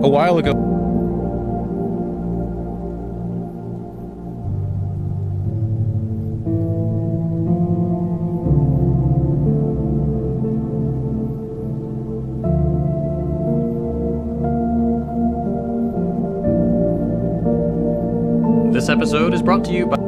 A while ago. This episode is brought to you by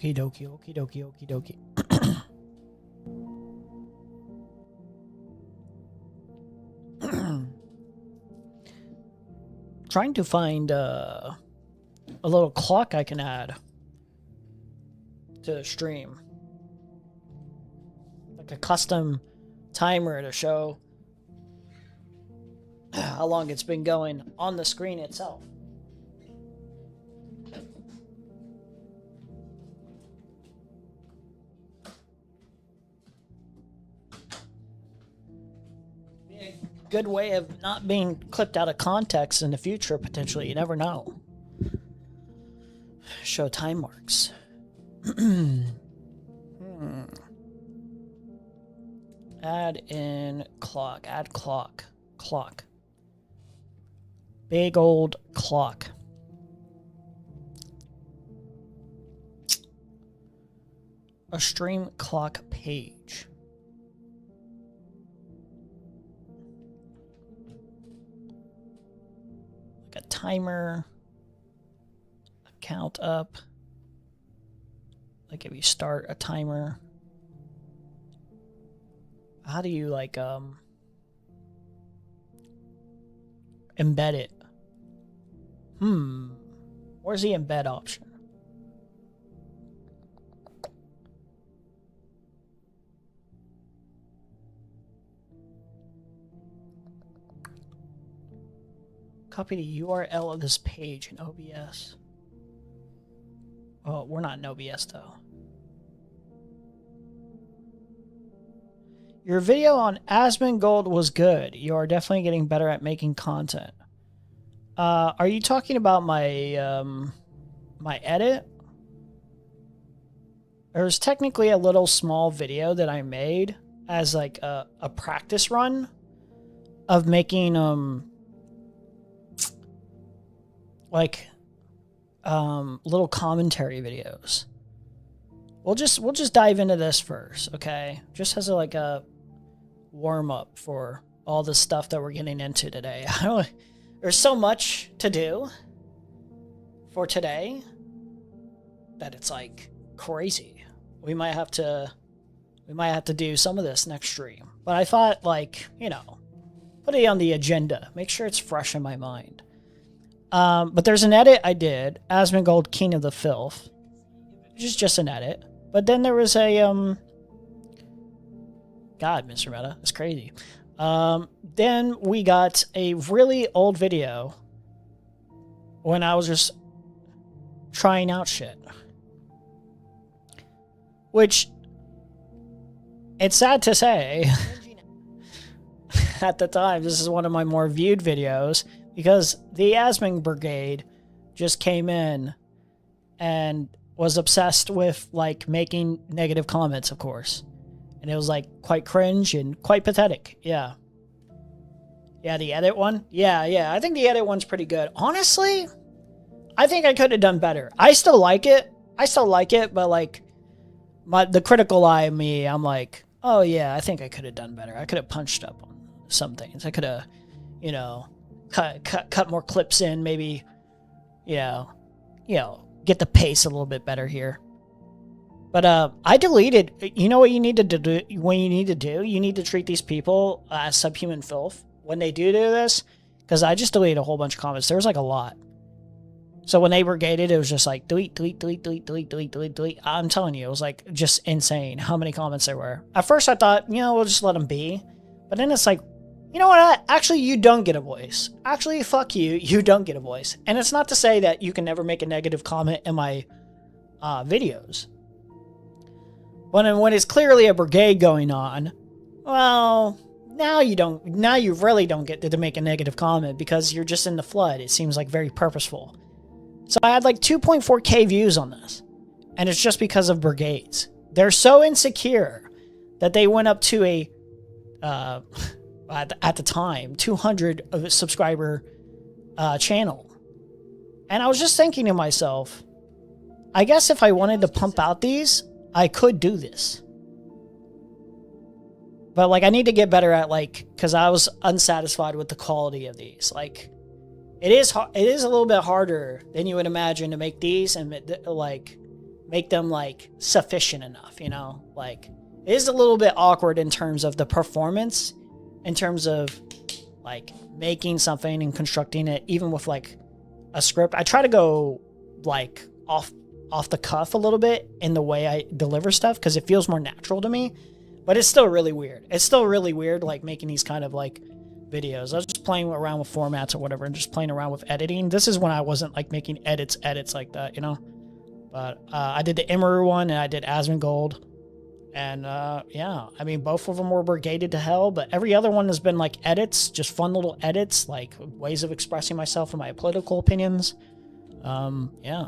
Okie dokie, okie dokie, okie dokie. Trying to find a little clock I can add to the stream. Like a custom timer to show how long it's been going on the screen itself. Be a good way of not being clipped out of context in the future, potentially. You never know. Show time marks. Add in clock. Add clock. Clock. Big old clock. A stream clock page. Like a timer. A count up. Like if you start a timer. How do you like embed it? Where's the embed option? Copy the URL of this page in OBS. Oh, we're not in OBS though. Your video on Asmongold was good. You are definitely getting better at making content. Are you talking about my my edit? There's technically a little small video that I made as like a practice run of making little commentary videos. We'll just dive into this first, okay? Just as a warm up for all the stuff that we're getting into today. There's so much to do for today that it's like crazy. We might have to do some of this next stream. But I thought, like, you know, put it on the agenda. Make sure it's fresh in my mind. But there's an edit I did, Asmongold, King of the Filth, which is just an edit. But then there was a God, Mr. Meta, that's crazy. Then we got a really old video when I was just trying out shit. Which, it's sad to say, at the time, this is one of my more viewed videos because the Asming Brigade just came in and was obsessed with, like, making negative comments, of course. And it was, like, quite cringe and quite pathetic. Yeah. Yeah, the edit one? Yeah. I think the edit one's pretty good. Honestly, I think I could have done better. I still like it, but, like, the critical eye of me, I'm like, oh, yeah, I think I could have done better. I could have punched up on some things. I could have, you know, cut more clips in, maybe, you know, get the pace a little bit better here. But I deleted. You know what you need to do? You need to treat these people as subhuman filth when they do this. Because I just deleted a whole bunch of comments. There was like a lot. So when they brigaded, it was just like delete. I'm telling you, it was like just insane how many comments there were. At first I thought, you know, we'll just let them be. But then it's like, you know what? Actually, you don't get a voice. Actually, fuck you. You don't get a voice. And it's not to say that you can never make a negative comment in my videos. But when it's clearly a brigade going on, well, now you really don't get to make a negative comment because you're just in the flood. It seems like very purposeful. So I had like 2.4K views on this. And it's just because of brigades. They're so insecure that they went up to a, at the time, 200 subscriber channel. And I was just thinking to myself, I guess if I wanted to pump out these, I could do this. But, like, I need to get better at, like, because I was unsatisfied with the quality of these. Like, it is a little bit harder than you would imagine to make these and, like, make them like sufficient enough, you know? Like it is a little bit awkward in terms of the performance, in terms of like making something and constructing it, even with like a script. I try to go like off the cuff a little bit in the way I deliver stuff because it feels more natural to me, but it's still really weird. It's still really weird like making these kind of like videos. I was just playing around with formats or whatever and just playing around with editing. This is when I wasn't like making edits like that, you know? But I did the Imru one and I did Asmongold. And yeah, I mean, both of them were brigaded to hell, but every other one has been like edits, just fun little edits, like ways of expressing myself and my political opinions. Yeah.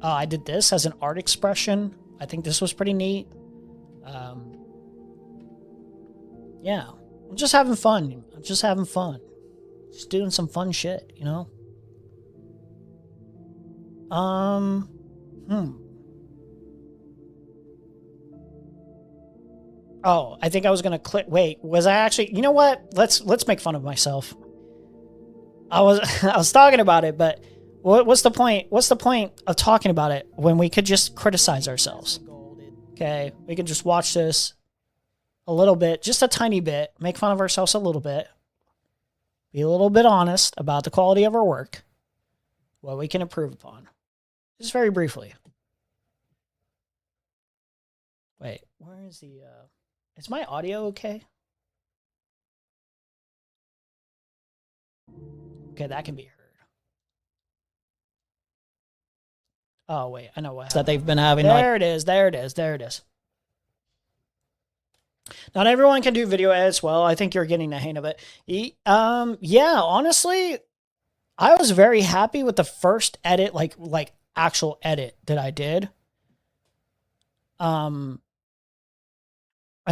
I did this as an art expression. I think this was pretty neat. Yeah, I'm just having fun. I'm just having fun. Just doing some fun shit, you know? Oh, I think I was gonna click. Wait, was I actually? You know what? Let's make fun of myself. I was talking about it, but what's the point? What's the point of talking about it when we could just criticize ourselves? Okay, we could just watch this a little bit, just a tiny bit, make fun of ourselves a little bit, be a little bit honest about the quality of our work, what we can improve upon, just very briefly. Wait, where is the? Is my audio okay? Okay, that can be heard. Oh, wait, I know what that they've been having. There it is, there it is, there it is. Not everyone can do video edits well. I think you're getting the hang of it. Yeah, honestly, I was very happy with the first edit, like actual edit that I did. And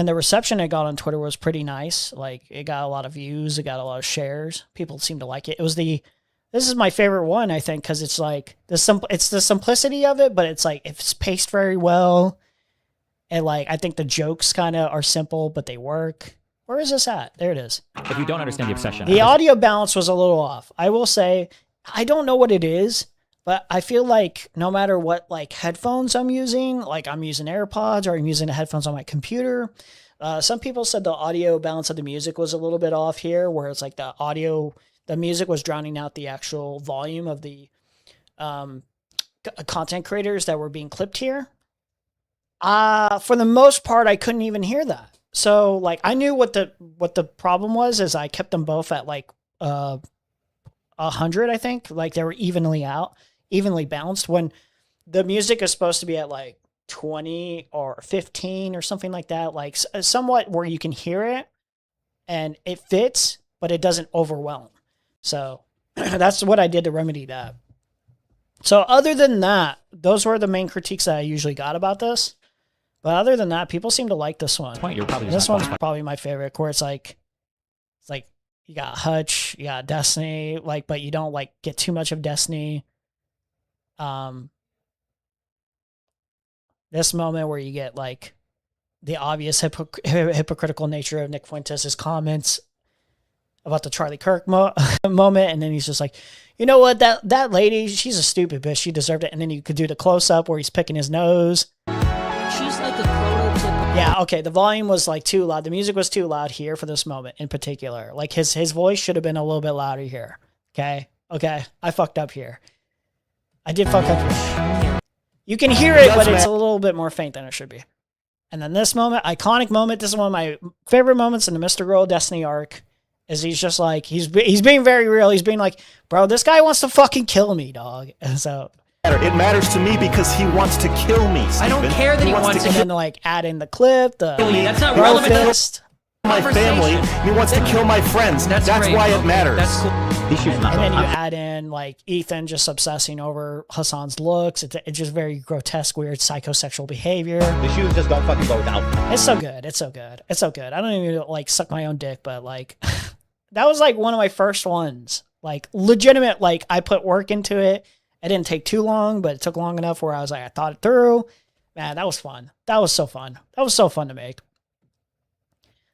the reception it got on Twitter was pretty nice. Like, it got a lot of views. It got a lot of shares. People seemed to like it. This is my favorite one, I think, because it's like, it's the simplicity of it, but it's like, it's paced very well. And like, I think the jokes kind of are simple, but they work. Where is this at? There it is. If you don't understand the obsession. The audio balance was a little off. I will say, I don't know what it is, but I feel like no matter what like headphones I'm using, like I'm using AirPods or I'm using the headphones on my computer. Some people said the audio balance of the music was a little bit off here, where it's like the music was drowning out the actual volume of the content creators that were being clipped here. For the most part, I couldn't even hear that. So like I knew what the problem was, is I kept them both at like 100, I think. Like they were evenly balanced, when the music is supposed to be at like 20 or 15 or something like that, like somewhat where you can hear it and it fits, but it doesn't overwhelm. So that's what I did to remedy that. So other than that, those were the main critiques that I usually got about this. But other than that, people seem to like this one. This one's probably my favorite, where it's like you got Hutch, you got Destiny, like, but you don't like get too much of Destiny. This moment where you get like the obvious hypocritical nature of Nick Fuentes' comments about the Charlie Kirk moment, and then he's just like, you know what, that lady, she's a stupid bitch, she deserved it. And then you could do the close up where he's picking his nose. She's like a prototypical. Yeah, okay, the volume was like too loud. The music was too loud here for this moment in particular. Like his voice should have been a little bit louder here. Okay, I fucked up here. I did fuck up here. You can hear it, but it's a little bit more faint than it should be. And then this moment, iconic moment, this is one of my favorite moments in the Mr. Girl Destiny arc, is he's just like, he's being very real. He's being like, bro, this guy wants to fucking kill me, dog. And so it matters to me because he wants to kill me, Steven. I don't care that he wants to and then like add in the clip, the That's not bro relevant to fist. my family. He wants to kill my friends. That's great. why it Okay, matters. That's cool. And then you add in like Ethan just obsessing over Hassan's looks. It's just very grotesque, weird psychosexual behavior. The shoes just don't fucking go without. It's so good. It's so good. It's so good. I don't even like suck my own dick, but like that was like one of my first ones. Like legitimate, like I put work into it. It didn't take too long, but it took long enough where I was like, I thought it through. Man, that was fun. That was so fun. That was so fun to make.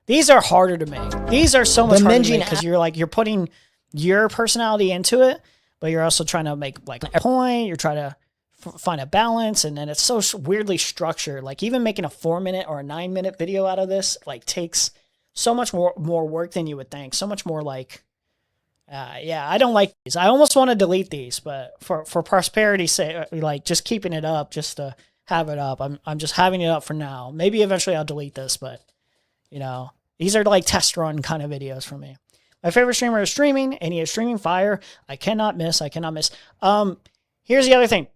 These are harder to make. These are so much harder to make because you're putting your personality into it, but you're also trying to make like a point. You're trying to find a balance, and then it's so weirdly structured. Like even making a 4-minute or a 9-minute video out of this like takes so much more work than you would think. So much more like, yeah, I don't like these. I almost want to delete these, but for prosperity's sake, like just keeping it up, just to have it up. I'm just having it up for now. Maybe eventually I'll delete this, but you know, these are like test run kind of videos for me. My favorite streamer is streaming, and he is streaming fire. I cannot miss. Here's the other thing.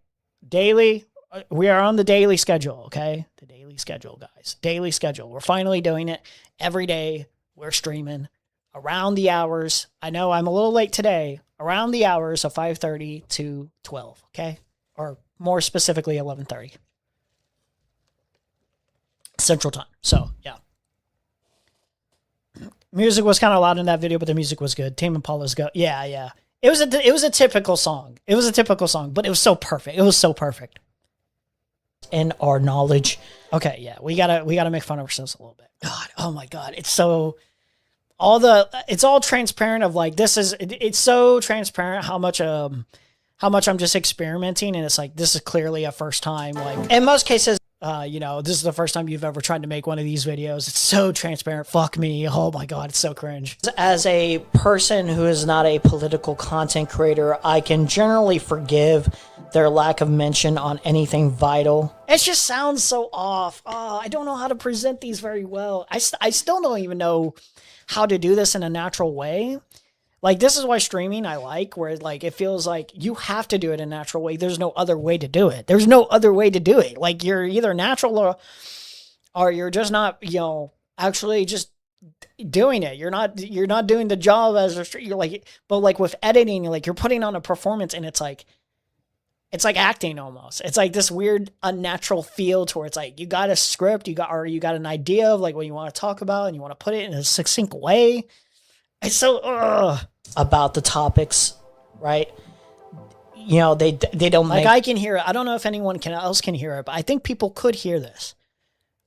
Daily, we are on the daily schedule, okay? The daily schedule, guys. Daily schedule. We're finally doing it. Every day, we're streaming around the hours. I know I'm a little late today. Around the hours of 5:30 to 12, okay? Or more specifically, 11:30. Central time. So, yeah. Music was kind of loud in that video, but the music was good. Tame Impala's go. Yeah. It was a typical song. It was a typical song, but it was so perfect. It was so perfect. In our knowledge. Okay, yeah. We gotta make fun of ourselves a little bit. God, oh my God. It's all transparent of like, it's so transparent how much I'm just experimenting, and it's like, this is clearly a first time. Like in most cases, you know, this is the first time you've ever tried to make one of these videos. It's so transparent. Fuck me. Oh my God, it's so cringe. As a person who is not a political content creator, I can generally forgive their lack of mention on anything vital. It just sounds so off. Oh, I don't know how to present these very well. I still don't even know how to do this in a natural way. Like, this is why streaming I like, where like it feels like you have to do it in a natural way. There's no other way to do it. There's no other way to do it. Like, you're either natural or you're just not, you know, actually just doing it. You're not doing the job as a streamer. You're like, but like with editing, like you're putting on a performance, and it's like acting almost. It's like this weird unnatural feel to where it's like you got a script, you got an idea of like what you want to talk about, and you want to put it in a succinct way. It's so about the topics, right? You know, they don't like. I can hear it. I don't know if anyone else can hear it, but I think people could hear this,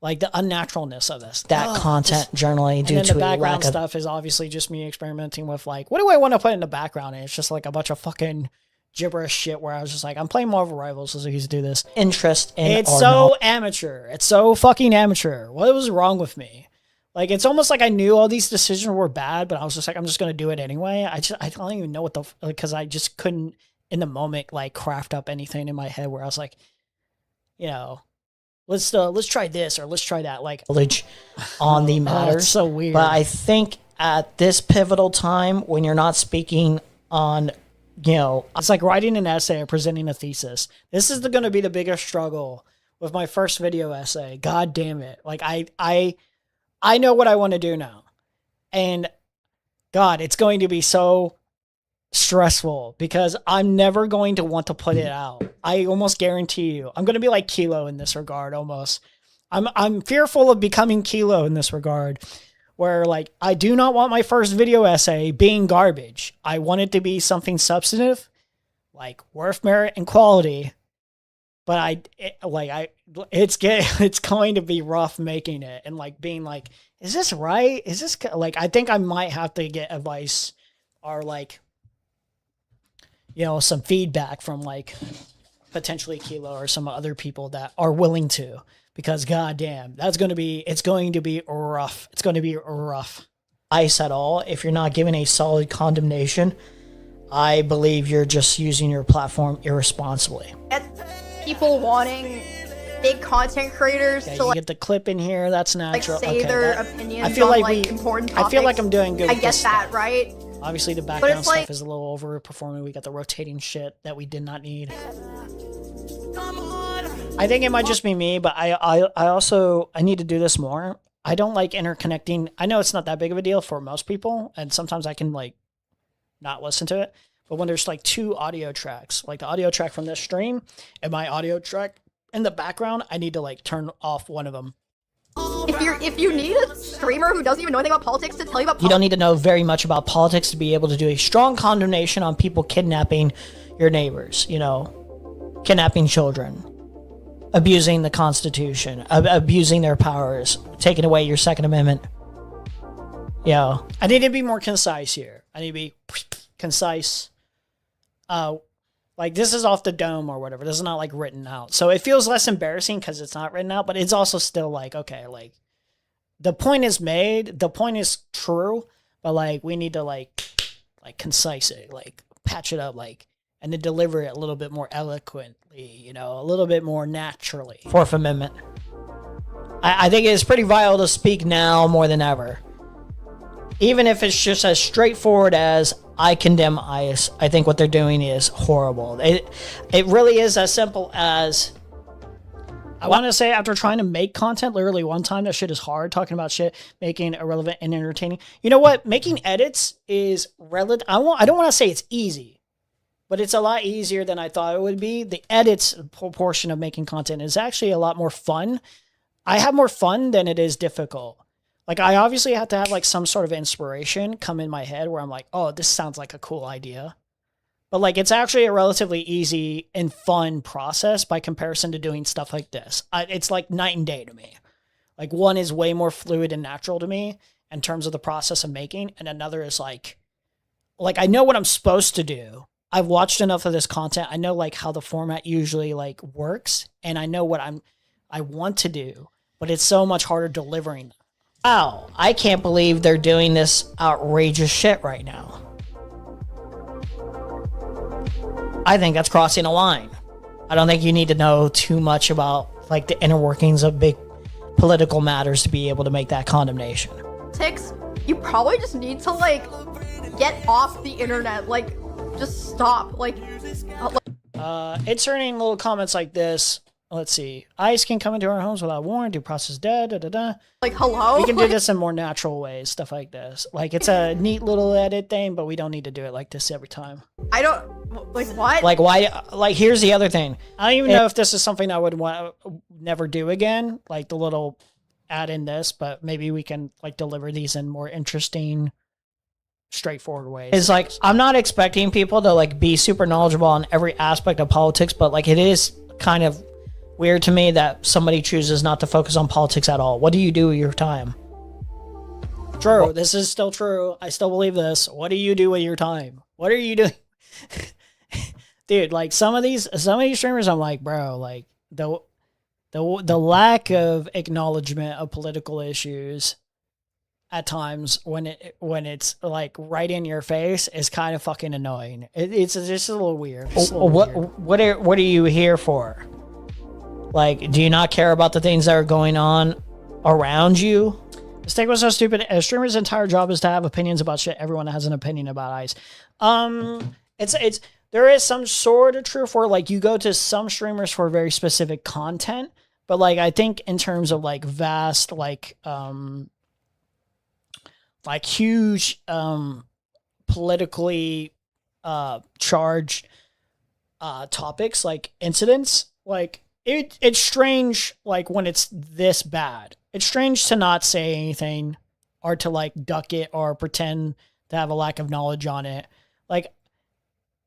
like the unnaturalness of this. That content generally due to the background stuff is obviously just me experimenting with like, what do I want to put in the background? And it's just like a bunch of fucking gibberish shit where I was just like, I'm playing Marvel Rivals, so I used to do this. Interest in it's so amateur. It's so fucking amateur. What was wrong with me? Like, it's almost like I knew all these decisions were bad, but I was just like, I'm just going to do it anyway. I don't even know what because I just couldn't in the moment, like, craft up anything in my head where I was like, you know, let's try this or let's try that. Like, on the matter. It's so weird. But I think at this pivotal time, when you're not speaking on, you know, it's like writing an essay or presenting a thesis. This is going to be the biggest struggle with my first video essay. God damn it. Like, I know what I want to do now. And God, it's going to be so stressful because I'm never going to want to put it out. I almost guarantee you. I'm going to be like Kilo in this regard almost. I'm fearful of becoming Kilo in this regard, where like I do not want my first video essay being garbage. I want it to be something substantive, like worth merit and quality. But it's going to be rough making it and like being like, is this right? Is this like, I think I might have to get advice or like, you know, some feedback from like potentially Kilo or some other people that are willing to, because goddamn, it's going to be rough. It's going to be rough. Ice at all. If you're not giving a solid condemnation, I believe you're just using your platform irresponsibly. People wanting big content creators to like, get the clip in here. That's natural. Like say their opinions I feel on like important topics. I feel like I'm doing good. I get that, right? Obviously, the background stuff is a little overperforming. We got the rotating shit that we did not need. I think it might just be me, but I also need to do this more. I don't like interconnecting. I know it's not that big of a deal for most people, and sometimes I can like not listen to it. But when there's like two audio tracks, like the audio track from this stream and my audio track in the background, I need to like turn off one of them. If you need a streamer who doesn't even know anything about politics to tell you about politics. You don't need to know very much about politics to be able to do a strong condemnation on people kidnapping your neighbors, you know, kidnapping children, abusing the Constitution, abusing their powers, taking away your Second Amendment. You know, I need to be more concise here. I need to be concise. Like, this is off the dome or whatever. This is not, like, written out. So it feels less embarrassing because it's not written out, but it's also still, like, okay, like, the point is made. The point is true, but, like, we need to, like concise it, like, patch it up, like, and then deliver it a little bit more eloquently, you know, a little bit more naturally. Fourth Amendment. I think it is pretty vital to speak now more than ever. Even if it's just as straightforward as I condemn ICE, I think what they're doing is horrible. It really is as simple as, I want to say, after trying to make content literally one time, that shit is hard, talking about shit, making it relevant and entertaining. You know what? Making edits is relative. I don't want to say it's easy, but it's a lot easier than I thought it would be. The edits portion of making content is actually a lot more fun. I have more fun than it is difficult. Like, I obviously have to have, like, some sort of inspiration come in my head where I'm like, oh, this sounds like a cool idea. But, like, it's actually a relatively easy and fun process by comparison to doing stuff like this. It's, like, night and day to me. Like, one is way more fluid and natural to me in terms of the process of making, and another is, like, I know what I'm supposed to do. I've watched enough of this content. I know, like, how the format usually, like, works, and I know what I want to do, but it's so much harder delivering. Wow, I can't believe they're doing this outrageous shit right now. I think that's crossing a line. I don't think you need to know too much about, like, the inner workings of big political matters to be able to make that condemnation. Politics, you probably just need to, like, get off the internet. Like, just stop. Like inserting little comments like this. Let's see. ICE can come into our homes without warrant. Due process dead. Da, da, da. Like, hello? We can do this in more natural ways. Stuff like this. Like, it's a neat little edit thing, but we don't need to do it like this every time. I don't... Like, what? Like, why... Like, here's the other thing. I don't even know if this is something I would want never do again. Like, the little add in this, but maybe we can, like, deliver these in more interesting, straightforward ways. It's like, I'm not expecting people to, like, be super knowledgeable on every aspect of politics, but, like, it is kind of weird to me that somebody chooses not to focus on politics at all. What do you do with your time? True, this is still true. I still believe this. What do you do with your time? What are you doing? Dude, like, some of these streamers, I'm like, bro, like, the lack of acknowledgement of political issues at times when it's like right in your face is kind of fucking annoying. It's just a little weird. What are you here for? Like, do you not care about the things that are going on around you? This take was so stupid. A streamer's entire job is to have opinions about shit. Everyone has an opinion about ICE. There is some sort of truth where, like, you go to some streamers for very specific content, but, like, I think in terms of, like, vast, like huge, politically, charged, topics, like incidents, like, it's strange, like, when it's this bad. It's strange to not say anything or to, like, duck it or pretend to have a lack of knowledge on it. Like,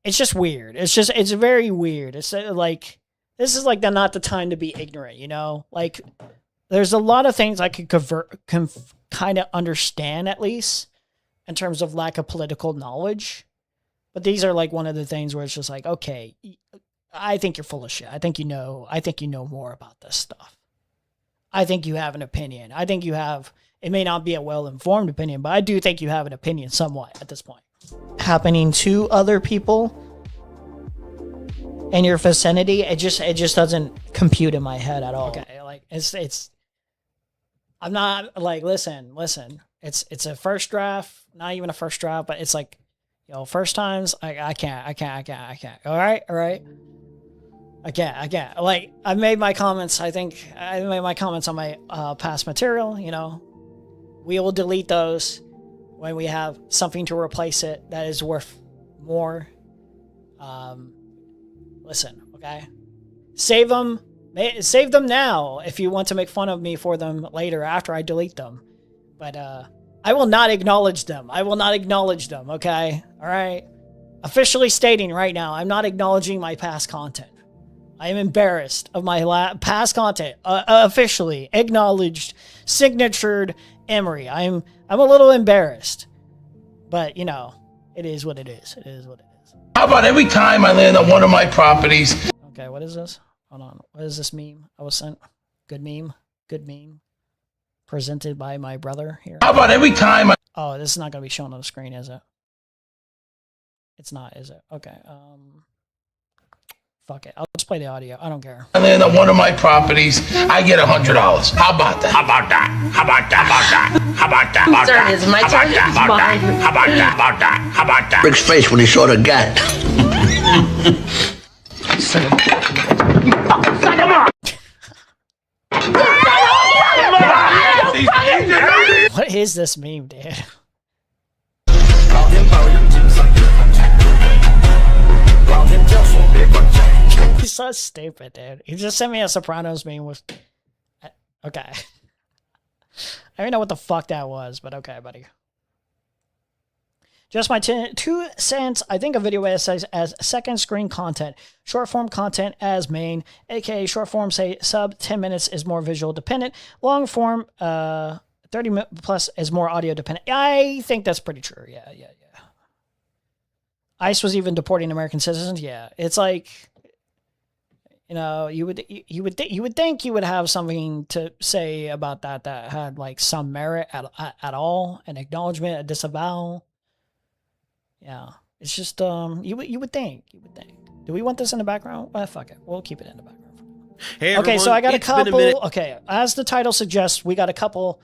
it's just weird. It's very weird. It's like, this is, like, not the time to be ignorant, you know? Like, there's a lot of things I could kind of understand, at least, in terms of lack of political knowledge. But these are, like, one of the things where it's just like, okay, I think you're full of shit. I think you know more about this stuff. I think you have an opinion. I think you have, it may not be a well-informed opinion, but I do think you have an opinion somewhat at this point. Happening to other people in your vicinity, it just doesn't compute in my head at all. Okay, like, it's I'm not, like, listen, it's a first draft, not even a first draft, but it's like, yo, first times, I can't. All right. I can't. Like, I made my comments. I think I made my comments on my past material. You know, we will delete those when we have something to replace it that is worth more. Listen, okay, save them now if you want to make fun of me for them later after I delete them. But I will not acknowledge them. Okay, all right. Officially stating right now, I'm not acknowledging my past content. I am embarrassed of my past content. Officially acknowledged, signatured Emery. I'm a little embarrassed, but, you know, It is what it is. It is what it is. How about every time I land on one of my properties? Okay, what is this? Hold on. What is this meme I was sent? Good meme. Good meme. Presented by my brother here. How about every time I Oh, this is not going to be shown on the screen, is it? It's not, is it? Okay. Fuck it. I'll just play the audio. I don't care. land on one of my properties, I get $100. How about that? How about that? How about that? How about that? How about that? Whose turn is it? My turn? It's mine. How about that? How about that? How about that? Rick's face when he saw the gat. What is this meme, dude? He's so stupid, dude. He just sent me a Sopranos meme with... Okay. I don't even know what the fuck that was, but okay, buddy. Just my 2 cents. I think a video essay as second screen content. Short form content as main. AKA short form, say, sub 10 minutes is more visual dependent. Long form, 30 plus is more audio dependent. I think that's pretty true. Yeah. ICE was even deporting American citizens. Yeah. It's like... You know, you would think you would have something to say about that had like some merit at all, an acknowledgement, a disavowal. Yeah, it's just you would think. Do we want this in the background? Well, fuck it, we'll keep it in the background. Hey, okay, so I got a it's been a couple. minute. Okay, as the title suggests, we got a couple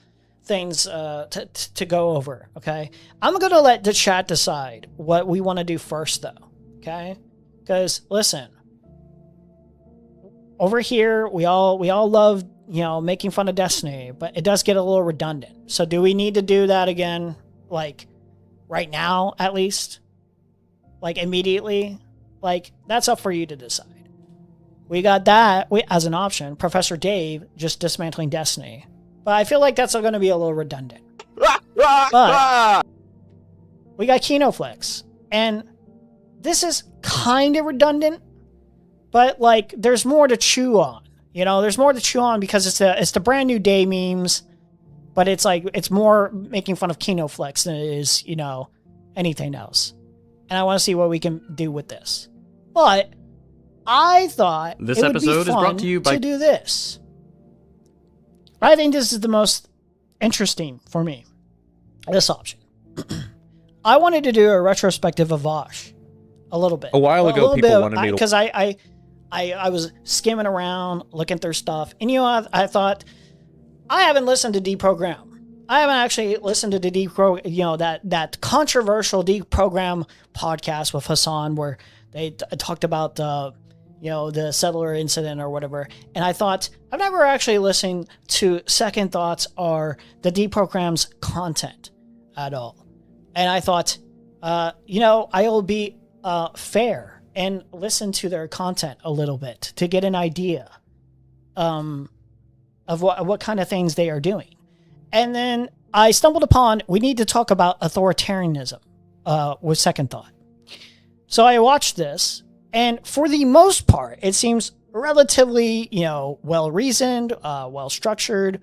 things to go over. Okay, I'm gonna let the chat decide what we want to do first, though. Okay, because listen. Over here, we all love, you know, making fun of Destiny, but it does get a little redundant. So do we need to do that again, like, right now, at least? Like, immediately? Like, that's up for you to decide. We got that as an option. Professor Dave just dismantling Destiny. But I feel like that's going to be a little redundant. But we got Kinoflex. And this is kind of redundant. But, like, there's more to chew on. You know, there's more to chew on because it's the brand new day memes. But it's like, it's more making fun of Kinoflex than it is, you know, anything else. And I want to see what we can do with this. But I thought This it would episode be is fun brought to you by- do this. I think this is the most interesting for me. This option. I wanted to do a retrospective of Vaush. A little bit. A while ago, people wanted me to... Because I was skimming around, looking through stuff. And, you know, I thought, I haven't listened to Deprogram. I haven't actually listened to the that controversial Deprogram podcast with Hassan where they talked about the settler incident or whatever. And I thought, I've never actually listened to Second Thoughts or the Deprogram's content at all. And I thought, I will be fair and listen to their content a little bit to get an idea of what kind of things they are doing. And then I stumbled upon, we need to talk about authoritarianism with Second Thought. So I watched this, and for the most part, it seems relatively, well-reasoned, well-structured.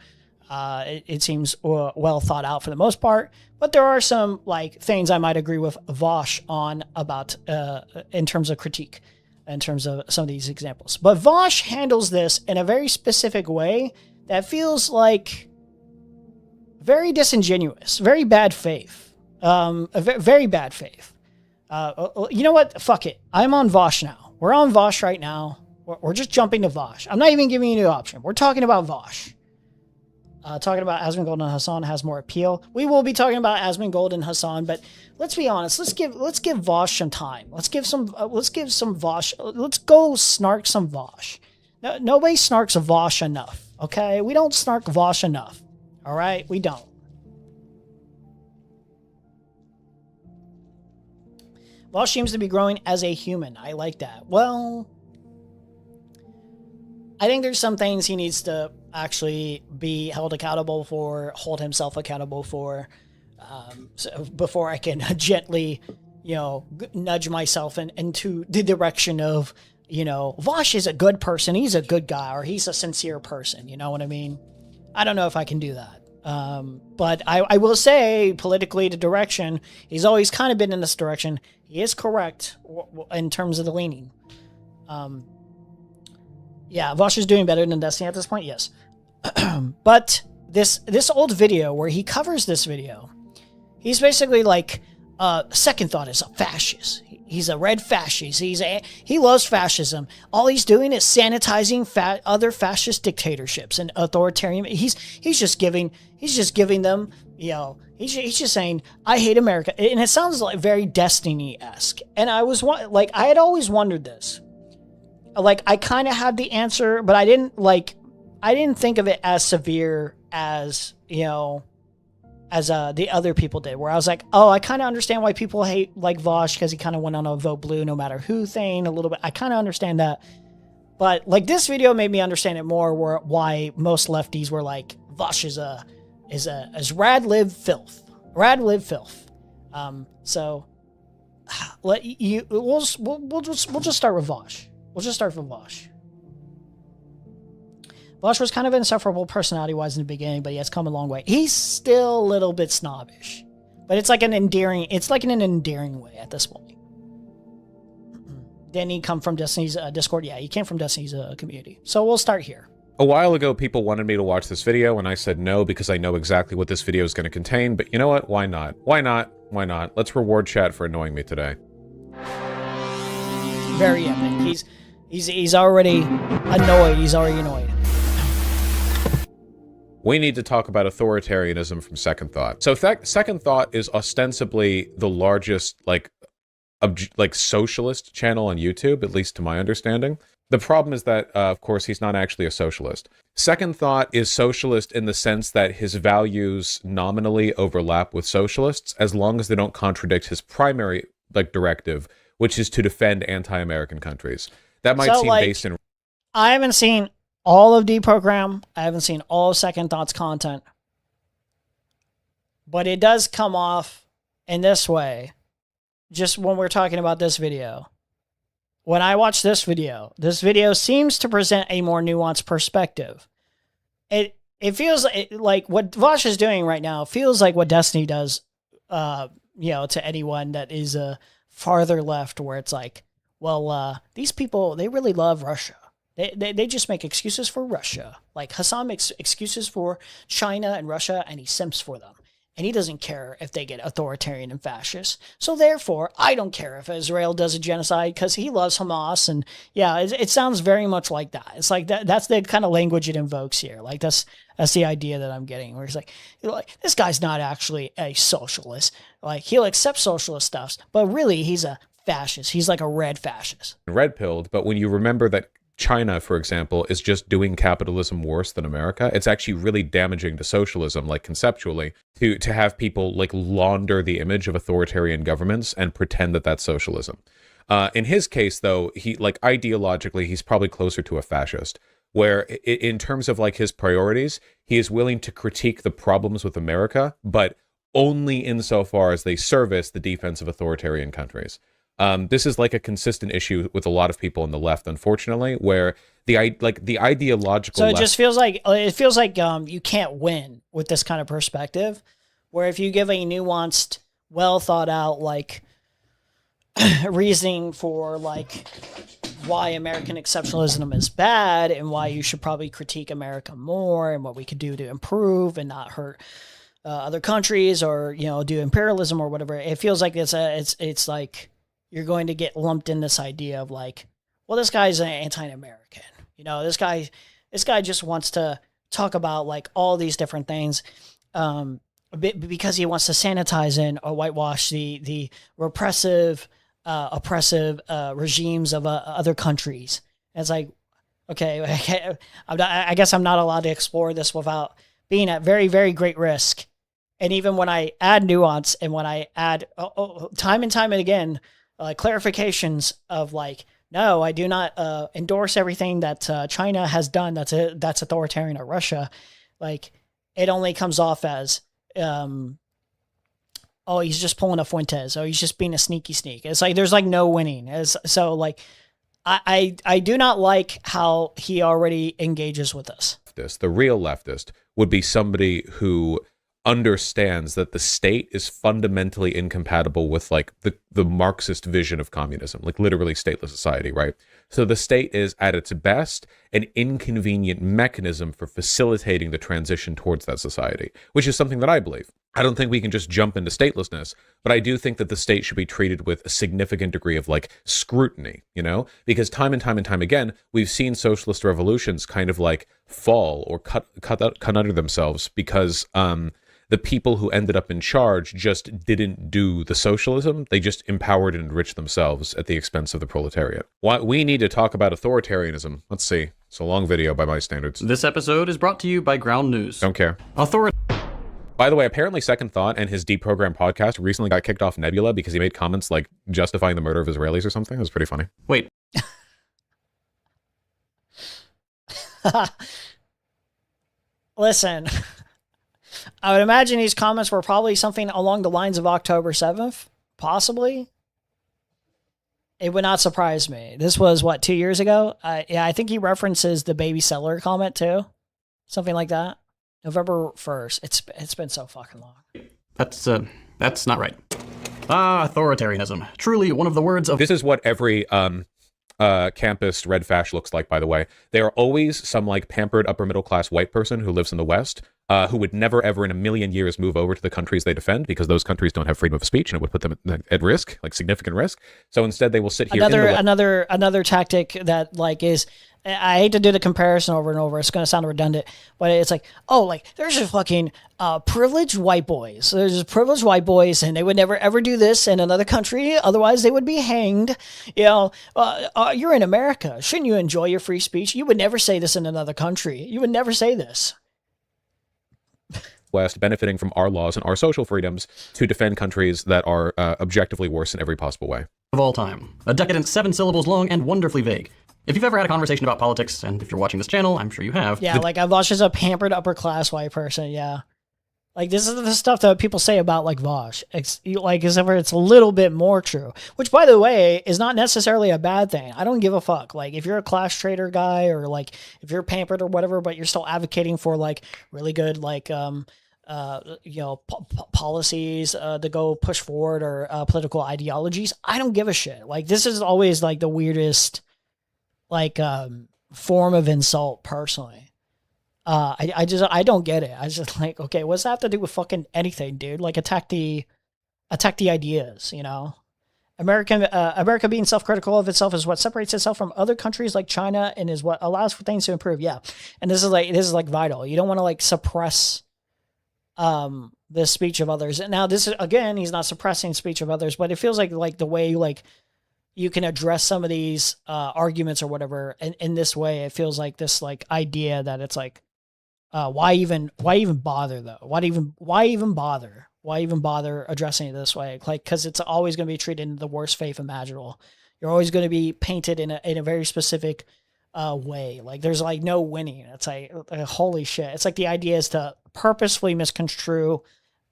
It seems well thought out for the most part. But there are some things I might agree with Vaush on about in terms of critique, in terms of some of these examples. But Vaush handles this in a very specific way that feels like very disingenuous, very bad faith, very bad faith. You know what? Fuck it. I'm on Vaush now. We're on Vaush right now. We're just jumping to Vaush. I'm not even giving you the option. We're talking about Vaush. Talking about Asmongold and Hassan has more appeal. We will be talking about Asmongold and Hassan, but let's be honest. Let's give Vaush some time. Let's give some Vaush. Let's go snark some Vaush. No, nobody snarks Vaush enough. Okay, we don't snark Vaush enough. All right, we don't. Vaush seems to be growing as a human. I like that. Well, I think there's some things he needs to actually be held accountable for, hold himself accountable for, so before I can gently, nudge myself into the direction of, Vaush is a good person, he's a good guy, or he's a sincere person, you know what I mean? I don't know if I can do that. But I will say, politically, the direction, he's always kind of been in this direction. He is correct in terms of the leaning. Yeah, Vaush is doing better than Destiny at this point, yes. But this old video where he covers this video, he's basically like, Second Thought is a fascist. He's a red fascist. He loves fascism. All he's doing is sanitizing other fascist dictatorships and authoritarian. He's just giving them, you know, he's just saying, I hate America. And it sounds like very Destiny-esque. And I had always wondered this. Like, I kind of had the answer, but I didn't think of it as severe as, you know, as the other people did, where I was like, oh, I kind of understand why people hate like Vaush, because he kind of went on a vote blue no matter who thing a little bit. I kind of understand that. But like, this video made me understand it more, why most lefties were like, Vaush is rad live filth. Rad live filth. So we'll just start with Vaush. We'll just start with Vaush. Vaush was kind of insufferable personality-wise in the beginning, but he has come a long way. He's still a little bit snobbish, but it's like in an endearing way at this point. Didn't he come from Destiny's Discord? Yeah, he came from Destiny's community. So we'll start here. A while ago, people wanted me to watch this video, and I said no because I know exactly what this video is going to contain, but you know what? Why not? Why not? Why not? Let's reward chat for annoying me today. Very epic. He's already annoyed. He's already annoyed. We need to talk about authoritarianism from Second Thought. So Second Thought is ostensibly the largest, like socialist channel on YouTube, at least to my understanding. The problem is that, of course, he's not actually a socialist. Second Thought is socialist in the sense that his values nominally overlap with socialists, as long as they don't contradict his primary, directive, which is to defend anti-American countries. That might seem based in... I haven't seen all of Deprogram. I haven't seen all of Second Thought's content. But it does come off in this way, just when we're talking about this video. When I watch this video seems to present a more nuanced perspective. It feels like what Vaush is doing right now feels like what Destiny does, to anyone that is farther left, where it's like, well, these people, they really love Russia. They just make excuses for Russia. Like Hassan makes excuses for China and Russia, and he simps for them. And he doesn't care if they get authoritarian and fascist. So therefore, I don't care if Israel does a genocide because he loves Hamas. And yeah, it sounds very much like that. It's like that's the kind of language it invokes here. Like that's the idea that I'm getting, where it's like, this guy's not actually a socialist. Like, he'll accept socialist stuffs, but really he's a fascist. He's like a red fascist. Red-pilled, but when you remember that China, for example, is just doing capitalism worse than America, it's actually really damaging to socialism, like conceptually, to have people like launder the image of authoritarian governments and pretend that that's socialism. In his case, though, he ideologically, he's probably closer to a fascist, where in terms of like his priorities, he is willing to critique the problems with America, but only insofar as they service the defense of authoritarian countries. This is like a consistent issue with a lot of people on the left, unfortunately, where the ideological. So it just feels like you can't win with this kind of perspective, where if you give a nuanced, well thought out reasoning for why American exceptionalism is bad and why you should probably critique America more and what we could do to improve and not hurt other countries, or do imperialism or whatever, it feels like it's like you're going to get lumped in this idea of well, this guy's an anti-American. This guy just wants to talk about all these different things because he wants to sanitize or whitewash the repressive, oppressive regimes of other countries. And it's like, okay, I guess I'm not allowed to explore this without being at very, very great risk. And even when I add nuance and when I add time and time and again, clarifications of no, I do not endorse everything that China has done that's authoritarian, or Russia, it only comes off as he's just pulling a Fuentes, he's just being a sneaky sneak. It's like there's no winning. I do not like how he already engages with us. leftist, the real leftist, would be somebody who understands that the state is fundamentally incompatible with like the Marxist vision of communism, like literally stateless society, right? So the state is at its best an inconvenient mechanism for facilitating the transition towards that society, which is something that I believe. I don't think we can just jump into statelessness, but I do think that the state should be treated with a significant degree of like scrutiny, you know, because time and time and time again, we've seen socialist revolutions kind of like fall or cut under themselves because the people who ended up in charge just didn't do the socialism. They just empowered and enriched themselves at the expense of the proletariat. We need to talk about authoritarianism. Let's see. It's a long video by my standards. This episode is brought to you by Ground News. Don't care. By the way, apparently Second Thought and his Deprogrammed podcast recently got kicked off Nebula because he made comments like justifying the murder of Israelis or something. It was pretty funny. Wait. Listen, I would imagine these comments were probably something along the lines of October 7th, possibly. It would not surprise me. This was, what, 2 years ago? Yeah, I think he references the baby seller comment, too. Something like that. November 1st. It's been so fucking long. That's not right. Authoritarianism. Truly one of the words of... This is what every campus red fash looks like, by the way. They are always some like pampered upper middle class white person who lives in the West, who would never ever in a million years move over to the countries they defend because those countries don't have freedom of speech and it would put them at risk, like significant risk. So instead they will sit here. Another tactic that like is, I hate to do the comparison over and over. It's going to sound redundant, but it's like, oh, like there's just fucking privileged white boys. There's just privileged white boys, and they would never ever do this in another country. Otherwise, they would be hanged. You know, you're in America. Shouldn't you enjoy your free speech? You would never say this in another country. You would never say this. West benefiting from our laws and our social freedoms to defend countries that are objectively worse in every possible way. Of all time. A decadent 7 syllables long and wonderfully vague. If you've ever had a conversation about politics, and if you're watching this channel, I'm sure you have. Yeah, like Vaush is a pampered upper class white person, yeah. Like this is the stuff that people say about like Vaush. Like except for it's a little bit more true. Which by the way is not necessarily a bad thing. I don't give a fuck. Like if you're a class trader guy or like if you're pampered or whatever, but you're still advocating for like really good like policies to go push forward or political ideologies, I don't give a shit. Like this is always like the weirdest like form of insult personally. I don't get it. I just like, okay, what's that have to do with fucking anything, dude? Like attack the ideas, you know? America being self-critical of itself is what separates itself from other countries like China and is what allows for things to improve. Yeah. And this is like vital. You don't want to like suppress the speech of others. And now this is, again, he's not suppressing speech of others, but it feels like the way like you can address some of these arguments or whatever in this way, it feels like this like idea that it's like, why even bother though? Why even bother addressing it this way? Like, cause it's always going to be treated in the worst faith imaginable. You're always going to be painted in a very specific way. Like there's like no winning. It's like, holy shit. It's like the idea is to purposefully misconstrue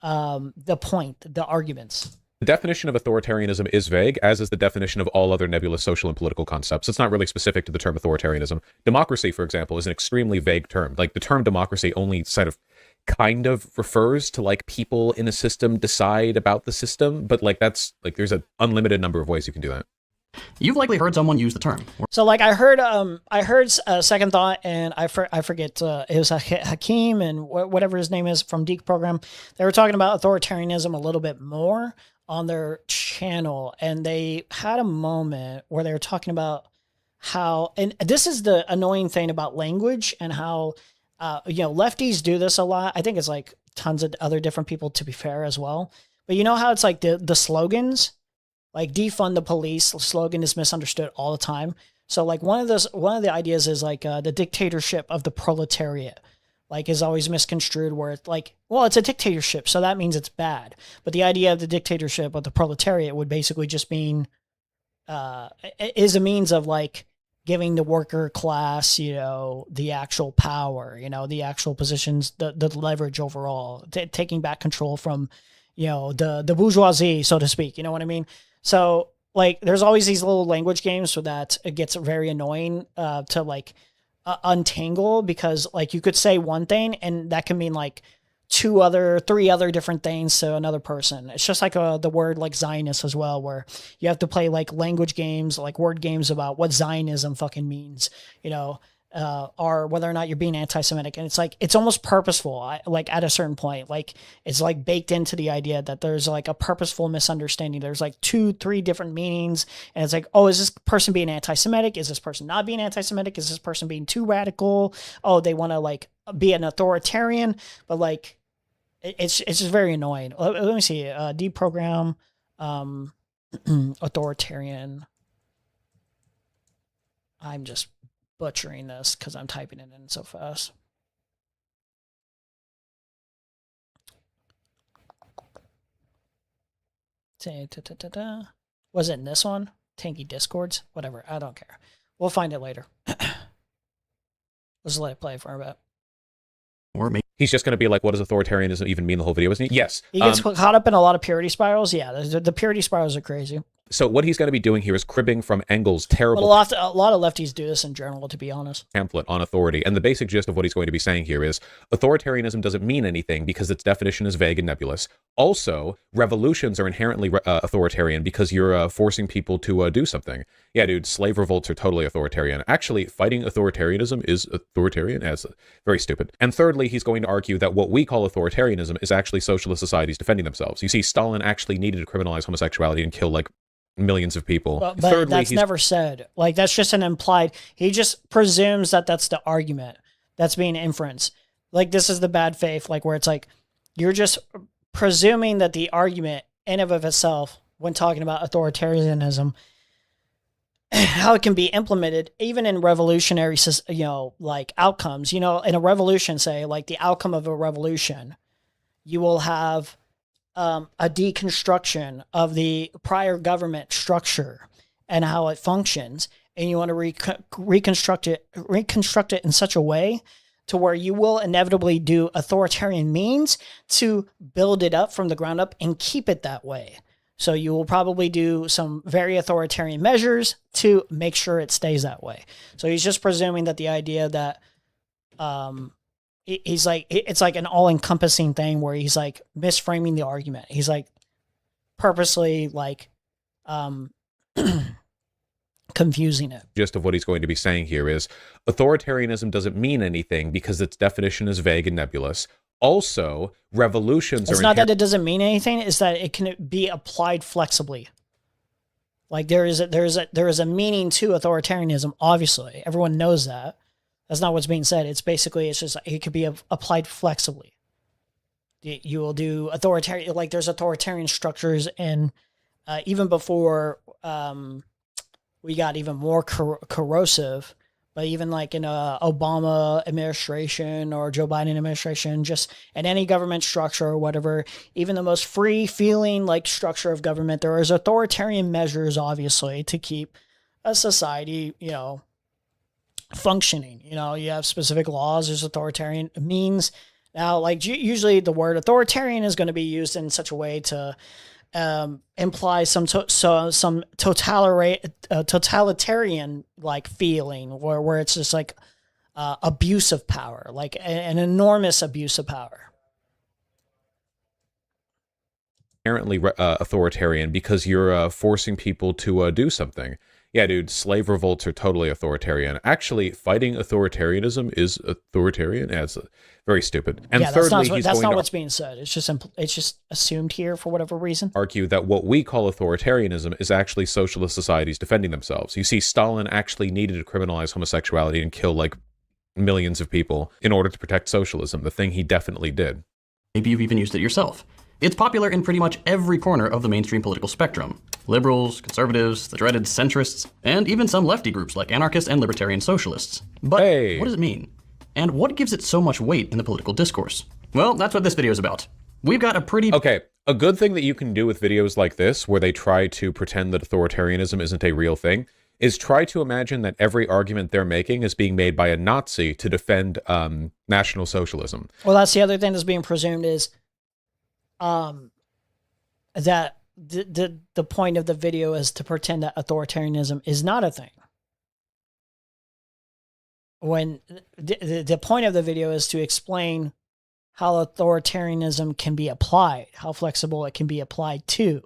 the point, the arguments. The definition of authoritarianism is vague, as is the definition of all other nebulous social and political concepts. It's not really specific to the term authoritarianism. Democracy, for example, is an extremely vague term. Like the term democracy only kind of refers to like people in a system decide about the system, but like that's like there's an unlimited number of ways you can do that. You've likely heard someone use the term. So like I heard Second Thought and I forget it was Hakeem and whatever his name is from Deprogrammed. They were talking about authoritarianism a little bit more on their channel, and they had a moment where they were talking about how, and this is the annoying thing about language and how lefties do this a lot. I think it's like tons of other different people, to be fair, as well. But you know how it's like the slogans, like defund the police slogan is misunderstood all the time. So like one of the ideas is like the dictatorship of the proletariat, like is always misconstrued where it's like, well, it's a dictatorship, so that means it's bad. But the idea of the dictatorship of the proletariat would basically just mean is a means of like giving the worker class, the actual power, the actual positions, the leverage overall, taking back control from, the bourgeoisie, so to speak. You know what I mean? So like, there's always these little language games so that it gets very annoying to like untangle, because like you could say one thing and that can mean like three other different things to another person. It's just like the word like Zionist as well, where you have to play like language games, like word games about what Zionism fucking means, you know, or whether or not you're being anti-Semitic. And it's like, it's almost purposeful. Like at a certain point, like it's like baked into the idea that there's like a purposeful misunderstanding. There's like 2-3 different meanings. And it's like, oh, is this person being anti-Semitic? Is this person not being anti-Semitic? Is this person being too radical? Oh, they want to like be an authoritarian, but like, it's just very annoying. Let me see. Deprogram authoritarian. I'm just butchering this because I'm typing it in so fast. Was it in this one? Tanky Discords? Whatever. I don't care. We'll find it later. Let's let it play for a bit. Or maybe He's just going to be like, what does authoritarianism even mean? The whole video, isn't he? Yes. He gets caught up in a lot of purity spirals. Yeah, the purity spirals are crazy. So what he's going to be doing here is cribbing from Engel's terrible But a lot of lefties do this in general, to be honest. pamphlet on authority. And the basic gist of what he's going to be saying here is authoritarianism doesn't mean anything because its definition is vague and nebulous. Also, revolutions are inherently authoritarian because you're forcing people to do something. Yeah, dude, slave revolts are totally authoritarian. Actually, fighting authoritarianism is authoritarian, as very stupid. And thirdly, he's going to argue that what we call authoritarianism is actually socialist societies defending themselves. You see, Stalin actually needed to criminalize homosexuality and kill like millions of people. But that's never said. Like, that's just an implied. He just presumes that that's the argument that's being inferenced. Like, this is the bad faith, like where it's like you're just presuming that the argument in and of itself, when talking about authoritarianism, how it can be implemented even in revolutionary, like outcomes. In a revolution, say like the outcome of a revolution, you will have a deconstruction of the prior government structure and how it functions, and you want to reconstruct it in such a way to where you will inevitably do authoritarian means to build it up from the ground up and keep it that way. So you will probably do some very authoritarian measures to make sure it stays that way. So he's just presuming that the idea that he's like, it's like an all-encompassing thing where he's like misframing the argument. He's like purposely like confusing it. Gist of what he's going to be saying here is authoritarianism doesn't mean anything because its definition is vague and nebulous. Also, revolutions it's not that it doesn't mean anything, it's that it can be applied flexibly. Like there is a meaning to authoritarianism, obviously. Everyone knows that. That's not what's being said. It's just it could be applied flexibly. You will do authoritarian, like there's authoritarian structures, and even before we got even more corrosive, but even like in a Obama administration or Joe Biden administration, just in any government structure or whatever, even the most free-feeling like structure of government, there is authoritarian measures, obviously, to keep a society, functioning. You have specific laws, there's authoritarian means. Now, like usually the word authoritarian is going to be used in such a way to imply some totalitarian like feeling where it's just like abuse of power, like an enormous abuse of power. Inherently authoritarian because you're forcing people to do something. Yeah, dude, slave revolts are totally authoritarian. Actually, fighting authoritarianism is authoritarian. Yeah, it's very stupid. And yeah, thirdly, that's not what's being said. It's just assumed here for whatever reason. Argue that what we call authoritarianism is actually socialist societies defending themselves. You see, Stalin actually needed to criminalize homosexuality and kill like millions of people in order to protect socialism, the thing he definitely did. Maybe you've even used it yourself. It's popular in pretty much every corner of the mainstream political spectrum. Liberals, conservatives, the dreaded centrists, and even some lefty groups like anarchist and libertarian socialists. But What does it mean? And what gives it so much weight in the political discourse? Well, that's what this video is about. We've got a pretty... Okay, a good thing that you can do with videos like this, where they try to pretend that authoritarianism isn't a real thing, is try to imagine that every argument they're making is being made by a Nazi to defend National Socialism. Well, that's the other thing that's being presumed is that the point of the video is to pretend that authoritarianism is not a thing. when the point of the video is to explain how authoritarianism can be applied, how flexible it can be applied to,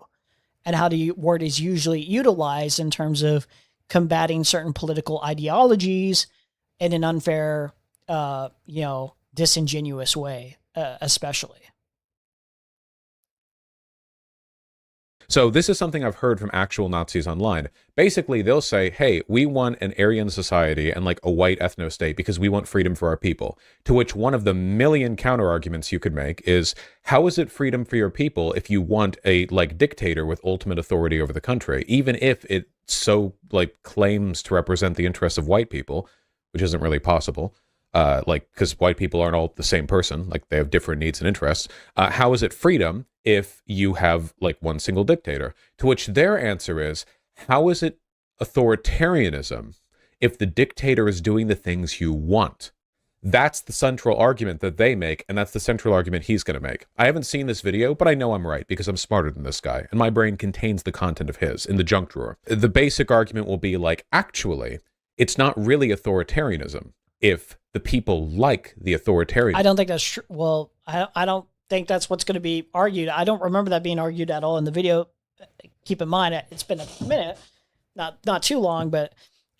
and how the word is usually utilized in terms of combating certain political ideologies in an unfair, disingenuous way, especially. So this is something I've heard from actual Nazis online. Basically, they'll say, hey, we want an Aryan society and like a white ethno-state because we want freedom for our people. To which one of the million counter-arguments you could make is, how is it freedom for your people if you want a like dictator with ultimate authority over the country, even if it so like claims to represent the interests of white people, which isn't really possible. Because white people aren't all the same person, like they have different needs and interests. How is it freedom if you have like one single dictator? To which their answer is, how is it authoritarianism if the dictator is doing the things you want? That's the central argument that they make, and that's the central argument he's going to make. I haven't seen this video, but I know I'm right because I'm smarter than this guy, and my brain contains the content of his in the junk drawer. The basic argument will be like, actually, it's not really authoritarianism if the people like the authoritarian. I don't think that's true. Well, I don't think that's what's going to be argued. I don't remember that being argued at all in the video. Keep in mind, it's been a minute, not too long, but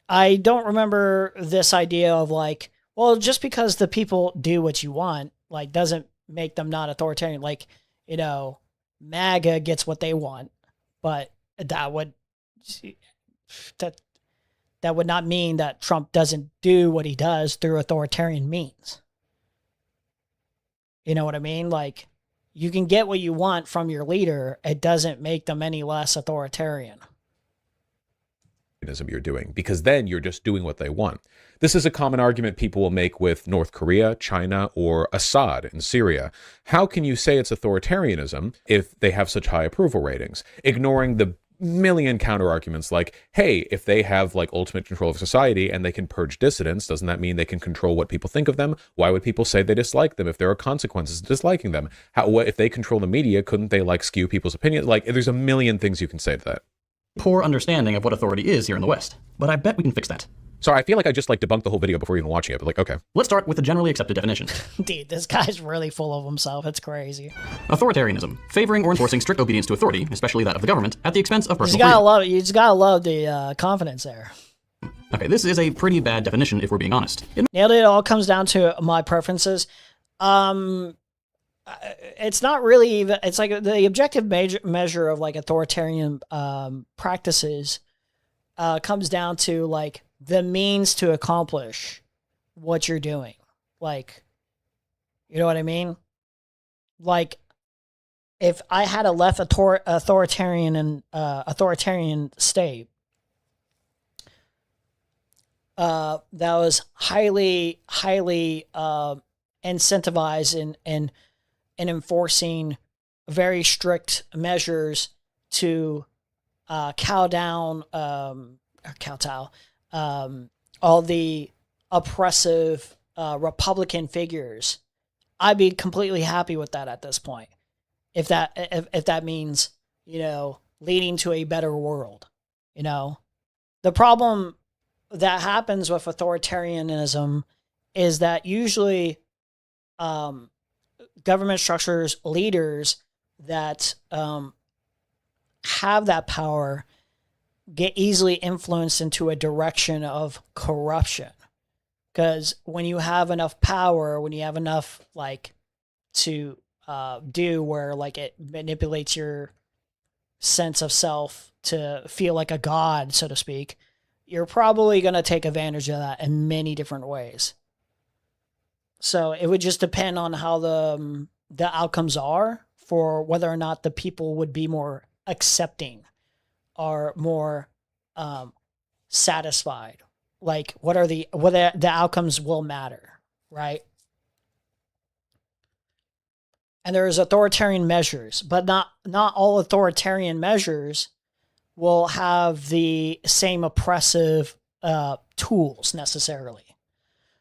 I don't remember this idea of like, well, just because the people do what you want, like, doesn't make them not authoritarian. Like, MAGA gets what they want, but that would not mean that Trump doesn't do what he does through authoritarian means. You know what I mean? Like, you can get what you want from your leader. It doesn't make them any less authoritarian. You're doing, because then you're just doing what they want. This is a common argument people will make with North Korea, China, or Assad in Syria. How can you say it's authoritarianism if they have such high approval ratings? Ignoring the million counter arguments like, hey, if they have like ultimate control of society and they can purge dissidents, doesn't that mean they can control what people think of them? Why would people say they dislike them if there are consequences to disliking them? If they control the media, couldn't they like skew people's opinions? Like, there's a million things you can say to that. Poor understanding of what authority is here in the West, but I bet we can fix that. Sorry, I feel like I just like debunked the whole video before even watching it, but like, okay. Let's start with the generally accepted definition. Dude, this guy's really full of himself. It's crazy. Authoritarianism, favoring or enforcing strict obedience to authority, especially that of the government, at the expense of personal freedom. You just gotta love the confidence there. Okay, this is a pretty bad definition if we're being honest. Nailed it. It all comes down to my preferences. It's not really even, it's like the objective measure of like authoritarian practices comes down to like the means to accomplish what you're doing. Like, you know what I mean? Like, if I had a left authoritarian state that was highly incentivized in enforcing very strict measures to kowtow all the oppressive Republican figures, I'd be completely happy with that at this point. If that means, leading to a better world, the problem that happens with authoritarianism is that usually, government structures, leaders that have that power get easily influenced into a direction of corruption. Because when you have enough power, when you have enough to do where it manipulates your sense of self to feel like a god, so to speak, you're probably going to take advantage of that in many different ways. So it would just depend on how the outcomes are for whether or not the people would be more accepting or more satisfied. Like, whether the outcomes will matter, right? And there's authoritarian measures, but not all authoritarian measures will have the same oppressive tools necessarily.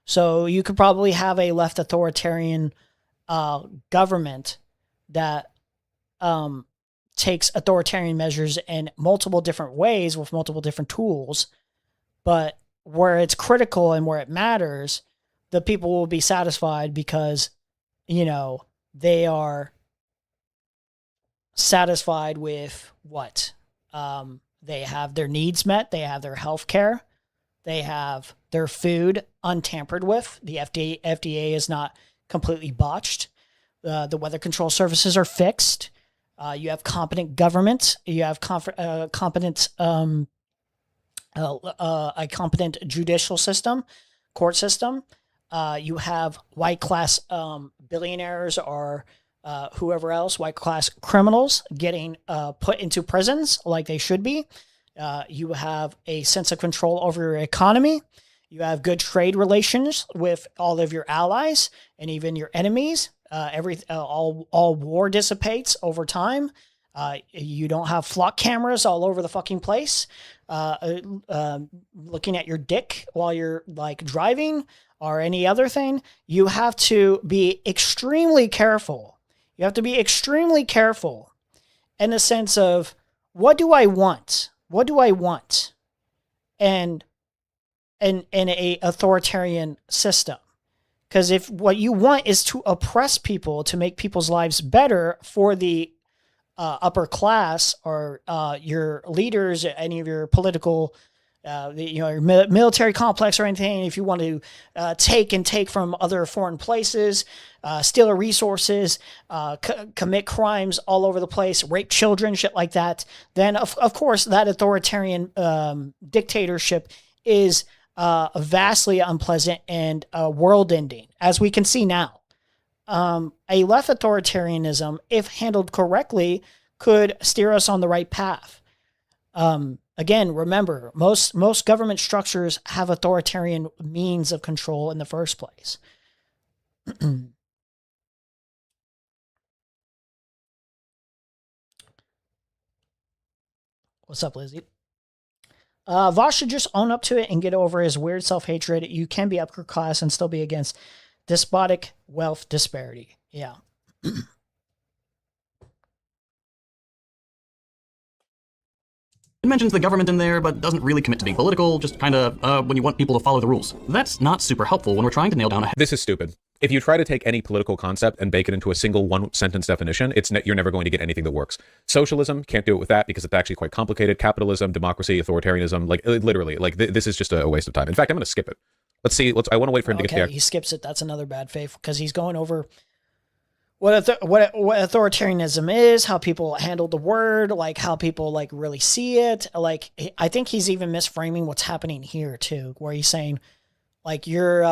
So you could probably have a left authoritarian government that takes authoritarian measures in multiple different ways with multiple different tools, but where it's critical and where it matters, the people will be satisfied because, you know, they are satisfied with what? They have their needs met. They have their health care. They have their food untampered with. The FDA is not completely botched. The weather control services are fixed. You have competent government. You have a competent judicial system, court system. You have white class billionaires or whoever else, white class criminals getting put into prisons like they should be. You have a sense of control over your economy. You have good trade relations with all of your allies and even your enemies. All war dissipates over time. You don't have flock cameras all over the fucking place, looking at your dick while you're like driving or any other thing. You have to be extremely careful. You have to be extremely careful in the sense of, what do I want? What do I want? And in a authoritarian system. Because if what you want is to oppress people, to make people's lives better for the upper class or your leaders, any of your political, your military complex or anything, if you want to take from other foreign places, steal resources, commit crimes all over the place, rape children, shit like that, then of course that authoritarian dictatorship is vastly unpleasant and world-ending, as we can see now. A left authoritarianism, if handled correctly, could steer us on the right path. Again, remember, most government structures have authoritarian means of control in the first place. What's up, Lizzie? Vaush should just own up to it and get over his weird self-hatred. You can be upper class and still be against despotic wealth disparity. Yeah. It mentions the government in there, but doesn't really commit to being political, just kinda, when you want people to follow the rules. That's not super helpful when we're trying to nail down a... This is stupid. If you try to take any political concept and bake it into a single one-sentence definition, you're never going to get anything that works. Socialism, can't do it with that because it's actually quite complicated. Capitalism, democracy, authoritarianism, like literally, like this is just a waste of time. In fact, I'm going to skip it. Let's see. I want to wait for him to get there. He skips it. That's another bad faith because he's going over what authoritarianism is, how people handle the word, like how people like really see it. Like I think he's even misframing what's happening here too, where he's saying, like you're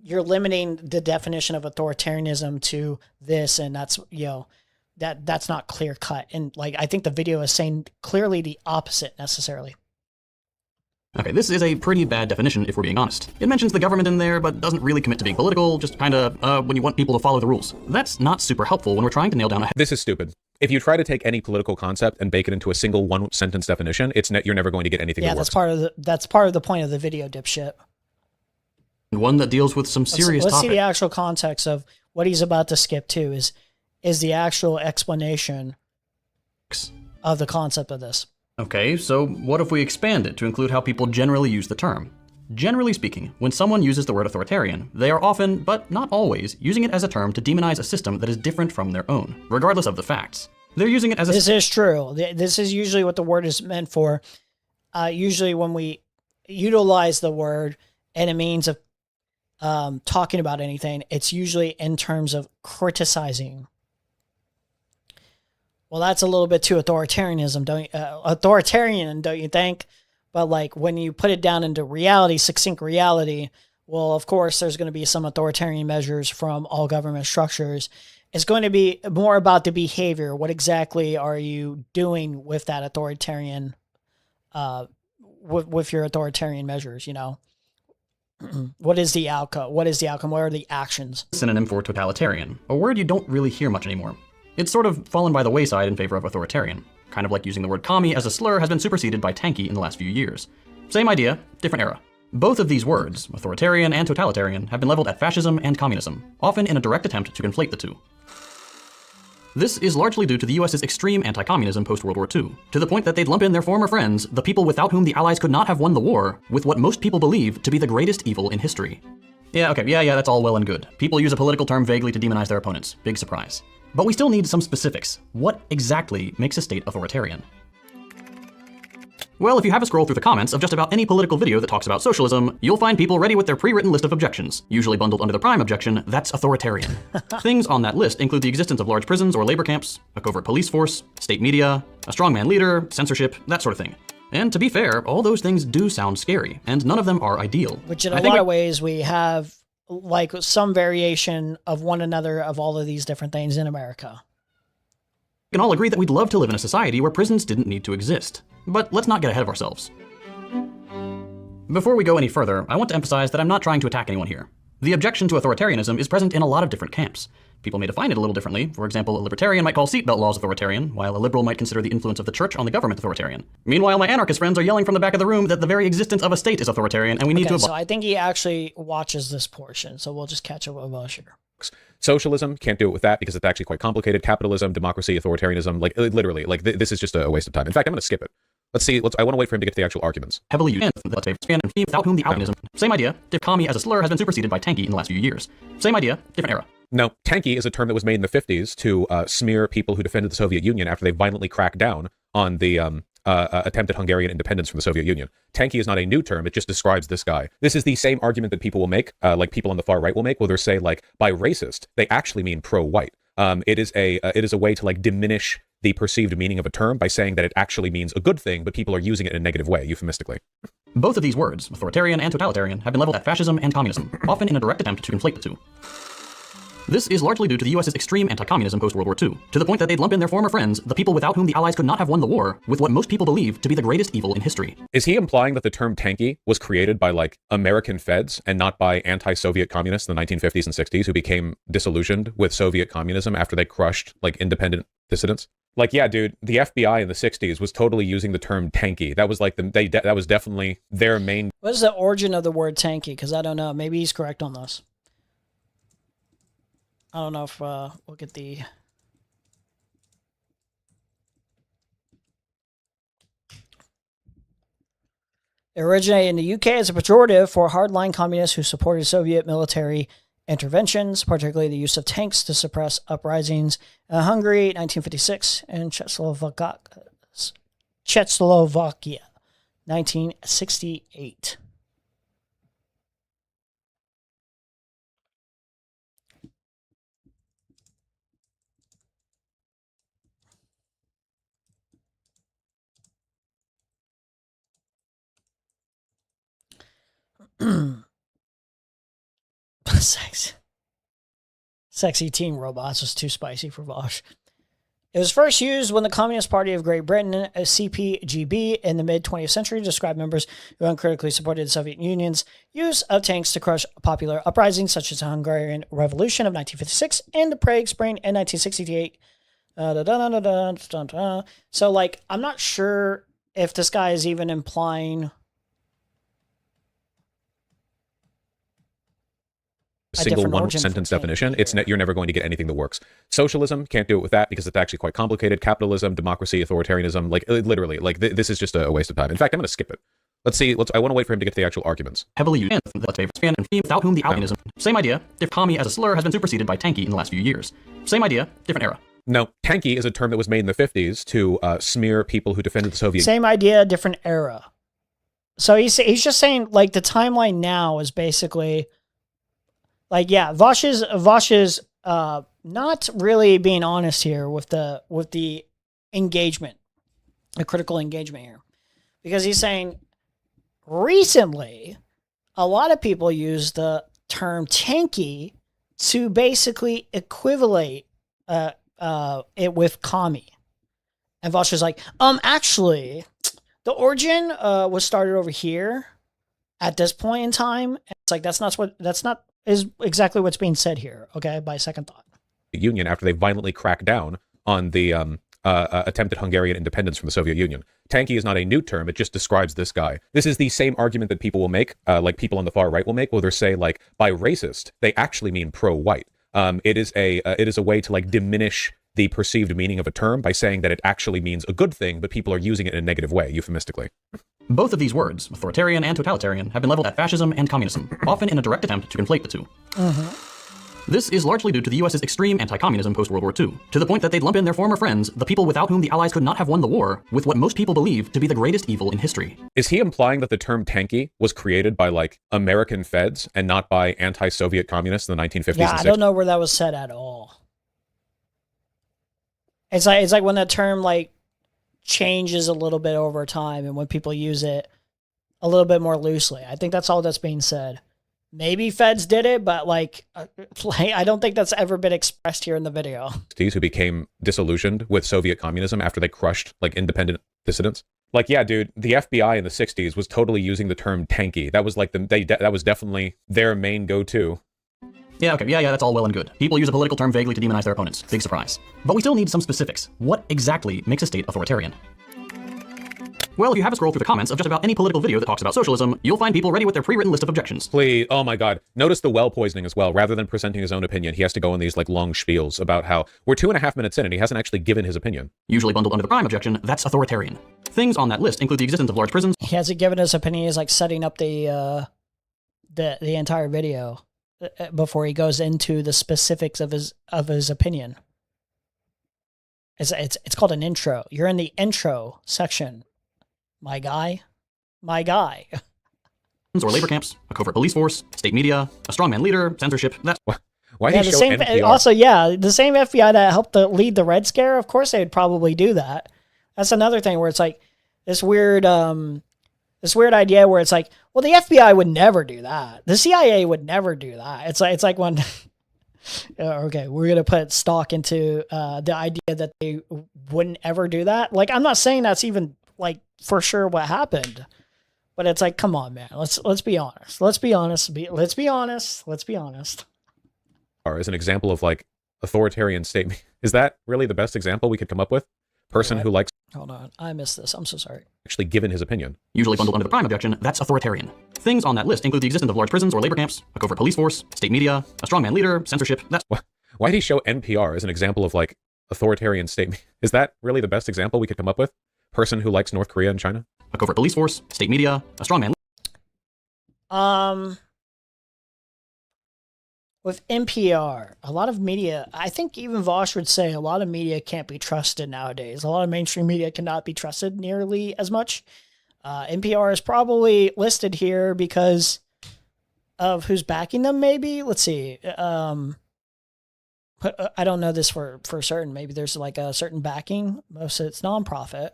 limiting the definition of authoritarianism to this, and that's that's not clear cut. And like I think the video is saying clearly the opposite necessarily. Okay, this is a pretty bad definition if we're being honest. It mentions the government in there, but doesn't really commit to being political, just kinda, when you want people to follow the rules. That's not super helpful when we're trying to nail down a... This is stupid. If you try to take any political concept and bake it into a single one-sentence definition, you're never going to get anything that works. That's part of the point of the video, dipshit. One that deals with some serious Let's topic. see the actual context of what he's about to skip to is the actual explanation of the concept of this. Okay, so what if we expand it to include how people generally use the term? Generally speaking, when someone uses the word authoritarian, they are often, but not always, using it as a term to demonize a system that is different from their own, regardless of the facts. They're using it as a... This is true. This is usually what the word is meant for. Usually when we utilize the word and it means of talking about anything, it's usually in terms of criticizing. Well, that's a little bit too authoritarian, don't you think? But like when you put it down into reality, succinct reality, well, of course, there's going to be some authoritarian measures from all government structures. It's going to be more about the behavior. What exactly are you doing with that authoritarian, with your authoritarian measures, What is the outcome? What is the outcome? What are the actions? Synonym for totalitarian, a word you don't really hear much anymore. It's sort of fallen by the wayside in favor of authoritarian. Kind of like using the word commie as a slur has been superseded by tanky in the last few years. Same idea, different era. Both of these words, authoritarian and totalitarian, have been leveled at fascism and communism, often in a direct attempt to conflate the two. This is largely due to the US's extreme anti-communism post-World War II, to the point that they'd lump in their former friends, the people without whom the Allies could not have won the war, with what most people believe to be the greatest evil in history. Yeah, okay, yeah, that's all well and good. People use a political term vaguely to demonize their opponents. Big surprise. But we still need some specifics. What exactly makes a state authoritarian? Well, if you have a scroll through the comments of just about any political video that talks about socialism, you'll find people ready with their pre-written list of objections, usually bundled under the prime objection, that's authoritarian. Things on that list include the existence of large prisons or labor camps, a covert police force, state media, a strongman leader, censorship, that sort of thing. And to be fair, all those things do sound scary, and none of them are ideal. Which in a lot of ways we have like some variation of one another of all of these different things in America. We can all agree that we'd love to live in a society where prisons didn't need to exist. But let's not get ahead of ourselves. Before we go any further, I want to emphasize that I'm not trying to attack anyone here. The objection to authoritarianism is present in a lot of different camps. People may define it a little differently. For example, a libertarian might call seatbelt laws authoritarian, while a liberal might consider the influence of the church on the government authoritarian. Meanwhile, my anarchist friends are yelling from the back of the room that the very existence of a state is authoritarian, and we need to so I think he actually watches this portion, so we'll just catch up with Vaush here. Socialism, can't do it with that because it's actually quite complicated. Capitalism, democracy, authoritarianism, like literally, like this is just a waste of time. In fact, I'm going to skip it. Let's see. I want to wait for him to get to the actual arguments. Heavily used without whom the albinism. Same idea. Commie as a slur has been superseded by tanky in the last few years. Same idea, different era. No, tanky is a term that was made in the 50s to smear people who defended the Soviet Union after they violently cracked down on the attempted Hungarian independence from the Soviet Union. Tanky is not a new term. It just describes this guy. This is the same argument that people will make, like people on the far right will make, where they say, like, by racist, they actually mean pro-white. It is a way to, like, diminish the perceived meaning of a term by saying that it actually means a good thing, but people are using it in a negative way, euphemistically. Both of these words, authoritarian and totalitarian, have been leveled at fascism and communism, often in a direct attempt to conflate the two. This is largely due to the US's extreme anti-communism post-World War II, to the point that they'd lump in their former friends, the people without whom the Allies could not have won the war, with what most people believe to be the greatest evil in history. Is he implying that the term tanky was created by, like, American feds and not by anti-Soviet communists in the 1950s and 60s who became disillusioned with Soviet communism after they crushed, like, independent dissidents? Like, yeah, dude, the FBI in the 60s was totally using the term tanky. That was like that was definitely their main. What is the origin of the word tanky? Because I don't know. Maybe he's correct on this. I don't know if we'll get the. It originated in the UK as a pejorative for hardline communists who supported Soviet military interventions, particularly the use of tanks to suppress uprisings in Hungary, 1956, and Czechoslovakia, 1968. Sexy teen robots was too spicy for Vaush. It was first used when the Communist Party of Great Britain, a CPGB, in the mid-20th century described members who uncritically supported the Soviet Union's use of tanks to crush popular uprisings such as the Hungarian Revolution of 1956 and the Prague Spring in 1968. So, like, I'm not sure if this guy is even implying single one sentence definition. You're never going to get anything that works. Socialism, can't do it with that because it's actually quite complicated. Capitalism, democracy, authoritarianism, like literally, like this is just a waste of time. In fact, I'm going to skip it. Let's see. I want to wait for him to get to the actual arguments. Heavily used without whom the albinism. Same idea. Commie as a slur has been superseded by tanky in the last few years. Same idea, different era. No, tanky is a term that was made in the 50s to smear people who defended the Soviet. Same idea, different era. So he's just saying, like, the timeline now is basically. Like, yeah, Vaush is not really being honest here with the engagement, the critical engagement here, because he's saying recently a lot of people use the term tanky to basically equivalate it with commie, and Vaush is like, actually, the origin was started over here at this point in time. And it's like that's not is exactly what's being said here, okay, by second thought. Union after they violently cracked down on the attempted Hungarian independence from the Soviet Union. Tanky is not a new term. It just describes this guy. This is the same argument that people will make, like people on the far right will make, where they say, like, by racist, they actually mean pro-white. It is a way to, like, diminish the perceived meaning of a term by saying that it actually means a good thing, but people are using it in a negative way, euphemistically. Both of these words, authoritarian and totalitarian, have been leveled at fascism and communism, often in a direct attempt to conflate the two. This is largely due to the US's extreme anti-communism post-World War II, to the point that they'd lump in their former friends, the people without whom the Allies could not have won the war, with what most people believe to be the greatest evil in history. Is he implying that the term tanky was created by, like, American feds and not by anti-Soviet communists in the 1950s and 60s? Yeah, I don't know where that was said at all. It's like when that term, like, changes a little bit over time and when people use it a little bit more loosely. I think that's all that's being said. Maybe feds did it, but like I don't think that's ever been expressed here in the video. Who became disillusioned with Soviet communism after they crushed like independent dissidents. Like, yeah, dude, the FBI in the 60s was totally using the term tanky. That was like that was definitely their main go-to. Yeah, okay, yeah, that's all well and good. People use a political term vaguely to demonize their opponents. Big surprise. But we still need some specifics. What exactly makes a state authoritarian? Well, if you have a scroll through the comments of just about any political video that talks about socialism, you'll find people ready with their pre-written list of objections. Please, oh my god. Notice the well poisoning as well. Rather than presenting his own opinion, he has to go in these like long spiels about how we're 2.5 minutes in and he hasn't actually given his opinion. Usually bundled under the prime objection, that's authoritarian. Things on that list include the existence of large prisons. He hasn't given his opinion. He's like setting up the entire video before he goes into the specifics of his opinion. It's called an intro. You're in the intro section. My guy. Or labor camps, a covert police force, state media, a strongman leader, censorship. That's why do you show NPR? Also, yeah, the same FBI that helped lead the Red Scare. Of course, they'd probably do that. That's another thing where it's like this weird idea where it's like, well, the FBI would never do that. The CIA would never do that. It's like when. Okay, we're gonna put stock into the idea that they wouldn't ever do that. Like, I'm not saying that's even like for sure what happened, but it's like, come on, man. Let's be honest. Let's be honest. As an example of like authoritarian state, is that really the best example we could come up with? Person who likes. Hold on, I missed this. I'm so sorry. Actually given his opinion. Usually bundled under the prime objection, that's authoritarian. Things on that list include the existence of large prisons or labor camps, a covert police force, state media, a strongman leader, censorship. That's why did he show NPR as an example of like authoritarian state? Is that really the best example we could come up with? Person who likes North Korea and China? A covert police force, state media, a strongman. With NPR, a lot of media, I think even Vaush would say a lot of media can't be trusted nowadays. A lot of mainstream media cannot be trusted nearly as much. NPR is probably listed here because of who's backing them, maybe? Let's see. I don't know this for certain. Maybe there's like a certain backing. Most of it's nonprofit.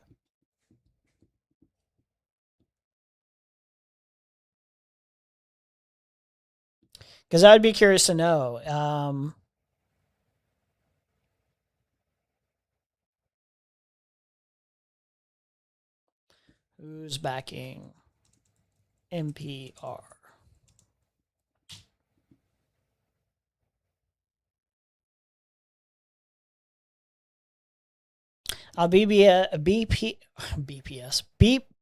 Because I would be curious to know. Who's backing NPR?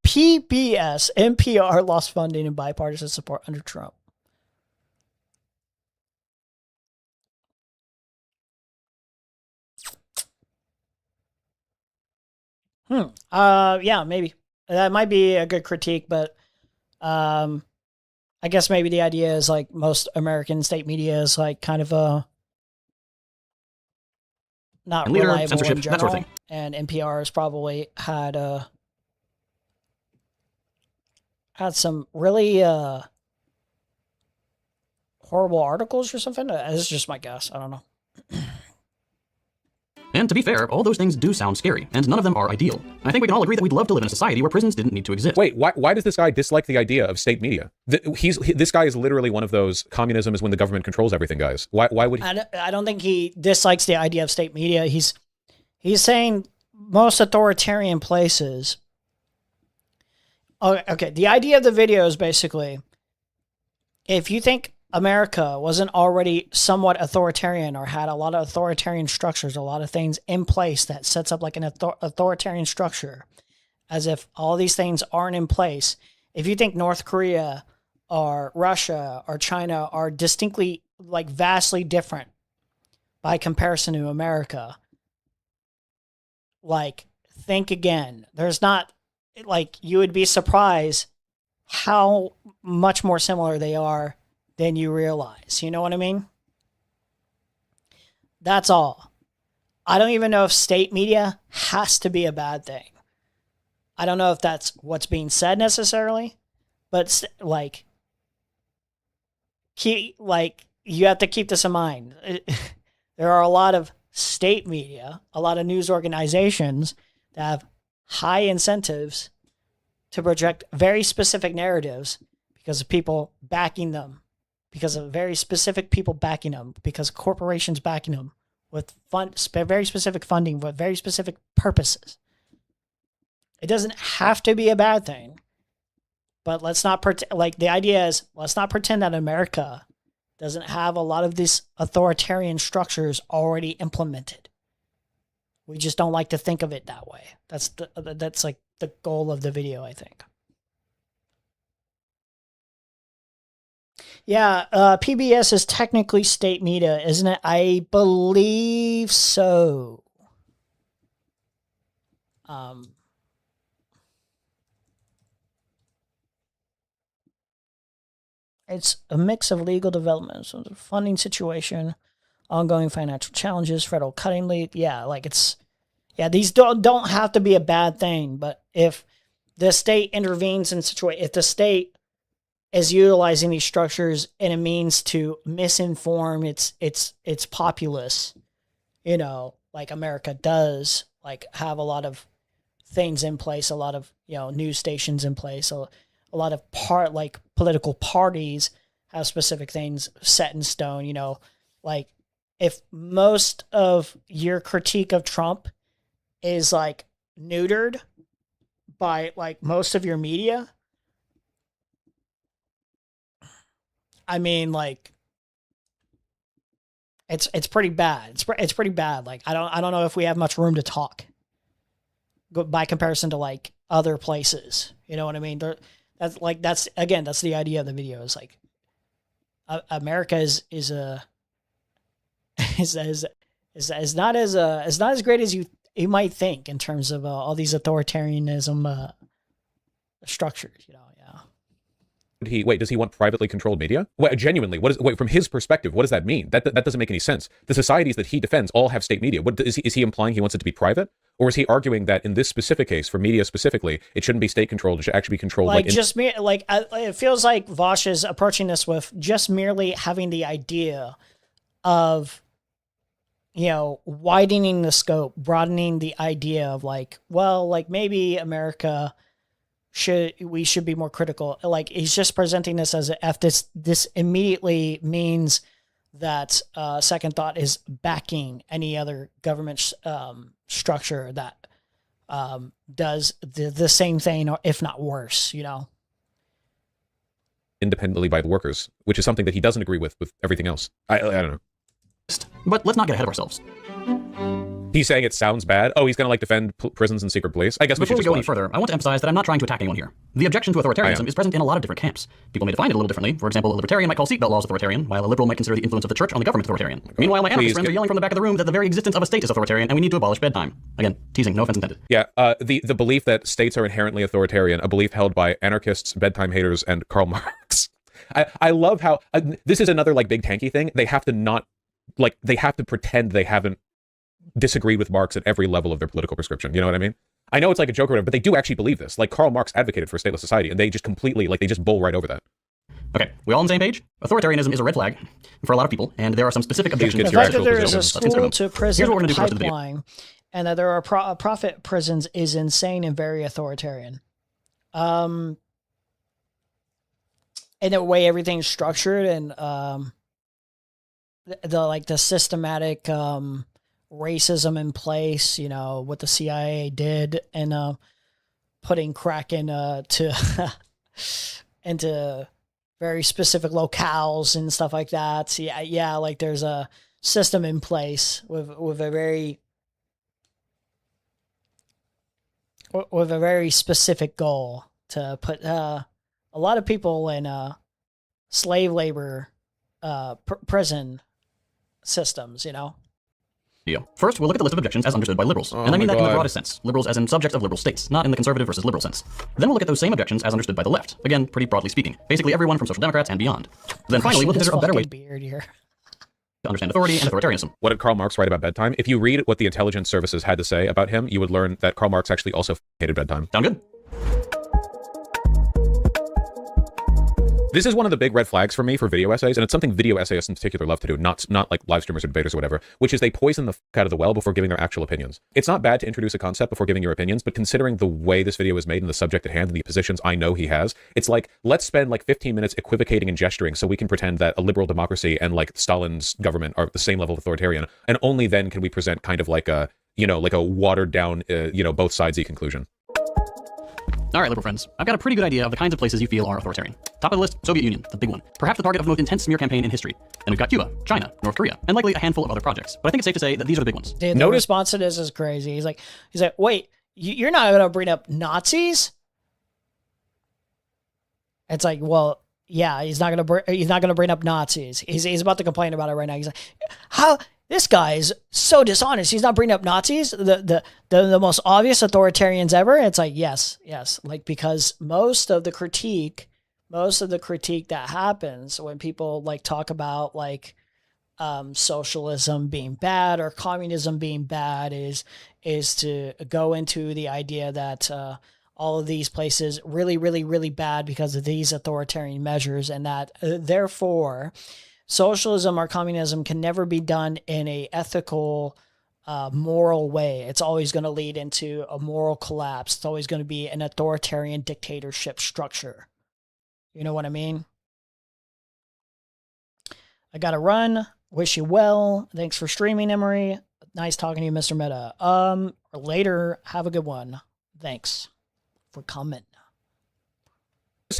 PBS, NPR lost funding and bipartisan support under Trump. Yeah, maybe. That might be a good critique, but I guess maybe the idea is like most American state media is like kind of a not reliable in general, that sort of thing. And NPR has probably had some really horrible articles or something. This is just my guess. I don't know. And to be fair, all those things do sound scary, and none of them are ideal. I think we can all agree that we'd love to live in a society where prisons didn't need to exist. Wait, why does this guy dislike the idea of state media? This guy is literally one of those communism is when the government controls everything guys. Why would he? I don't think he dislikes the idea of state media. He's saying most authoritarian places. Okay, the idea of the video is basically, if you think America wasn't already somewhat authoritarian or had a lot of authoritarian structures, a lot of things in place that sets up like an authoritarian structure, as if all these things aren't in place. If you think North Korea or Russia or China are distinctly, like vastly different by comparison to America, like, think again. There's not, like, you would be surprised how much more similar they are than you realize. You know what I mean? That's all. I don't even know if state media has to be a bad thing. I don't know if that's what's being said necessarily, but like, you have to keep this in mind. There are a lot of state media, a lot of news organizations that have high incentives to project very specific narratives because of people backing them, because of very specific people backing them, because corporations backing them with very specific funding, with very specific purposes. It doesn't have to be a bad thing, but let's not pretend, like, the idea is, let's not pretend that America doesn't have a lot of these authoritarian structures already implemented. We just don't like to think of it that way. That's like the goal of the video, I think. Yeah, PBS is technically state media, isn't it? I believe so. It's a mix of legal developments, so the funding situation, ongoing financial challenges, federal cutting lead. Yeah, like these don't have to be a bad thing, but if the state intervenes in situation, if the state is utilizing these structures in a means to misinform its populace, you know, like America does, like have a lot of things in place, a lot of, you know, news stations in place, a lot of political parties have specific things set in stone, you know, like if most of your critique of Trump is like neutered by like most of your media, I mean, like, it's pretty bad. It's pretty bad. Like, I don't know if we have much room to talk by comparison to like other places. You know what I mean? That's the idea of the video. Is like, America is not as great as you might think in terms of all these authoritarianism structures. You know, yeah. Does he want privately controlled media? Well, genuinely, from his perspective, what does that mean? That doesn't make any sense. The societies that he defends all have state media. Is he implying he wants it to be private? Or is he arguing that in this specific case, for media specifically, it shouldn't be state controlled, it should actually be controlled it feels like Vaush is approaching this with just merely having the idea of, you know, widening the scope, broadening the idea of like, well, like maybe America should be more critical. Like, he's just presenting this as if this immediately means that Second Thought is backing any other government structure that does the same thing, or if not worse, you know, independently by the workers, which is something that he doesn't agree with everything else. I don't know. But let's not get ahead of ourselves. He's saying it sounds bad. Oh, he's going to like defend prisons and secret police. I guess before we go any further, I want to emphasize that I'm not trying to attack anyone here. The objection to authoritarianism is present in a lot of different camps. People may define it a little differently. For example, a libertarian might call seatbelt laws authoritarian, while a liberal might consider the influence of the church on the government authoritarian. Meanwhile, my anarchist friends are yelling from the back of the room that the very existence of a state is authoritarian and we need to abolish bedtime. Again, teasing, no offense intended. Yeah, the belief that states are inherently authoritarian, a belief held by anarchists, bedtime haters, and Karl Marx. I love how this is another like big tanky thing. They have to pretend they haven't disagreed with Marx at every level of their political prescription. You know what I mean? I know it's like a joke or whatever, but they do actually believe this. Like, Karl Marx advocated for a stateless society, and they just completely, like, they just bull right over that. Okay, we all on the same page? Authoritarianism is a red flag for a lot of people, and there are some specific objections. The fact that there is a school to prison pipeline, and that there are profit prisons is insane and very authoritarian. In the way everything's structured, and the systematic racism in place, you know, what the CIA did, and putting crack into very specific locales and stuff like that. So yeah, like there's a system in place with a very specific goal to put a lot of people in slave labor prison systems, you know. First, we'll look at the list of objections as understood by liberals. And I mean that in the broadest sense. Liberals as in subjects of liberal states, not in the conservative versus liberal sense. Then we'll look at those same objections as understood by the left. Again, pretty broadly speaking. Basically everyone from social democrats and beyond. Then finally, we'll consider a better way to understand authority and authoritarianism. What did Karl Marx write about bedtime? If you read what the intelligence services had to say about him, you would learn that Karl Marx actually also hated bedtime. Sound good? This is one of the big red flags for me for video essays, and it's something video essayists in particular love to do, not like live streamers or debaters or whatever, which is they poison the out of the well before giving their actual opinions. It's not bad to introduce a concept before giving your opinions, but considering the way this video is made and the subject at hand and the positions I know he has, it's like, let's spend like 15 minutes equivocating and gesturing so we can pretend that a liberal democracy and like Stalin's government are the same level of authoritarian, and only then can we present kind of like a, you know, like a watered down, both sides-y conclusion. All right, liberal friends, I've got a pretty good idea of the kinds of places you feel are authoritarian. Top of the list, Soviet Union, the big one. Perhaps the target of the most intense smear campaign in history. Then we've got Cuba, China, North Korea, and likely a handful of other projects. But I think it's safe to say that these are the big ones. Dude, the response to this is crazy. He's like, wait, you're not going to bring up Nazis? It's like, well, yeah, he's not going to bring up Nazis. He's about to complain about it right now. He's like, how? This guy is so dishonest. He's not bringing up Nazis, the most obvious authoritarians ever. It's like, yes. Like, because most of the critique that happens when people like talk about like socialism being bad or communism being bad is to go into the idea that all of these places really, really, really bad because of these authoritarian measures, and that therefore socialism or communism can never be done in a ethical, moral way. It's always going to lead into a moral collapse. It's always going to be an authoritarian dictatorship structure. You know what I mean? I got to run. Wish you well. Thanks for streaming, Emery. Nice talking to you, Mr. Meta. Later. Have a good one. Thanks for coming.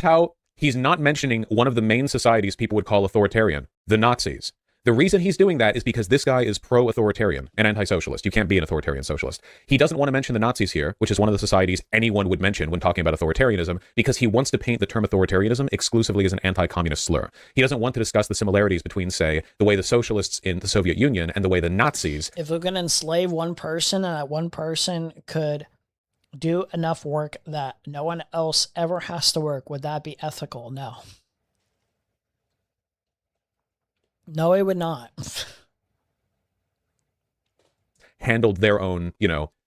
How he's not mentioning one of the main societies people would call authoritarian, the Nazis. The reason he's doing that is because this guy is pro-authoritarian and anti-socialist. You can't be an authoritarian socialist. He doesn't want to mention the Nazis here, which is one of the societies anyone would mention when talking about authoritarianism, because he wants to paint the term authoritarianism exclusively as an anti-communist slur. He doesn't want to discuss the similarities between, say, the way the socialists in the Soviet Union and the way the Nazis... If we're going to enslave one person and that one person could do enough work that no one else ever has to work, would that be ethical? No. No, it would not. Handled their own,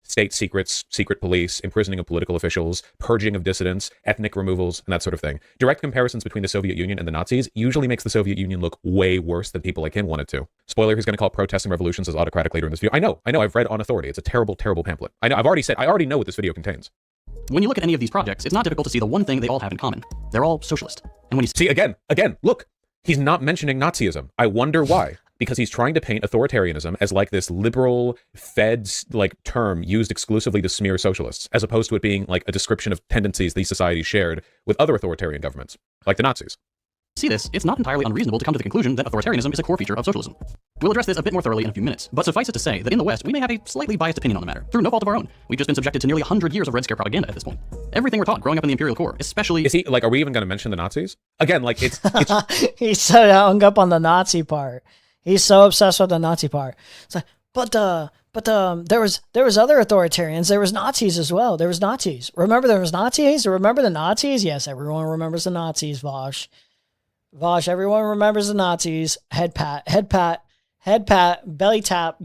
state secrets, secret police, imprisoning of political officials, purging of dissidents, ethnic removals, and that sort of thing. Direct comparisons between the Soviet Union and the Nazis usually makes the Soviet Union look way worse than people like him wanted to. Spoiler, he's going to call protests and revolutions as autocratic later in this video. I know, I've read On Authority. It's a terrible, terrible pamphlet. I already know what this video contains. When you look at any of these projects, it's not difficult to see the one thing they all have in common. They're all socialist. And when you see, again, look, he's not mentioning Nazism. I wonder why. Because he's trying to paint authoritarianism as like this liberal feds like term used exclusively to smear socialists, as opposed to it being like a description of tendencies these societies shared with other authoritarian governments, like the Nazis. See this, it's not entirely unreasonable to come to the conclusion that authoritarianism is a core feature of socialism. We'll address this a bit more thoroughly in a few minutes, but suffice it to say that in the West, we may have a slightly biased opinion on the matter, through no fault of our own. We've just been subjected to nearly 100 years of Red Scare propaganda at this point. Everything we're taught growing up in the imperial core, especially... Is he, like, are we even going to mention the Nazis? Again, like, it's... He's so hung up on the Nazi part. He's so obsessed with the Nazi part. It's like, but there was other authoritarians. There was Nazis as well. There was Nazis. Remember there was Nazis? Remember the Nazis? Yes, everyone remembers the Nazis, Vaush. Vaush, everyone remembers the Nazis. Head pat, belly tap.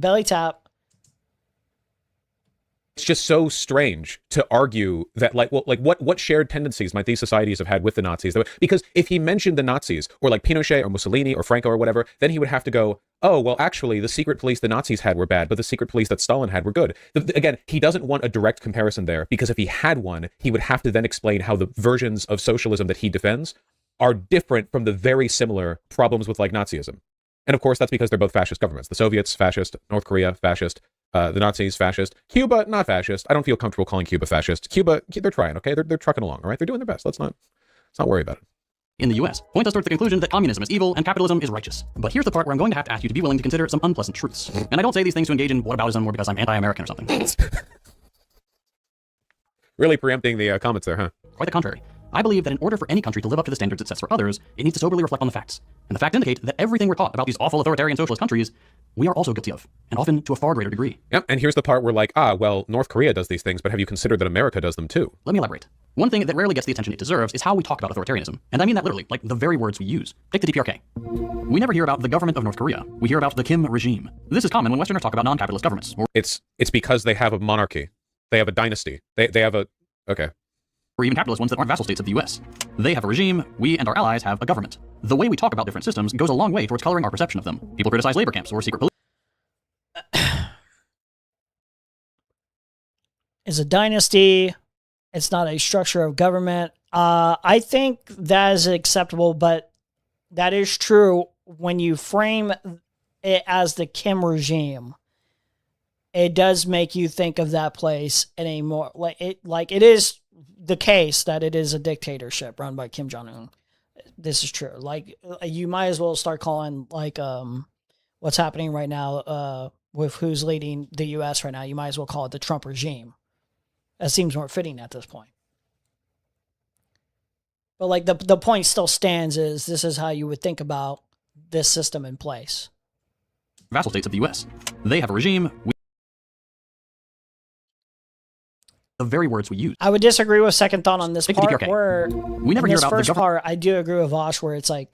It's just so strange to argue that, like, well, like what shared tendencies might these societies have had with the Nazis? Because if he mentioned the Nazis, or like Pinochet or Mussolini or Franco or whatever, then he would have to go, oh, well, actually, the secret police the Nazis had were bad, but the secret police that Stalin had were good. Again, he doesn't want a direct comparison there, because if he had one, he would have to then explain how the versions of socialism that he defends are different from the very similar problems with, like, Nazism. And of course, that's because they're both fascist governments. The Soviets, fascist. North Korea, fascist. The Nazis, fascist. Cuba, not fascist. I don't feel comfortable calling Cuba fascist. Cuba, they're trying, okay? They're trucking along, all right? They're doing their best. Let's not worry about it. In the US, point us towards the conclusion that communism is evil and capitalism is righteous. But here's the part where I'm going to have to ask you to be willing to consider some unpleasant truths. And I don't say these things to engage in whataboutism or because I'm anti-American or something. Really preempting the comments there, huh? Quite the contrary. I believe that in order for any country to live up to the standards it sets for others, it needs to soberly reflect on the facts. And the facts indicate that everything we're taught about these awful authoritarian socialist countries, we are also guilty of, and often to a far greater degree. Yep, and here's the part where like, well, North Korea does these things, but have you considered that America does them too? Let me elaborate. One thing that rarely gets the attention it deserves is how we talk about authoritarianism. And I mean that literally, like the very words we use. Take the DPRK. We never hear about the government of North Korea. We hear about the Kim regime. This is common when Westerners talk about non-capitalist governments. It's because they have a monarchy. They have a dynasty. They have a... Okay. Or even capitalist ones that aren't vassal states of the US. They have a regime, we and our allies have a government. The way we talk about different systems goes a long way towards coloring our perception of them. People criticize labor camps or secret police. Is a dynasty. It's not a structure of government. I think that is acceptable, but that is true when you frame it as the Kim regime. It does make you think of that place in a more like it is the case that it is a dictatorship run by Kim Jong-un. This is true. Like you might as well start calling like what's happening right now with who's leading the US right now. You might as well call it the Trump regime. That seems more fitting at this point. But like the point still stands is this is how you would think about this system in place. Vassal states of the US. They have a regime. The very words we use. I would disagree with second thought on this Take the part. DPRK. Where We never in hear this about the first part, I do agree with Vaush where it's like,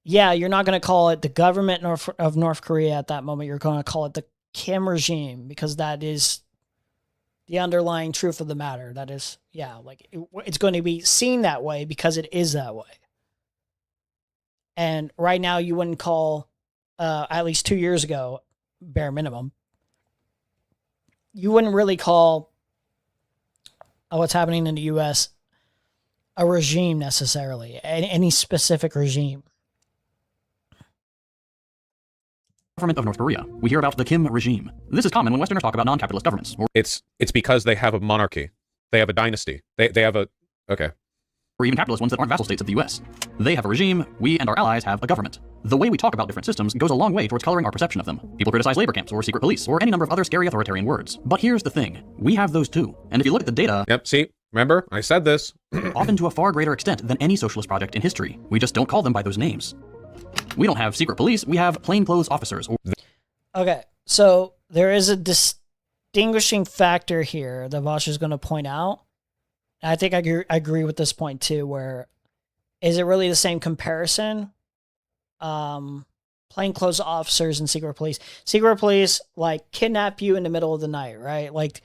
yeah, you're not going to call it the government of North Korea at that moment. You're going to call it the Kim regime because that is the underlying truth of the matter. That is, yeah, like it's going to be seen that way because it is that way. And right now you wouldn't call, at least 2 years ago, bare minimum, you wouldn't really call what's happening in the U.S. a regime necessarily, any specific regime. Government of North Korea. We hear about the Kim regime. This is common when Westerners talk about non-capitalist governments. It's because they have a monarchy. They have a dynasty. They have a... Okay. Or even capitalist ones that aren't vassal states of the US. They have a regime, we and our allies have a government. The way we talk about different systems goes a long way towards coloring our perception of them. People criticize labor camps or secret police or any number of other scary authoritarian words. But here's the thing. We have those too. And if you look at the data... Yep, see? Remember? I said this. often to a far greater extent than any socialist project in history. We just don't call them by those names. We don't have secret police, we have plainclothes officers. Okay, so there is a distinguishing factor here that Vaush is going to point out. I think I agree with this point too, where is it really the same comparison? Plainclothes officers and secret police. Secret police, like, kidnap you in the middle of the night, right? Like,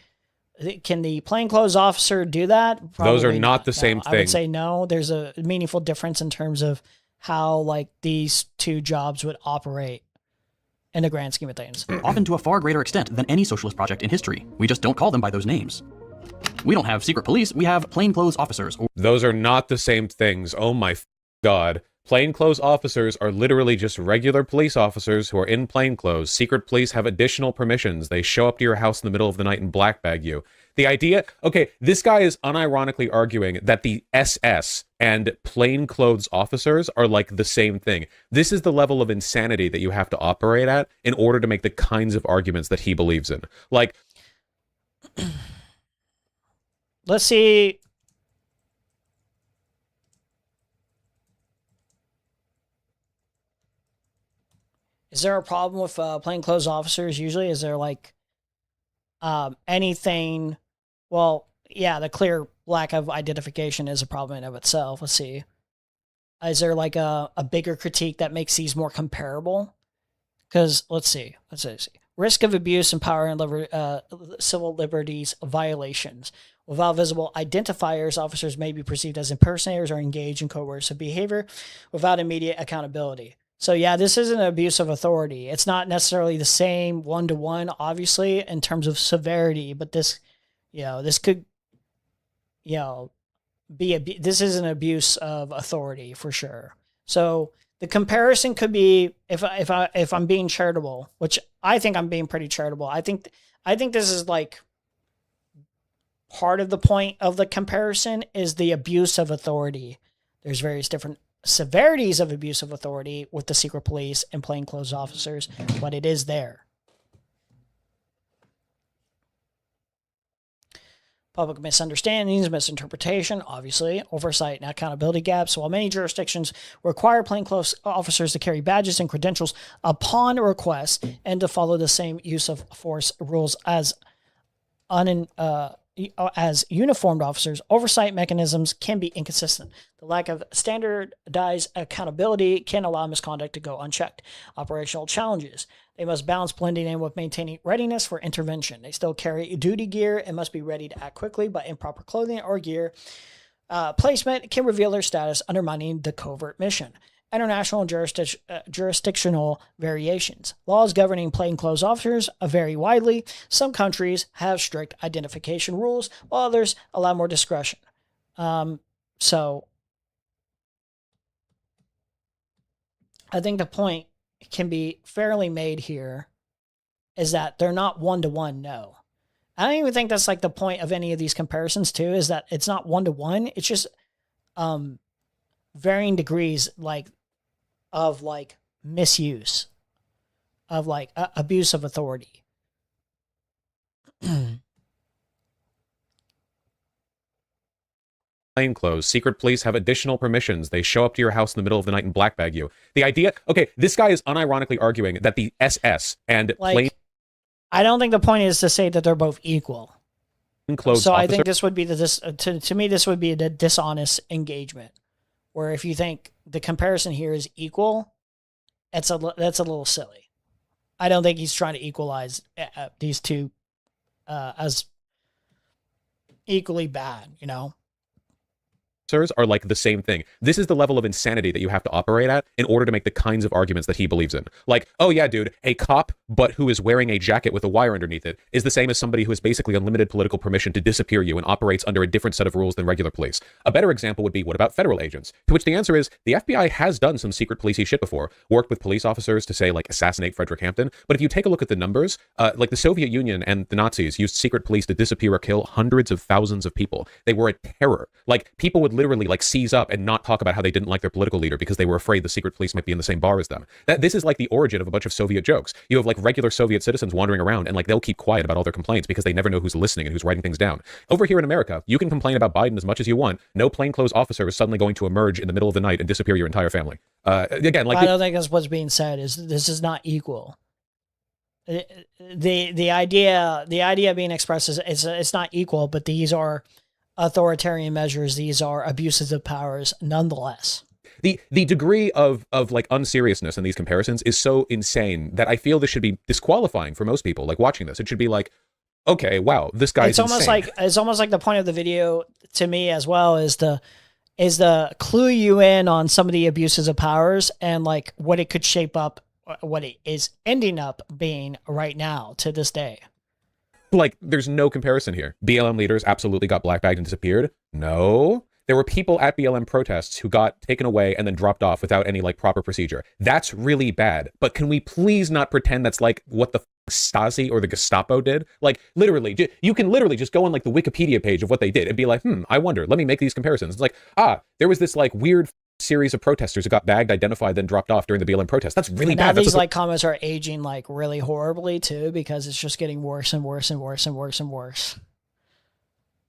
can the plainclothes officer do that? Probably those are not the same thing. I would say no. There's a meaningful difference in terms of how, like, these two jobs would operate in the grand scheme of things. Often to a far greater extent than any socialist project in history. We just don't call them by those names. We don't have secret police, we have plainclothes officers. Those are not the same things. Oh my God. Plainclothes officers are literally just regular police officers who are in plainclothes. Secret police have additional permissions. They show up to your house in the middle of the night and black bag you. The idea, okay, this guy is unironically arguing that the SS and plainclothes officers are like the same thing. This is the level of insanity that you have to operate at in order to make the kinds of arguments that he believes in. Like, let's see. Is there a problem with plainclothes officers usually? Is there like anything? Well, yeah, the clear lack of identification is a problem in of itself. Let's see. Is there like a bigger critique that makes these more comparable? Because let's see. Risk of abuse and power and civil liberties violations. Without visible identifiers, officers may be perceived as impersonators or engage in coercive behavior without immediate accountability. So yeah, this is an abuse of authority. It's not necessarily the same one-to-one, obviously, in terms of severity, but this, this could, this is an abuse of authority for sure. So the comparison could be, if I'm being charitable, which I think I'm being pretty charitable. I think this is like part of the point of the comparison is the abuse of authority. There's various different severities of abuse of authority with the secret police and plainclothes officers, but it is there. Public misunderstandings, misinterpretation, obviously, oversight and accountability gaps. While many jurisdictions require plainclothes officers to carry badges and credentials upon request and to follow the same use of force rules as uniformed officers, oversight mechanisms can be inconsistent. The lack of standardized accountability can allow misconduct to go unchecked. Operational challenges. They must balance blending in with maintaining readiness for intervention. They still carry duty gear and must be ready to act quickly, but improper clothing or gear placement can reveal their status, undermining the covert mission. International and jurisdictional variations. Laws governing plainclothes officers vary widely. Some countries have strict identification rules, while others allow more discretion. So I think the point can be fairly made here is that they're not one-to-one, no. I don't even think that's like the point of any of these comparisons too, is that it's not one-to-one. It's just varying degrees of misuse, of abuse of authority. Plainclothes. Secret police have additional permissions. They show up to your house in the middle of the night and black bag you. The idea, okay, this guy is unironically arguing that the SS and I don't think the point is to say that they're both equal. plainclothes I think this would be to me this would be the dishonest engagement, where if you think the comparison here is equal, that's a little silly. I don't think he's trying to equalize these two as equally bad, you know? Are like the same thing. This is the level of insanity that you have to operate at in order to make the kinds of arguments that he believes in. Like, oh yeah, dude, a cop, but who is wearing a jacket with a wire underneath it, is the same as somebody who has basically unlimited political permission to disappear you and operates under a different set of rules than regular police. A better example would be, what about federal agents? To which the answer is, the FBI has done some secret policey shit before, worked with police officers to, say, like, assassinate Frederick Hampton. But if you take a look at the numbers, like the Soviet Union and the Nazis used secret police to disappear or kill hundreds of thousands of people. They were a terror. Like, people would literally, like, seize up and not talk about how they didn't like their political leader because they were afraid the secret police might be in the same bar as them. This is like the origin of a bunch of Soviet jokes. You have like regular Soviet citizens wandering around and like they'll keep quiet about all their complaints because they never know who's listening and who's writing things down. Over here in America, you can complain about Biden as much as you want. No plainclothes officer is suddenly going to emerge in the middle of the night and disappear your entire family. Again, like I don't think that's what's being said. Is this is not equal. The idea being expressed is it's not equal, but these are authoritarian measures. These are abuses of powers nonetheless. The degree of like unseriousness in these comparisons is so insane that I feel this should be disqualifying for most people like watching this. It should be like, okay, wow, this guy's insane. It's almost like the point of the video to me as well is the clue you in on some of the abuses of powers and like what it could shape up, what it is ending up being right now to this day. Like, there's no comparison here. BLM leaders absolutely got blackbagged and disappeared. No. There were people at BLM protests who got taken away and then dropped off without any, like, proper procedure. That's really bad. But can we please not pretend that's, like, what the Stasi or the Gestapo did? Like, literally, you can literally just go on, like, the Wikipedia page of what they did and be like, I wonder, let me make these comparisons. It's like, there was this, like, weird series of protesters who got bagged, identified, then dropped off during the BLM protest. That's really bad. These like comments are aging like really horribly too, because it's just getting worse and worse and worse and worse and worse.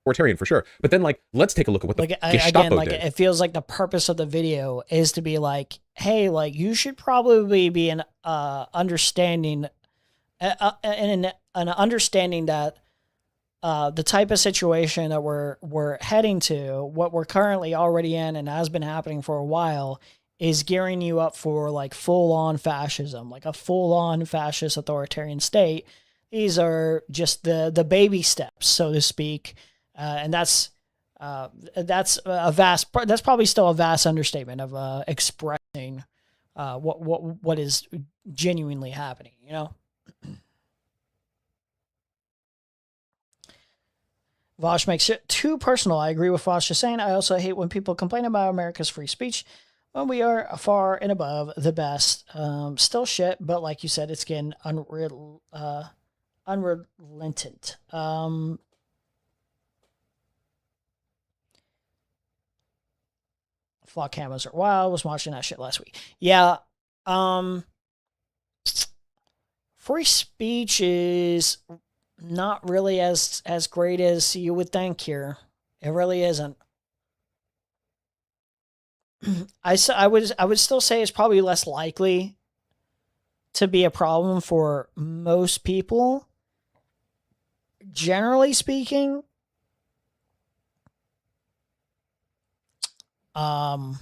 Authoritarian for sure. But then like, let's take a look at what the Gestapo did. It feels like the purpose of the video is to be like, hey, like you should probably be an understanding an understanding that the type of situation that we're heading to, what we're currently already in and has been happening for a while, is gearing you up for like full-on fascism, like a full-on fascist authoritarian state. These are just the baby steps, so to speak, and that's probably still a vast understatement of expressing what is genuinely happening, you know. Vaush makes it too personal. I agree with Vaush just saying. I also hate when people complain about America's free speech when we are far and above the best. Still shit, but like you said, it's getting unrelentant. Flock cameras are wild. I was watching that shit last week. Yeah. Free speech is not really as great as you would think here. It really isn't. I would still say it's probably less likely to be a problem for most people. Generally speaking, to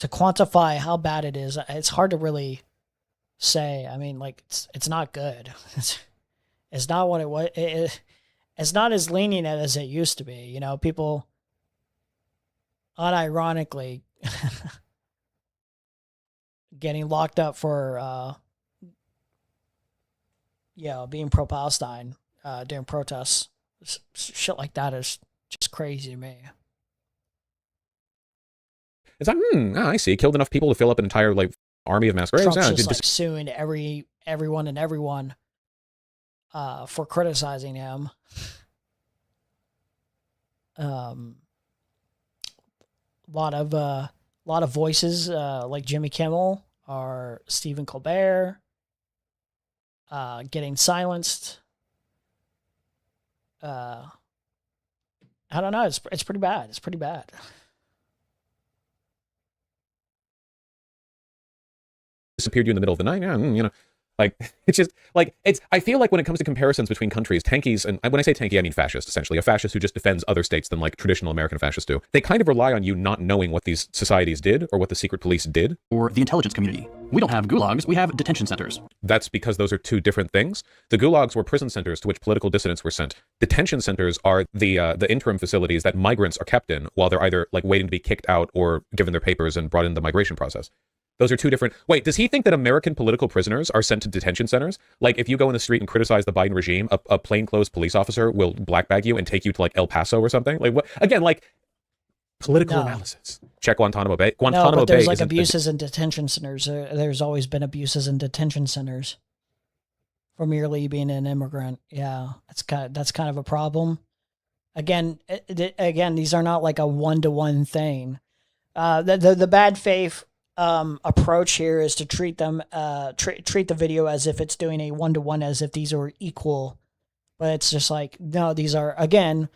quantify how bad it is, it's hard to really say. I mean, like, it's not good. It's not what it was. It's not as lenient as it used to be. You know, people unironically getting locked up for, being pro-Palestine during protests. Shit like that is just crazy to me. It's like, I see. Killed enough people to fill up an entire like army of mass graves. Trump's just suing everyone for criticizing him. A lot of voices like Jimmy Kimmel or Stephen Colbert getting silenced. I don't know. It's pretty bad. It's pretty bad. Disappeared you in the middle of the night. Yeah, you know, like it's just like I feel like when it comes to comparisons between countries, tankies, and when I say tanky, I mean fascist, essentially a fascist who just defends other states than like traditional American fascists do. They kind of rely on you not knowing what these societies did or what the secret police did, or the intelligence community. We don't have gulags, we have detention centers. That's because those are two different things. The gulags were prison centers to which political dissidents were sent. Detention centers are the interim facilities that migrants are kept in while they're either like waiting to be kicked out or given their papers and brought in the migration process. Those are two different... Wait, does he think that American political prisoners are sent to detention centers? Like, if you go in the street and criticize the Biden regime, a plainclothes police officer will black bag you and take you to, like, El Paso or something? Like, what? Again, like, political analysis. Check Guantanamo Bay. Guantanamo but there's, Bay like, abuses in detention centers. There's always been abuses in detention centers for merely being an immigrant. Yeah, that's kind of a problem. Again, these are not, like, a one-to-one thing. The bad faith... approach here is to treat them treat the video as if it's doing a one-to-one, as if these are equal, but it's just like, no, these are again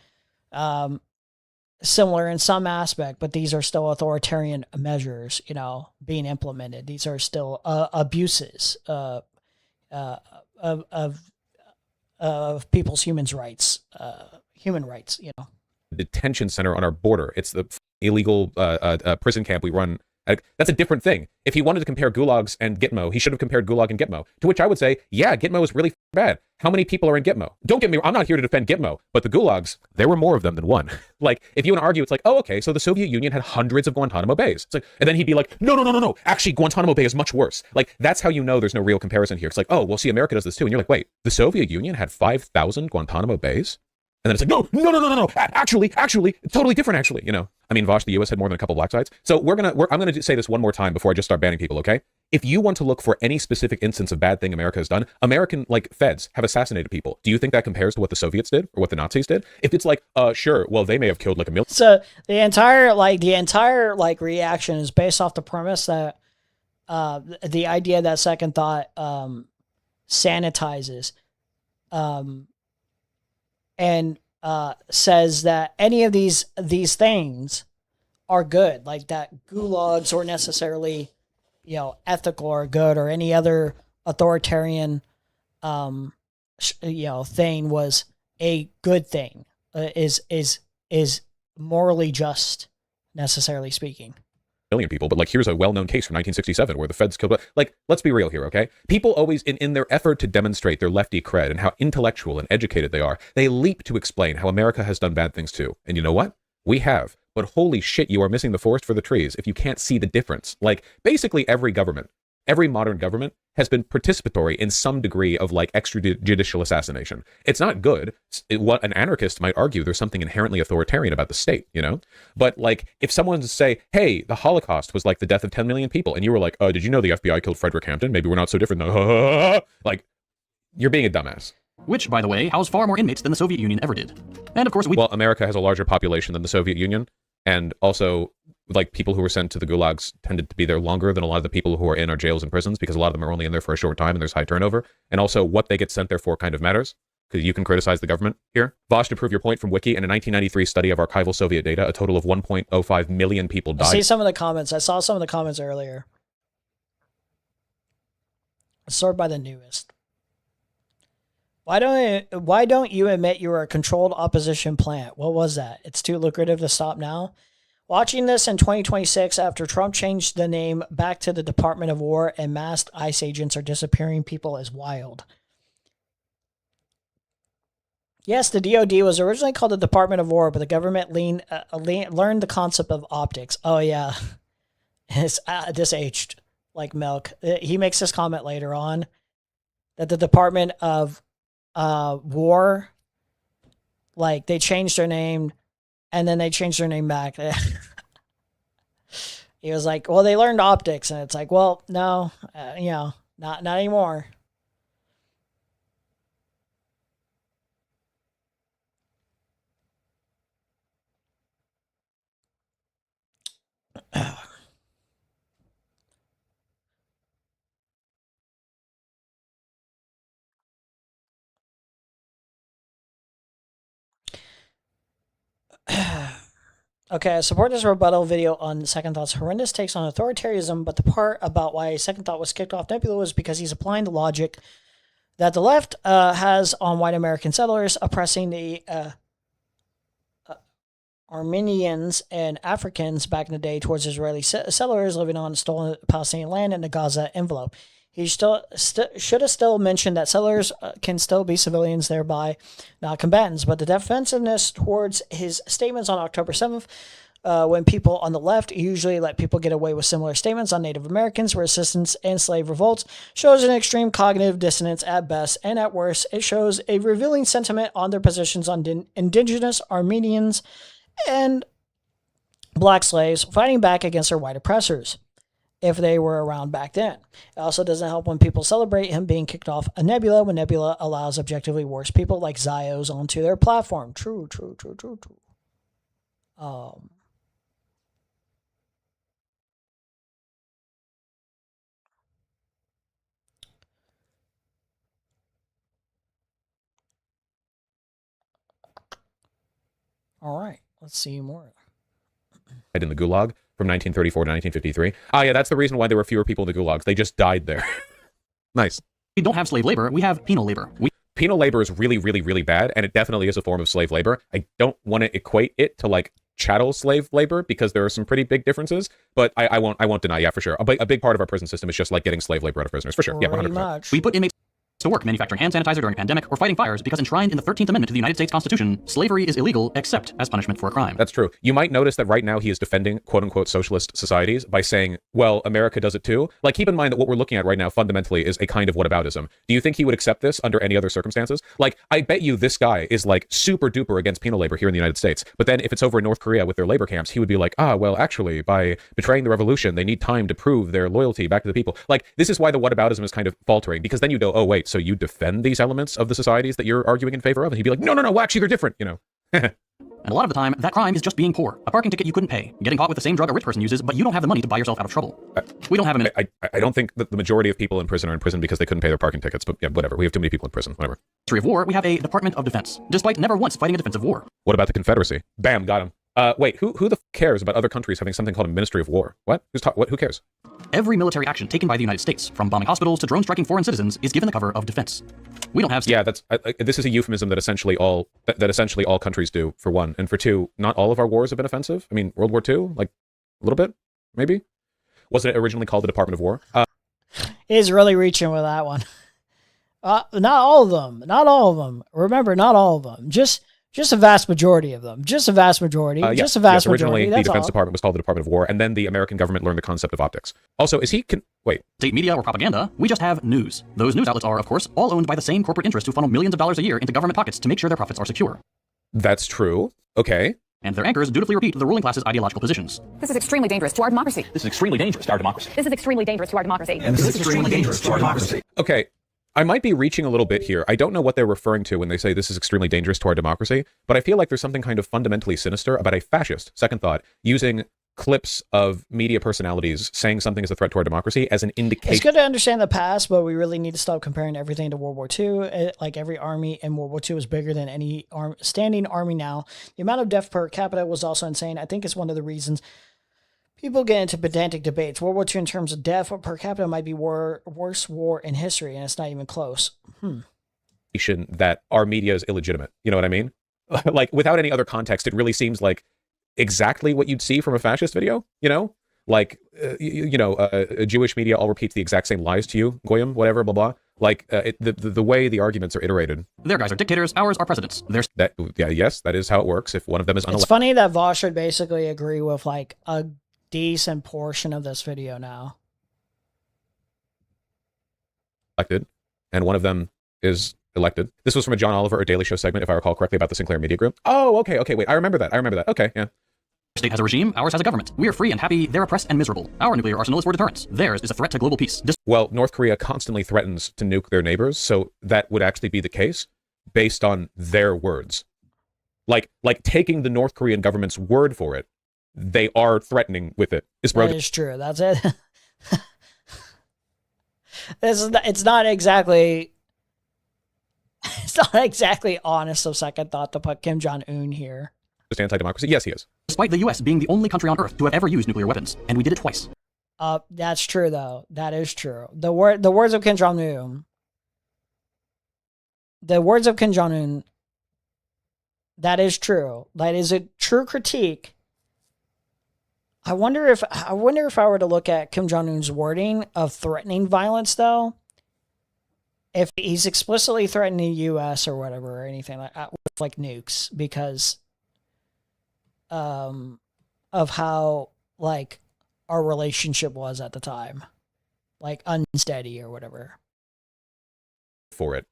similar in some aspect, but these are still authoritarian measures, you know, being implemented. These are still abuses of people's human rights, you know. Detention center on our border. It's the illegal prison camp we run. That's a different thing. If he wanted to compare gulags and Gitmo, he should have compared Gulag and Gitmo. To which I would say, yeah, Gitmo is really bad. How many people are in Gitmo? Don't get me wrong, I'm not here to defend Gitmo, but the gulags, there were more of them than one. Like, if you want to argue, it's like, oh, okay, so the Soviet Union had hundreds of Guantanamo Bays. It's like, and then he'd be like, no. Actually, Guantanamo Bay is much worse. Like, that's how you know there's no real comparison here. It's like, oh, well, see, America does this too. And you're like, wait, the Soviet Union had 5,000 Guantanamo Bays? And then it's like, no. Actually, totally different, actually, you know. I mean, Vaush, the U.S. had more than a couple black sites. So I'm going to say this one more time before I just start banning people, okay? If you want to look for any specific instance of bad thing America has done, American, like, feds have assassinated people. Do you think that compares to what the Soviets did or what the Nazis did? If it's like, sure, well, they may have killed like a million. So the entire reaction is based off the premise that the idea that Second Thought sanitizes and says that any of these things are good, like that gulags or necessarily, you know, ethical or good, or any other authoritarian, thing was a good thing, is morally just, necessarily speaking. Million people, but like, here's a well-known case from 1967 where the feds killed, like, let's be real here, okay? People always, in their effort to demonstrate their lefty cred and how intellectual and educated they are, they leap to explain how America has done bad things too. And you know what? We have. But holy shit, you are missing the forest for the trees if you can't see the difference. Like, basically every government, every modern government has been participatory in some degree of like extrajudicial assassination. It's not good. What an anarchist might argue, there's something inherently authoritarian about the state, you know? But like, if someone to say, hey, the Holocaust was like the death of 10 million people, and you were like, did you know the FBI killed Frederick Hampton? Maybe we're not so different though. Like, you're being a dumbass. Which, by the way, housed far more inmates than the Soviet Union ever did. And of course, well, America has a larger population than the Soviet Union, and also like people who were sent to the gulags tended to be there longer than a lot of the people who are in our jails and prisons, because a lot of them are only in there for a short time and there's high turnover. And also what they get sent there for kind of matters, because you can criticize the government here. Vaush, to prove your point from Wiki, in a 1993 study of archival Soviet data, a total of 1.05 million people died. I see some of the comments. I saw some of the comments earlier. Sort by the newest. Why don't you admit you were a controlled opposition plant? What was that? It's too lucrative to stop now. Watching this in 2026 after Trump changed the name back to the Department of War and masked ICE agents are disappearing people is wild. Yes, the DoD was originally called the Department of War, but the government learned the concept of optics. Oh yeah, it's disaged like milk. He makes this comment later on that the Department of War, like they changed their name and then they changed their name back. He was like, well, they learned optics, and it's like, well, no, you know, not anymore. Okay, I support this rebuttal video on Second Thought's horrendous takes on authoritarianism, but the part about why Second Thought was kicked off Nebula was because he's applying the logic that the left has on white American settlers, oppressing the Armenians and Africans back in the day towards Israeli settlers living on stolen Palestinian land in the Gaza envelope. He should have still mentioned that settlers can still be civilians, thereby not combatants. But the defensiveness towards his statements on October 7th, when people on the left usually let people get away with similar statements on Native Americans, resistance, and slave revolts, shows an extreme cognitive dissonance at best, and at worst, it shows a revealing sentiment on their positions on indigenous Armenians and black slaves fighting back against their white oppressors, if they were around back then. It also doesn't help when people celebrate him being kicked off a Nebula when Nebula allows objectively worse people like Zios onto their platform. True. All right, let's see more. In the Gulag from 1934 to 1953. Ah, yeah, that's the reason why there were fewer people in the gulags. They just died there. Nice. We don't have slave labor, we have penal labor. Penal labor is really, really, really bad, and it definitely is a form of slave labor. I don't want to equate it to like chattel slave labor because there are some pretty big differences, but I won't deny, yeah, for sure. A big part of our prison system is just like getting slave labor out of prisoners, for sure. Yeah, 100%. We put inmates to work manufacturing hand sanitizer during a pandemic or fighting fires because enshrined in the 13th Amendment to the United States Constitution, slavery is illegal except as punishment for a crime. That's true. You might notice that right now he is defending quote-unquote socialist societies by saying, well, America does it too. Like, keep in mind that what we're looking at right now fundamentally is a kind of whataboutism. Do you think he would accept this under any other circumstances? Like, I bet you this guy is like super duper against penal labor here in the United States. But then if it's over in North Korea with their labor camps, he would be like, ah, well, actually, by betraying the revolution, they need time to prove their loyalty back to the people. Like, this is why the whataboutism is kind of faltering, because then you go, oh, wait, so you defend these elements of the societies that you're arguing in favor of? And he'd be like, no, well, actually, they're different, you know. And a lot of the time, that crime is just being poor. A parking ticket you couldn't pay, getting caught with the same drug a rich person uses, but you don't have the money to buy yourself out of trouble. We don't have I don't think that the majority of people in prison are in prison because they couldn't pay their parking tickets, but yeah, whatever. We have too many people in prison, whatever. History of war, we have a Department of Defense, despite never once fighting a defensive war. What about the Confederacy? Bam, got him. Wait, who the cares about other countries having something called a Ministry of War? What? Who cares? Every military action taken by the United States, from bombing hospitals to drone striking foreign citizens, is given the cover of defense. We don't have... Yeah, this is a euphemism that essentially all countries do, for one. And for two, not all of our wars have been offensive. I mean, World War II, like, a little bit, maybe? Wasn't it originally called the Department of War? He's really reaching with that one. Not all of them. Not all of them. Remember, not all of them. Just a vast majority of them. Just a vast majority. Just a vast majority. Originally, the Defense Department was called the Department of War, and then the American government learned the concept of optics. Also, wait. State media or propaganda, we just have news. Those news outlets are, of course, all owned by the same corporate interests who funnel millions of dollars a year into government pockets to make sure their profits are secure. That's true. Okay. And their anchors dutifully repeat the ruling class's ideological positions. This is extremely dangerous to our democracy. This is extremely dangerous to our democracy. This is extremely dangerous to our democracy. And this is extremely dangerous to our democracy. Okay. I might be reaching a little bit here. I don't know what they're referring to when they say this is extremely dangerous to our democracy, but I feel like there's something kind of fundamentally sinister about a fascist, second thought, using clips of media personalities saying something is a threat to our democracy as an indication. It's good to understand the past, but we really need to stop comparing everything to World War II. Like every army in World War II was bigger than any standing army now. The amount of death per capita was also insane. I think it's one of the reasons people get into pedantic debates. World War II in terms of death per capita might be worst war in history, and it's not even close. That our media is illegitimate. You know what I mean? Like, without any other context, it really seems like exactly what you'd see from a fascist video, you know? Like, Jewish media all repeats the exact same lies to you, goyim, whatever, blah, blah. Like, the way the arguments are iterated. Their guys are dictators, ours are presidents. Yes, that is how it works. If one of them is unelected. It's funny that Vaush would basically agree with, like, a decent portion of this video now. And one of them is elected. This was from a John Oliver or Daily Show segment, if I recall correctly, about the Sinclair Media Group. Oh, okay, wait, I remember that. Okay, yeah. State has a regime, ours has a government. We are free and happy, they're oppressed and miserable. Our nuclear arsenal is for deterrence. Theirs is a threat to global peace. Well, North Korea constantly threatens to nuke their neighbors, so that would actually be the case based on their words. Like taking the North Korean government's word for it, they are threatening with it. That is true. That's it. It's not exactly honest of second thought to put Kim Jong-un here. Just anti-democracy? Yes, he is. Despite the US being the only country on Earth to have ever used nuclear weapons, and we did it twice. That's true, though. That is true. The words of Kim Jong-un. The words of Kim Jong-un. That is true. That is a true critique. I wonder if I were to look at Kim Jong-un's wording of threatening violence, though, if he's explicitly threatening the U.S. or whatever or anything like that with like nukes because of how like our relationship was at the time, like unsteady or whatever. For it.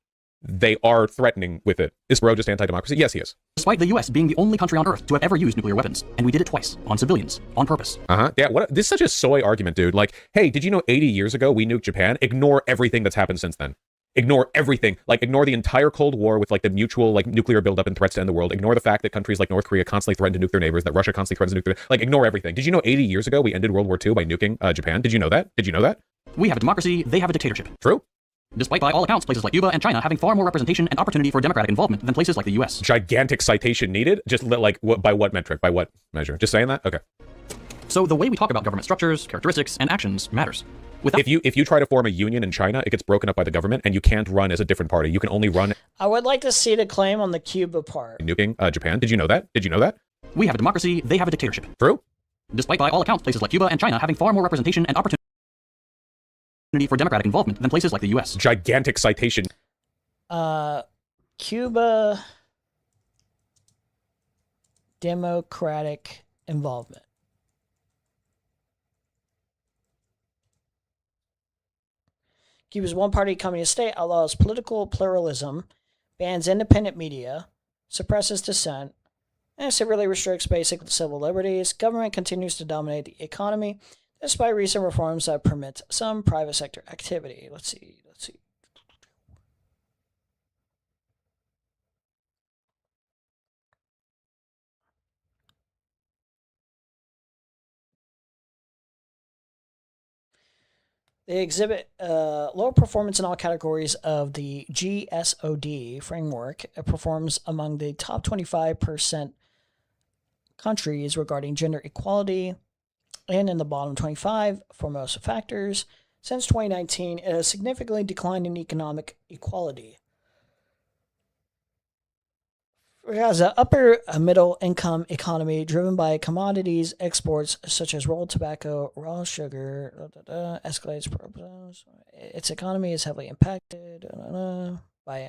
They are threatening with it. Is bro just anti-democracy? Yes, he is. Despite the US being the only country on Earth to have ever used nuclear weapons, and we did it twice, on civilians, on purpose. Yeah, this is such a soy argument, dude. Like, hey, did you know 80 years ago we nuked Japan? Ignore everything that's happened since then. Ignore everything. Like, ignore the entire Cold War with, like, the mutual, like, nuclear buildup and threats to end the world. Ignore the fact that countries like North Korea constantly threaten to nuke their neighbors, that Russia constantly threatens to nuke their... Like, ignore everything. Did you know 80 years ago we ended World War II by nuking Japan? Did you know that? We have a democracy, they have a dictatorship. True. Despite, by all accounts, places like Cuba and China having far more representation and opportunity for democratic involvement than places like the US. Gigantic citation needed? Just, like, by what metric? By what measure? Just saying that? Okay. So the way we talk about government structures, characteristics, and actions matters. If you try to form a union in China, it gets broken up by the government, and you can't run as a different party. You can only run... I would like to see the claim on the Cuba part. Nuking Japan. Did you know that? We have a democracy, they have a dictatorship. True. Despite, by all accounts, places like Cuba and China having far more representation and opportunity for democratic involvement than places like the US. Gigantic citation. Cuba democratic involvement. Cuba's one-party communist state outlaws political pluralism, bans independent media, suppresses dissent, and severely restricts basic civil liberties. Government continues to dominate the economy, despite recent reforms that permit some private sector activity. Let's see. They exhibit low performance in all categories of the GSOD framework. It performs among the top 25% countries regarding gender equality, and in the bottom 25 for most factors. Since 2019, it has significantly declined in economic equality. It has an upper middle income economy driven by commodities exports such as rolled tobacco, raw sugar, escalates problems. Its economy is heavily impacted by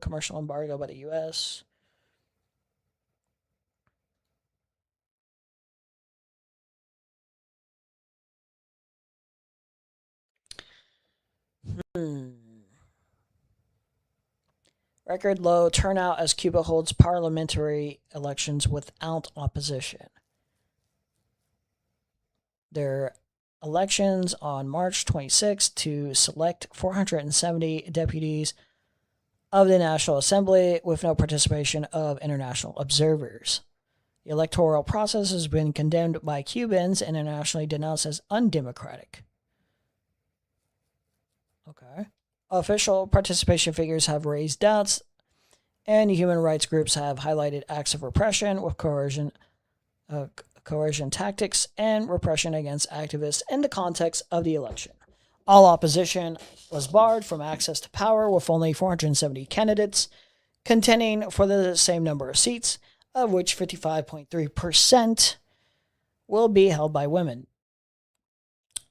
commercial embargo by the U.S. Record low turnout as Cuba holds parliamentary elections without opposition. Their elections on March 26 to select 470 deputies of the National Assembly with no participation of international observers. The electoral process has been condemned by Cubans and internationally denounced as undemocratic. Okay. Official participation figures have raised doubts, and human rights groups have highlighted acts of repression with coercion tactics and repression against activists in the context of the election. All opposition was barred from access to power, with only 470 candidates contending for the same number of seats, of which 55.3% will be held by women.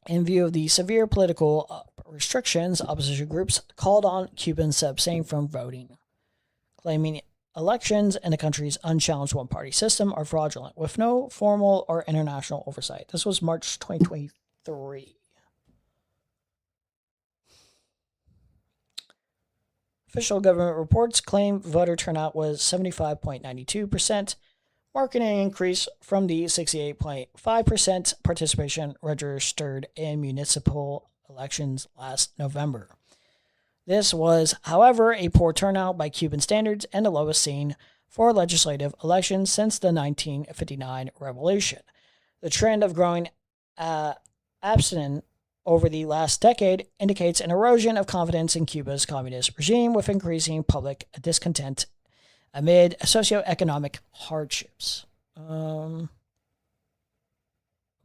In view of the severe political restrictions, opposition groups called on Cubans to abstain from voting, claiming elections in the country's unchallenged one-party system are fraudulent, with no formal or international oversight. This was March 2023. Official government reports claim voter turnout was 75.92%, marking an increase from the 68.5% participation registered in municipal elections last November. This was, however, a poor turnout by Cuban standards and the lowest seen for legislative elections since the 1959 revolution. The trend of growing abstinence over the last decade indicates an erosion of confidence in Cuba's communist regime, with increasing public discontent amid socioeconomic hardships. But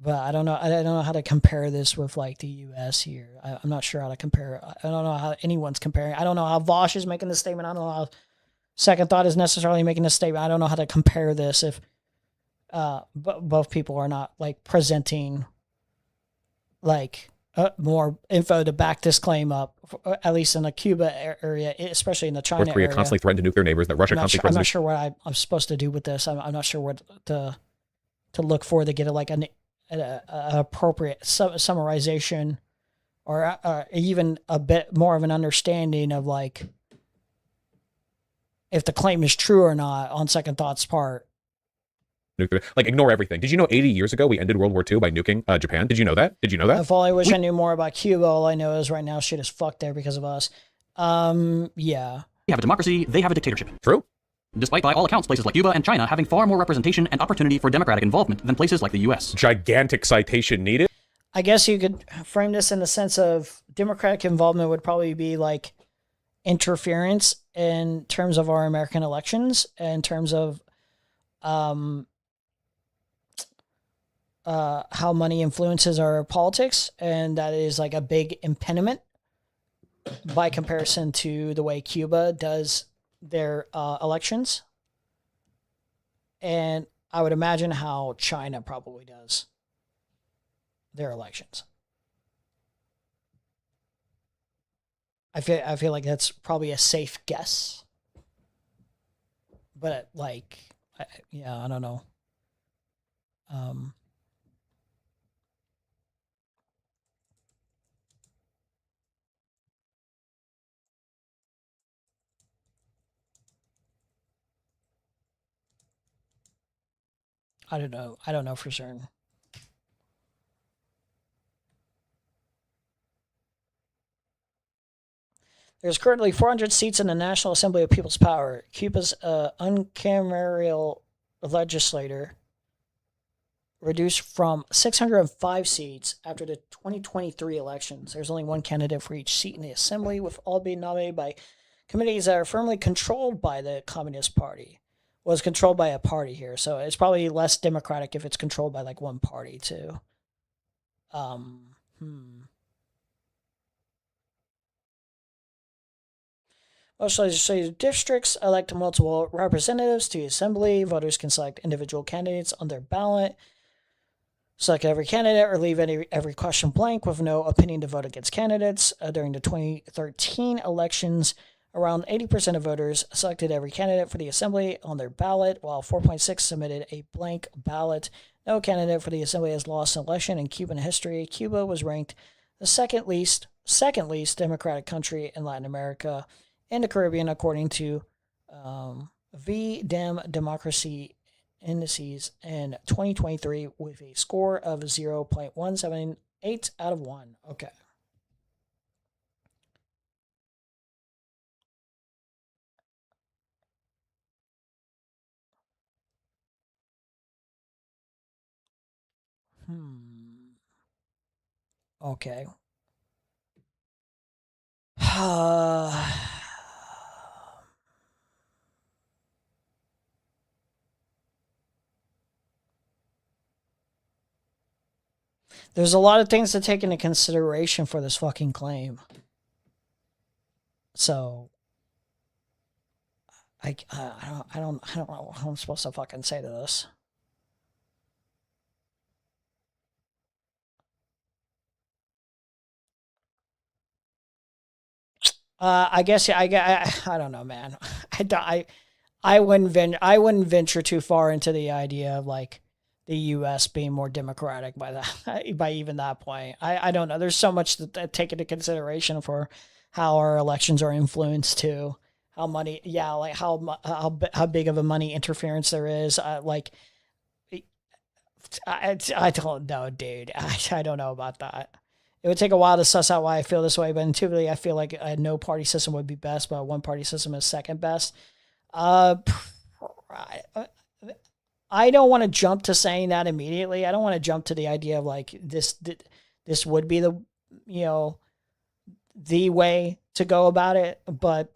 I don't know how to compare this with like the U.S. here. I'm not sure how to compare. I don't know how anyone's comparing. I don't know how Vaush is making this statement. I don't know how Second Thought is necessarily making this statement. I don't know how to compare this if both people are not like presenting like more info to back this claim up, at least in the Cuba area, especially in the China North Korea area. constantly threatened to nuclear neighbors, that Russia constantly I'm not sure what I'm supposed to do with this. I'm not sure what to look for to get an appropriate summarization or even a bit more of an understanding of like if the claim is true or not on Second Thought's part. nuclear. Like, ignore everything. Did you know 80 years ago we ended World War II by nuking Japan? Did you know that? If all I wish I knew more about Cuba, all I know is right now shit is fucked there because of us. Yeah. We have a democracy, they have a dictatorship. True. Despite, by all accounts, places like Cuba and China having far more representation and opportunity for democratic involvement than places like the US. Gigantic citation needed. I guess you could frame this in the sense of democratic involvement would probably be like interference in terms of our American elections, in terms of how money influences our politics, and that is like a big impediment by comparison to the way Cuba does their elections, and I would imagine how China probably does their elections. I feel like that's probably a safe guess, but like, I don't know. I don't know. I don't know for certain. There's currently 400 seats in the National Assembly of People's Power. Cuba's unicameral legislature reduced from 605 seats after the 2023 elections. There's only one candidate for each seat in the assembly, with all being nominated by committees that are firmly controlled by the Communist Party. Was controlled by a party here, so it's probably less democratic if it's controlled by like one party too. Most legislative districts elect multiple representatives to the assembly. Voters can select individual candidates on their ballot, select every candidate, or leave every question blank with no opinion to vote against candidates. During the 2013 elections, around 80% of voters selected every candidate for the assembly on their ballot, while 4.6% submitted a blank ballot. No candidate for the assembly has lost an election in Cuban history. Cuba was ranked the second least democratic country in Latin America and the Caribbean, according to V-Dem Democracy Indices in 2023, with a score of 0.178 out of 1. Okay. Okay. There's a lot of things to take into consideration for this fucking claim. So I don't know what I'm supposed to fucking say to this. I guess yeah, I don't know, man. I wouldn't venture too far into the idea of like the U.S. being more democratic by that by even that point. I don't know. There's so much to take into consideration for how our elections are influenced too. How money, yeah, like how big of a money interference there is. Like, I don't know, dude. I don't know about that. It would take a while to suss out why I feel this way, but intuitively, I feel like a no-party system would be best, but a one-party system is second best. I don't want to jump to saying that immediately. I don't want to jump to the idea of like this would be the, the way to go about it. But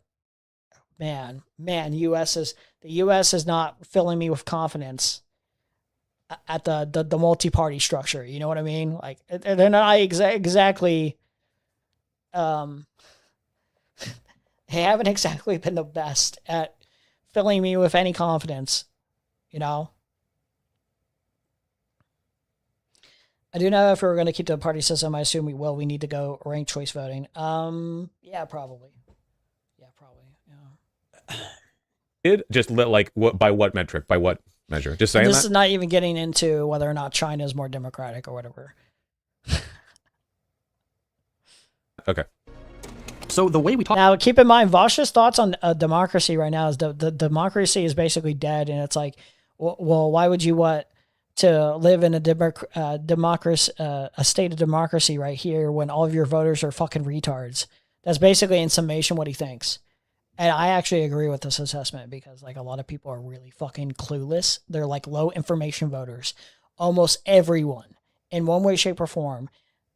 man, the U.S. is not filling me with confidence at the multi-party structure. You know what I mean? Like they're not exactly, they haven't exactly been the best at filling me with any confidence, I do know if we're going to keep the party system, I assume we will. We need to go ranked choice voting. Yeah, probably. It just like what by what metric? By what measure? Just saying this that? is not even getting into whether or not China is more democratic or whatever. Okay. So the way we talk now, keep in mind, Vaush's thoughts on democracy right now is the democracy is basically dead, and it's like, well, why would you want to live in a democracy, a state of democracy right here when all of your voters are fucking retards? That's basically in summation what he thinks. And I actually agree with this assessment because like a lot of people are really fucking clueless. They're like low information voters. Almost everyone in one way, shape, or form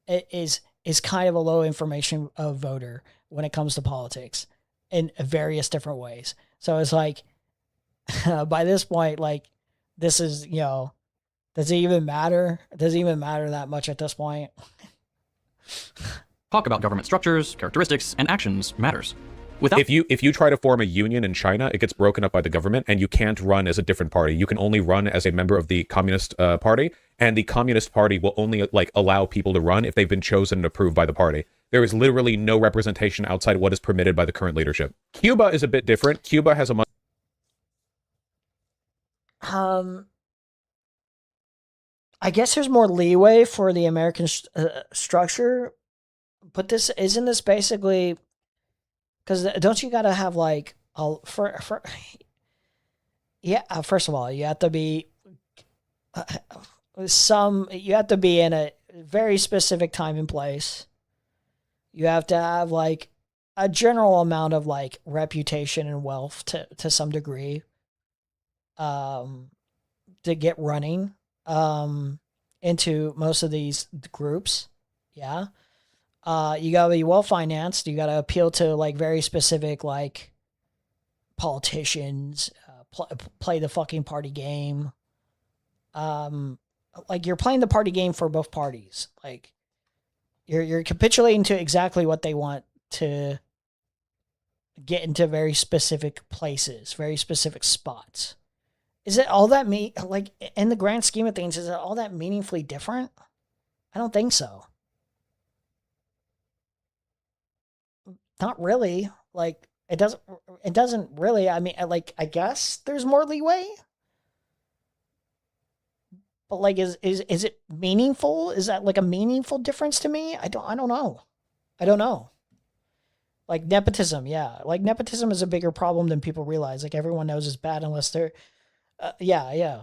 is kind of a low information voter when it comes to politics in various different ways. So it's like by this point, like this is, does it even matter? Does it even matter that much at this point? Talk about government structures, characteristics, and actions matters. If you try to form a union in China, it gets broken up by the government, and you can't run as a different party. You can only run as a member of the Communist Party, and the Communist Party will only like allow people to run if they've been chosen and approved by the party. There is literally no representation outside what is permitted by the current leadership. Cuba is a bit different. Cuba has a much I guess there's more leeway for the American structure, but isn't this basically because don't you gotta have like first of all you have to be you have to be in a very specific time and place. You have to have like a general amount of like reputation and wealth to some degree to get running into most of these groups. Yeah. You gotta be well financed. You gotta appeal to like very specific like politicians. Play the fucking party game. Like you're playing the party game for both parties. Like you're capitulating to exactly what they want to get into very specific places, very specific spots. Is it all that like in the grand scheme of things? Is it all that meaningfully different? I don't think so. Not really. Like it doesn't really. I mean, like I guess there's more leeway, but like is it meaningful? Is that like a meaningful difference to me? I don't know. Like nepotism, yeah. Like nepotism is a bigger problem than people realize. Like everyone knows it's bad unless they're, yeah.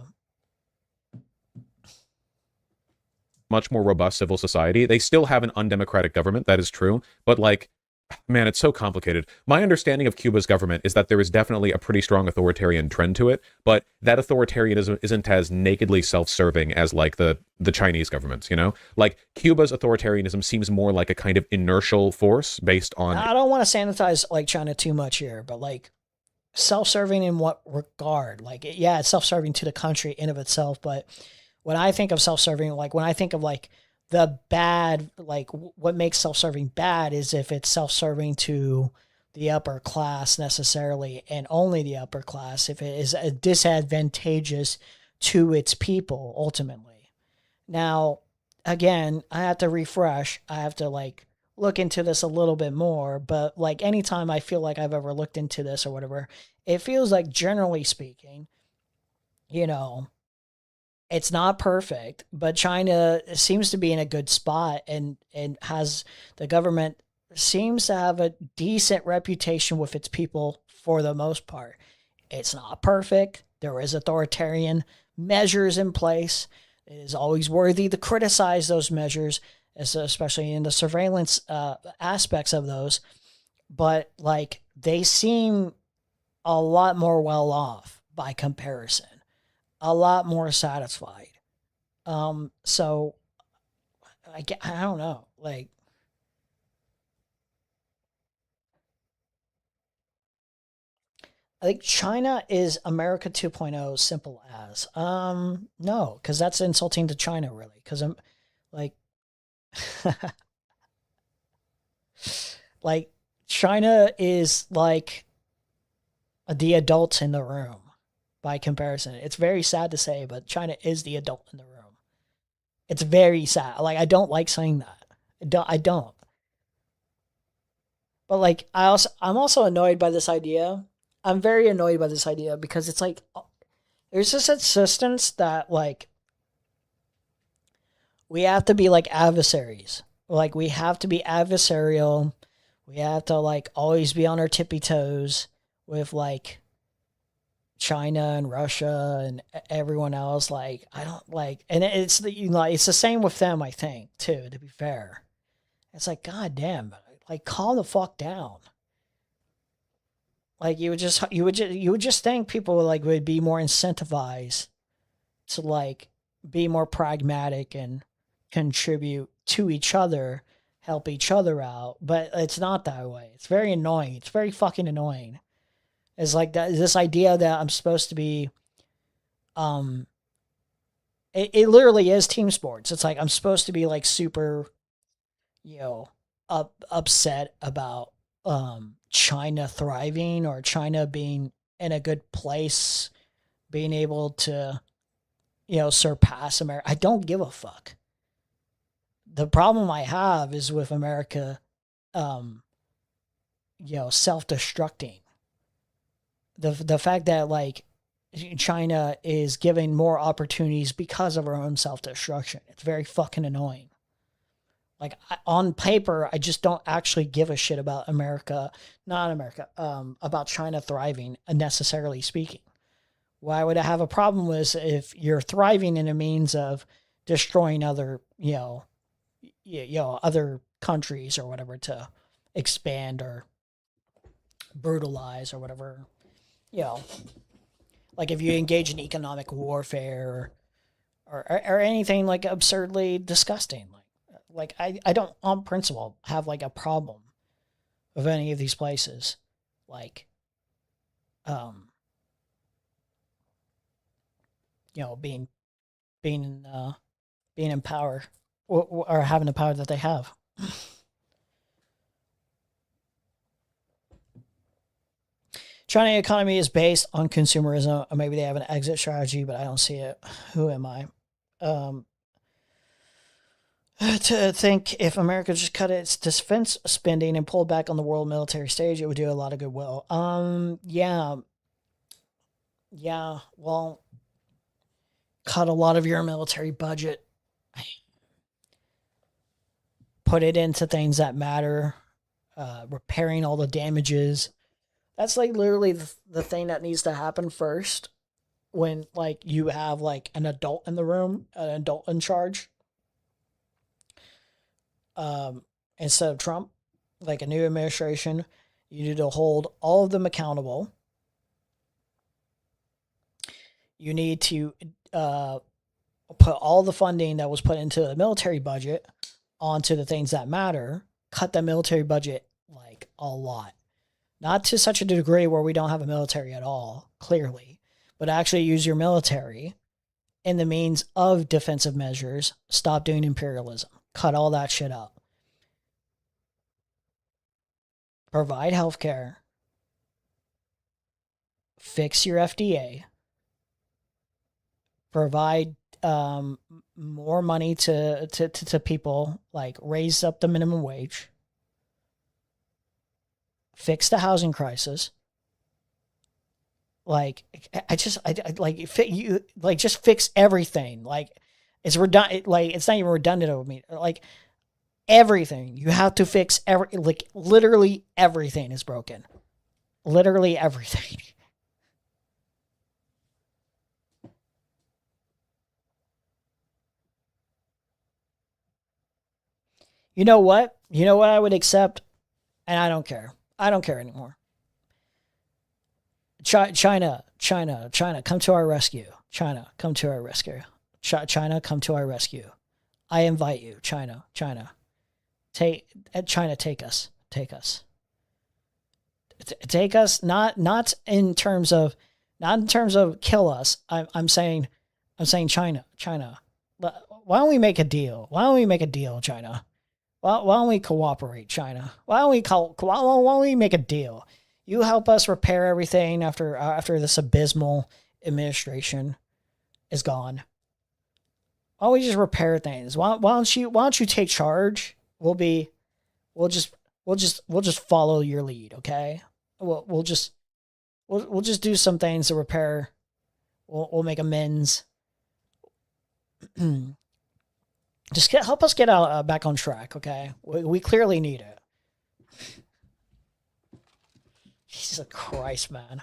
much more robust civil society. They still have an undemocratic government, that is true, but like Man, it's so complicated. My understanding of Cuba's government is that there is definitely a pretty strong authoritarian trend to it, but that authoritarianism isn't as nakedly self-serving as like the Chinese governments, you know? Like Cuba's authoritarianism seems more like a kind of inertial force based on I don't want to sanitize like China too much here, but like self-serving in what regard? Like, yeah, it's self-serving to the country in of itself, but when I think of self-serving, like when I think of like the bad, like what makes self-serving bad is if it's self-serving to the upper class necessarily, and only the upper class, if it is disadvantageous to its people ultimately. Now, again, I have to refresh. I have to like look into this a little bit more, but like anytime I feel like I've ever looked into this or whatever, it feels like generally speaking, you know, it's not perfect, but China seems to be in a good spot and has the government seems to have a decent reputation with its people for the most part. It's not perfect. There is authoritarian measures in place. It is always worthy to criticize those measures, especially in the surveillance aspects of those. But like they seem a lot more well off by comparison. A lot more satisfied. So I don't know. Like, I think China is America 2.0, simple as. No, because that's insulting to China, really. Because I'm like, like China is like the adults in the room. By comparison, it's very sad to say, but China is the adult in the room. It's very sad. Like I don't like saying that. I don't. But like I'm also annoyed by this idea. I'm very annoyed by this idea because it's like there's this insistence that like we have to be like adversaries. Like we have to be adversarial. We have to like always be on our tippy toes with like China and Russia and everyone else. Like I don't like, and it's the it's the same with them. I think too. To be fair, it's like God damn, like calm the fuck down. Like you would just think people would be more incentivized to like be more pragmatic and contribute to each other, help each other out. But it's not that way. It's very annoying. It's very fucking annoying. It's like that this idea that I'm supposed to be it literally is team sports. It's like I'm supposed to be like super, you know, upset about China thriving or China being in a good place, being able to, you know, surpass America. I don't give a fuck. The problem I have is with America, you know, self-destructing. The fact that like China is giving more opportunities because of our own self-destruction. It's very fucking annoying. Like on paper, I just don't actually give a shit about about China thriving, necessarily speaking. Why would I have a problem with if you're thriving in a means of destroying other, other countries or whatever to expand or brutalize or whatever, like if you engage in economic warfare or anything like absurdly disgusting. Like I don't on principle have like a problem with any of these places. Like, being in power or having the power that they have. China economy is based on consumerism, or maybe they have an exit strategy, but I don't see it. Who am I? To think if America just cut its defense spending and pulled back on the world military stage, it would do a lot of goodwill. Yeah. Well, cut a lot of your military budget, put it into things that matter, repairing all the damages. That's like literally the thing that needs to happen first when like you have like an adult in the room, an adult in charge. Instead of Trump, like a new administration, you need to hold all of them accountable. You need to put all the funding that was put into the military budget onto the things that matter. Cut the military budget like a lot. Not to such a degree where we don't have a military at all, clearly, but actually use your military in the means of defensive measures. Stop doing imperialism. Cut all that shit up. Provide healthcare. Fix your FDA. Provide more money to people, like raise up the minimum wage. Fix the housing crisis. Like just fix everything. Like it's redundant. Like it's not even redundant of me. Like everything you have to fix. Literally everything is broken. Literally everything. You know what? You know what I would accept, and I don't care. I don't care anymore. China, come to our rescue. China, come to our rescue. China, come to our rescue. I invite you, China. Take us. Take us. Not in terms of kill us. I'm saying China. Why don't we make a deal? China? Why don't we cooperate, China? Why don't we make a deal? You help us repair everything after this abysmal administration is gone. Why don't we just repair things? Why don't you take charge? We'll just follow your lead, okay? We'll just do some things to repair. We'll make amends. Just help us get back on track, okay? We clearly need it. Jesus Christ, man.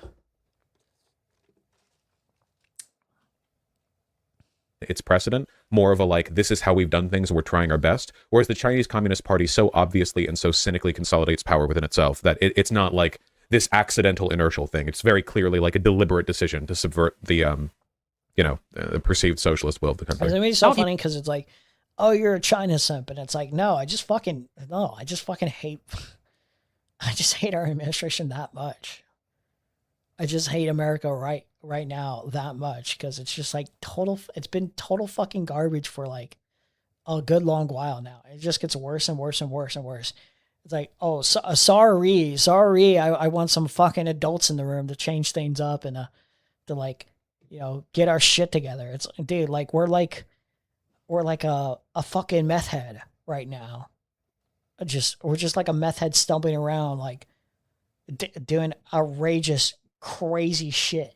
Its precedent, more of a like, this is how we've done things and we're trying our best, whereas the Chinese Communist Party so obviously and so cynically consolidates power within itself that it's not like this accidental inertial thing. It's very clearly like a deliberate decision to subvert the the perceived socialist will of the country. It's so funny because it's like, oh, you're a China simp, and it's like, no, I just fucking hate I just hate our administration that much. I just hate America right now that much because it's just like it's been total fucking garbage for like a good long while now. It just gets worse and worse and worse and worse. It's like, oh, sorry. I want some fucking adults in the room to change things up and to like, get our shit together. It's, dude, like we're like a fucking meth head right now. We're just like a meth head stumbling around, like doing outrageous, crazy shit.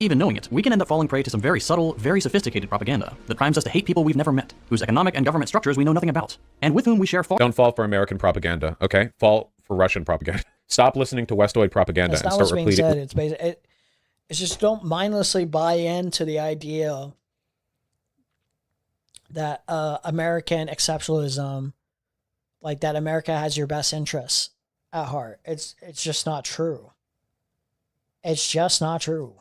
Even knowing it, we can end up falling prey to some very subtle, very sophisticated propaganda that primes us to hate people we've never met, whose economic and government structures we know nothing about, and with whom we share Don't fall for American propaganda, okay? Fall for Russian propaganda. Stop listening to Westoid propaganda and start repeating. It's just don't mindlessly buy into the idea that American exceptionalism, like that America has your best interests at heart. It's just not true. It's just not true.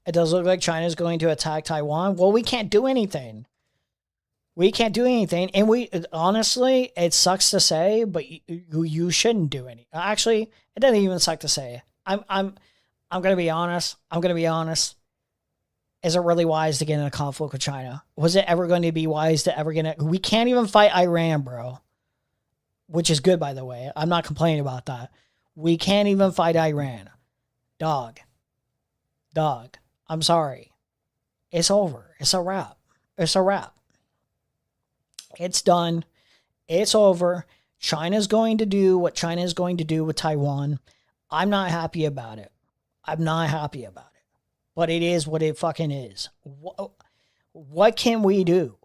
It does look like China's going to attack Taiwan. Well, we can't do anything. And we honestly, it sucks to say, but you shouldn't do any. Actually, it doesn't even suck to say. I'm gonna be honest. Is it really wise to get in a conflict with China? Was it ever going to be wise to ever get in? We can't even fight Iran, bro. Which is good, by the way. I'm not complaining about that. We can't even fight Iran. Dog. I'm sorry. It's over. It's a wrap. It's done. It's over. China's going to do what China is going to do with Taiwan. I'm not happy about it. But it is what it fucking is. What can we do?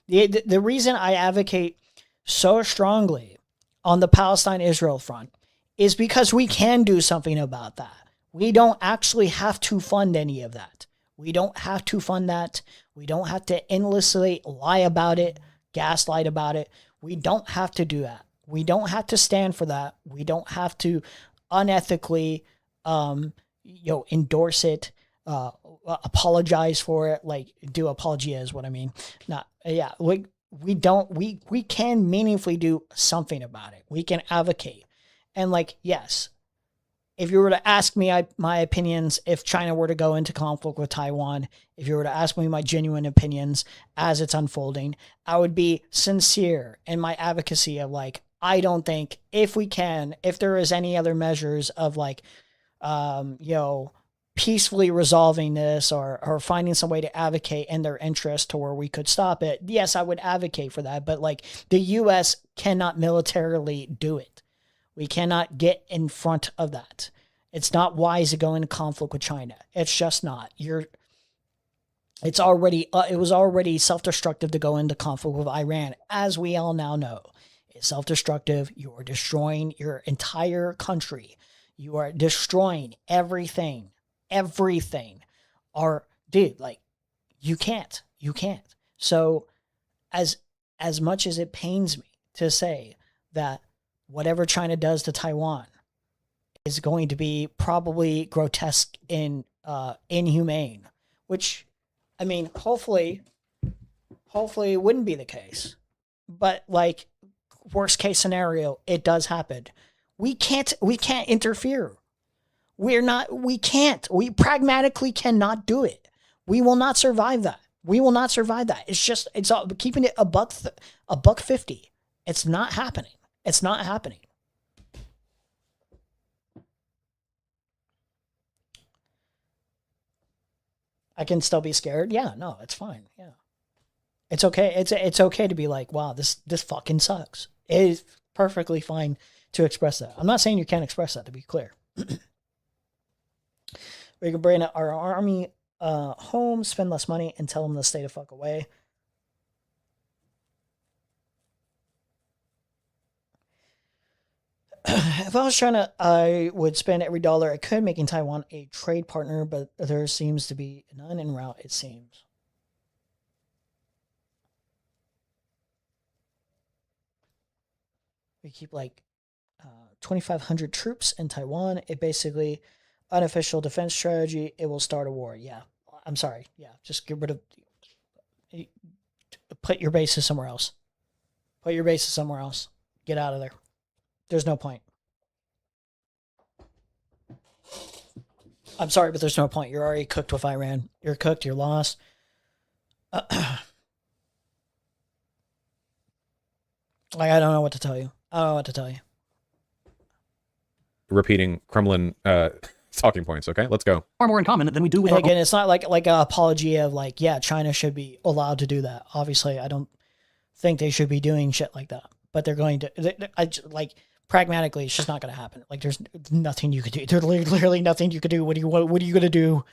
The reason I advocate so strongly on the Palestine-Israel front is because we can do something about that. We don't actually have to fund any of that. We don't have to fund that. We don't have to endlessly lie about it, gaslight about it. We don't have to do that. We don't have to stand for that. We don't have to unethically, endorse it, apologize for it. Like, do apologia is what I mean. We can meaningfully do something about it. We can advocate. And like, yes, if you were to ask me my opinions, if China were to go into conflict with Taiwan, if you were to ask me my genuine opinions as it's unfolding, I would be sincere in my advocacy of like, I don't think if there is any other measures of like, peacefully resolving this or finding some way to advocate in their interest to where we could stop it. Yes, I would advocate for that. But like the U.S. cannot militarily do it. We cannot get in front of that. It's not wise to go into conflict with China. It's just not. It was already self-destructive to go into conflict with Iran, as we all now know. It's self-destructive. You are destroying your entire country. You are destroying everything. You can't. So as much as it pains me to say that whatever China does to Taiwan is going to be probably grotesque and inhumane, which, I mean, hopefully it wouldn't be the case. But like, worst case scenario, it does happen. We can't interfere. We pragmatically cannot do it. We will not survive that. It's all, keeping it a buck 50. It's not happening. I can still be scared. Yeah, no, it's fine. Yeah. It's okay. It's okay to be like, wow, this fucking sucks. It is perfectly fine to express that. I'm not saying you can't express that, to be clear. We can bring our army home, spend less money, and tell them to stay the fuck away. If I was China, I would spend every dollar I could making Taiwan a trade partner, but there seems to be none en route, it seems. We keep like 2,500 troops in Taiwan. It basically, unofficial defense strategy, it will start a war. Yeah, I'm sorry. Yeah, just get rid of, put your bases somewhere else. Get out of there. There's no point. I'm sorry, but there's no point. You're already cooked with Iran. You're cooked. You're lost. I don't know what to tell you. Repeating Kremlin talking points. Okay, let's go. Far more in common than we do with and again, it's not like an apology of like, yeah, China should be allowed to do that. Obviously, I don't think they should be doing shit like that. But they're going to, pragmatically, it's just not going to happen. Like, there's nothing you could do. There's literally nothing you could do. What are you going to do?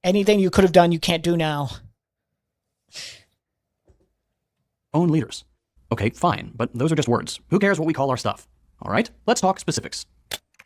Anything you could have done, you can't do now. Own leaders. Okay, fine, but those are just words. Who cares what we call our stuff? All right, let's talk specifics.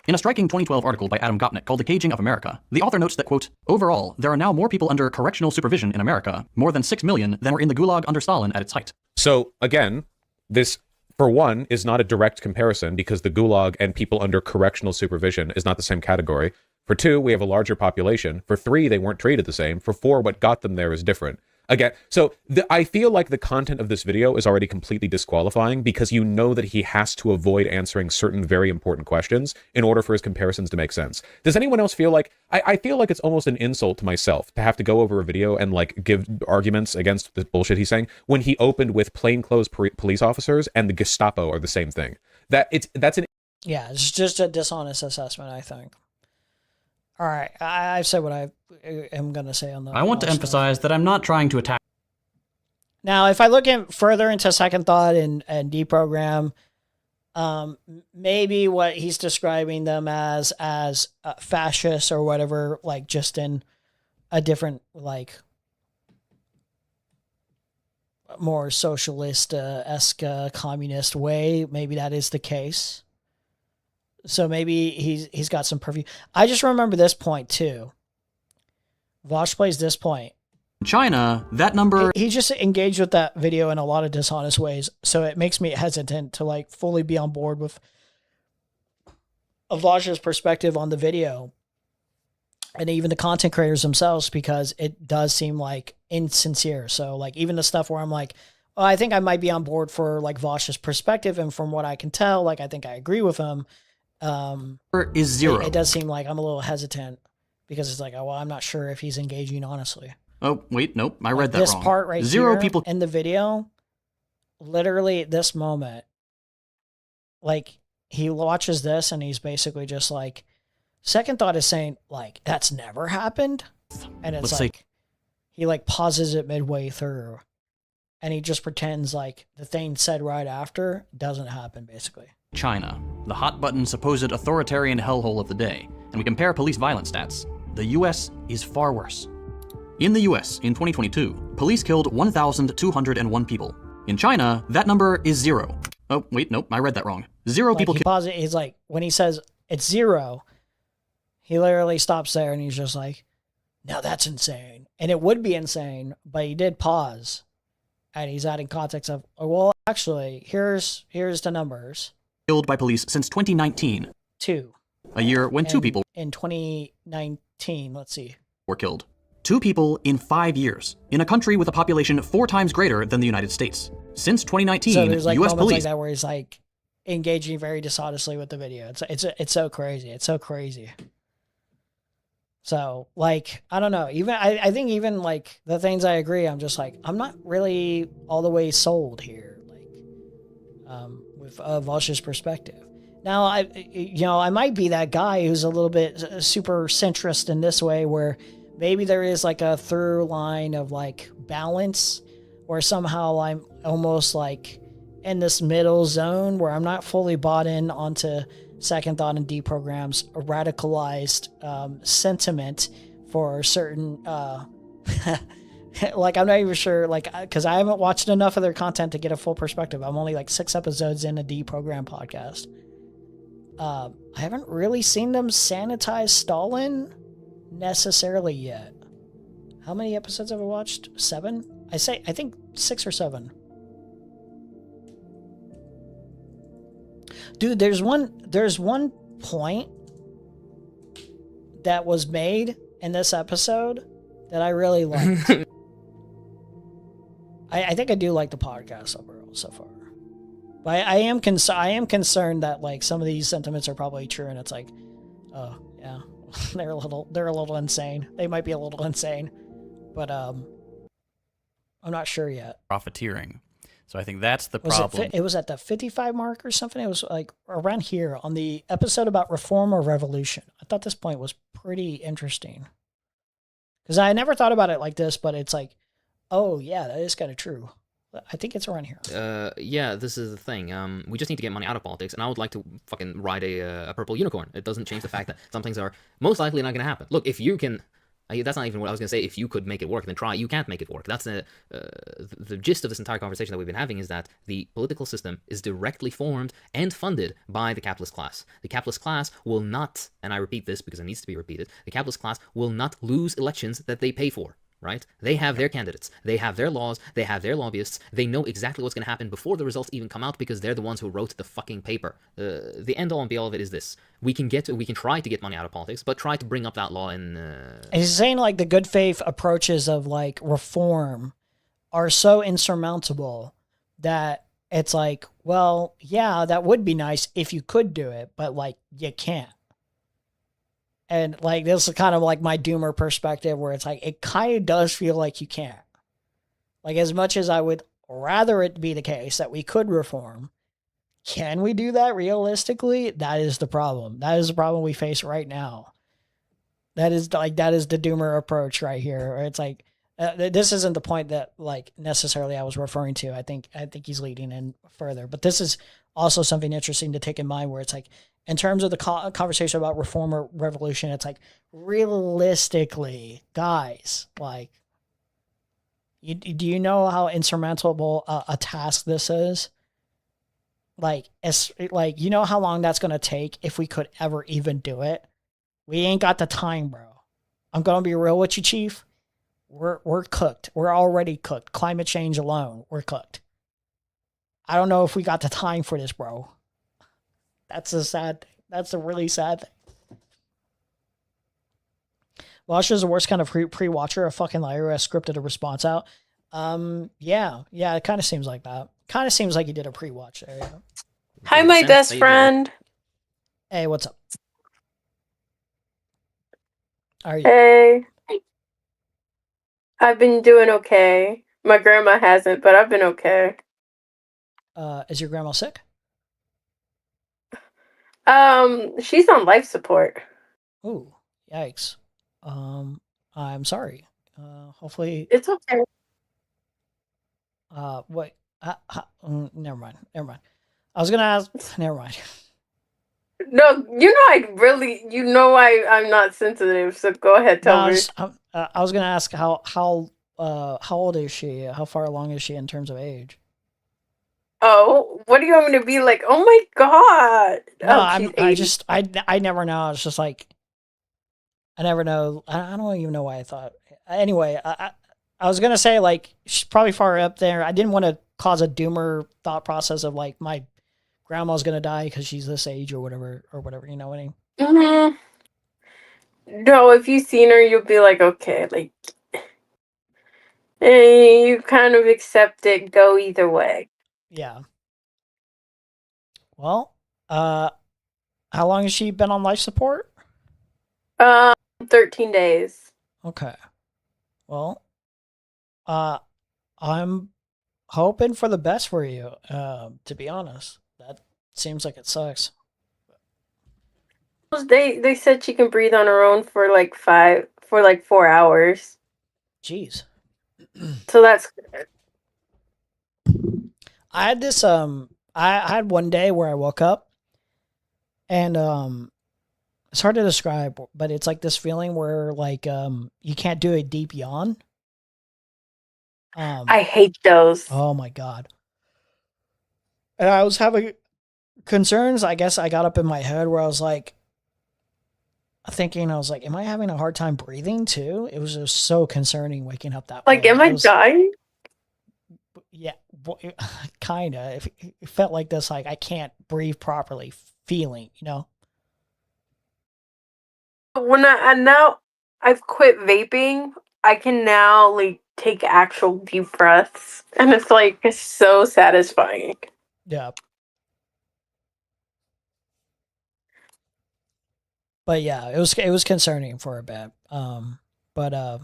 In a striking 2012 article by Adam Gopnik called The Caging of America, the author notes that, quote, overall, there are now more people under correctional supervision in America, more than 6 million, than were in the Gulag under Stalin at its height. So, again, this, for one, is not a direct comparison because the Gulag and people under correctional supervision is not the same category. For two, we have a larger population. For three, they weren't treated the same. For four, what got them there is different. Again, so I feel like the content of this video is already completely disqualifying because you know that he has to avoid answering certain very important questions in order for his comparisons to make sense. Does anyone else feel like, I feel like it's almost an insult to myself to have to go over a video and like give arguments against the bullshit he's saying when he opened with plainclothes police officers and the Gestapo are the same thing. Yeah, it's just a dishonest assessment, I think. All right, I've said what I am going to say on the... I want to emphasize that I'm not trying to attack... Now, if I look further into second thought and deprogram, maybe what he's describing them as fascists or whatever, like just in a different, like, more socialist-esque communist way, maybe that is the case. So maybe he's got some perfume. I just remember this point too. Vaush plays this point. China, that number... He just engaged with that video in a lot of dishonest ways, so it makes me hesitant to like fully be on board with Vaush's perspective on the video, and even the content creators themselves, because it does seem like insincere. So like even the stuff where I'm like, well, I think I might be on board for like Vaush's perspective, and from what I can tell, like I think I agree with him. Is 0. It does seem like I'm a little hesitant because it's like, oh, well, I'm not sure if he's engaging honestly. Oh, wait, nope, I read that this wrong. This part right 0 here people in the video, literally this moment, like he watches this and he's basically just like, second thought is saying like, that's never happened. And it's he like pauses it midway through and he just pretends like the thing said right after doesn't happen, basically. China, the hot button supposed authoritarian hellhole of the day, and we compare police violence stats. The US is far worse. In the US, in 2022, police killed 1,201 people. In China, that number is 0. Oh, wait, nope, I read that wrong. 0 people killed. He's like, when he says it's 0, he literally stops there and he's just like, now that's insane. And it would be insane, but he did pause. And he's adding context of, oh, well, actually, here's the numbers. Killed by police since 2019. 2. A year when 2 people... In 2019, let's see. ...were killed. 2 people in 5 years, in a country with a population 4 times greater than the United States. Since 2019, so there's like U.S. moments police... like that where he's like engaging very dishonestly with the video. It's so crazy. It's so crazy. So like, I don't know. Even I think even like the things I agree, I'm just like, I'm not really all the way sold here. Like, with Vaush's perspective. Now I might be that guy who's a little bit super centrist in this way, where maybe there is like a through line of like balance, where somehow I'm almost like in this middle zone where I'm not fully bought in onto second thought and deprogram's radicalized sentiment for certain like I'm not even sure, like, because I haven't watched enough of their content to get a full perspective. I'm only like 6 episodes in a deprogram podcast. I haven't really seen them sanitize Stalin necessarily yet. How many episodes have I watched? 7? I think 6 or 7. Dude, there's one point that was made in this episode that I really liked. I think I do like the podcast overall so far. But I am concerned that like some of these sentiments are probably true, and it's like, oh yeah, they're a little insane. They might be a little insane, but I'm not sure yet. Profiteering. So I think that's the problem. It was at the 55 mark or something. It was like around here on the episode about reform or revolution. I thought this point was pretty interesting because I never thought about it like this, but it's like, oh yeah, that is kind of true. I think it's around here. Yeah, this is the thing. We just need to get money out of politics, and I would like to fucking ride a purple unicorn. It doesn't change the fact that some things are most likely not going to happen. Look, if you can... that's not even what I was going to say. If you could make it work, then try. You can't make it work. That's the gist of this entire conversation that we've been having, is that the political system is directly formed and funded by the capitalist class. The capitalist class will not, and I repeat this because it needs to be repeated, the capitalist class will not lose elections that they pay for. Right? They have their candidates. They have their laws. They have their lobbyists. They know exactly what's going to happen before the results even come out, because they're the ones who wrote the fucking paper. The end all and be all of it is this: we can try to get money out of politics, but try to bring up that law in. He's saying like the good faith approaches of like reform are so insurmountable that it's like, well, yeah, that would be nice if you could do it, but like you can't. And like, this is kind of like my doomer perspective, where it's like, it kind of does feel like you can't. Like, as much as I would rather it be the case that we could reform, can we do that realistically? That is the problem. That is the problem we face right now. That is the doomer approach right here. Where it's like, this isn't the point that like necessarily I was referring to. I think he's leading in further, but this is also something interesting to take in mind, where it's like, in terms of the conversation about reform or revolution, it's like, realistically, guys, like, do you know how insurmountable a task this is? like, you know how long that's gonna take if we could ever even do it. We ain't got the time, bro. I'm gonna be real with you, Chief. We're cooked. We're already cooked. Climate change alone, we're cooked. I don't know if we got the time for this, bro. That's a sad thing. That's a really sad thing. Vaush is the worst kind of pre-watcher, a fucking liar who has scripted a response out. Yeah, it kind of seems like that. Kind of seems like he did a pre-watch there. Yeah. Hi, my best friend. Hey, what's up? How are you? Hey. I've been doing okay. My grandma hasn't, but I've been okay. Is your grandma sick? She's on life support. Ooh, yikes. I'm sorry. Hopefully it's okay. Wait. Never mind. I was gonna ask. Never mind. No, you know I'm not sensitive. So go ahead, tell me. I was gonna ask how old is she? How far along is she in terms of age? Oh, what do you want me to be like? Oh my god! No, I never know. It's just like I never know. I don't even know why I thought. Anyway, I was gonna say like she's probably far up there. I didn't want to cause a doomer thought process of like my grandma's gonna die because she's this age or whatever. You know what I mean? Mm-hmm. No, if you've seen her, you'll be like, okay, like you kind of accept it. Go either way. Yeah. Well, how long has she been on life support? 13 days. Okay. Well, I'm hoping for the best for you. To be honest, that seems like it sucks. They said she can breathe on her own for like 4 hours. Jeez. So that's good. I had this I had one day where I woke up and it's hard to describe, but it's like this feeling where like you can't do a deep yawn. I hate those. Oh my god. And I was having concerns. I guess I got up in my head where I was like thinking, am I having a hard time breathing too? It was just so concerning waking up that way. Am I dying? Yeah, kind of. It felt like this, like I can't breathe properly feeling, you know? When now I've quit vaping, I can now like take actual deep breaths, and it's so satisfying. Yeah. But yeah, it was concerning for a bit. But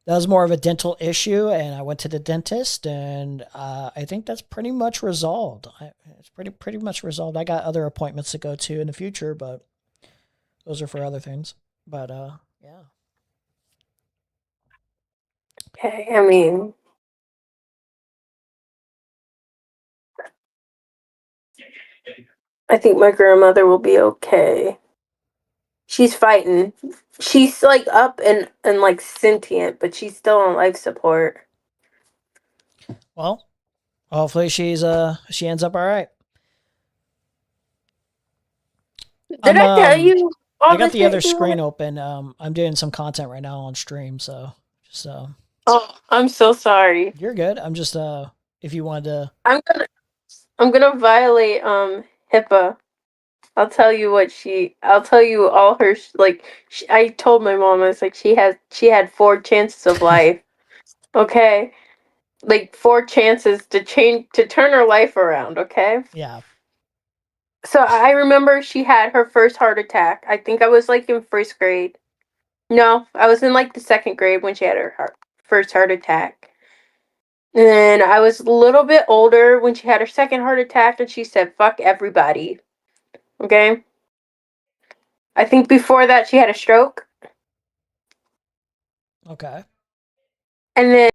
that was more of a dental issue, and I went to the dentist, and I think that's pretty much resolved. It's pretty much resolved. I got other appointments to go to in the future, but those are for other things. But yeah. Okay, I mean, I think my grandmother will be okay. She's fighting. She's like up and like sentient, but she's still on life support. Well, hopefully she ends up all right. Did I tell you? I got the other screen open. I'm doing some content right now on stream, so just Oh, I'm so sorry. You're good. I'm just if you wanted to. I'm gonna violate HIPAA. I'll tell you all her I told my mom, I was like, she had 4 chances of life. Okay? Like 4 chances to turn her life around, okay? Yeah. So I remember she had her first heart attack. I think I was like in 1st grade. No, I was in like the 2nd grade when she had her first heart attack. And then I was a little bit older when she had her 2nd heart attack, and she said, fuck everybody. Okay? I think before that she had a stroke. Okay. And then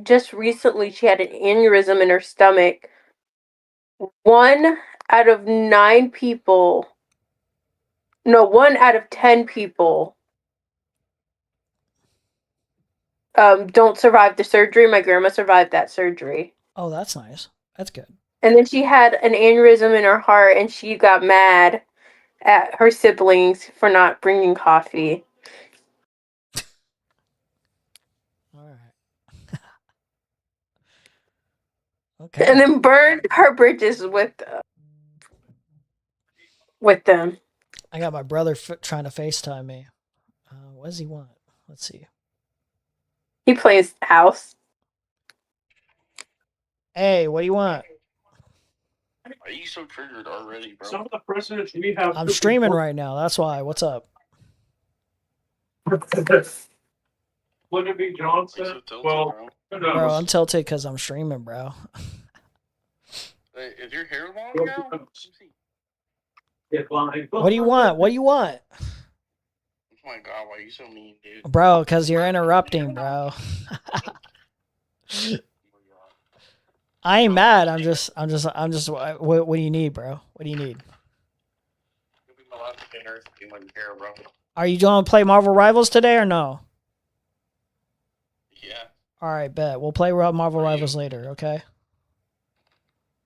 just recently she had an aneurysm in her stomach. 1 out of 10 people don't survive the surgery. My grandma survived that surgery. Oh, that's nice. That's good. And then she had an aneurysm in her heart, and she got mad at her siblings for not bringing coffee. All right. Okay. And then burned her bridges with them. I got my brother trying to FaceTime me. What does he want? Let's see. He plays house. Hey, what do you want? Are you so triggered already, bro? Some of the presidents we have. I'm streaming right now. That's why. What's up? Wouldn't it be Johnson? Well, Bro, I'm tilted because I'm streaming, bro. Is your hair long now? What do you want? What do you want? Oh my god, why are you so mean, dude? Bro, because you're interrupting, bro. I ain't mad. I'm just. What do you need, bro? What do you need? Are you going to play Marvel Rivals today or no? Yeah. All right, bet. We'll play Marvel Rivals later, okay?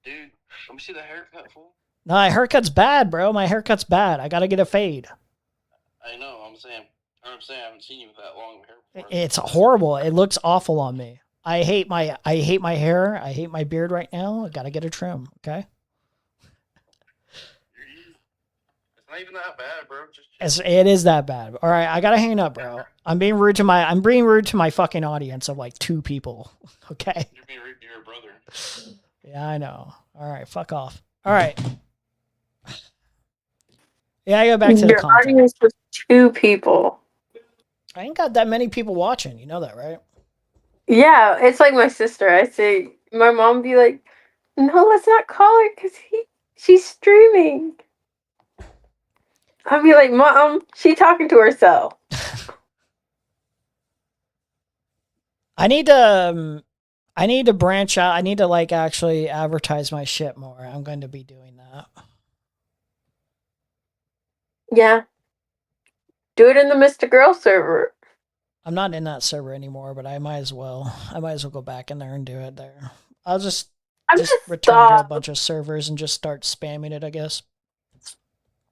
Dude, let me see the haircut, fool. No, my haircut's bad, bro. My haircut's bad. I gotta get a fade. I know, I'm saying I haven't seen you with that long hair before. It's horrible. It looks awful on me. I hate my hair. I hate my beard right now. I gotta get a trim, okay? It's not even that bad, bro. It is that bad. All right, I gotta hang up, bro. I'm being rude to my fucking audience of like 2 people. Okay. You're being rude to your brother. Yeah, I know. All right, fuck off. All right. Yeah, I go back to the Your content. audience was 2 people. I ain't got that many people watching. You know that, right? Yeah, it's like my sister. I say, my mom be like, no, let's not call her because she's streaming. I'll be like, Mom, she talking to herself. I need to branch out. I need to like actually advertise my shit more. I'm going to be doing that. Yeah. Do it in the Mr. Girl server. I'm not in that server anymore, but I might as well. I might as well go back in there and do it there. I'll just return to a bunch of servers and just start spamming it, I guess.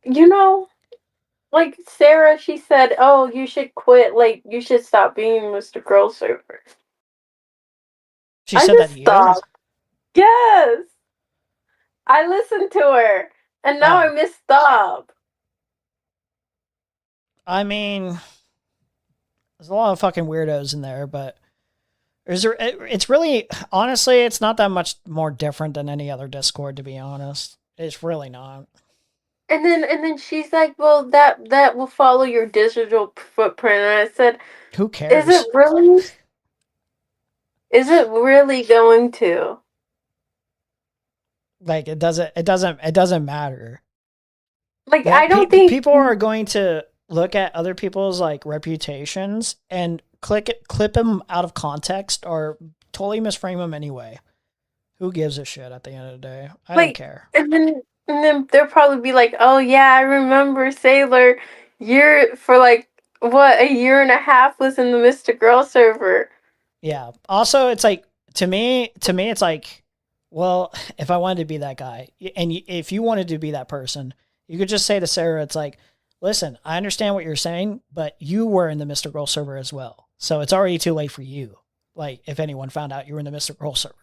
You know, like Sarah, she said, oh, you should quit. Like, you should stop being Mr. Girl server. She said that to you? Yes. I listened to her, and now I miss stop. I mean, there's a lot of fucking weirdos in there, but it's really, honestly, it's not that much more different than any other Discord, to be honest. It's really not. And then she's like, well, that will follow your digital footprint. And I said, who cares? Is it really? Is it really going to? Like, it doesn't matter. Like, I don't think people are going to look at other people's like reputations and clip them out of context or totally misframe them anyway. Who gives a shit at the end of the day? I don't care. And then they'll probably be like, oh yeah, I remember Sailor. For like what, a year and a half was in the Mr. Girl server. Yeah. Also, it's like to me, it's like, well, if I wanted to be that guy, and if you wanted to be that person, you could just say to Sarah, it's like, listen, I understand what you're saying, but you were in the Mr. Girl server as well. So it's already too late for you. Like, if anyone found out you were in the Mr. Girl server.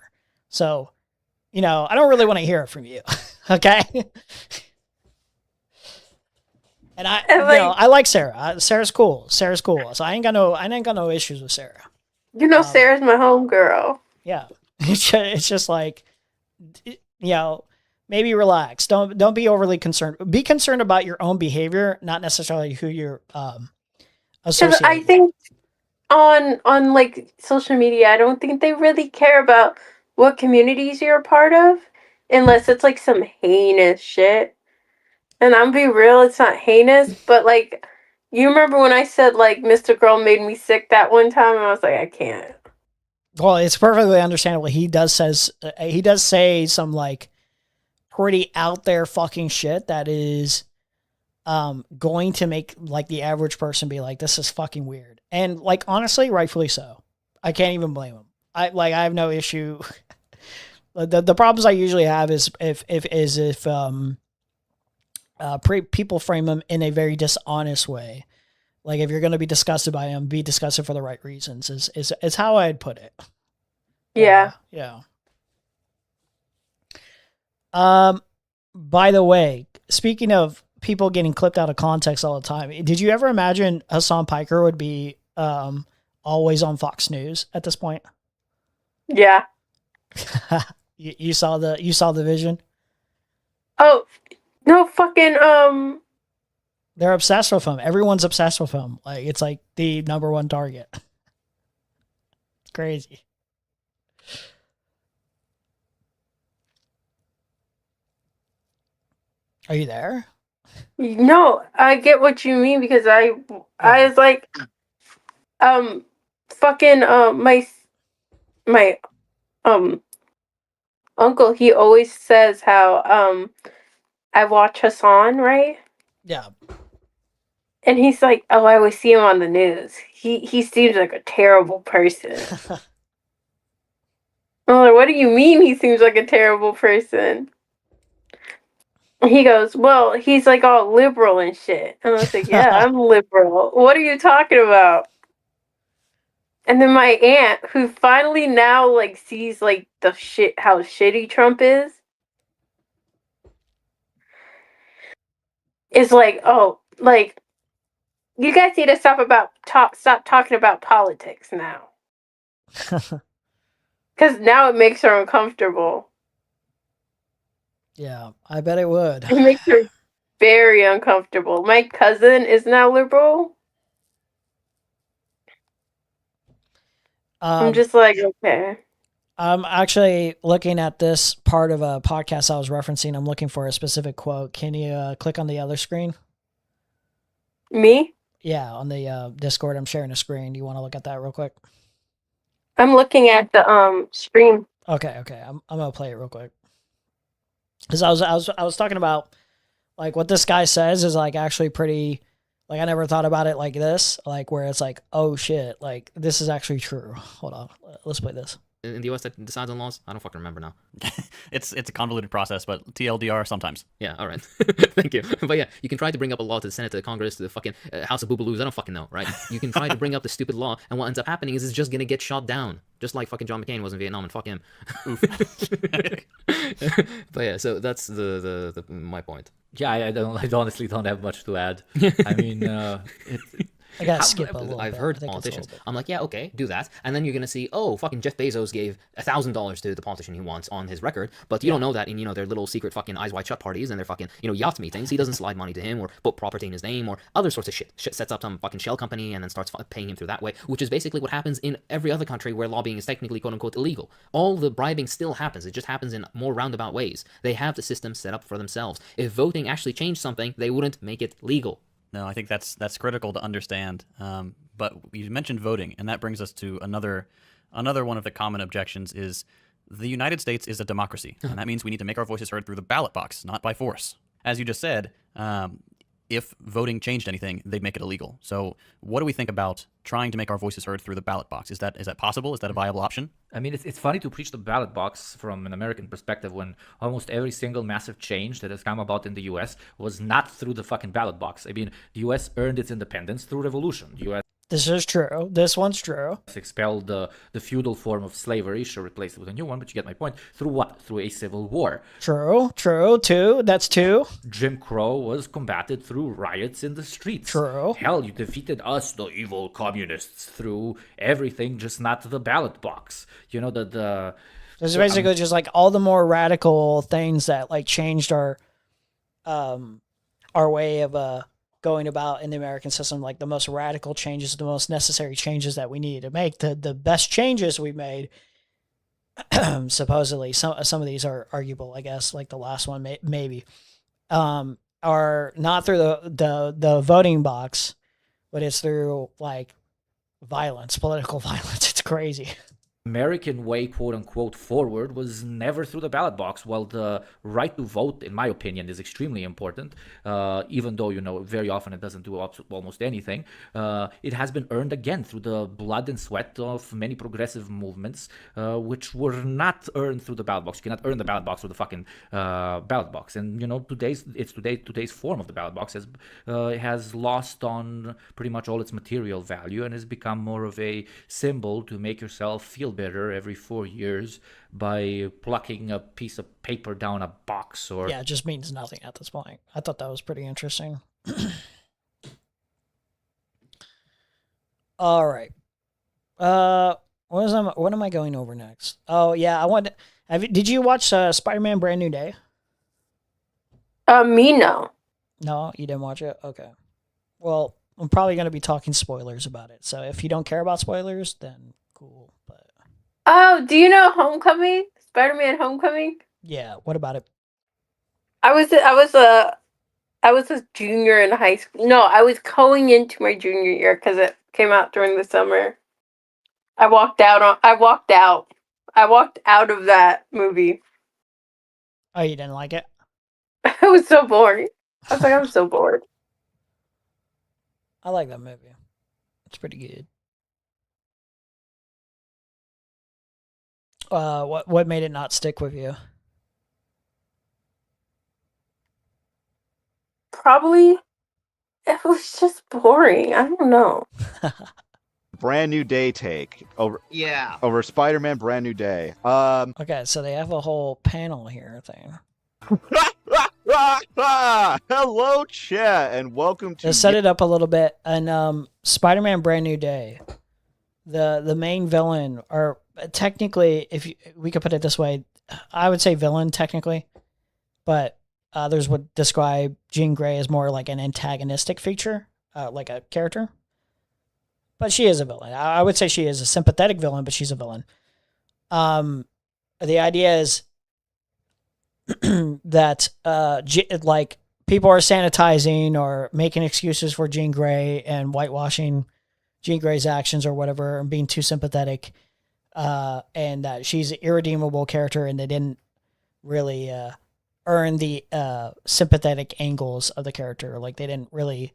So, you know, I don't really want to hear it from you. Okay? And I like Sarah. Sarah's cool. So I ain't got no issues with Sarah. You know, Sarah's my homegirl. Yeah. It's just like, you know, maybe relax. Don't be overly concerned. Be concerned about your own behavior, not necessarily who you're associated. I think on like social media, I don't think they really care about what communities you're a part of, unless it's like some heinous shit. And I'm be real, it's not heinous, but like, you remember when I said like Mr. Girl made me sick that one time, and I was like, I can't. Well, it's perfectly understandable. He does say some like pretty out there fucking shit that is going to make like the average person be like, this is fucking weird. And like, honestly, rightfully so. I can't even blame him. I have no issue. The problems I usually have is if people frame them in a very dishonest way. Like if you're going to be disgusted by them, be disgusted for the right reasons. Is how I'd put it. Yeah. Yeah. By the way, speaking of people getting clipped out of context all the time, did you ever imagine Hassan Piker would be always on Fox News at this point? Yeah. you saw the vision? Oh, no fucking They're obsessed with him. Everyone's obsessed with him. Like it's like the number one target. It's crazy. Are you there? No, I get what you mean because I was like, fucking, my uncle, he always says how, I watch Hassan, right? Yeah. And he's like, oh, I always see him on the news. He seems like a terrible person. I'm like, what do you mean he seems like a terrible person? He goes, well, he's like all liberal and shit. And I was like, yeah, I'm liberal. What are you talking about? And then my aunt, who finally now like sees like the shit, how shitty Trump is like, oh, like, you guys need to stop talking about politics now. Because now it makes her uncomfortable. Yeah, I bet it would. It makes her very uncomfortable. My cousin is now liberal. I'm just like, okay. I'm actually looking at this part of a podcast I was referencing. I'm looking for a specific quote. Can you click on the other screen? Me? Yeah, on the Discord. I'm sharing a screen. Do you want to look at that real quick? I'm looking at the screen. Okay. I'm gonna play it real quick. Because I was talking about like what this guy says is like actually pretty, like I never thought about it like this, like where it's like, oh shit, like this is actually true. Hold on, let's play this. In the US that decides on laws? I don't fucking remember now. It's a convoluted process, but TLDR sometimes. Yeah, all right. Thank you. But yeah, you can try to bring up a law to the Senate, to the Congress, to the fucking House of Boobaloos. I don't fucking know, right? You can try to bring up the stupid law, and what ends up happening is it's just gonna get shot down. Just like fucking John McCain was in Vietnam, and fuck him. But yeah, so that's the my point. Yeah, I honestly don't have much to add. I mean, I gotta skip a little I've bit. heard politicians. I'm like, yeah, okay, do that. And then you're going to see, oh, fucking Jeff Bezos gave $1,000 to the politician he wants on his record. But you don't know that in, their little secret fucking eyes wide shut parties and their fucking, yacht meetings. He doesn't slide money to him or put property in his name or other sorts of shit. Shit sets up some fucking shell company and then starts paying him through that way, which is basically what happens in every other country where lobbying is technically quote unquote illegal. All the bribing still happens. It just happens in more roundabout ways. They have the system set up for themselves. If voting actually changed something, they wouldn't make it legal. No, I think that's critical to understand. But you mentioned voting, and that brings us to another one of the common objections is the United States is a democracy, and that means we need to make our voices heard through the ballot box, not by force. As you just said, if voting changed anything, they'd make it illegal. So what do we think about trying to make our voices heard through the ballot box? Is that possible? Is that a viable option? I mean, it's funny to preach the ballot box from an American perspective when almost every single massive change that has come about in the U.S. was not through the fucking ballot box. I mean, the U.S. earned its independence through revolution. The U.S. This is true. This one's true. Expelled the feudal form of slavery, sure, replaced it with a new one, but you get my point. Through what? Through a civil war. True. Two. That's two. Jim Crow was combated through riots in the streets. True. Hell, you defeated us, the evil communists, through everything, just not the ballot box. The This is basically just like all the more radical things that like changed our way of going about in the American system, like the most radical changes, the most necessary changes that we needed to make, the best changes we made. Supposedly, some of these are arguable, I guess, like the last one maybe, are not through the voting box, but it's through like violence, political violence. It's crazy. American way, quote unquote, forward was never through the ballot box. While the right to vote, in my opinion, is extremely important, even though, very often it doesn't do almost anything. It has been earned again through the blood and sweat of many progressive movements, which were not earned through the ballot box. You cannot earn the ballot box through the fucking ballot box. And, today's form of the ballot box has lost on pretty much all its material value and has become more of a symbol to make yourself feel better every 4 years by plucking a piece of paper down a box. Or yeah, it just means nothing at this point. I thought that was pretty interesting. All right. What am I going over next? Oh yeah, did you watch Spider-Man Brand New Day? Me, no. No, you didn't watch it? Okay. Well, I'm probably going to be talking spoilers about it. So if you don't care about spoilers, then cool. But Oh, do you know Homecoming? Spider-Man Homecoming? yeah, what about it? I was a junior in high school. No, I was going into my junior year because it came out during the summer. I walked out of that movie. Oh, you didn't like it? It was so boring. I was like, I'm so bored. I like that movie. It's pretty good. What made it not stick with you? Probably it was just boring. I don't know. Brand New Day take over Spider-Man Brand New Day. Okay, so they have a whole panel here thing. Hello, chat, and welcome to. To set it up a little bit, and Spider-Man Brand New Day, the main villain, or technically, we could put it this way, I would say villain technically, but others would describe Jean Grey as more like an antagonistic feature, like a character. But she is a villain. I would say she is a sympathetic villain, but she's a villain. The idea is that like people are sanitizing or making excuses for Jean Grey and whitewashing Jean Grey's actions or whatever and being too sympathetic, and that she's an irredeemable character and they didn't really earn the sympathetic angles of the character. Like they didn't really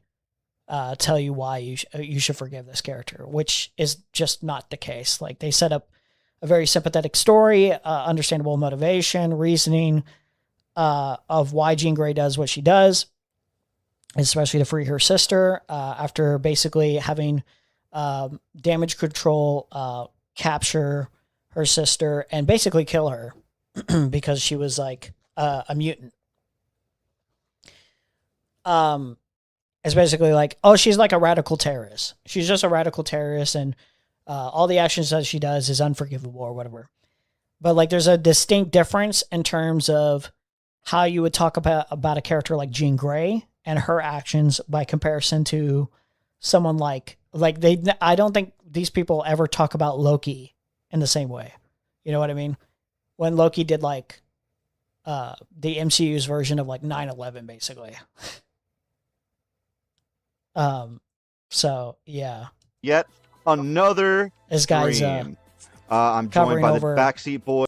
tell you why you should forgive this character, which is just not the case. Like they set up a very sympathetic story, understandable motivation, reasoning of why Jean Grey does what she does, especially to free her sister after basically having damage control capture her sister and basically kill her because she was like a mutant. It's basically like, oh, she's like a radical terrorist. She's just a radical terrorist, and all the actions that she does is unforgivable or whatever. But like, there's a distinct difference in terms of how you would talk about a character like Jean Grey and her actions by comparison to someone like I don't think these people ever talk about Loki in the same way. You know what I mean? When Loki did like the MCU's version of like 9/11, basically. So yeah. Yet another this guy's I'm joined by the backseat boy.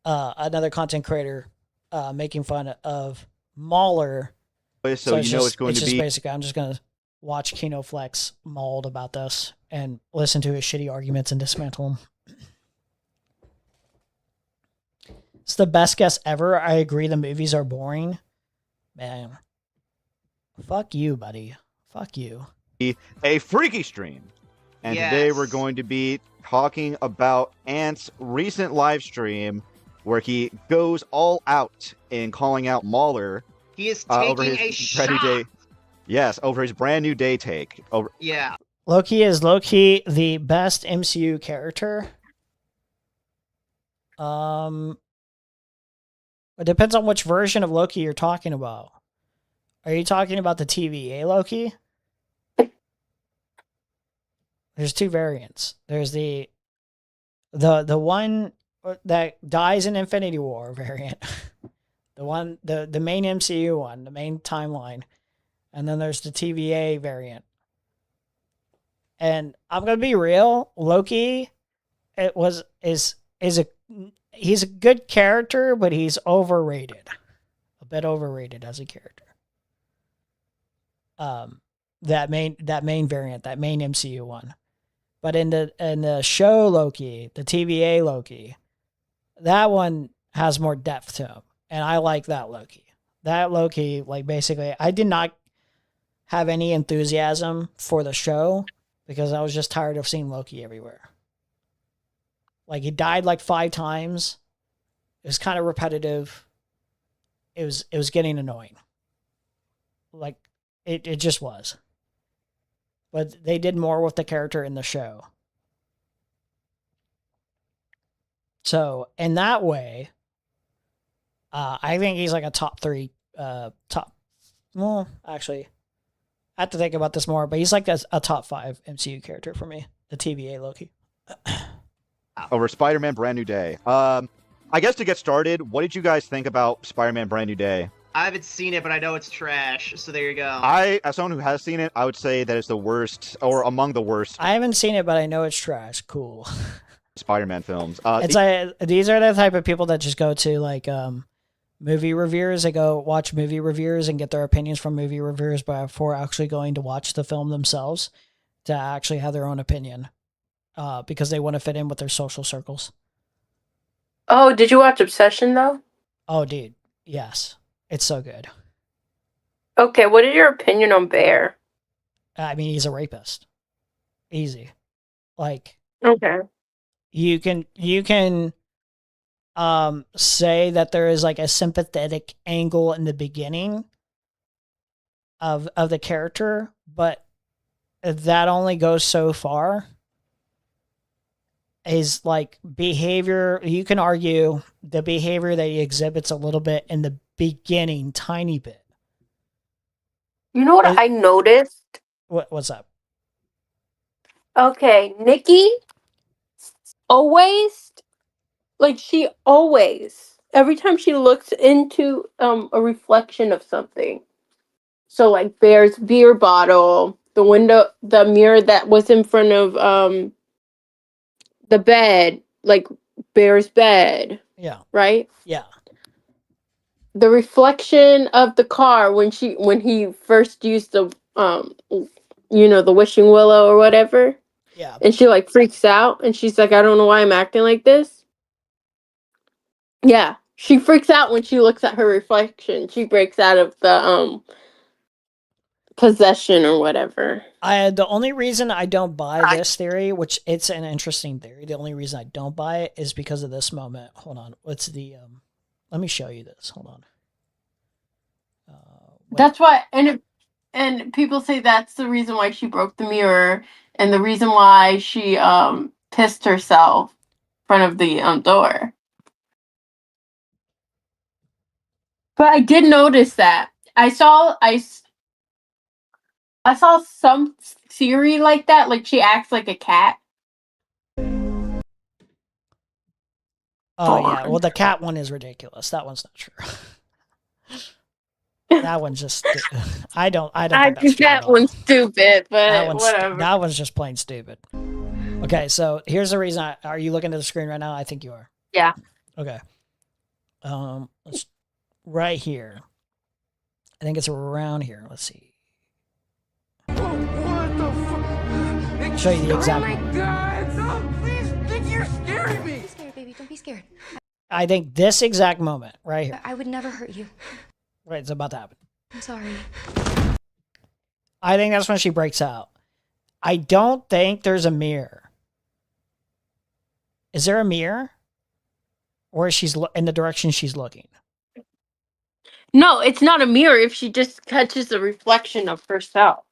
Another content creator making fun of Mauler. So you know it's going to be basically I'm just gonna watch Kinoflex mauled about this and listen to his shitty arguments and dismantle them. It's the best guess ever. I agree the movies are boring. Man. Fuck you, buddy. Fuck you. A freaky stream. And today we're going to be talking about Ant's recent live stream where he goes all out in calling out Mauler. He is taking a shot. Over his Brand New Day take. Yeah. Loki is low-key the best MCU character. It depends on which version of Loki you're talking about. Are you talking about the TVA Loki? There's two variants. There's the one that dies in Infinity War variant. The main MCU one, the main timeline. And then there's the TVA variant. And I'm going to be real, Loki he's a good character, but he's overrated. A bit overrated as a character. That main variant, that main MCU one. But in the show Loki, the TVA Loki, that one has more depth to him. And I like that Loki. That Loki, like, basically, I did not have any enthusiasm for the show because I was just tired of seeing Loki everywhere. Like, he died like 5 times. It was kind of repetitive. It was getting annoying. Like, it just was. But they did more with the character in the show. So, in that way, I think he's like a top 3, well, actually, I have to think about this more, but he's like a top 5 MCU character for me, the TVA Loki. Over Spider-Man Brand New Day. I guess to get started, what did you guys think about Spider-Man Brand New Day? I haven't seen it, but I know it's trash, so there you go. As someone who has seen it, I would say that it's the worst, or among the worst. I haven't seen it, but I know it's trash. Cool. Spider-Man films. It's like, these are the type of people that just go to like movie reviewers. They go watch movie reviewers and get their opinions from movie reviewers before actually going to watch the film themselves to actually have their own opinion because they want to fit in with their social circles. Oh, did you watch Obsession though? Oh, dude, yes. It's so good. Okay, what is your opinion on Bear? I mean, he's a rapist. Easy. Like, okay. You can say that there is like a sympathetic angle in the beginning of the character, but that only goes so far. Is like behavior, you can argue the behavior that he exhibits a little bit in the beginning, tiny bit. You know what I noticed? What's up? Okay, Nikki always, every time she looks into a reflection of something. So like Bear's beer bottle, the mirror that was in front of the bed, like Bear's bed. Yeah. Right? Yeah. The reflection of the car when he first used the the wishing willow or whatever. Yeah. And she like freaks out and she's like, I don't know why I'm acting like this. Yeah. She freaks out when she looks at her reflection. She breaks out of the possession or whatever. The only reason I don't buy this theory, which it's an interesting theory, the only reason I don't buy it is because of this moment. Hold on. What's the let me show you this. Hold on. That's why, and people say that's the reason why she broke the mirror, and the reason why she pissed herself in front of the door. But I did notice that I saw some theory like that, like she acts like a cat. Oh yeah, well the cat one is ridiculous. That one's not true. That one's just. I don't think that one's stupid, but whatever. That one's just plain stupid. Okay, so here's the reason. Are you looking at the screen right now? I think you are. Yeah. Okay. Let's right here. I think it's around here. Let's see. What the fuck? Show you the exact. Oh my god! No, please, Nick, you're scaring me. Don't be scared, baby. Don't be scared. I think this exact moment right here. I would never hurt you. Right, it's about to happen. I'm sorry. I think that's when she breaks out. I don't think there's a mirror. Is there a mirror? Or she's in the direction she's looking? No, it's not a mirror if she just catches the reflection of herself.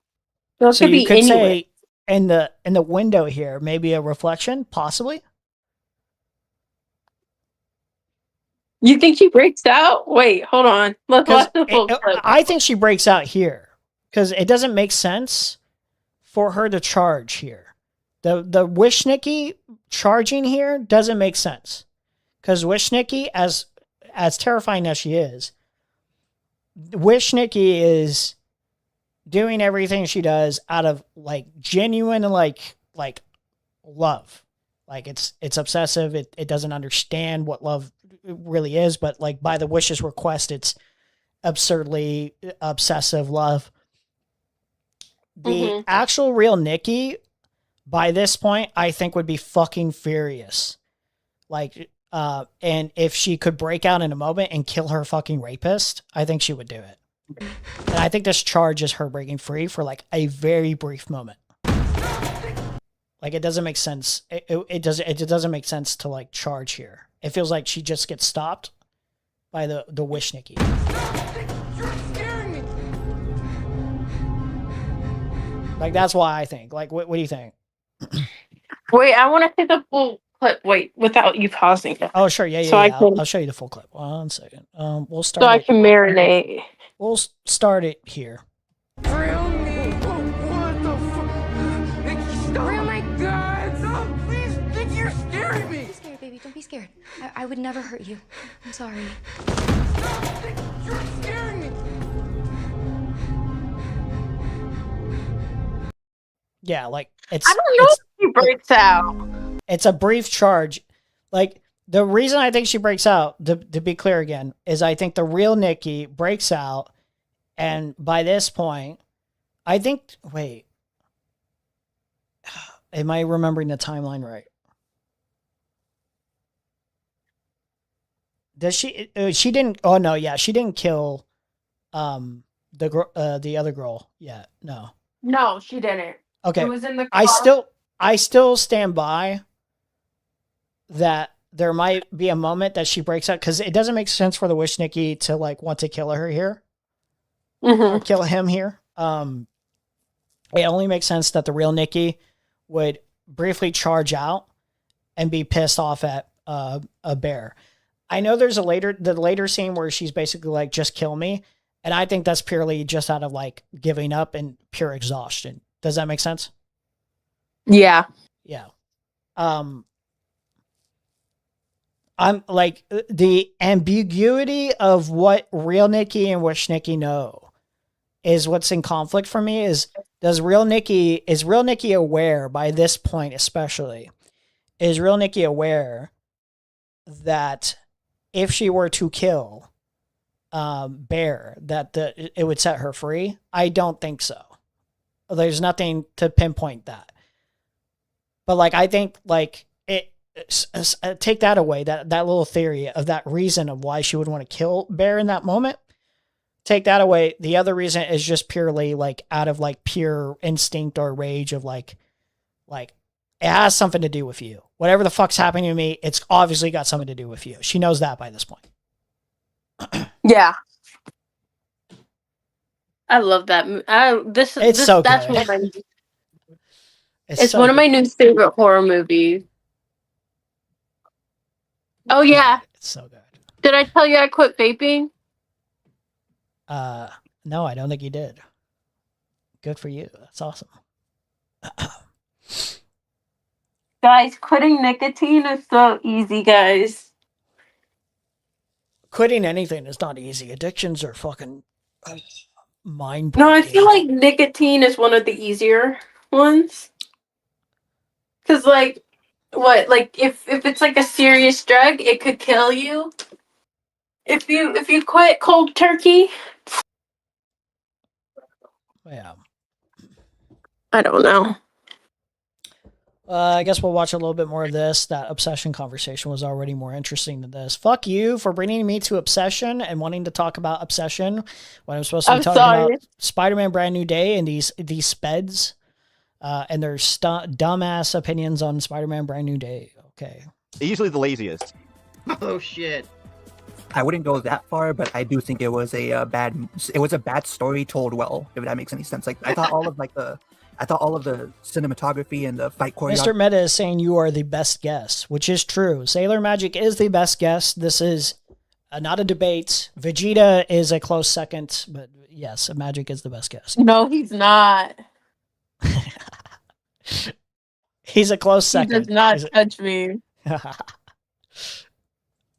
So you could say in the window here, maybe a reflection, possibly? You think she breaks out? Wait, hold on. I think she breaks out here because it doesn't make sense for her to charge here. The Wishnicki charging here doesn't make sense because Wishnicki, as terrifying as she is, Wishnicki is doing everything she does out of like genuine like love. Like it's obsessive. It doesn't understand what love really is, but like by the Wish's request, it's absurdly obsessive love. The actual real Nikki, by this point, I think would be fucking furious. Like, and if she could break out in a moment and kill her fucking rapist, I think she would do it. And I think this charge is her breaking free for like a very brief moment. Like it doesn't make sense. It doesn't make sense to like charge here. It feels like she just gets stopped by the Wish Nikki. Like that's why I think. Like what do you think? Wait, I want to see the full clip. Wait, without you pausing it. Oh sure, yeah. I'll show you the full clip. 1 second. We'll start. So I can marinate. We'll start it here. Real me? What the fuck? Nikki, stop! Oh my God! Stop, please! Nikki, you're scaring me! Don't be scared, baby. Don't be scared. I would never hurt you. I'm sorry. Stop! Nikki, you're scaring me! Yeah, like it's. I don't know if she breaks out. It's a brief charge. Like the reason I think she breaks out, to be clear again, is I think the real Nikki breaks out, and by this point, I think. Wait, am I remembering the timeline right? Does she? She didn't. Oh no, yeah, she didn't kill, the other girl yet. No. No, she didn't. Okay. It was in the car. I still stand by that there might be a moment that she breaks out because it doesn't make sense for the Wish Nikki to like want to kill her here. Or kill him here. It only makes sense that the real Nikki would briefly charge out and be pissed off at a bear. I know there's the later scene where she's basically like, just kill me. And I think that's purely just out of like giving up and pure exhaustion. Does that make sense? Yeah. Yeah. I'm like the ambiguity of what real Nikki and Wish Nikki know is what's in conflict for me. Is real Nikki aware by this point, especially, is real Nikki aware that if she were to kill Bear, that it would set her free? I don't think so. There's nothing to pinpoint that. But like, I think like take that away, that little theory of that reason of why she would want to kill Bear in that moment. Take that away. The other reason is just purely like out of like pure instinct or rage of like it has something to do with you. Whatever the fuck's happening to me, it's obviously got something to do with you. She knows that by this point. Yeah. I love that. It's so that's good. one of my, it's one of my new favorite horror movies. Oh yeah. It's so good. Did I tell you I quit vaping? No, I don't think you did. Good for you. That's awesome. Guys, quitting nicotine is so easy, guys. Quitting anything is not easy. Addictions are fucking mind. No, I feel like nicotine is one of the easier ones. Cause like, if it's like a serious drug, it could kill you. If you quit cold turkey. Yeah. I don't know. I guess we'll watch a little bit more of this. That obsession conversation was already more interesting than this. Fuck you for bringing me to obsession and wanting to talk about obsession when I'm supposed to be talking about Spider-Man Brand New Day and these speds and their dumbass opinions on Spider-Man Brand New Day. Okay. Easily the laziest. Oh shit. I wouldn't go that far, but I do think it was a bad story told well, if that makes any sense. Like I thought all of the cinematography and the fight choreography. Mr. Meta is saying you are the best guest, which is true. Sailor Magic is the best guest. This is not a debate. Vegeta is a close second, but yes, Magic is the best guest. No, he's not. He's a close second. He does not touch me.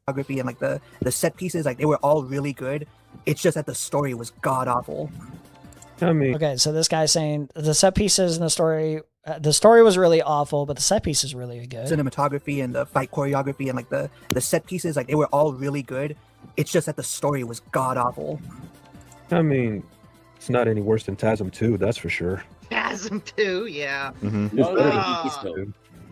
And like the set pieces, like they were all really good. It's just that the story was god awful. I mean, okay, so this guy's saying the set pieces in the story was really awful, but the set piece is really good. Cinematography and the fight choreography and like the set pieces, like they were all really good. It's just that the story was god awful. I mean, it's not any worse than TASM 2, that's for sure. TASM 2, yeah.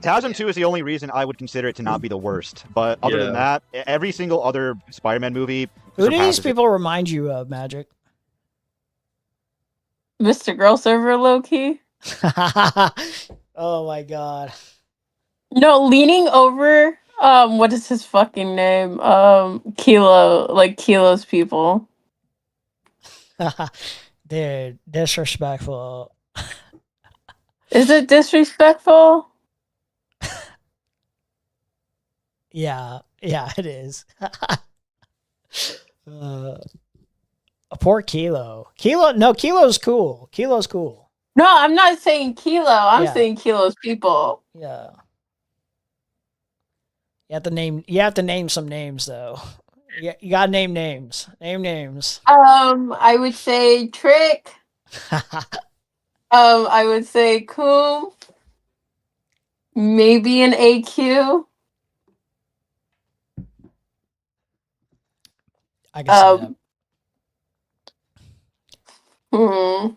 TASM 2 is the only reason I would consider it to not be the worst. But other than that, every single other Spider-Man movie. Who do these people remind you of, Magic? Mr. Girl Server, low key. Oh my god. No, leaning over. What is his fucking name? Kilo, like Kilo's people. Dude, disrespectful. Is it disrespectful? Yeah, it is. Poor Kilo. Kilo's cool. Kilo's cool. No, I'm not saying Kilo. I'm Yeah. saying Kilo's people. Yeah. You have to name some names though. You gotta name names. Name names. I would say Trick. I would say Coom. Maybe an AQ. I can see that.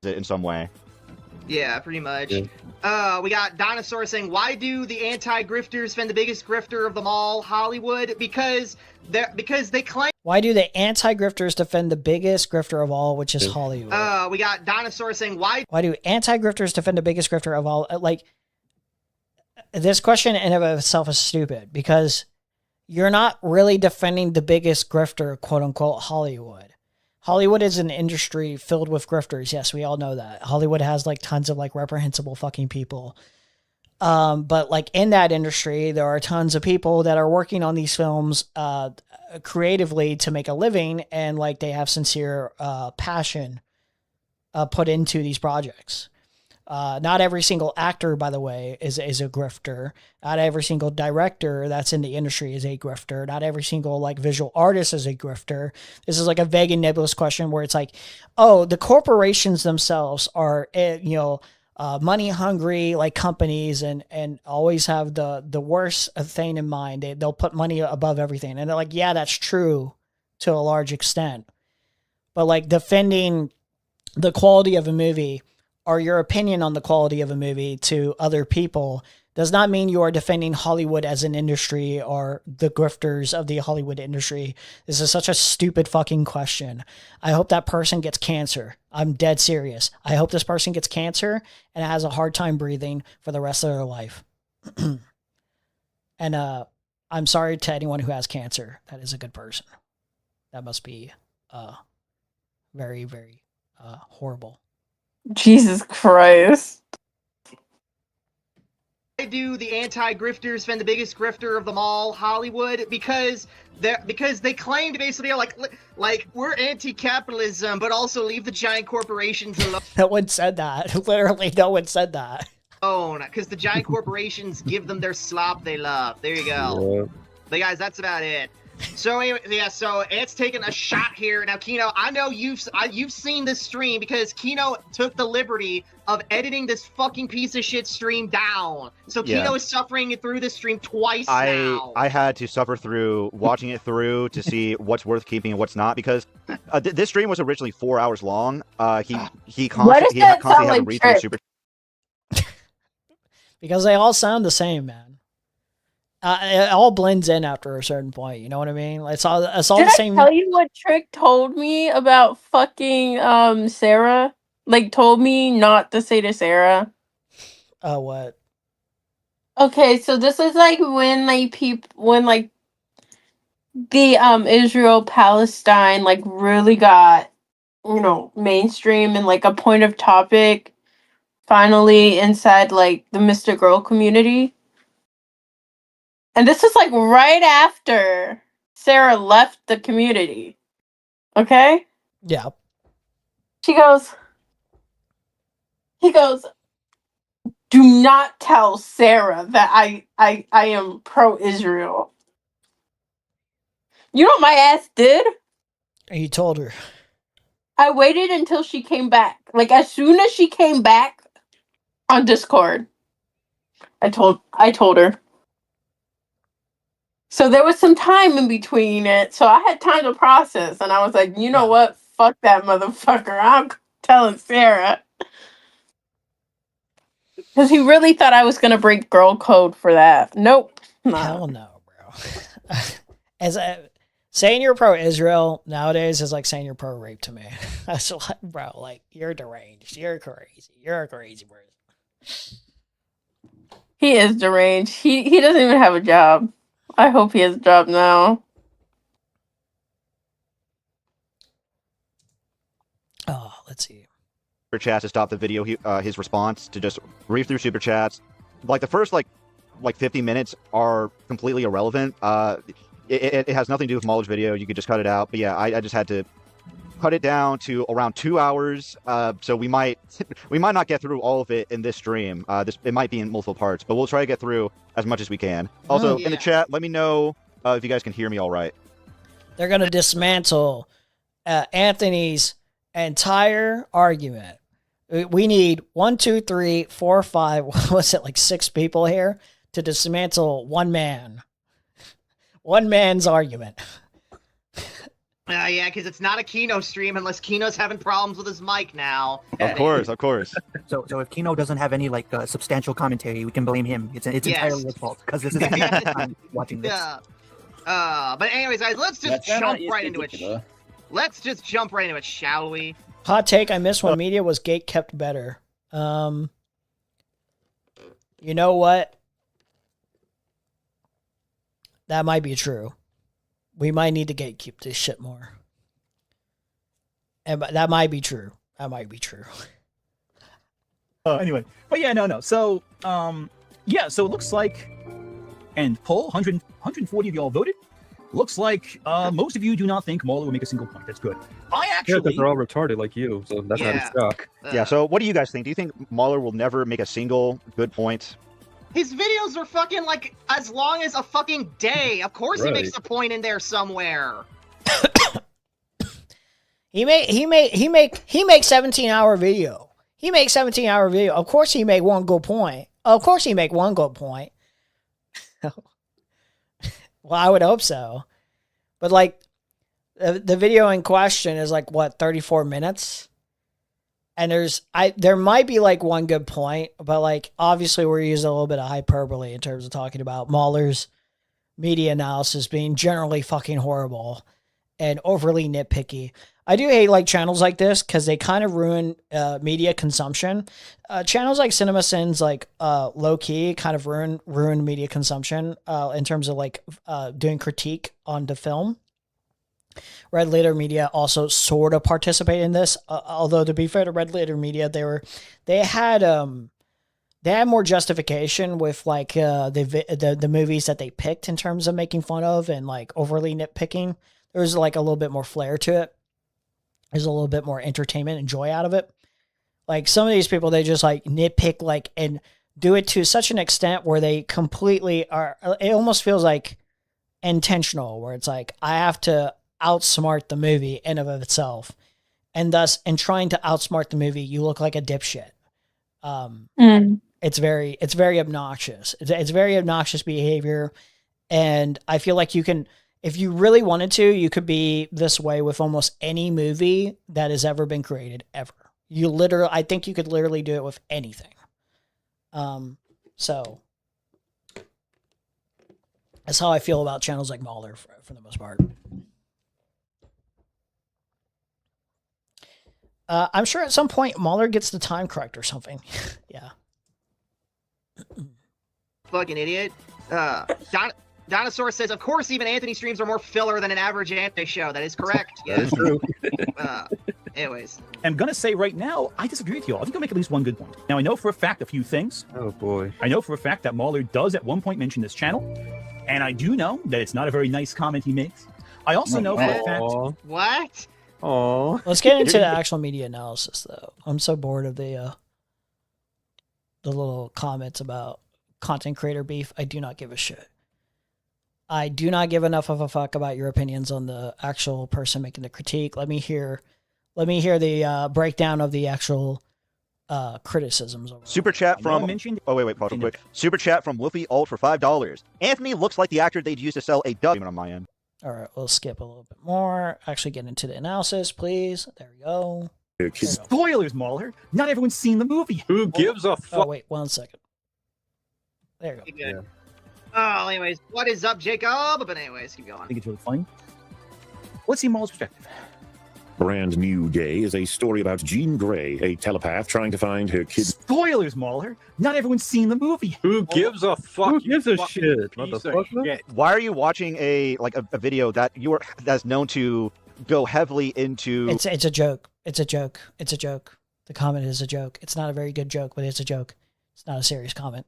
It in some way. Yeah, pretty much. We got Dinosaur saying, why do the anti-grifters defend the biggest grifter of them all, Hollywood? Because they claim... Why do the anti-grifters defend the biggest grifter of all, which is Hollywood? We got Dinosaur saying, why do anti-grifters defend the biggest grifter of all? Like, this question in and of itself is stupid because you're not really defending the biggest grifter, quote unquote, Hollywood. Hollywood is an industry filled with grifters. Yes, we all know that. Hollywood has like tons of like reprehensible fucking people. But like in that industry, there are tons of people that are working on these films creatively to make a living, and like they have sincere passion put into these projects. Not every single actor, by the way, is a grifter. Not every single director that's in the industry is a grifter. Not every single like visual artist is a grifter. This is like a vague and nebulous question where it's like, oh, the corporations themselves are, money hungry like companies and always have the worst thing in mind. They'll put money above everything. And they're like, yeah, that's true to a large extent. But like defending the quality of a movie or your opinion on the quality of a movie to other people does not mean you are defending Hollywood as an industry or the grifters of the Hollywood industry. This is such a stupid fucking question. I hope that person gets cancer. I'm dead serious. I hope this person gets cancer and has a hard time breathing for the rest of their life. And I'm sorry to anyone who has cancer. That is a good person. That must be very, very horrible. Jesus Christ. Why do the anti-grifters defend the biggest grifter of them all, Hollywood? Because they claim to basically are like we're anti-capitalism, but also leave the giant corporations alone. No one said that. Literally, no one said that. Because the giant corporations give them their slop they love. There you go. But guys, that's about it. So anyway, yeah, so Ant's taking a shot here. Now, Kino, I know you've seen this stream because Kino took the liberty of editing this fucking piece of shit stream down. So Kino is suffering through this stream twice now. I had to suffer through watching it through to see what's worth keeping and what's not because this stream was originally 4 hours long. He constantly had to read through super. Because they all sound the same, man. It all blends in after a certain point. You know what I mean? It's all the same. Did I tell you what Trick told me about fucking Sarah? Like told me not to say to Sarah. What? Okay, so this is like when the Israel Palestine like really got mainstream and like a point of topic finally inside like the Mr. Girl community. And this is like right after Sarah left the community. Okay? Yeah. He goes, do not tell Sarah that I am pro-Israel. You know what my ass did? And you told her. I waited until she came back. Like as soon as she came back on Discord, I told her. So there was some time in between it, so I had time to process, and I was like, you know what? Fuck that motherfucker. I'm telling Sarah. Because he really thought I was gonna break girl code for that. Nope. Hell no, bro. Saying you're pro-Israel nowadays is like saying you're pro-rape to me. That's like, bro, like, you're deranged. You're crazy. You're a crazy person. He is deranged. He doesn't even have a job. I hope he has a job now. Oh, let's see. Super chats to stop the video. His response to just read through super chats. Like the first like 50 minutes are completely irrelevant. It has nothing to do with Muller's video. You could just cut it out. But yeah, I just had to cut it down to around 2 hours. So we might not get through all of it in this stream. It might be in multiple parts, but we'll try to get through as much as we can. Also, in the chat, let me know if you guys can hear me all right. They're going to dismantle Anthony's entire argument. We need 1, 2, 3, 4, 5, what's it, like 6 people here to dismantle one man. One man's argument. Yeah, because it's not a Kino stream unless Kino's having problems with his mic now. Of course, of course. So if Kino doesn't have any like substantial commentary, we can blame him. It's entirely his fault because this is his time watching this. But anyways, guys, let's just jump right into it. Let's just jump right into it, shall we? Hot take, I miss when media was gate kept better. You know what? That might be true. We might need to gatekeep this shit more. And that might be true. That might be true. Anyway, but yeah, no. So, yeah, so it looks like, and poll, 140 of y'all voted. Looks like most of you do not think Mauler will make a single point. That's good. Yeah, because they're all retarded like you, so that's not a shock. Yeah, so what do you guys think? Do you think Mauler will never make a single good point? His videos are fucking like as long as a fucking day. Of course he makes a point in there somewhere. He make 17-hour video. He makes 17-hour video. Of course he make one good point. Of course he make one good point. Well, I would hope so. But like the video in question is like what, 34 minutes? And there might be like one good point, but like obviously we're using a little bit of hyperbole in terms of talking about Mauler's media analysis being generally fucking horrible and overly nitpicky. I do hate like channels like this because they kind of ruin media consumption. Channels like CinemaSins, like low key, kind of ruin media consumption in terms of like doing critique on the film. Red Letter Media also sort of participate in this, although to be fair to Red Letter Media, they had more justification with like the movies that they picked in terms of making fun of and like overly nitpicking. There was like a little bit more flair to it. There's a little bit more entertainment and joy out of it. Like some of these people, they just like nitpick like and do it to such an extent where they completely are. It almost feels like intentional, where it's like I have to outsmart the movie in of itself, and thus in trying to outsmart the movie you look like a dipshit. It's very obnoxious. It's very obnoxious behavior, and I feel like you can, if you really wanted to, you could be this way with almost any movie that has ever been created ever. I think you could literally do it with anything. So that's how I feel about channels like Mauler for the most part. I'm sure at some point Mauler gets the time correct or something. Yeah. Fucking idiot. Dinosaur says, of course even Anthony streams are more filler than an average anime show. That is correct. Yeah. That is true. Anyways. I'm going to say right now, I disagree with you all. I think I'll make at least one good point. Now, I know for a fact a few things. Oh, boy. I know for a fact that Mauler does at one point mention this channel. And I do know that it's not a very nice comment he makes. I also know for a fact... What? Oh. Let's get into the actual media analysis, though. I'm so bored of the little comments about content creator beef. I do not give a shit. I do not give enough of a fuck about your opinions on the actual person making the critique. Let me hear the breakdown of the actual criticisms. Super chat from. Oh wait, pause real quick. Super chat from Wolfie Alt for $5. Anthony looks like the actor they'd use to sell a dub on my end. All right, we'll skip a little bit more. Actually, get into the analysis, please. There we go. Spoilers, Mauler. Not everyone's seen the movie. Who gives a fuck? Oh wait, 1 second. There you go. Good. Oh, anyways, what is up, Jacob? But anyways, keep I going. think it's really funny. Let's see Mauler's perspective. Brand New Day is a story about Jean Grey, a telepath trying to find her kid. Spoilers, Mauler. Not everyone's seen the movie. Who gives a fuck? Who gives a fucking shit? piece of shit. Why are you watching a video that's known to go heavily into? It's a joke. It's a joke. It's a joke. The comment is a joke. It's not a very good joke, but it's a joke. It's not a serious comment.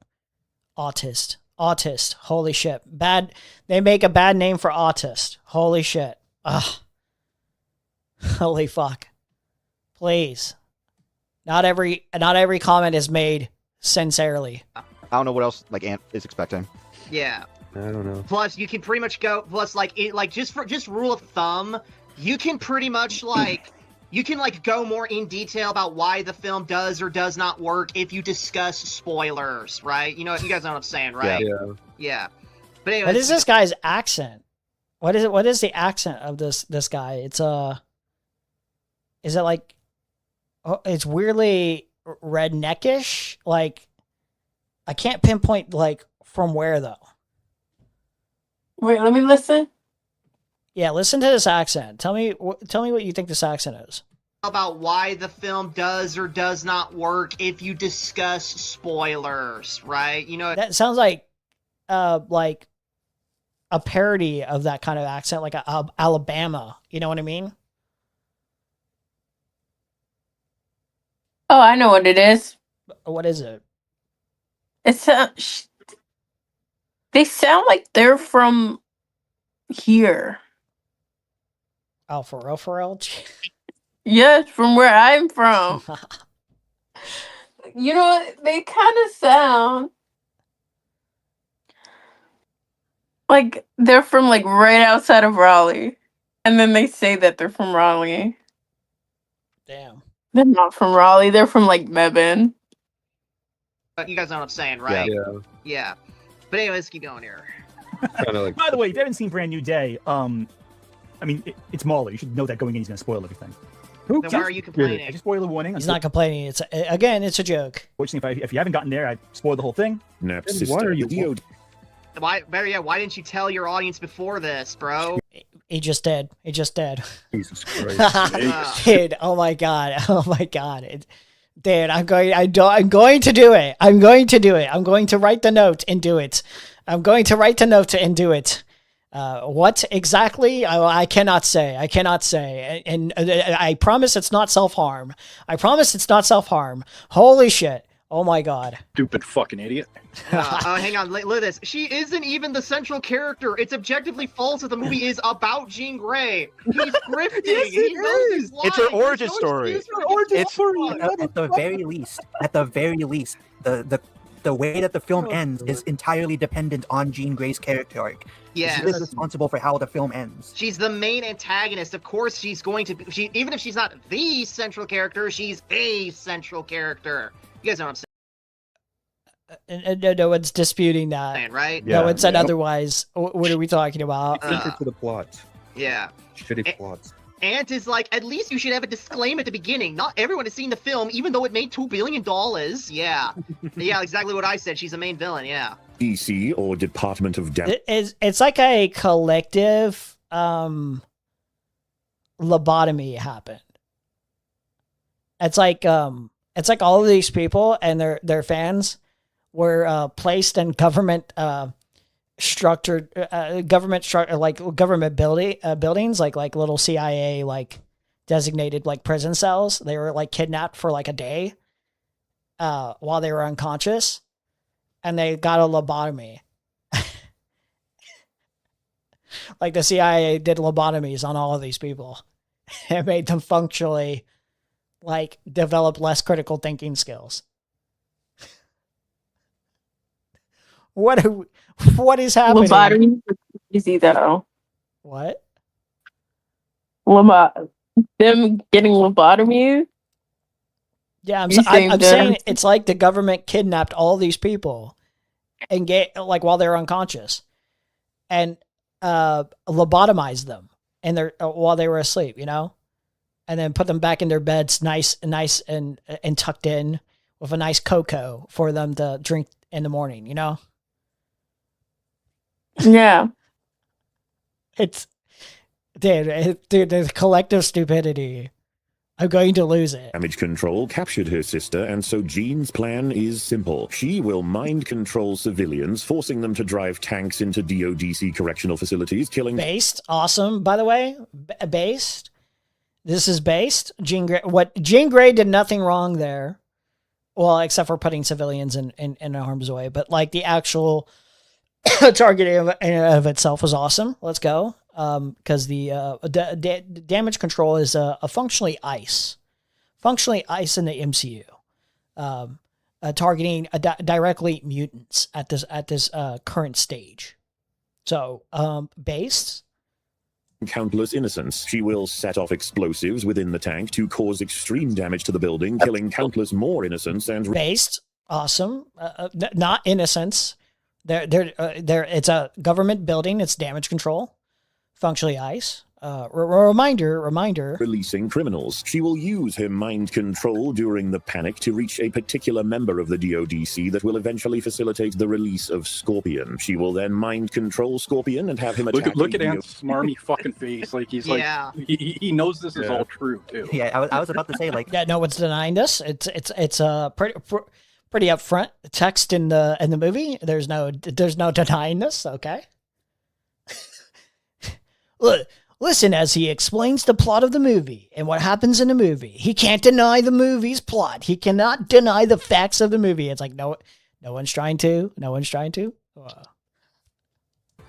Autist. Holy shit. Bad. They make a bad name for autist. Holy shit. Ugh. Holy fuck. Please. Not every comment is made sincerely. I don't know what else Ant is expecting. Yeah. I don't know. Plus, you can pretty much go. Plus, just rule of thumb, you can pretty much go more in detail about why the film does or does not work if you discuss spoilers, right? You guys know what I'm saying, right? Yeah. But anyway, What is this guy's accent? What is the accent of this guy? It's is it like, oh, it's weirdly redneckish? Like, I can't pinpoint from where though. Wait, let me listen. Yeah, listen to this accent. Tell me what you think this accent is. About why the film does or does not work if you discuss spoilers, right? That sounds like a parody of that kind of accent, like Alabama. You know what I mean? Oh, I know what it is. What is it? It's they sound like they're from here. Oh, for real? Yes, from where I'm from. You know what? They kind of sound like they're from right outside of Raleigh. And then they say that they're from Raleigh. Damn. They're not from Raleigh. They're from Mebane. You guys know what I'm saying, right? Yeah. But anyway, let's keep going here. By the way, if you haven't seen Brand New Day, it's Mauler. You should know that going in, he's going to spoil everything. Then why are you complaining? I just spoiled a warning. He's not complaining. It's a joke. Fortunately, if you haven't gotten there, I spoiled the whole thing. Why are you? Why didn't you tell your audience before this, bro? He just did. Jesus Christ. Dude, oh my god. Dude, I'm going to do it. I'm going to write the note and do it. What exactly? I cannot say. And I promise it's not self-harm. Holy shit. Oh my god. Stupid fucking idiot. Hang on, look at this. She isn't even the central character. It's objectively false that the movie is about Jean Grey. He's grifting. Yes, it is. It's her origin story. At the very least, the way that the film ends is entirely dependent on Jean Grey's character arc. Yes. She is responsible for how the film ends. She's the main antagonist. Of course, she's going to be. Even if she's not the central character, she's a central character. You guys know what I'm saying? No one's disputing that. Right? No one said otherwise. What are we talking about? Anchor to the plot. Yeah. Shitty plots. Ant is at least you should have a disclaimer at the beginning. Not everyone has seen the film, even though it made $2 billion. Yeah. Yeah, exactly what I said. She's the main villain, yeah. DC or Department of Defense. It's like a collective lobotomy happened. It's like all of these people and their fans were placed in government structured government buildings like little CIA designated prison cells. They were kidnapped for a day while they were unconscious, and they got a lobotomy. The CIA did lobotomies on all of these people. It made them functionally develop less critical thinking skills. What is happening? Lobotomy. Easy though. What? Them getting lobotomies. Yeah, I'm You think saying that- it's like the government kidnapped all these people and while they're unconscious and lobotomized them and they're while they were asleep, you know, and then put them back in their beds, nice and tucked in with a nice cocoa for them to drink in the morning, you know. Yeah. It's dude, the collective stupidity. I'm going to lose it. Damage control captured her sister, and so Jean's plan is simple. She will mind control civilians, forcing them to drive tanks into DODC correctional facilities, killing... Based, awesome, by the way. Based. This is based. Jean Grey did nothing wrong there. Well, except for putting civilians in harm's way. But like the actual targeting of itself was awesome. Let's go. Because the damage control is a functionally ice in the MCU, targeting directly mutants at this current stage. So based. Countless innocents. She will set off explosives within the tank to cause extreme damage to the building, killing countless more innocents and... Based, awesome. Not innocents. It's a government building. It's damage control. Functionally ice. Reminder. Releasing criminals. She will use her mind control during the panic to reach a particular member of the DODC that will eventually facilitate the release of Scorpion. She will then mind control Scorpion and have him attack... Look at Ant's smarmy fucking face. Like, he's like... He knows this is all true, too. Yeah, I was about to say, like... Yeah, no one's denying this. It's pretty upfront text in the movie. There's no denying this, okay? Look, listen as he explains the plot of the movie and what happens in the movie. He can't deny the movie's plot. He cannot deny the facts of the movie. It's like no one's trying to. No one's trying to.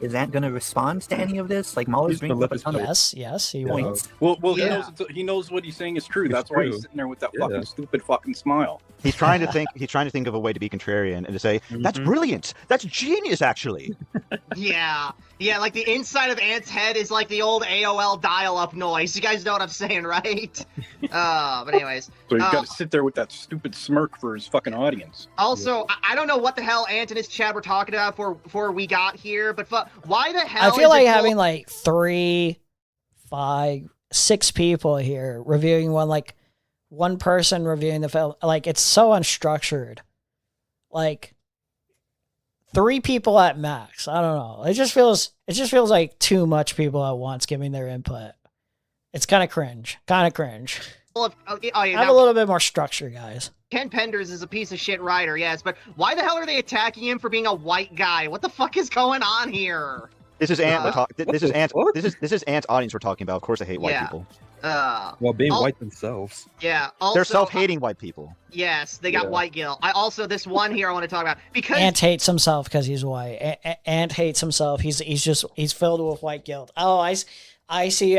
Is Ant gonna respond to any of this? Like Mahler's bringing up a ton of yes, he points. Well, he knows what he's saying is true. That's why he's sitting there with that stupid fucking smile. He's trying to think. He's trying to think of a way to be contrarian and to say that's brilliant. That's genius, actually. Yeah, like the inside of Ant's head is like the old AOL dial-up noise. You guys know what I'm saying, right? But anyways. So he's got to sit there with that stupid smirk for his fucking audience. Also, I don't know what the hell Ant and his chat were talking about before we got here, but why the hell? I feel like having like 3, 5, 6 people here reviewing one person reviewing the film, like it's so unstructured. Like 3 people at max. I don't know. It just feels like too much people at once giving their input. It's kind of cringe. Have a little bit more structure, guys. Ken Penders is a piece of shit writer, yes, but why the hell are they attacking him for being a white guy? What the fuck is going on here? This is Ant. This is Ant's audience we're talking about. Of course, I hate white people. Well, being white themselves. Yeah. Also, they're self-hating white people. Yes, they got white guilt. This one here I want to talk about because Ant hates himself because he's white. Ant hates himself. He's filled with white guilt. Oh, I see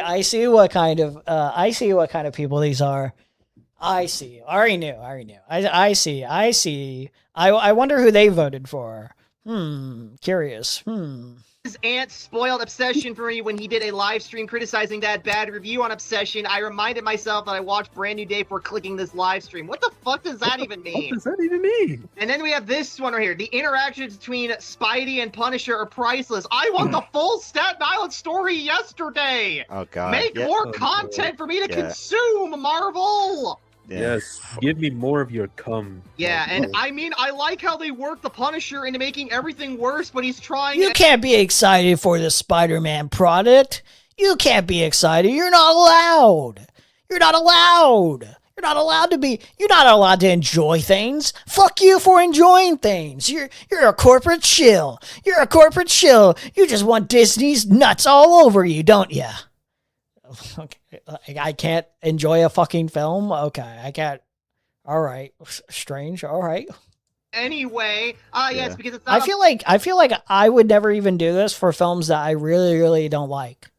what kind of people these are. I see. I already knew. I see. I wonder who they voted for. Curious. His Ant's spoiled Obsession for me when he did a live stream criticizing that bad review on Obsession. I reminded myself that I watched Brand New Day before clicking this live stream. What the fuck does that even mean? What does that even mean? And then we have this one right here. The interactions between Spidey and Punisher are priceless. I want the full Staten Island story yesterday. Oh god. Make more content for me to consume, Marvel. Yes, give me more of your cum. Yeah, and I mean, I like how they work the Punisher into making everything worse, but he's trying. You can't be excited for the Spider-Man product. You can't be excited. You're not allowed. You're not allowed to enjoy things. Fuck you for enjoying things. You're a corporate shill. You just want Disney's nuts all over you, don't you? Okay. I can't enjoy a fucking film. Okay, I can't. All right, strange. All right. Anyway, yes, because it's not. I feel like I would never even do this for films that I really, really don't like.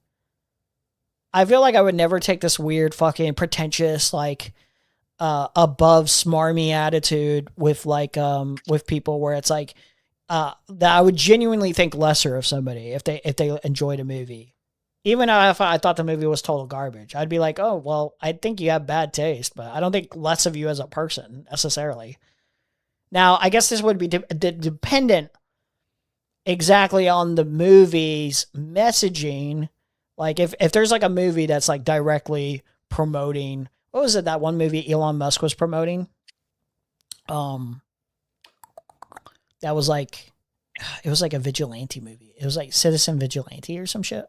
I feel like I would never take this weird fucking pretentious above smarmy attitude with with people where it's like that I would genuinely think lesser of somebody if they enjoyed a movie. Even if I thought the movie was total garbage, I'd be like, oh, well, I think you have bad taste, but I don't think less of you as a person necessarily. Now, I guess this would be dependent exactly on the movie's messaging. Like if there's like a movie that's like directly promoting, what was it, that one movie Elon Musk was promoting? That was like, it was like a vigilante movie. It was like Citizen Vigilante or some shit.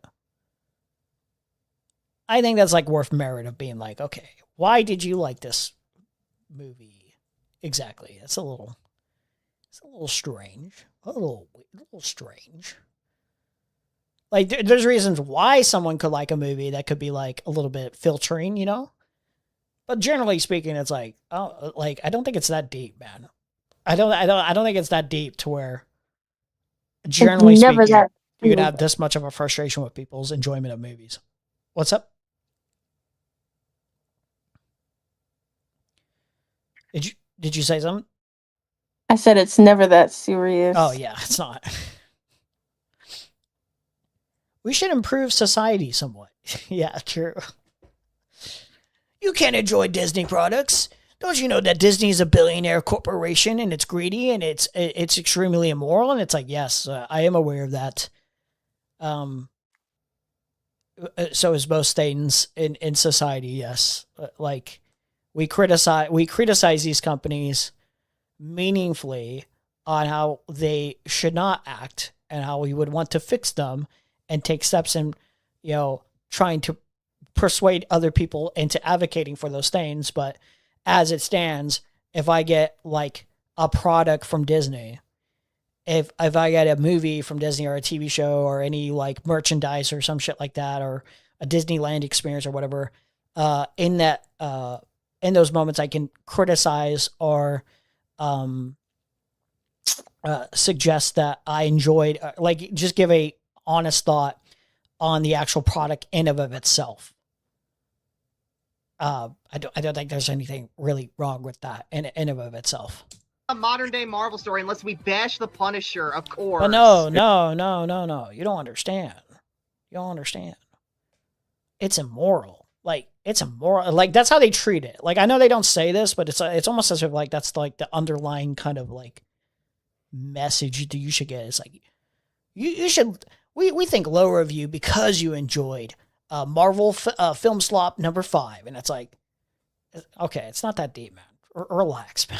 I think that's like worth merit of being like, okay, why did you like this movie exactly? It's a little strange. A little strange. Like there's reasons why someone could like a movie that could be like a little bit filtering, you know? But generally speaking, it's like, oh, like I don't think it's that deep, man. I don't think it's that deep to where generally speaking you could have this much of a frustration with people's enjoyment of movies. What's up? Did you say something? I said it's never that serious. Oh yeah, it's not. We should improve society somewhat. Yeah, true. You can't enjoy Disney products. Don't you know that Disney is a billionaire corporation and it's greedy and it's extremely immoral? And it's like, yes, I am aware of that. So is most things in society. Yes, like we criticize these companies meaningfully on how they should not act and how we would want to fix them and take steps in, you know, trying to persuade other people into advocating for those things. But as it stands, if I get like a product from Disney, if I get a movie from Disney or a TV show or any like merchandise or some shit like that, or a Disneyland experience or whatever, in those moments I can criticize or suggest that I enjoyed, like just give a honest thought on the actual product in and of itself. I don't think there's anything really wrong with that in and of itself. A modern day Marvel story, unless we bash the Punisher, of course. But no. You don't understand. It's immoral. Like it's immoral. Like that's how they treat it. Like I know they don't say this, but it's almost as if like that's like the underlying kind of like message that you should get. It's like you should. We think lower of you because you enjoyed Marvel film slop number 5, and it's like, okay, it's not that deep, man. Relax, man.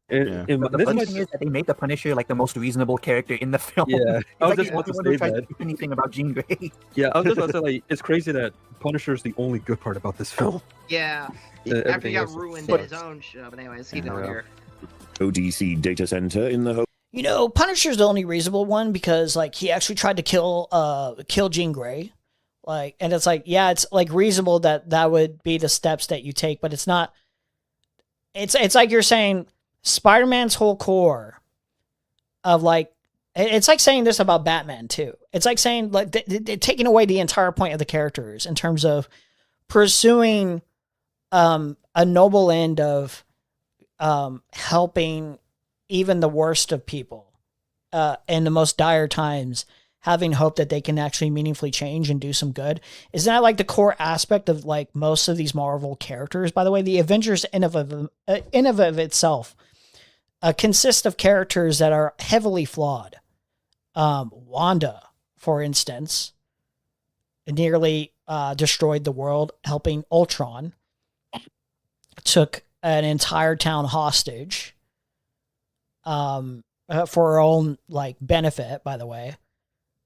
But the funny thing is that they made the Punisher like the most reasonable character in the film. Yeah, I was just about to say that. Anything about Jean Grey. Yeah, I was just about to say, like, it's crazy that Punisher is the only good part about this film. Yeah, after he got ruined in his own show. But anyways, keep going here. ODC data center in the You know, Punisher's the only reasonable one because like he actually tried to kill Jean Grey. Like, and it's like, yeah, it's like reasonable that would be the steps that you take, but it's not. It's like you're saying Spider-Man's whole core of like, it's like saying this about Batman too. It's like saying like taking away the entire point of the characters in terms of pursuing a noble end of helping even the worst of people in the most dire times, having hope that they can actually meaningfully change and do some good. Isn't that like the core aspect of like most of these Marvel characters? By the way, the Avengers in of itself consist of characters that are heavily flawed. Wanda, for instance, nearly destroyed the world, helping Ultron, took an entire town hostage for her own like benefit, by the way.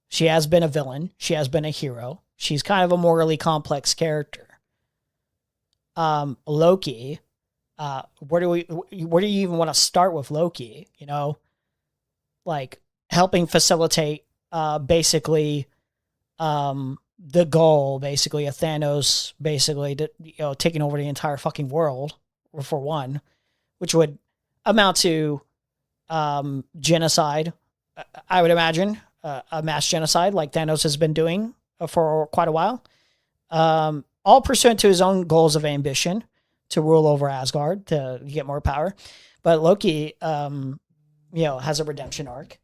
She has been a villain. She has been a hero. She's kind of a morally complex character. Loki, where do you even want to start with Loki? You know, like helping facilitate basically the goal, basically of Thanos, basically to, taking over the entire fucking world for one, which would amount to genocide, I would imagine. A mass genocide like Thanos has been doing for quite a while. All pursuant to his own goals of ambition to rule over Asgard, to get more power. But Loki, has a redemption arc.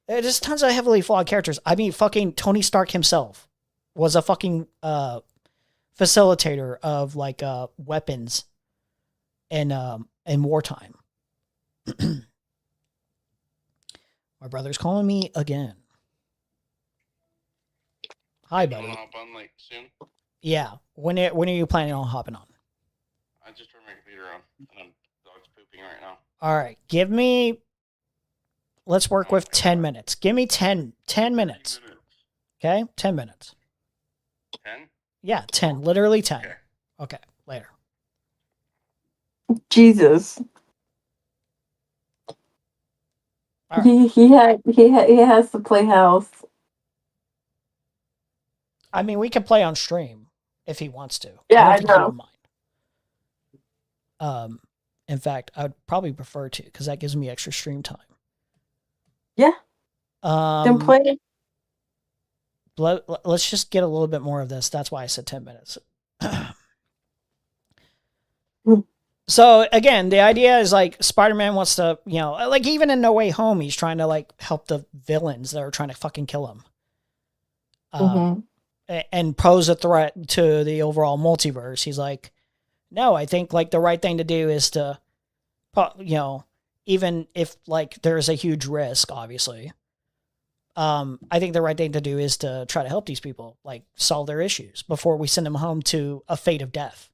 There's tons of heavily flawed characters. I mean, fucking Tony Stark himself was a fucking facilitator of like weapons in wartime. My brother's calling me again. Hi, buddy. Hop on like soon? Yeah. When are you planning on hopping on? I just turned my computer on, and I'm dog's pooping right now. All right. Give me. Let's work with 10 minutes. Give me 10 minutes. Okay? 10 minutes. 10? Yeah, 10. Literally 10. Okay. Later. Jesus. He has to play house. I mean, we can play on stream if he wants to. Yeah, I don't think he know. would mind. In fact, I would probably prefer to because that gives me extra stream time. Yeah. Then play. Let's just get a little bit more of this. That's why I said 10 minutes. So again, the idea is like Spider-Man wants to, like even in No Way Home, he's trying to like help the villains that are trying to fucking kill him. And pose a threat to the overall multiverse. He's like, no, I think like the right thing to do is to, even if like there's a huge risk, obviously, I think the right thing to do is to try to help these people, like solve their issues before we send them home to a fate of death.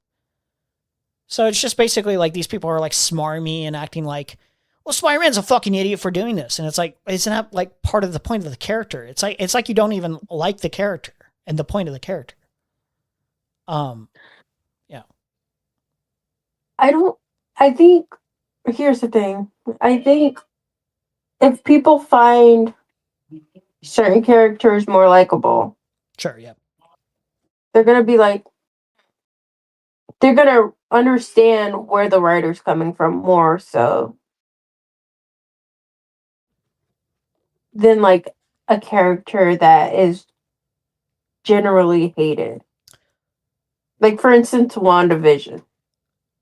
So it's just basically like these people are like smarmy and acting like, well, Spider-Man's a fucking idiot for doing this. And it's like, isn't that like part of the point of the character? It's like you don't even like the character and the point of the character. Yeah. I think, here's the thing. I think if people find certain characters more likable. Sure, yeah. They're going to be like, they're going to understand where the writer's coming from more so than like a character that is generally hated. Like, for instance, WandaVision.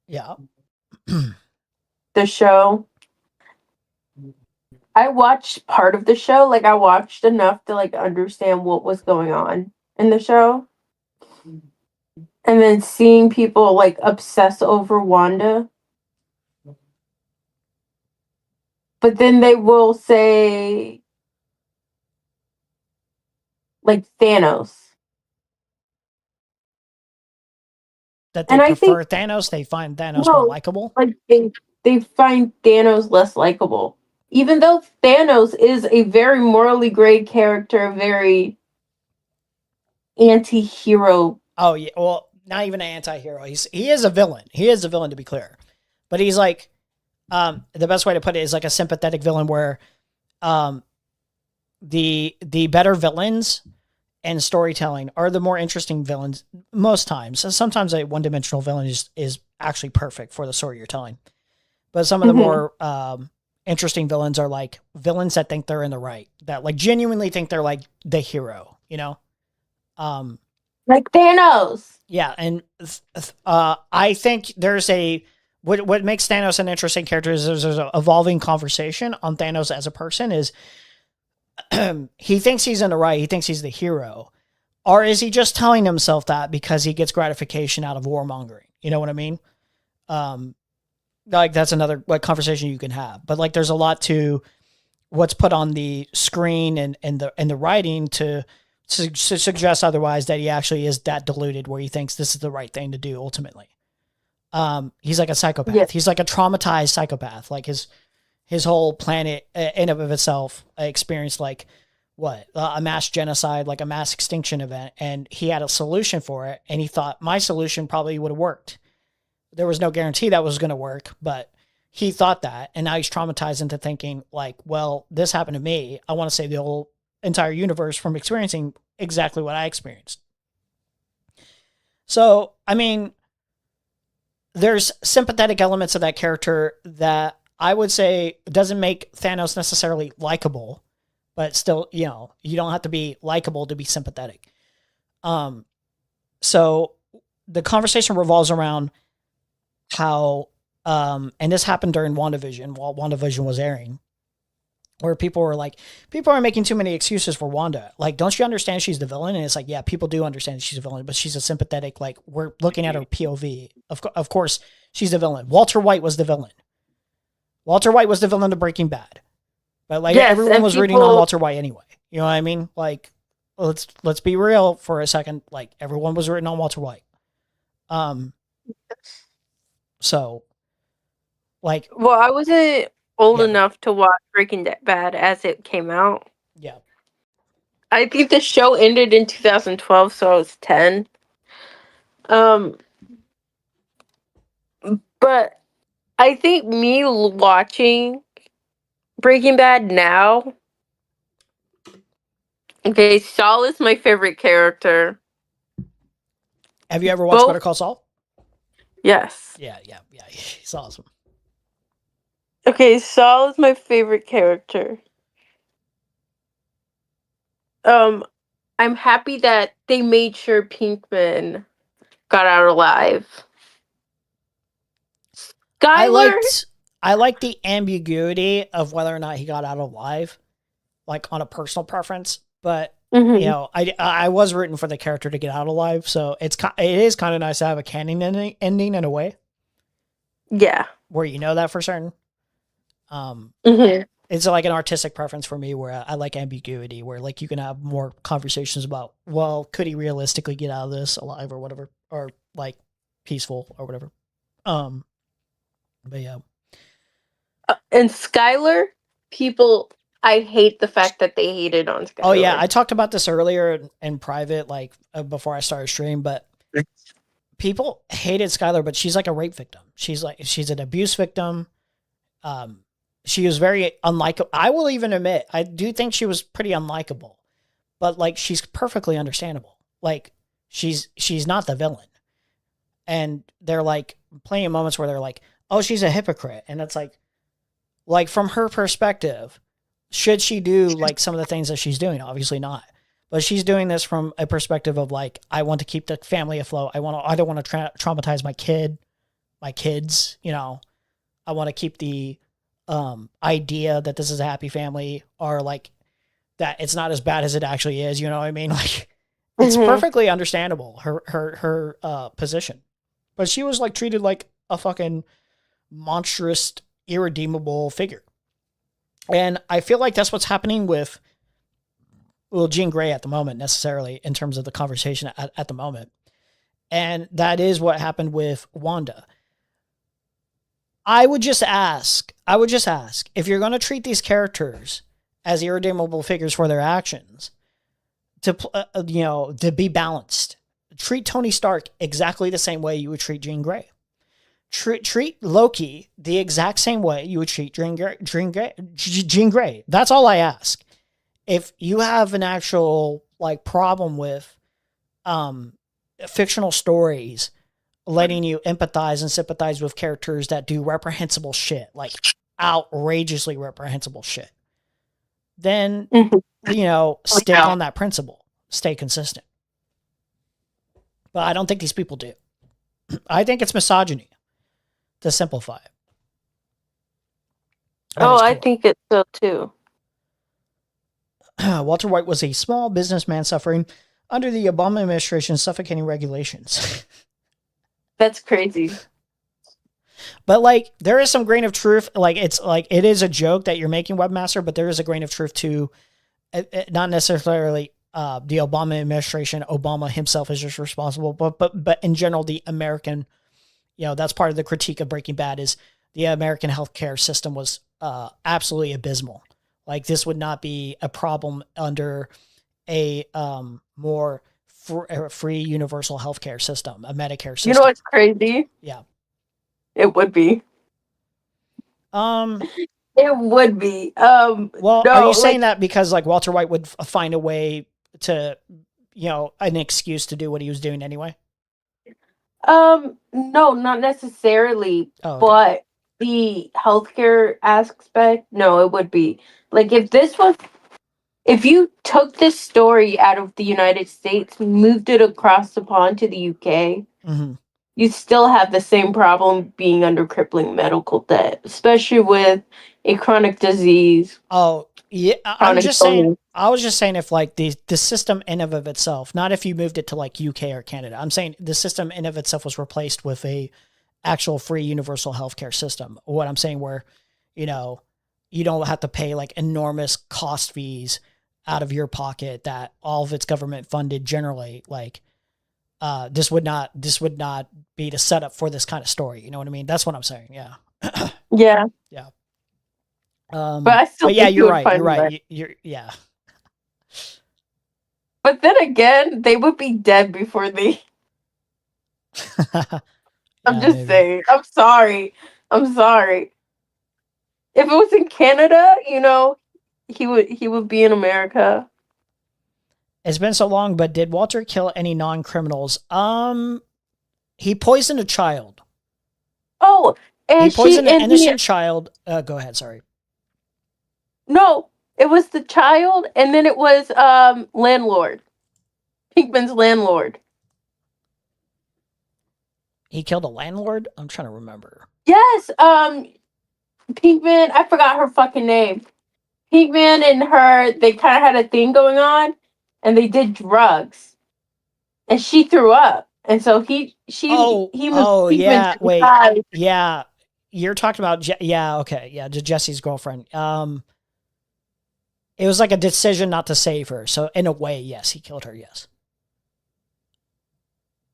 Yeah. The show. I watched part of the show. Like, I watched enough to like understand what was going on in the show. And then seeing people like obsess over Wanda. But then they will say like Thanos. That they prefer Thanos, they find Thanos more likable? Like they find Thanos less likable. Even though Thanos is a very morally great character, very anti-hero. Oh yeah, well, not even an anti-hero. He is a villain. He is a villain, to be clear. But he's like, the best way to put it is like a sympathetic villain where the better villains and storytelling are the more interesting villains most times. So sometimes a one-dimensional villain is actually perfect for the story you're telling. But some of the more interesting villains are like villains that think they're in the right, that like genuinely think they're like the hero, like Thanos. Yeah, and I think there's what makes Thanos an interesting character is there's an evolving conversation on Thanos as a person is he thinks he's in the right, he thinks he's the hero. Or is he just telling himself that because he gets gratification out of warmongering? You know what I mean? Like that's another like conversation you can have. But like there's a lot to what's put on the screen and the writing to suggest otherwise, that he actually is that deluded where he thinks this is the right thing to do ultimately. He's like a psychopath. Yeah. He's like a traumatized psychopath. Like his whole planet in and of itself experienced like a mass genocide, like a mass extinction event. And he had a solution for it. And he thought my solution probably would have worked. There was no guarantee that was going to work, but he thought that. And now he's traumatized into thinking like, well, this happened to me. I want to save the whole entire universe from experiencing exactly what I experienced. So, I mean, there's sympathetic elements of that character that I would say doesn't make Thanos necessarily likable, but still, you don't have to be likable to be sympathetic. So the conversation revolves around how, and this happened during WandaVision, while WandaVision was airing, where people are making too many excuses for Wanda. Like, don't you understand she's the villain? And it's like, yeah, people do understand she's a villain, but she's a sympathetic, like, we're looking at her POV. Of course, she's the villain. Walter White was the villain. Walter White was the villain of Breaking Bad. But, like, Yes, everyone and was rooting on Walter White anyway. You know what I mean? Like, let's be real for a second. Like, everyone was rooting on Walter White. So, like... Well, I wasn't old enough to watch Breaking Bad as it came out. Yeah. I think the show ended in 2012, so I was 10. But I think me watching Breaking Bad now... Okay, Saul is my favorite character. Have you ever watched Better Call Saul? Yes. Yeah. He's awesome. Okay, Saul is my favorite character. I'm happy that they made sure Pinkman got out alive. Skyler, I liked the ambiguity of whether or not he got out alive, like on a personal preference. But you know, I was rooting for the character to get out alive, so it is kind of nice to have a canon ending in a way. Yeah, where you know that for certain. It's like an artistic preference for me where I like ambiguity, where like you can have more conversations about, well, could he realistically get out of this alive or whatever, or like peaceful or whatever. But yeah. And Skyler, I hate the fact that they hated on Skyler. Oh yeah, I talked about this earlier in private, like before I started stream, but people hated Skyler, but she's like a rape victim. She's an abuse victim. She was very unlikable. I will even admit, I do think she was pretty unlikable, but like, she's perfectly understandable. Like, she's not the villain. And they're like plenty of moments where they're like, oh, she's a hypocrite. And it's like from her perspective, should she do like some of the things that she's doing? Obviously not. But she's doing this from a perspective of like, I want to keep the family afloat. I don't want to traumatize my kids, you know. I want to keep the idea that this is a happy family, or like that it's not as bad as it actually is, you know what I mean? Like, it's perfectly understandable, her position. But she was like treated like a fucking monstrous, irredeemable figure. And I feel like that's what's happening with, well, Jean Grey at the moment, necessarily, in terms of the conversation at the moment. And that is what happened with Wanda. I would just ask, if you're going to treat these characters as irredeemable figures for their actions, to be balanced, treat Tony Stark exactly the same way you would treat Jean Grey. Treat Loki the exact same way you would treat Jean Grey. That's all I ask. If you have an actual like problem with fictional stories letting you empathize and sympathize with characters that do reprehensible shit, like outrageously reprehensible shit, then, stick on that principle. Stay consistent. But I don't think these people do. I think it's misogyny, to simplify it. I think it's so too. Walter White was a small businessman suffering under the Obama administration's suffocating regulations. That's crazy. But like, there is some grain of truth. Like, it's like, it is a joke that you're making, Webmaster, but there is a grain of truth to not necessarily the Obama administration. Obama himself is just responsible, but in general, the American, that's part of the critique of Breaking Bad, is the American healthcare system was absolutely abysmal. Like, this would not be a problem under a more free universal healthcare system, a Medicare system. You know what's crazy? Yeah. It would be. It would be. Well, no, are you saying that because like Walter White would find a way to, an excuse to do what he was doing anyway? No, not necessarily. Oh, okay. But the healthcare aspect, no, it would be. Like, if you took this story out of the United States, moved it across the pond to the UK, you still have the same problem being under crippling medical debt, especially with a chronic disease. Oh, yeah. Chronic illness. I was just saying if like the system in of itself, not if you moved it to like UK or Canada. I'm saying the system in of itself was replaced with a actual free universal healthcare system. What I'm saying where, you know, you don't have to pay like enormous cost fees out of your pocket that all of it's government funded generally. Like, this would not be the setup for this kind of story. You know what I mean? That's what I'm saying. Yeah. Yeah. Yeah. But I still yeah, think you're you would right. find You're right. that. You're yeah. But then again, they would be dead before they. I'm just saying. I'm sorry. I'm sorry. If it was in Canada, you know, he would be in America. It's been so long, but did Walter kill any non-criminals? He poisoned a child. Oh, and he poisoned an innocent child. Go ahead. Sorry. No, it was the child, and then it was landlord. Pinkman's landlord. He killed a landlord? I'm trying to remember. Yes, Pinkman, I forgot her fucking name. Pinkman and her, they kind of had a thing going on, and they did drugs. And she threw up. And so he was yeah, Pinkman's wait. inside. Yeah. You're talking about yeah, okay. Yeah, Jesse's girlfriend. It was like a decision not to save her. So in a way, yes, he killed her, yes.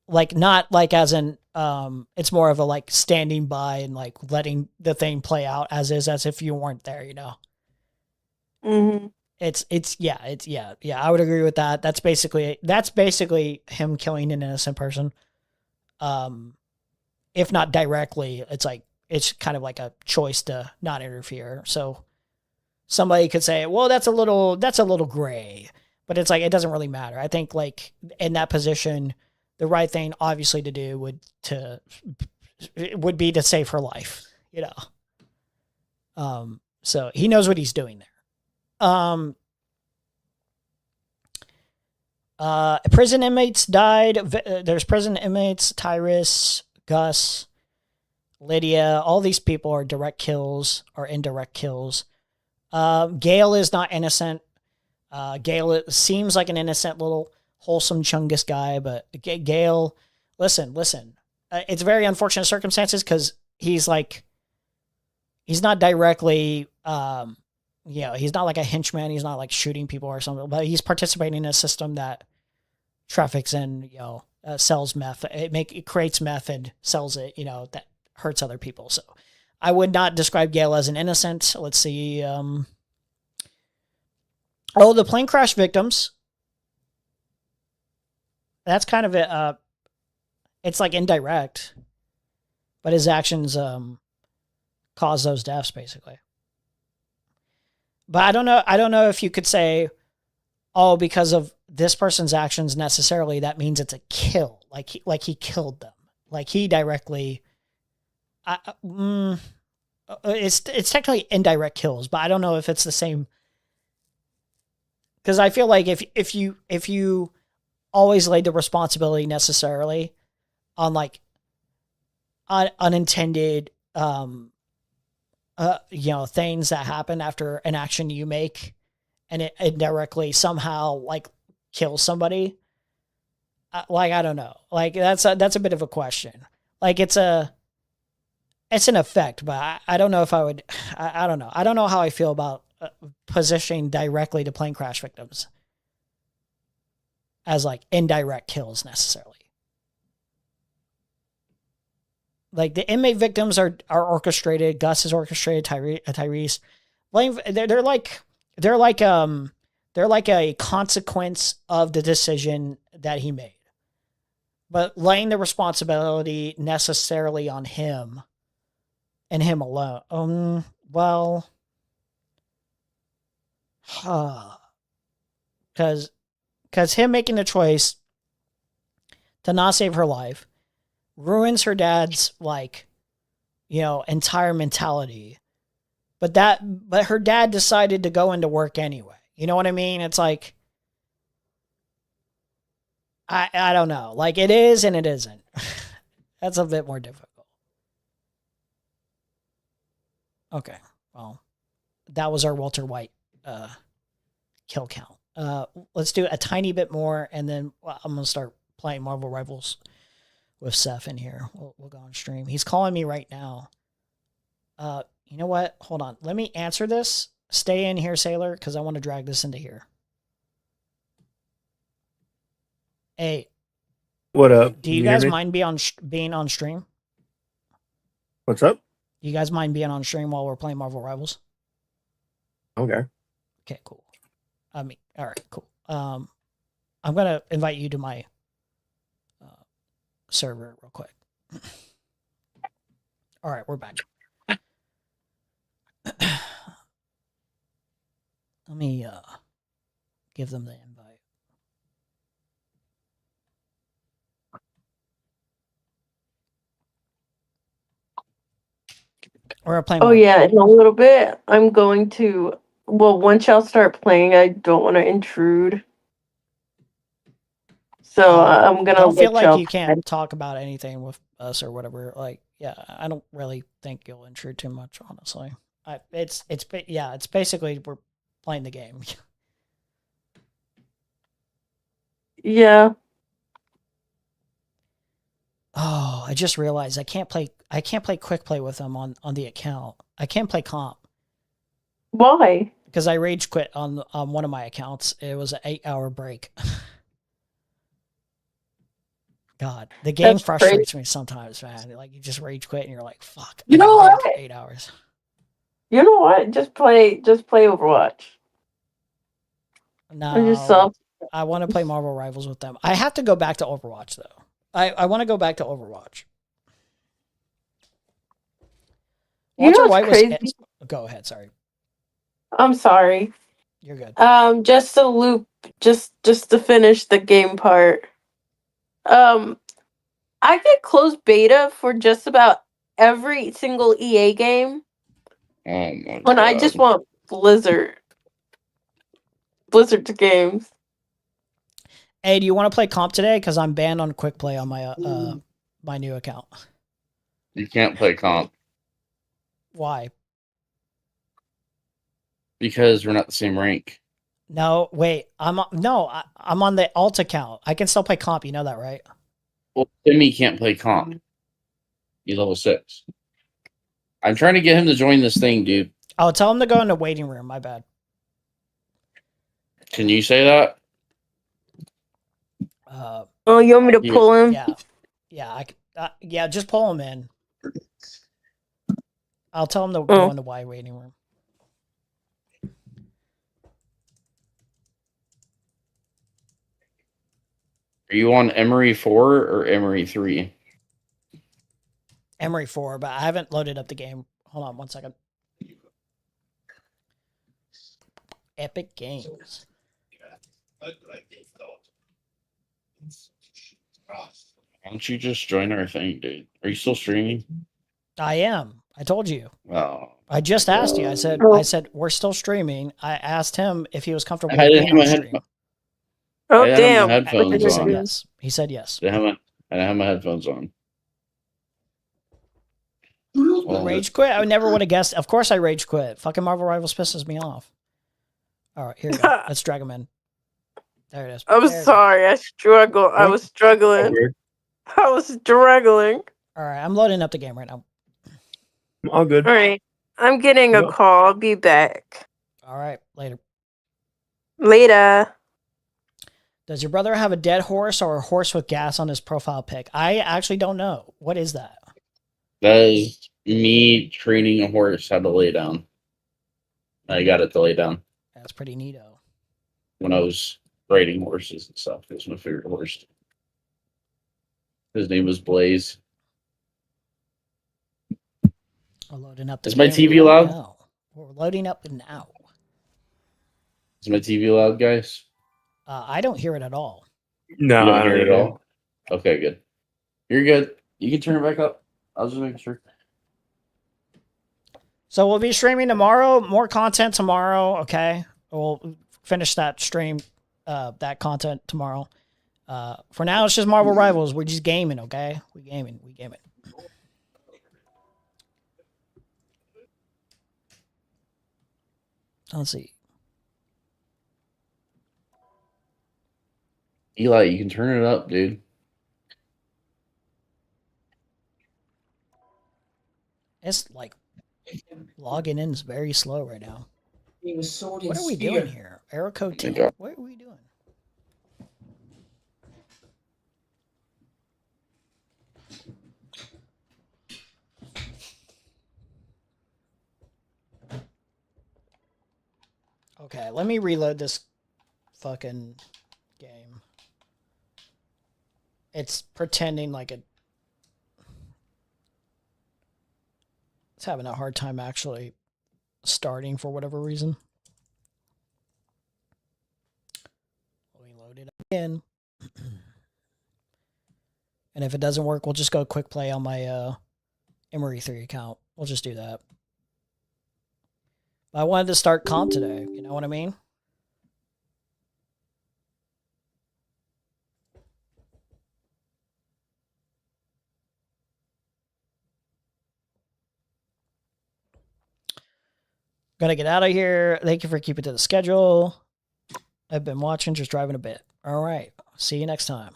Like not like as in it's more of a like standing by and like letting the thing play out as is, as if you weren't there, you know. Mm-hmm. Yeah, I would agree with that. That's basically him killing an innocent person. If not directly, it's kind of like a choice to not interfere. So somebody could say, well, that's a little gray, but it's like, it doesn't really matter. I think like in that position, the right thing obviously to do would be to save her life, you know? So he knows what he's doing there. Prison inmates died. There's prison inmates, Tyrus, Gus, Lydia, all these people are direct kills or indirect kills. Gail is not innocent. Gail seems like an innocent little wholesome Chungus guy, but Gail, listen. It's very unfortunate circumstances because he's not directly, he's not like a henchman. He's not like shooting people or something, but he's participating in a system that traffics and, sells meth. It creates meth and sells it, that hurts other people. So I would not describe Gail as an innocent. Let's see. The plane crash victims. That's kind of it. It's like indirect, but his actions cause those deaths basically. But I don't know if you could say, oh, because of this person's actions necessarily that means it's a kill. Like he killed them. Like he directly. It's technically indirect kills, but I don't know if it's the same. Because I feel like if you always laid the responsibility necessarily on like unintended things that happen after an action you make, and it indirectly somehow like kills somebody. I don't know. Like that's a bit of a question. Like it's an effect, but I don't know if I would. I don't know. I don't know how I feel about positioning directly to plane crash victims as like indirect kills necessarily. Like the inmate victims are orchestrated. Gus is orchestrated. Tyrese, they're like a consequence of the decision that he made, but laying the responsibility necessarily on him and him alone. Because him making the choice to not save her life ruins her dad's entire mentality. But her dad decided to go into work anyway. You know what I mean? It's like, I don't know. Like it is and it isn't. That's a bit more difficult. Okay. Well, that was our Walter White kill count. Let's do a tiny bit more, and then I'm gonna start playing Marvel Rivals with Seth in here. We'll go on stream. He's calling me right now. You know what? Hold on. Let me answer this. Stay in here, Sailor, because I want to drag this into here. Hey. What up? Do you guys mind being on stream? What's up? You guys mind being on stream while we're playing Marvel Rivals? Okay. Okay, cool. All right, cool. I'm gonna invite you to my server real quick. All right, we're back. Let me give them the invite. We're playing. Oh yeah, in a little bit, I'm going to. Well, once y'all start playing, I don't want to intrude. So I'm gonna. Don't feel let like y'all you can't talk about anything with us or whatever. Like, yeah, I don't really think you'll intrude too much, honestly. It's basically we're playing the game. Yeah. Oh, I just realized I can't play quick play with them on the account. I can't play comp. Why? Because I rage quit on one of my accounts. It was an 8-hour break. God, the game frustrates me sometimes, man. Like you just rage quit and you're like, fuck. You know what? 8 hours. You know what? Just play Overwatch. No, I want to play Marvel Rivals with them. I have to go back to Overwatch though. I want to go back to Overwatch. Walter White was. Go ahead. Sorry. I'm sorry. You're good. Just to loop, just to finish the game part. I get closed beta for just about every single EA game. Oh my When God. I just want Blizzard's games. Hey, do you want to play comp today? Because I'm banned on quick play on my my new account. You can't play comp Why? because we're not the same rank. No, wait. I'm on the alt account. I can still play comp. You know that, right? Well, Timmy can't play comp. He's level 6. I'm trying to get him to join this thing, dude. Oh, tell him to go in the waiting room. My bad. Can you say that? Oh, you want me to pull him? Yeah. Yeah, just pull him in. I'll tell him to go in the waiting room. Are you on Emery 4 or Emery 3? Emery 4, but I haven't loaded up the game. Hold on 1 second. Epic Games. Why don't you just join our thing, dude? Are you still streaming? I am. I told you. Oh. I just asked you. I said we're still streaming. I asked him if he was comfortable I with didn't being have on my stream. Oh, I had damn. my headphones He said on. yes. He said yes. I didn't have my headphones on. Rage quit? I never would have guessed. Of course I rage quit. Fucking Marvel Rivals pisses me off. All right, here we go. Let's drag him in. There it is. I'm sorry. I struggle. I was struggling. I was struggling. All right, I'm loading up the game right now. All good. All right. I'm getting a call. I'll be back. All right, later. Later. Does your brother have a dead horse or a horse with gas on his profile pic? I actually don't know. What is that? That is me training a horse how to lay down. I got it to lay down That's pretty neato. when I was riding horses and stuff. It was my favorite horse. His name was Blaze. We're loading up the Is my game TV loud? now. We're loading up now. Is my TV loud, guys? I don't hear it at all. No, You don't hear it at all? Okay, good. You're good. You can turn it back up. I was just making sure. So we'll be streaming tomorrow. More content tomorrow. Okay, we'll finish that stream, that content tomorrow. For now, it's just Marvel Rivals. We're just gaming. Okay, we gaming. Let's see. Eli, you can turn it up, dude. It's like logging in is very slow right now. He was sword What and are we spear. doing here? Arrow code 2. God. What are we doing? Okay, let me reload this fucking game. It's pretending like it. It's having a hard time actually starting for whatever reason. Let me load it up again. And if it doesn't work, we'll just go quick play on my Emery 3 account. We'll just do that. I wanted to start comp today. You know what I mean? Gonna get out of here. Thank you for keeping to the schedule. I've been watching, just driving a bit. All right. See you next time.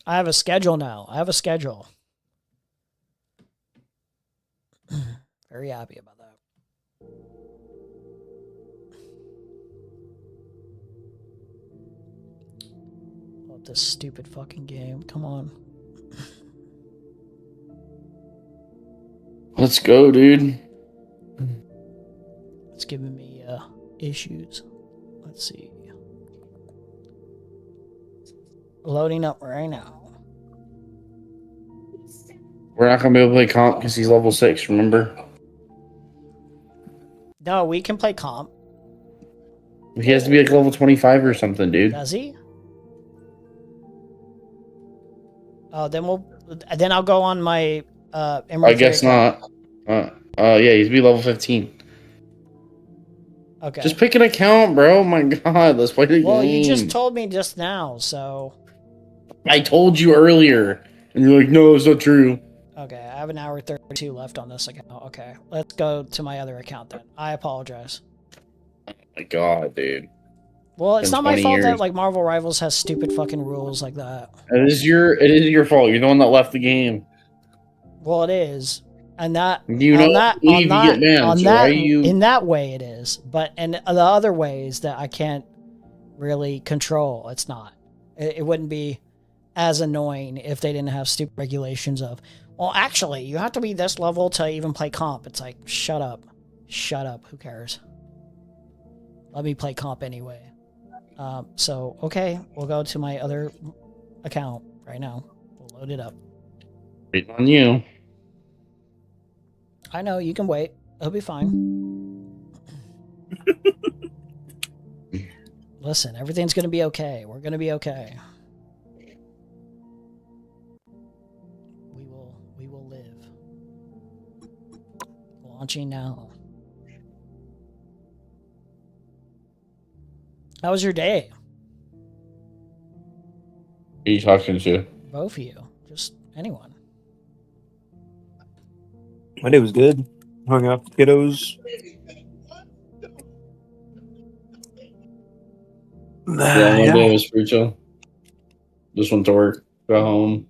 I have a schedule now. I have a schedule. Very happy about that. Oh, this stupid fucking game. Come on. Let's go, dude. It's giving me issues. Let's see. Loading up right now. We're not gonna be able to play comp because he's level 6. Remember? No, we can play comp. He has to be like level 25 or something, dude. Does he? Oh, then I'll go on my Emery I guess not. Yeah, he's be level 15. Okay. Just pick an account, bro. My God, let's play the game. Well, you just told me just now, so. I told you earlier, and you're like, no, it's not true. Okay, I have an hour 32 left on this account. Okay, let's go to my other account then. I apologize. Oh my God, dude. Well, it's Been not my 20 fault that years. like Marvel Rivals has stupid fucking rules like that. It is your fault. You're the one that left the game. Well, it is, and that You on know, that leave, on you that get banned, on so that why you... in that way it is, but in the other ways that I can't really control, it's not. It wouldn't be as annoying if they didn't have stupid regulations of, well, actually, you have to be this level to even play comp. It's like, shut up. Shut up. Who cares? Let me play comp anyway. So, okay, we'll go to my other account right now. We'll load it up. Waiting on you. I know, you can wait. It'll be fine. Listen, everything's going to be okay. We're going to be okay. We will live. Launching now. How was your day? Who are you talking to? Both of you. Just anyone. My day was good. Hung out with the kiddos. Yeah, my day was pretty chill. Just went to work, got home.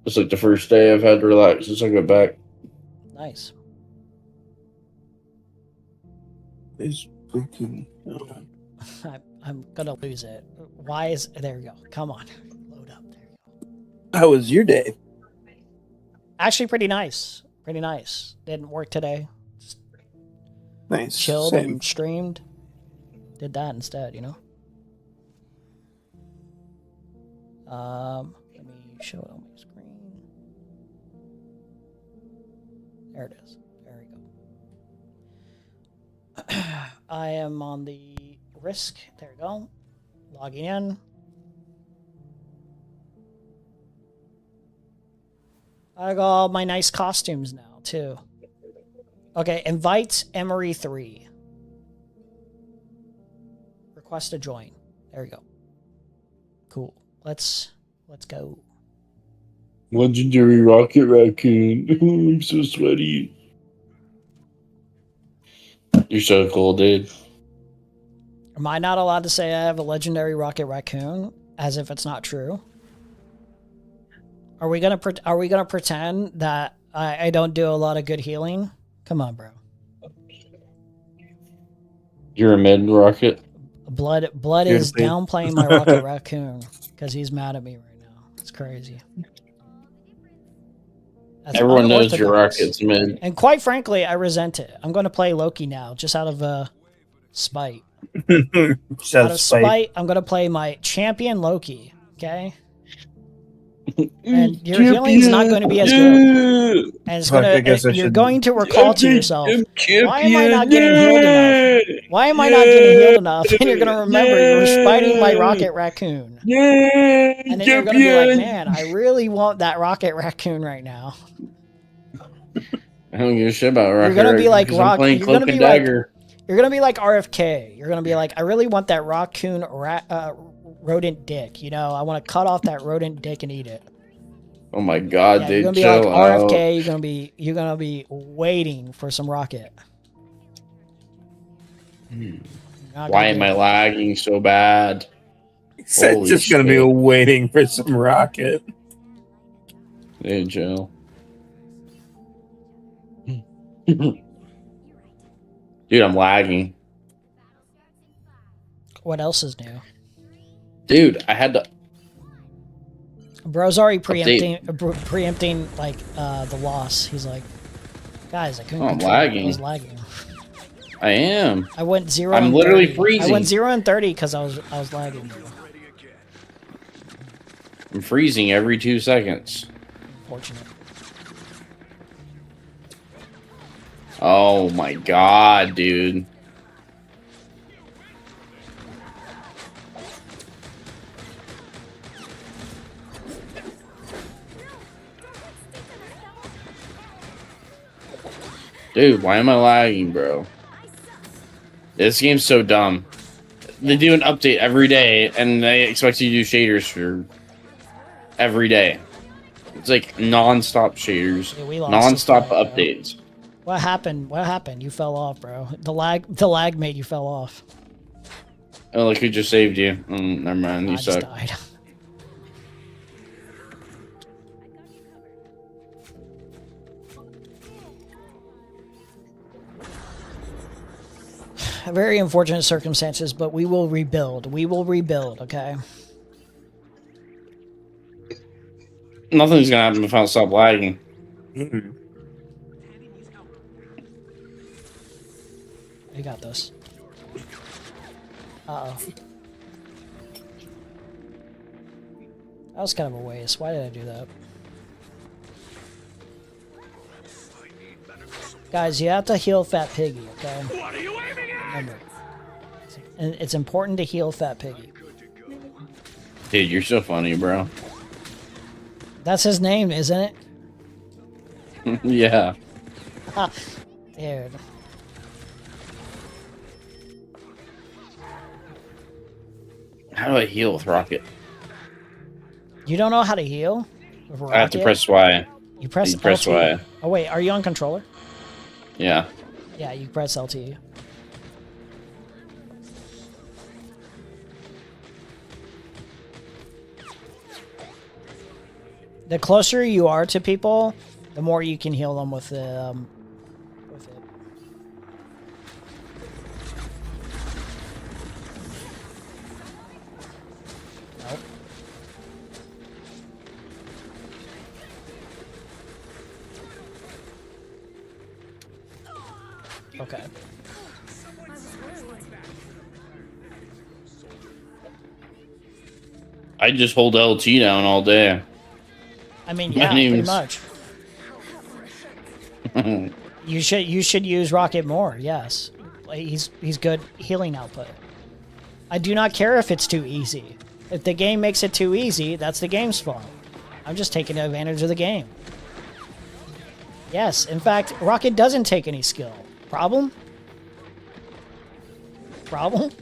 It's like the first day I've had to relax since I got back. Nice. It's freaking... I'm gonna lose it. Why is... There we go. Come on. Load up. There you go. How was your day? Actually, pretty nice. Pretty nice. Didn't work today. Just Nice. chilled Same. and streamed. Did that instead, you know? Let me show it on my screen. There it is. There we go. I am on the Risk. There we go. Logging in. I got all my nice costumes now, too. Okay, invite Emery 3. Request to join. There we go. Cool. Let's go. Legendary Rocket Raccoon. I'm so sweaty. You're so cool, dude. Am I not allowed to say I have a legendary Rocket Raccoon as if it's not true? Are we gonna pretend that I don't do a lot of good healing? Come on, bro. You're a mid rocket. Blood is downplaying my Rocket Raccoon because he's mad at me right now. It's crazy. That's Everyone knows your unorthodox. rocket's mid. And quite frankly, I resent it. I'm going to play Loki now, just out of spite. Out of spite, I'm going to play my champion Loki. Okay. And your healing's not going to be as good. And it's you're going to recall to yourself, why am I not getting healed enough? Why am I not getting healed enough? And you're going to remember you're spiting my Rocket Raccoon. And then you're going to be like, man, I really want that Rocket Raccoon right now. I don't give a shit about rocket. You're going to be like Rocket. you're going to be like RFK. You're going to be like, I really want that raccoon rodent dick. You know, I want to cut off that rodent dick and eat it. Oh my god, dude! You're gonna be like RFK. You're gonna be waiting for some rocket. Why am I lagging so bad? It's just gonna be waiting for some rocket. Hey, Joe. Dude, I'm lagging. What else is new? Dude, I had to. Bro's already preempting like the loss. He's like, guys, I couldn't. I'm lagging. I was lagging. I am. I went 0. I'm and literally 30. freezing. I went 0 and 30 because I was lagging. I'm freezing every 2 seconds. Fortunate. Oh my god, dude. Dude, why am I lagging, bro? This game's so dumb. They do an update every day, and they expect you to do shaders for every day. It's like non-stop shaders, non-stop updates. What happened? What happened? You fell off, bro. The lag made you fell off. Oh, look who just saved you. Never mind, you suck. Died. Very unfortunate circumstances, but we will rebuild. We will rebuild, okay? Nothing's gonna happen if I don't stop lagging. You got this. Uh-oh. That was kind of a waste. Why did I do that? Guys, you have to heal Fat Piggy, okay? What are you aiming at? Remember. And it's important to heal Fat Piggy. Dude, you're so funny, bro. That's his name, isn't it? Yeah. Dude. How do I heal with Rocket? You don't know how to heal? With I have to press Y. You press LT. Y. Oh, wait. Are you on controller? Yeah. Yeah, you press LT. The closer you are to people, the more you can heal them with the with it. Nope. Okay. I just hold LT down all day. I mean, yeah, pretty much. You should use Rocket more. Yes, he's good healing output. I do not care if it's too easy. If the game makes it too easy, that's the game's fault. I'm just taking advantage of the game. Yes, in fact, Rocket doesn't take any skill. Problem? Problem?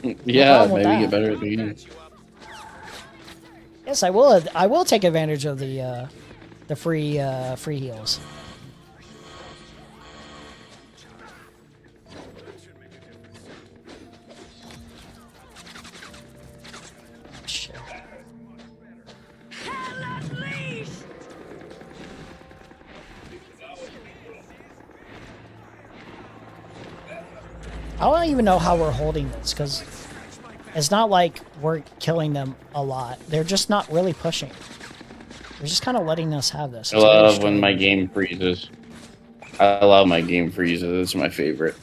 Yeah, maybe get better at the beginning. Yes, I will. I will take advantage of the free heals. I don't even know how we're holding this, because it's not like we're killing them a lot. They're just not really pushing. They're just kind of letting us have this. I love when my game freezes. I love my game freezes. It's my favorite.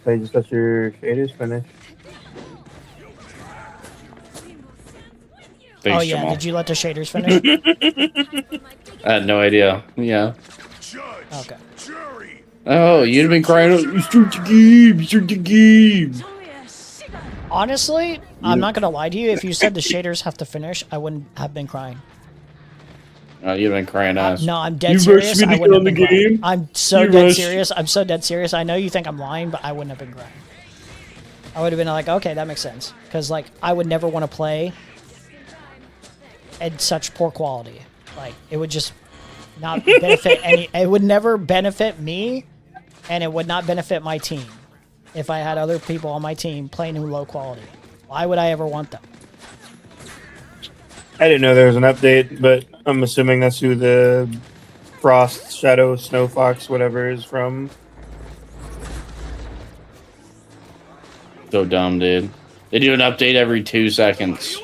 I just let your shaders finish. Thanks, oh yeah, Jamal. did you let the shaders finish? I had no idea. Yeah. Okay. Oh, you'd have been crying out, you start the game, you start the game. Honestly, I'm not gonna lie to you. If you said the shaders have to finish, I wouldn't have been crying. You'd have been crying ass. No, I'm dead serious. I wouldn't have been crying. I'm so You dead rushed- serious. I'm so dead serious. I know you think I'm lying, but I wouldn't have been crying. I would have been like, okay, that makes sense. Because, like, I would never want to play in such poor quality. Like, it would just not benefit any... It would never benefit me, and it would not benefit my team if I had other people on my team playing in low quality. Why would I ever want them? I didn't know there was an update, but I'm assuming that's who the Frost, Shadow, Snow Fox, whatever is from. So dumb, dude. They do an update every 2 seconds.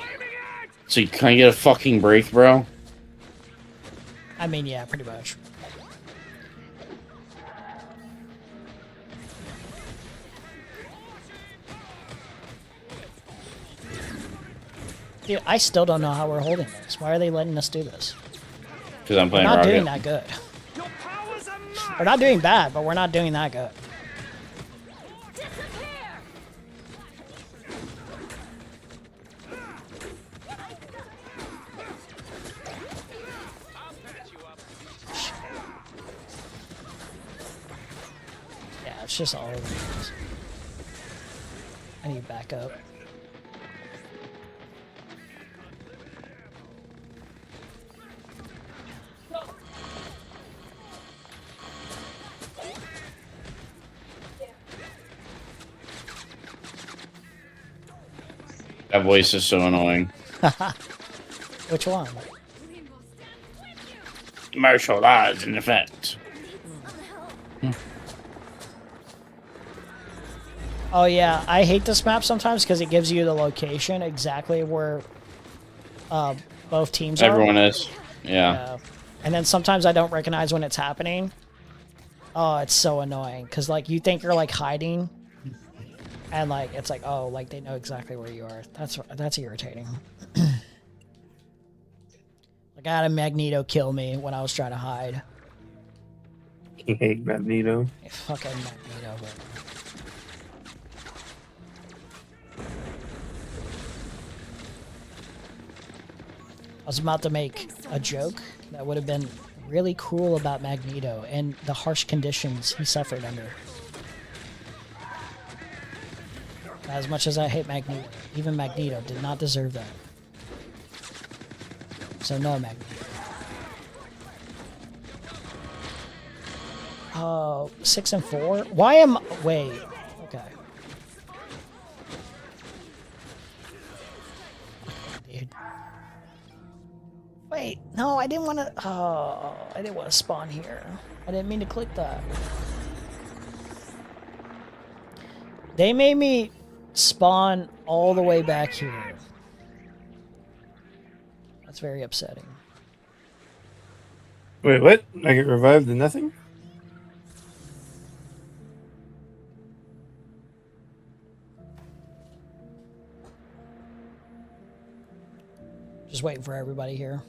So you can't get a fucking break, bro? I mean, yeah, pretty much. Dude, I still don't know how we're holding this. Why are they letting us do this? Because I'm playing We're not Rocket. doing that good. We're not doing bad, but we're not doing that good. Yeah, it's just all over the place. I need to back up. That voice is so annoying. Which one? Martial arts in effect. Oh yeah, I hate this map sometimes because it gives you the location exactly where both teams are. Everyone is. Yeah. And then sometimes I don't recognize when it's happening. Oh, it's so annoying because like you think you're like hiding, and like it's like oh like they know exactly where you are. That's irritating. Like I had a Magneto kill me when I was trying to hide. I hate Magneto. Fucking Magneto. But... I was about to make a joke that would have been really cruel about Magneto and the harsh conditions he suffered under. As much as I hate Magneto, even Magneto did not deserve that. So no, Magneto. Oh, 6 and 4? Why am... Wait. Okay. Dude. Wait, no, I didn't want to... Oh, I didn't want to spawn here. I didn't mean to click that. They made me spawn all the way back here. That's very upsetting. Wait, what? I get revived and nothing? Just waiting for everybody here.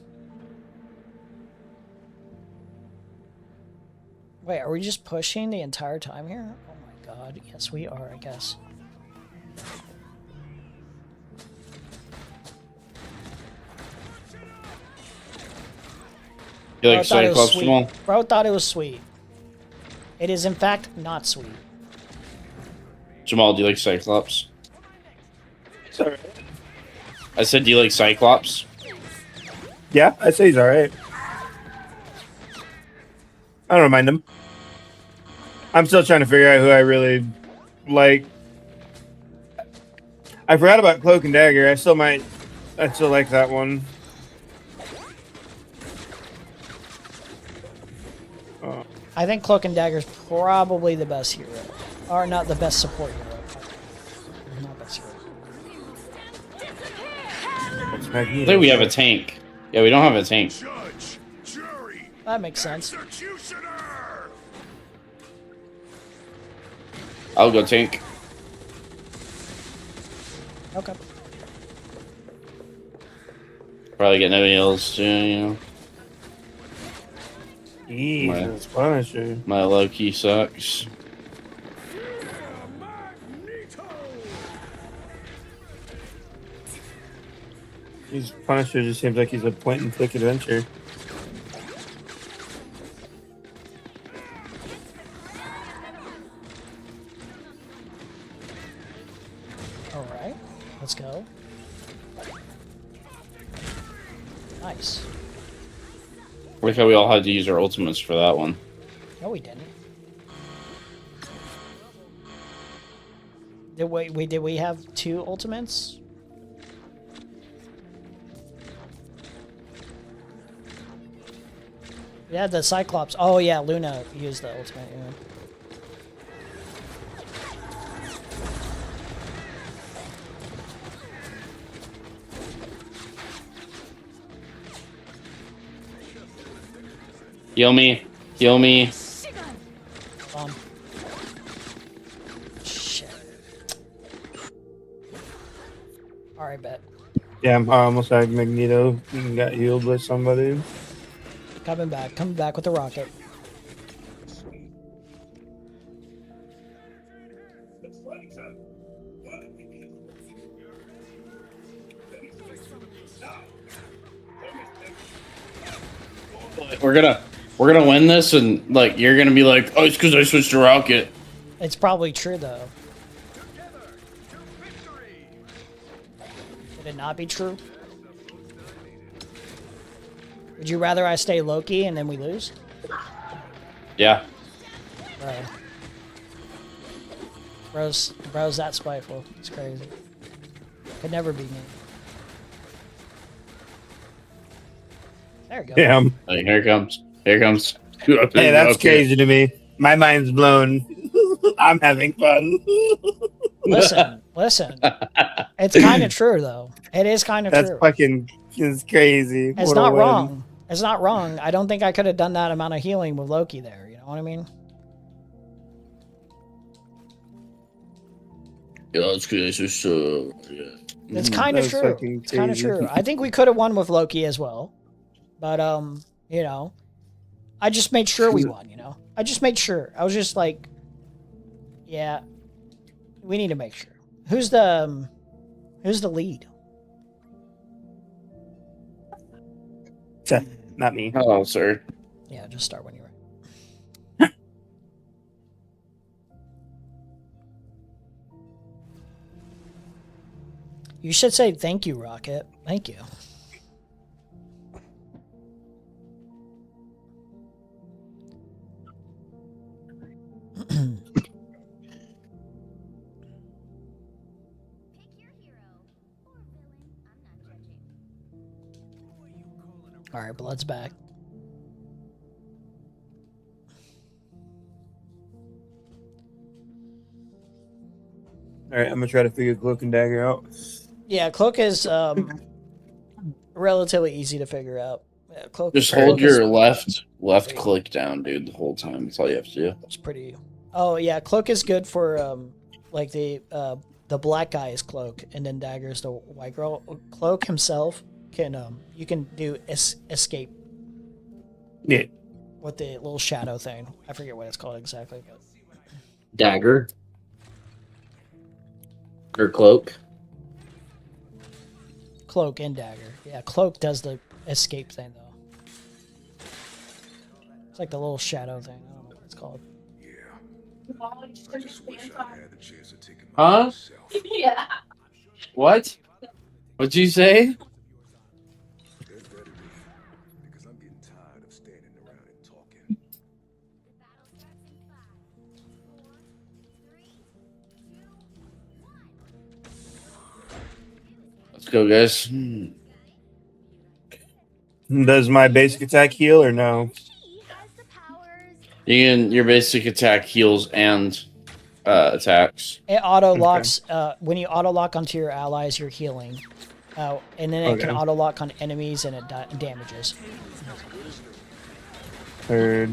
Wait, are we just pushing the entire time here? Oh my god, yes we are, I guess. You like Cyclops, Jamal? Bro thought it was sweet. It is in fact not sweet. Jamal, do you like Cyclops? Sorry. I said, do you like Cyclops? Yeah, I'd say he's alright. I don't mind him. I'm still trying to figure out who I really like. I forgot about Cloak and Dagger. I still like that one. I think Cloak and Dagger's probably the best hero. Or not the best support hero. Not best hero. I think we have a tank. Yeah, we don't have a tank. That makes sense. I'll go tank. Okay. Probably get no heals too, you know. Jesus, Punisher. My low key sucks. His Punisher just seems like he's a point-and-click adventure. All right, let's go. Nice. I like how we all had to use our ultimates for that one. No, we didn't. Did we have 2 ultimates? Yeah, the Cyclops. Oh yeah, Luna used the ultimate. Yeah. Heal me. Heal me. Shit. Alright, bet. Yeah, I almost had Magneto and got healed by somebody. Coming back with the rocket. We're gonna win this, and like you're gonna be like, oh, it's because I switched to rocket. It's probably true though. Would it not be true? Would you rather I stay Loki and then we lose? Yeah. Bro's that spiteful. It's crazy. Could never be me. There you go. Damn. Hey, here it comes. Here it comes. Hey, that's crazy to me. My mind's blown. I'm having fun. Listen. It's kind of true though. It is kind of true. That's fucking is crazy. It's not wrong. It's not wrong. I don't think I could have done that amount of healing with Loki there. You know what I mean? Yeah, it's just yeah. It's kind of true. It's kind of true. I think we could have won with Loki as well, but you know, I just made sure we won. You know, I just made sure. I was just like, yeah, we need to make sure. Who's the lead? Not me. Oh, sir. Yeah, just start when you're ready. You should say thank you, Rocket. Thank you. All right, Blood's back. All right, I'm gonna try to figure Cloak and Dagger out. Yeah, Cloak is relatively easy to figure out. Yeah, Cloak. Just hold your left click down, dude, the whole time. That's all you have to do. It's pretty. Oh yeah, Cloak is good for like the black guy is Cloak, and then Dagger is the white girl. Cloak himself can you can do escape. Yeah. With the little shadow thing, I forget what it's called exactly. But... Dagger. Or Cloak. Cloak and Dagger. Yeah, Cloak does the escape thing though. It's like the little shadow thing. I don't know what it's called. Huh? Yeah. What? What'd you say? Let's go, guys. Does my basic attack heal or no? Yeah, Your basic attack heals and attacks. It auto locks when you auto lock onto your allies, you're healing, and then it can auto lock on enemies and it damages. Heard.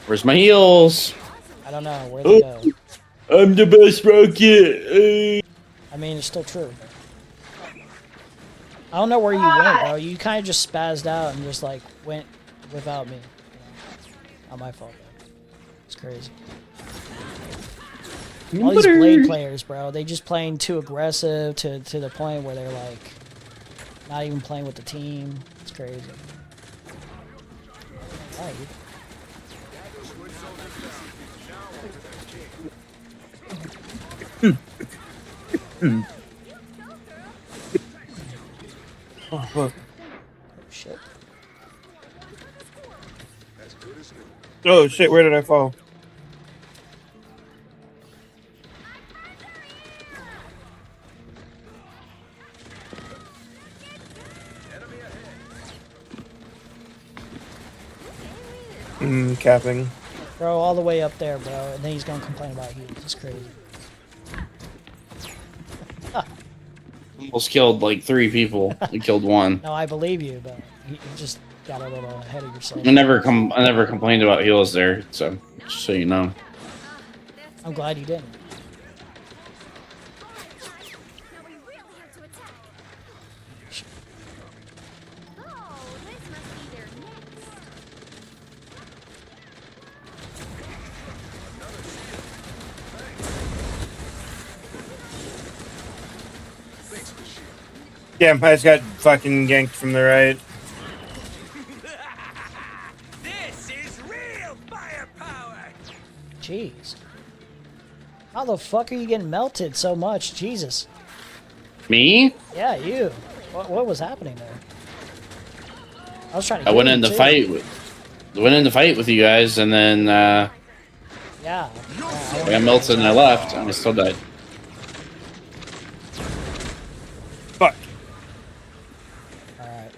Where's my heals? I don't know where they go. I'm the best rocket. I mean, it's still true. I don't know where you went, bro. You kind of just spazzed out and just like went without me. Not my fault, though. It's crazy. All these Blade players, bro, they just playing too aggressive to the point where they're like not even playing with the team. It's crazy. Right. Oh, look. Shit. Oh shit, where did I fall? Capping. Bro, all the way up there, bro, and then he's gonna complain about heat. It's crazy. Almost killed like 3 people. We killed 1. No, I believe you, but you just got a little ahead of yourself. I never complained about heals there, so just so you know. I'm glad you didn't. Yeah, I just got fucking ganked from the right. This is real firepower. Jeez. How the fuck are you getting melted so much? Jesus. Me? Yeah, you. What was happening there? I was trying to. I went in the fight with you guys, and then Yeah. I got melted and I left, and I still died. Fuck. Alright.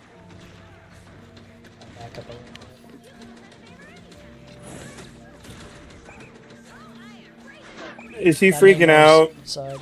Back up a little bit. Is he freaking out? Side.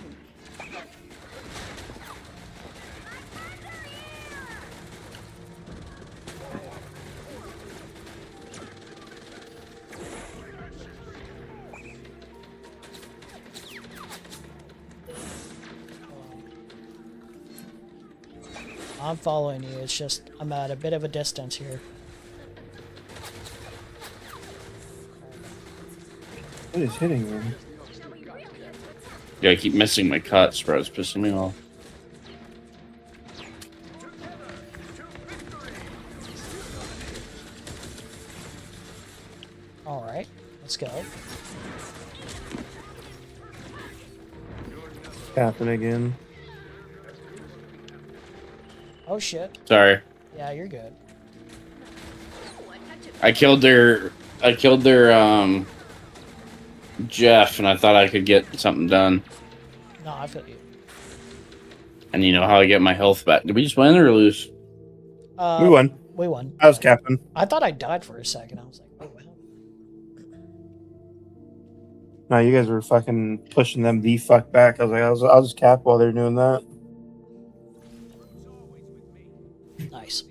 I'm following you. It's just I'm at a bit of a distance here. What is hitting me? Yeah, I keep missing my cuts, bro. It's pissing me off. All right, let's go. Happen again. Oh shit. Sorry. Yeah, you're good. I killed their Jeff, and I thought I could get something done. No, I feel you. And you know how I get my health back. Did we just win or lose? We won. We won. I was capping. I thought I died for a second. I was like, wait, what? No, you guys were fucking pushing them the fuck back. I was like, I'll just cap while they're doing that. Nice.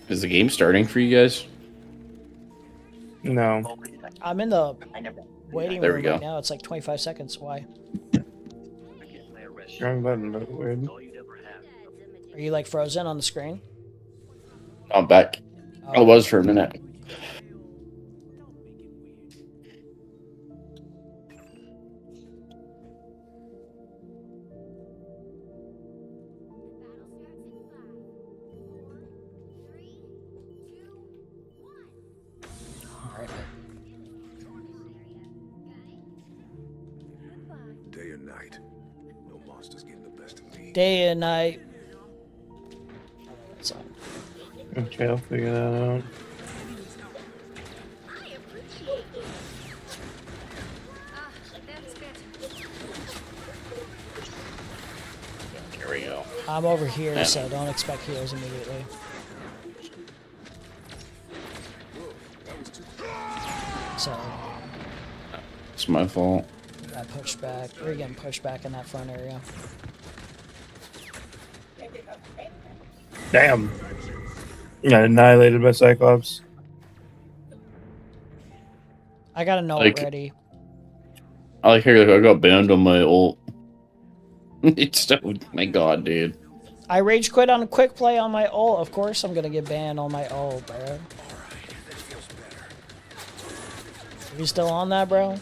Is the game starting for you guys? No. I'm in the waiting There room we go. right now. It's like 25 seconds. Why? Wrong button, but weird. Are you like frozen on the screen? I'm back. I was for a minute. Day and night. No monsters getting the best of me. Day and night. So. Okay, I'll figure that out. I'm over here, so don't expect heals immediately. So. It's my fault. Got pushed back. We're getting pushed back in that front area. Damn. Got annihilated by Cyclops. I got a note ready. I like here. I got banned on my ult. It's so, my god, dude. I rage quit on a quick play on my ult. Of course, I'm gonna get banned on my ult, bro. Are you still on that, bro?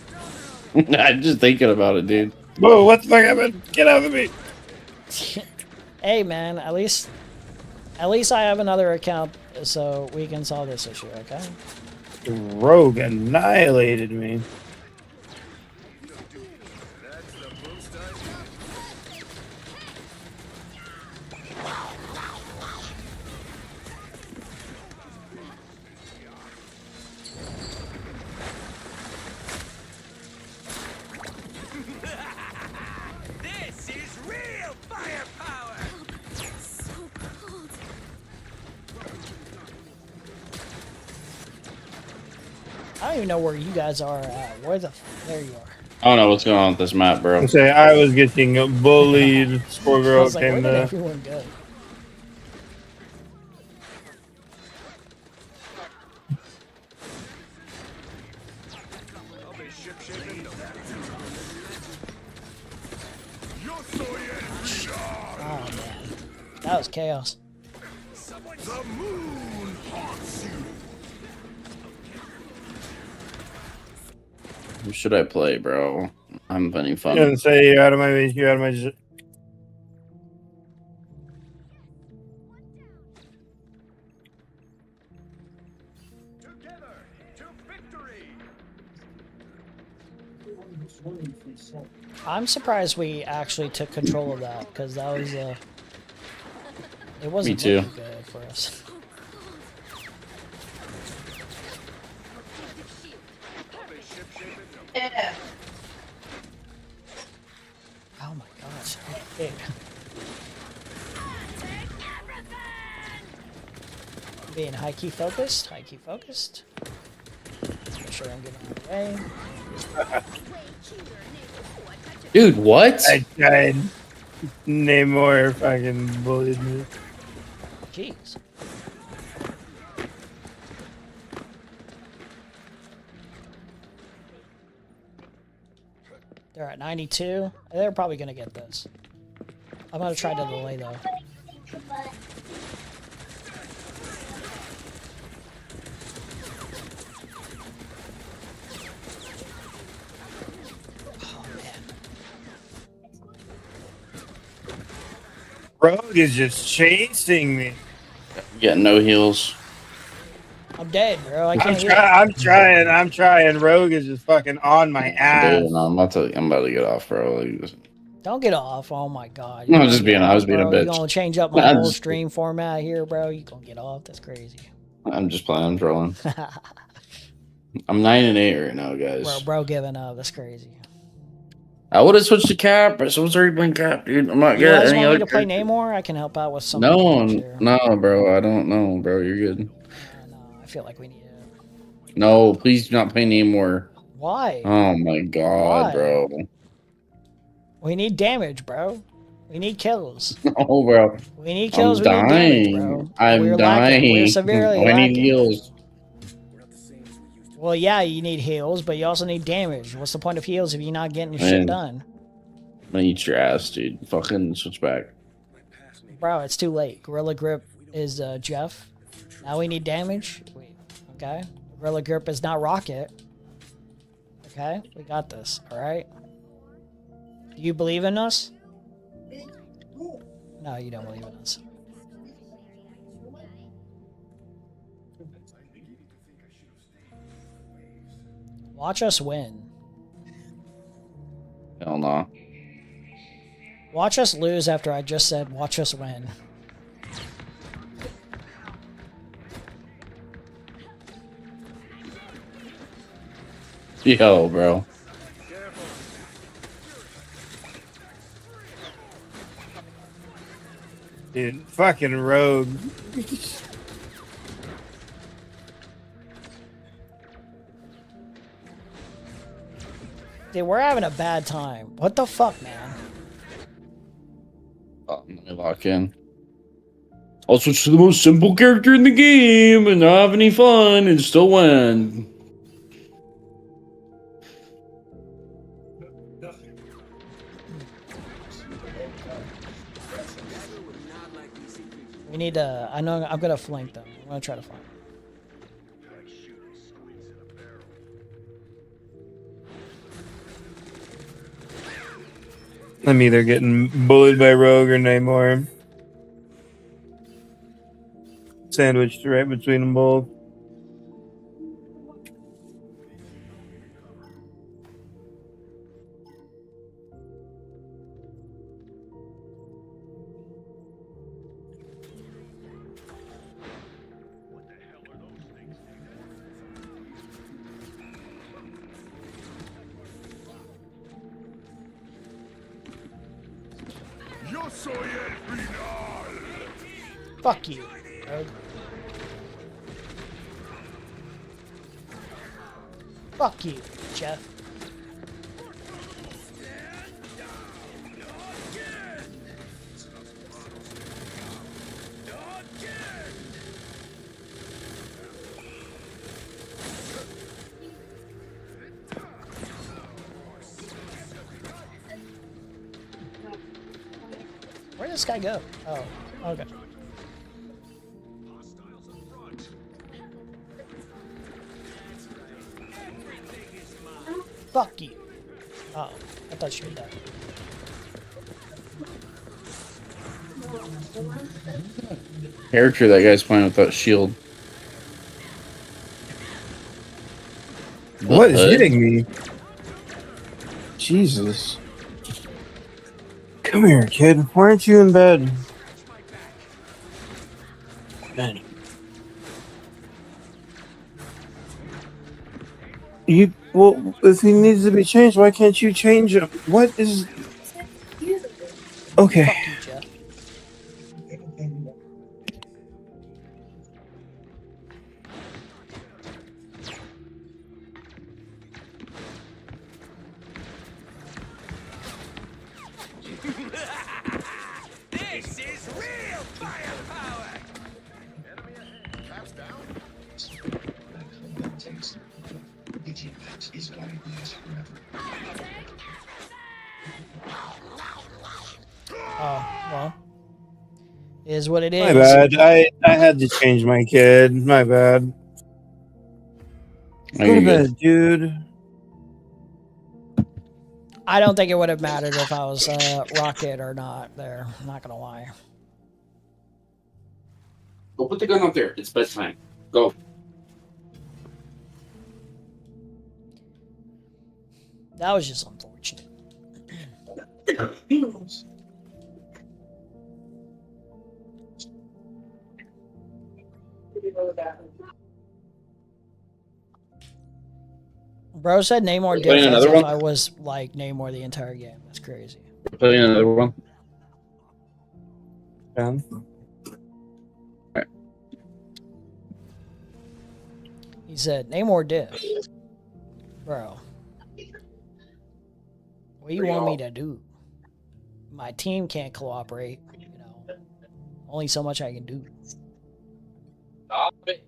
I'm just thinking about it, dude. Whoa! What the fuck happened? Get out of me! Hey, man. At least I have another account, so we can solve this issue. Okay. Rogue annihilated me. I don't even know where you guys are at. There you are. I don't know what's going on with this map, bro. I was getting bullied. Poor I girl was like, came where did there. everyone go? Oh man, that was chaos. The moon haunts you. Who should I play, bro? I'm having fun. You didn't say you're out of my. You're out of my. I'm surprised we actually took control of that, because that was it wasn't Me too. looking good for us. Yeah. Oh my gosh, big. Being high key focused, Make sure I'm getting out of the way. Dude, what? I tried. Namor fucking bullied me. Jeez. They're at 92. They're probably gonna get this. I'm gonna try to delay though. Rogue is just chasing me. Getting no heals. I'm dead, bro. I can't. I'm trying. Rogue is just fucking on my ass. Dude, no, I'm about to get off, bro. Like, Don't get off. Oh my god. I was being a bitch. You gonna change up my whole stream format here, bro? You gonna get off? That's crazy. I'm just playing. I'm trolling. I'm 9-8 right now, guys. Bro, giving up. That's crazy. I would have switched to cap, but someone's already playing cap, dude. I'm not You getting guys any want me other to play character. Namor? I can help out with some. No, bro. I don't know, bro. You're good. I feel like we need it. No, please do not play Namor. Why? Oh my god, Why? bro. We need damage, bro. We need kills. Oh, bro. We need kills. I'm We need dying. damage, bro. I'm We're dying. lacking. We're severely I lacking. need heals. Well, yeah, you need heals, but you also need damage. What's the point of heals if you're not getting your shit done? I'm gonna eat your ass, dude. Fucking switch back. Bro, it's too late. Gorilla Grip is Jeff. Now we need damage. Okay. Gorilla Grip is not Rocket. Okay. We got this. All right. Do you believe in us? No, you don't believe in us. Watch us win. Hell no. Watch us lose after I just said watch us win. Yo, bro. Dude, fucking rogue. Dude, we're having a bad time. What the fuck, man? Let me lock in. I'll switch to the most simple character in the game and not have any fun and still win. We need to. I know I'm gonna flank them. I'm gonna try to flank. I'm either getting bullied by Rogue or Namor. Sandwiched right between them both. Fuck you, Rogue. Fuck you, Jeff. Where did this guy go? Oh, okay. Fuck you. Oh, I thought you were dead. Character that guy's playing with that shield. What is hitting me? Jesus. Come here, kid. Why aren't you in bed? Man. Well, if he needs to be changed, why can't you change him? What is... Okay. This is real firepower! Enemy ahead. Caps down. Is going to last forever. Oh, well. Is what it is. My bad. I had to change my kid. My bad. Go to bed, dude. I don't think it would have mattered if I was Rocket or not there. I'm not gonna lie. Go put the gun up there. It's bedtime. Go. That was just unfortunate. Bro said Namor did as if I was like Namor the entire game. That's crazy. We're playing another one. Yeah. He said Namor did. Bro. What do you want me to do? My team can't cooperate. You know, only so much I can do. Stop it.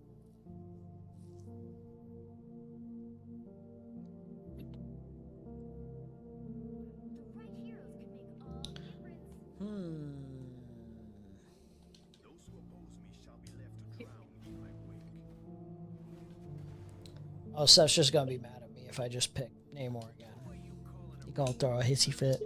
Oh, Seth's just gonna be mad at me if I just pick Namor again. He gonna throw a hissy fit.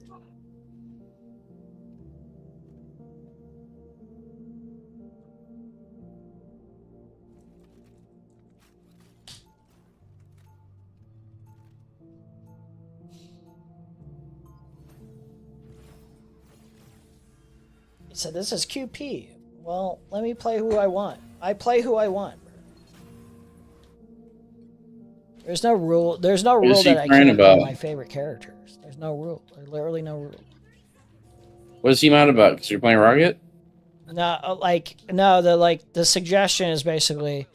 He said, "This is QP." Well, let me play who I want. I play who I want. There's no rule. There's no rule that I can't play my favorite characters. There's no rule. There's literally no rule. What is he mad about? Because you're playing Rocket? No, the suggestion is basically,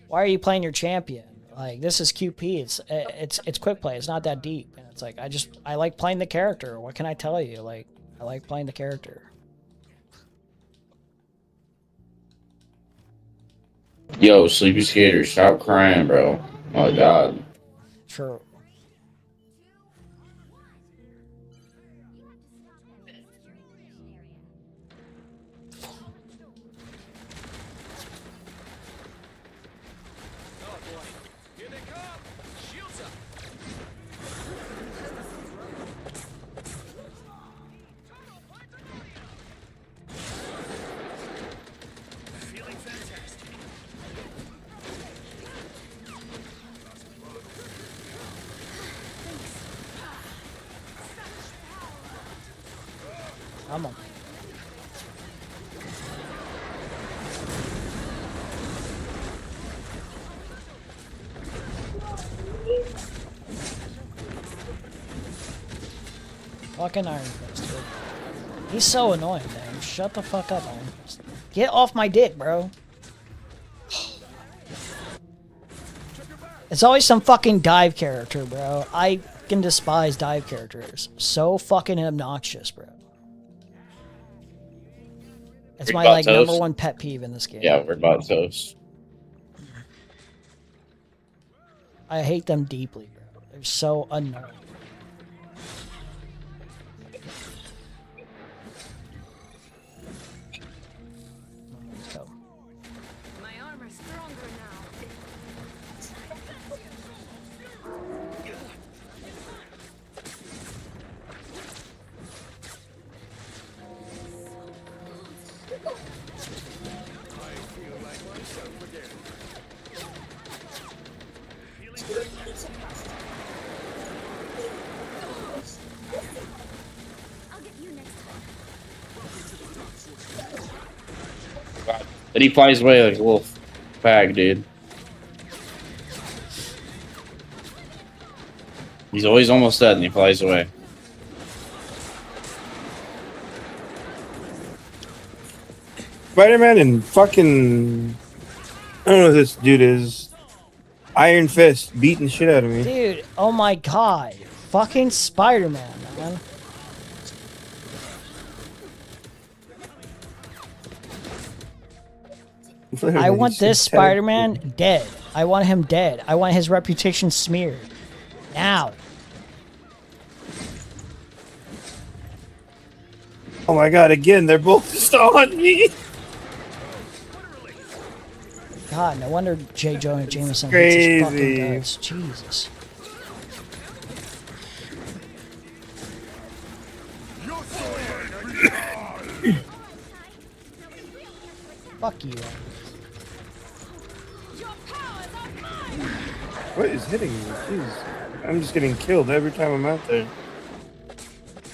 why are you playing your champion? Like, this is QP. It's quick play. It's not that deep. And it's like, I like playing the character. What can I tell you? Like, I like playing the character. Yo, Sleepy Skater, stop crying, bro. Oh my god. True. Come on. Fucking Iron Fist, dude. He's so annoying, man. Shut the fuck up, Iron Fist. Get off my dick, bro. It's always some fucking dive character, bro. I fucking despise dive characters. So fucking obnoxious, bro. It's my, like, #1 pet peeve in this game. Yeah, we're about toast. I hate them deeply, bro. They're so annoying. Let's go. My armor's stronger now. God. Then he flies away like a little fag, dude. He's always almost dead and he flies away. Spider-Man and fucking... I don't know who this dude is. Iron Fist beating the shit out of me. Dude, oh my god. Fucking Spider-Man, man. I want this Spider-Man dead. I want him dead. I want his reputation smeared. Now. Oh my god, again, they're both just on me. God, no wonder J. Jonah Jameson Crazy. hates his fucking guts. Jesus. Fuck you. What is hitting me? Jeez. I'm just getting killed every time I'm out there.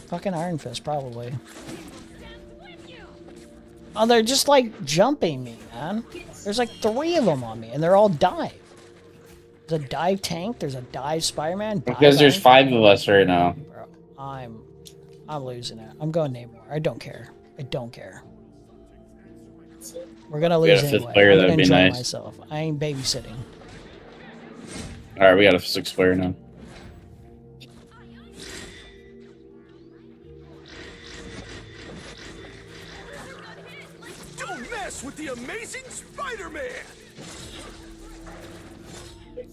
Fucking Iron Fist, probably. Oh, they're just like jumping me, man. There's like 3 of them on me, and they're all dive. There's a dive tank. There's a dive Spider-Man. Because there's 5 of us right now. Bro, I'm losing it. I'm going Namor. I don't care. I don't care. We're gonna lose We got a 5th anyway. player, I'm that'd gonna be enjoy nice. myself. I ain't babysitting. Alright, we got a 6th player now. Don't mess with the amazing Spider-Man!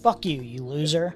Fuck you, you loser.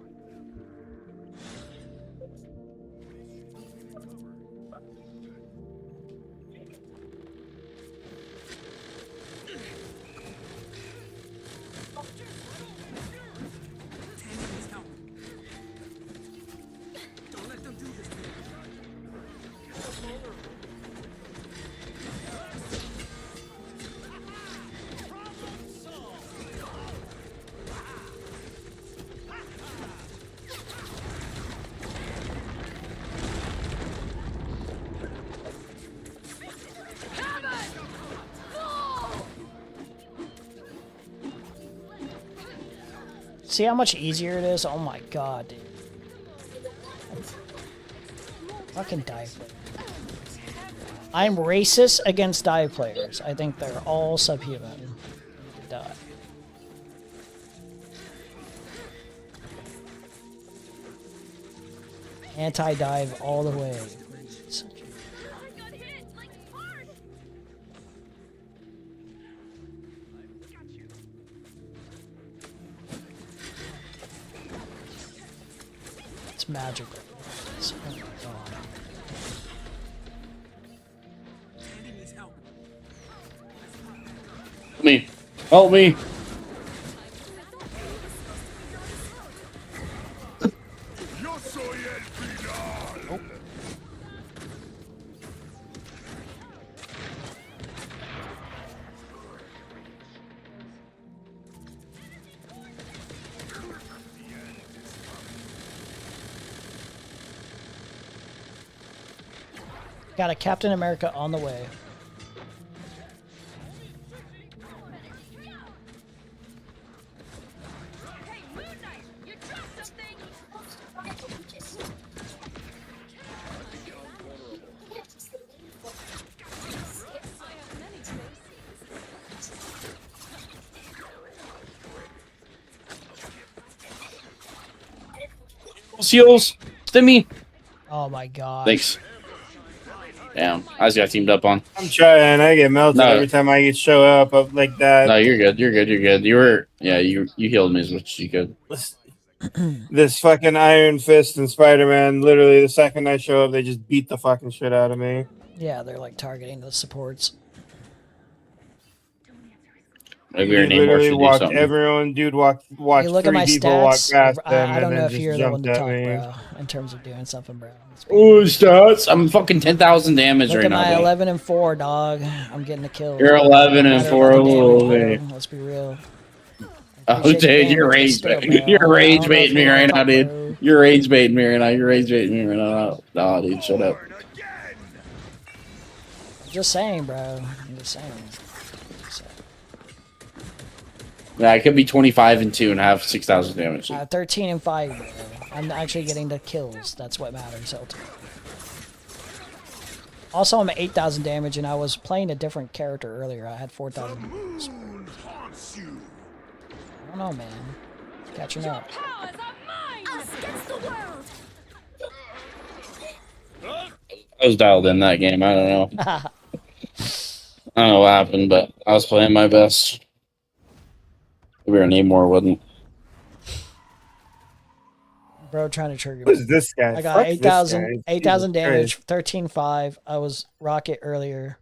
See how much easier it is? Oh my god, dude. Fucking dive. I'm racist against dive players. I think they're all subhuman. Die. Anti-dive all the way. Please. It's magical. It's, oh my god. Help me. Help me. Got a Captain America on the way. Seals. Stimmy. Oh my god. Thanks. Damn, I just got teamed up on. I'm trying. I get melted every time I get show up like that. No, you're good. You're good. You're good. You were, yeah, you healed me as much as you could. This fucking Iron Fist and Spider-Man, literally the second I show up, they just beat the fucking shit out of me. Yeah, they're like targeting the supports. Maybe your name more should do something. Everyone, dude, watched You look at three my people walk stats. past them I don't and know then if you're just the one jumped to at talk, me. bro. In terms of doing something, bro. Oh, stats! I'm fucking 10,000 damage Look right at now. my Bro. 11 and 4, dog. I'm getting the kills. You're 11 and 4. Let's be real. Oh, dude, you're rage baiting. You're rage baiting me right now, dude. You're rage baiting me right now. You're rage baiting me right now. No, dude, shut up. I'm just saying, bro. I'm just saying. Yeah, I could be 25 and 2 and have 6,000 damage. 13 and 5, bro. I'm actually getting the kills. That's what matters ultimately. Also, I'm at 8,000 damage, and I was playing a different character earlier. I had 4,000 damage. I don't know, man. Catching up. I was dialed in that game. I don't know. I don't know what happened, but I was playing my best. Maybe our Namor wasn't. Bro, trying to trigger me. Who's this guy? I got 8,000 damage, 13.5. I was rocket earlier.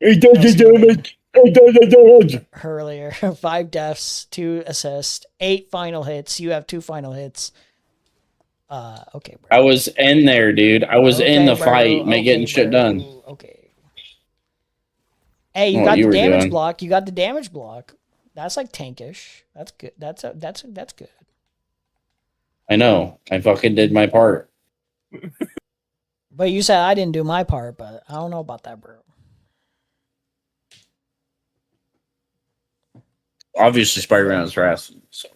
8,000 damage. 8,000 damage. Earlier. 5 deaths, 2 assists, 8 final hits. You have 2 final hits. Okay, bro. I was in there, dude. I was in the fight, getting shit done. Okay. Hey, you got the damage block. You got the damage block. That's like tankish. That's good. That's good. I know. I fucking did my part. But you said I didn't do my part, but I don't know about that, bro. Obviously, Spider-Man is fast. So.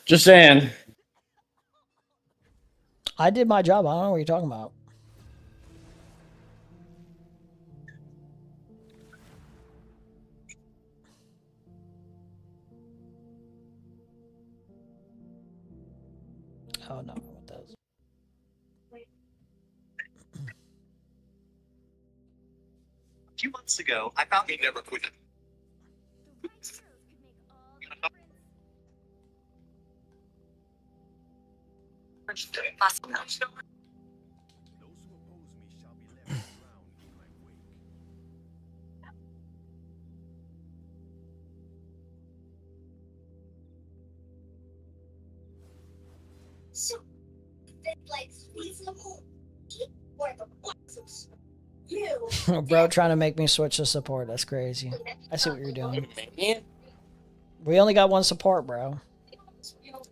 Just saying. I did my job. I don't know what you're talking about. Oh no, what does? A few months ago, I found he never quit. So, like reasonable or the boxes. You. Bro, trying to make me switch to support. That's crazy. I see what you're doing. We only got one support, bro.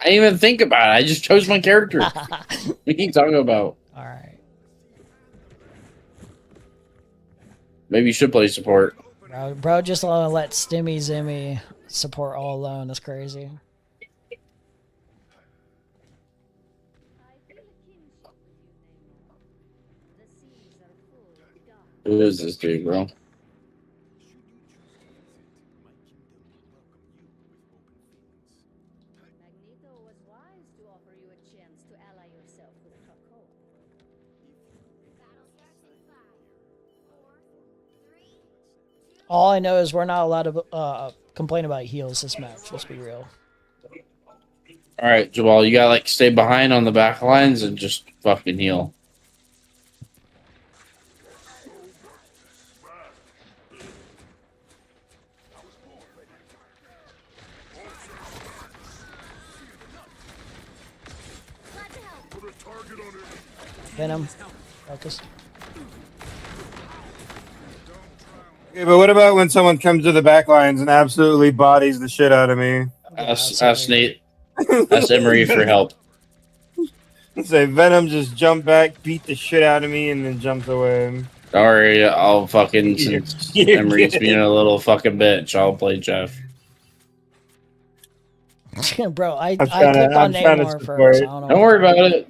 I didn't even think about it. I just chose my character. What are you talking about? All right. Maybe you should play support. Bro just let Stimmy Zimmy support all alone. That's crazy. Who is this dude, bro? All I know is we're not allowed to complain about heals this match. Let's be real. All right, Jawal, you gotta like stay behind on the back lines and just fucking heal. Venom, focus. Okay, but what about when someone comes to the back lines and absolutely bodies the shit out of me? Ask Nate. Ask Emery for help. Say Venom just jumped back, beat the shit out of me, and then jumps away. Don't worry, I'll fucking, since Emery's being a little fucking bitch, I'll play Jeff. Bro, I clicked on Namor first. Don't worry about it.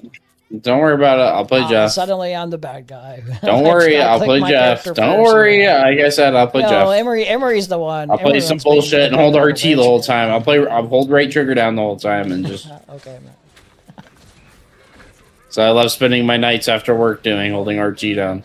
Don't worry about it. I'll play Jeff. Suddenly I'm the bad guy. Don't worry, I'll play Jeff. Don't worry, like I said, I'll play Jeff. Emery's the one. I'll play some bullshit and hold RT the whole time. I'll hold right trigger down the whole time and just. Okay, man. So I love spending my nights after work holding RT down.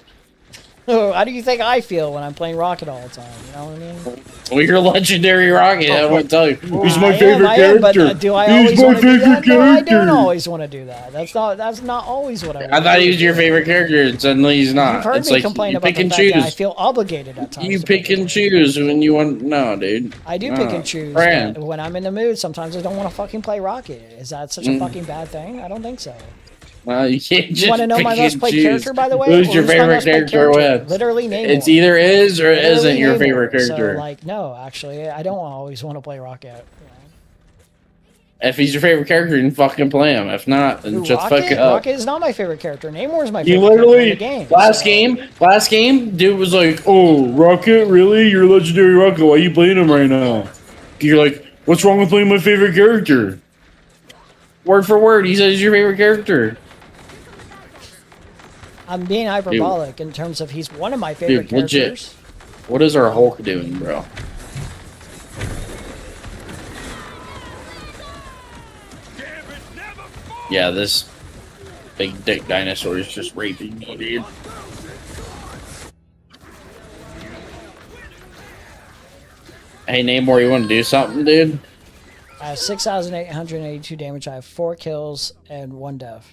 How do you think I feel when I'm playing Rocket all the time? You know what I mean? Well, you're legendary Rocket. I want to tell you, he's my favorite character. But do I always want to do that? No, I don't always want to do that. That's not always what I want. I thought he was your favorite character, and suddenly he's not. You've heard it's me like complain you about pick the and fact choose. that I feel obligated at times. You pick and choose when you want. No, dude. I do pick and choose. When I'm in the mood, sometimes I don't want to fucking play Rocket. Is that such a fucking bad thing? I don't think so. Well, you can't just. You want to know my most played character, by the way? Who's your favorite character? Literally, Namor. It's either is or isn't your favorite character. So, like, no, actually, I don't always want to play Rocket. If he's your favorite character, then fucking play him. If not, then just fuck it up. Rocket is not my favorite character. Namor is my You favorite character in the literally game. last game, dude was like, "Oh, Rocket, really? You're legendary Rocket. Why are you playing him right now?" You're like, "What's wrong with playing my favorite character?" Word for word, he says he's your favorite character. I'm being hyperbolic in terms of he's one of my favorite characters. Legit. What is our Hulk doing, bro? Yeah, this big dick dinosaur is just raping me, dude. Hey, Namor, you want to do something, dude? I have 6,882 damage. I have 4 kills and 1 death.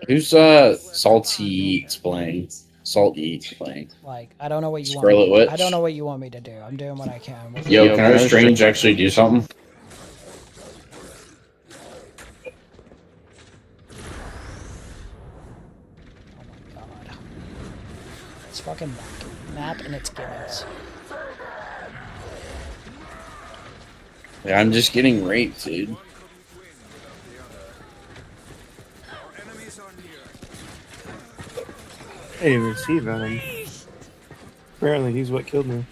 Who's Salty Eats playing? Salt Eats playing. Like, I don't know what you Scarlet want. Witch? I don't know what you want me to do. I'm doing what I can. Yo, can our Strange actually do something? It's fucking map and its gimmicks. Yeah, I'm just getting raped, dude. I didn't even see Venom. Apparently, he's what killed me.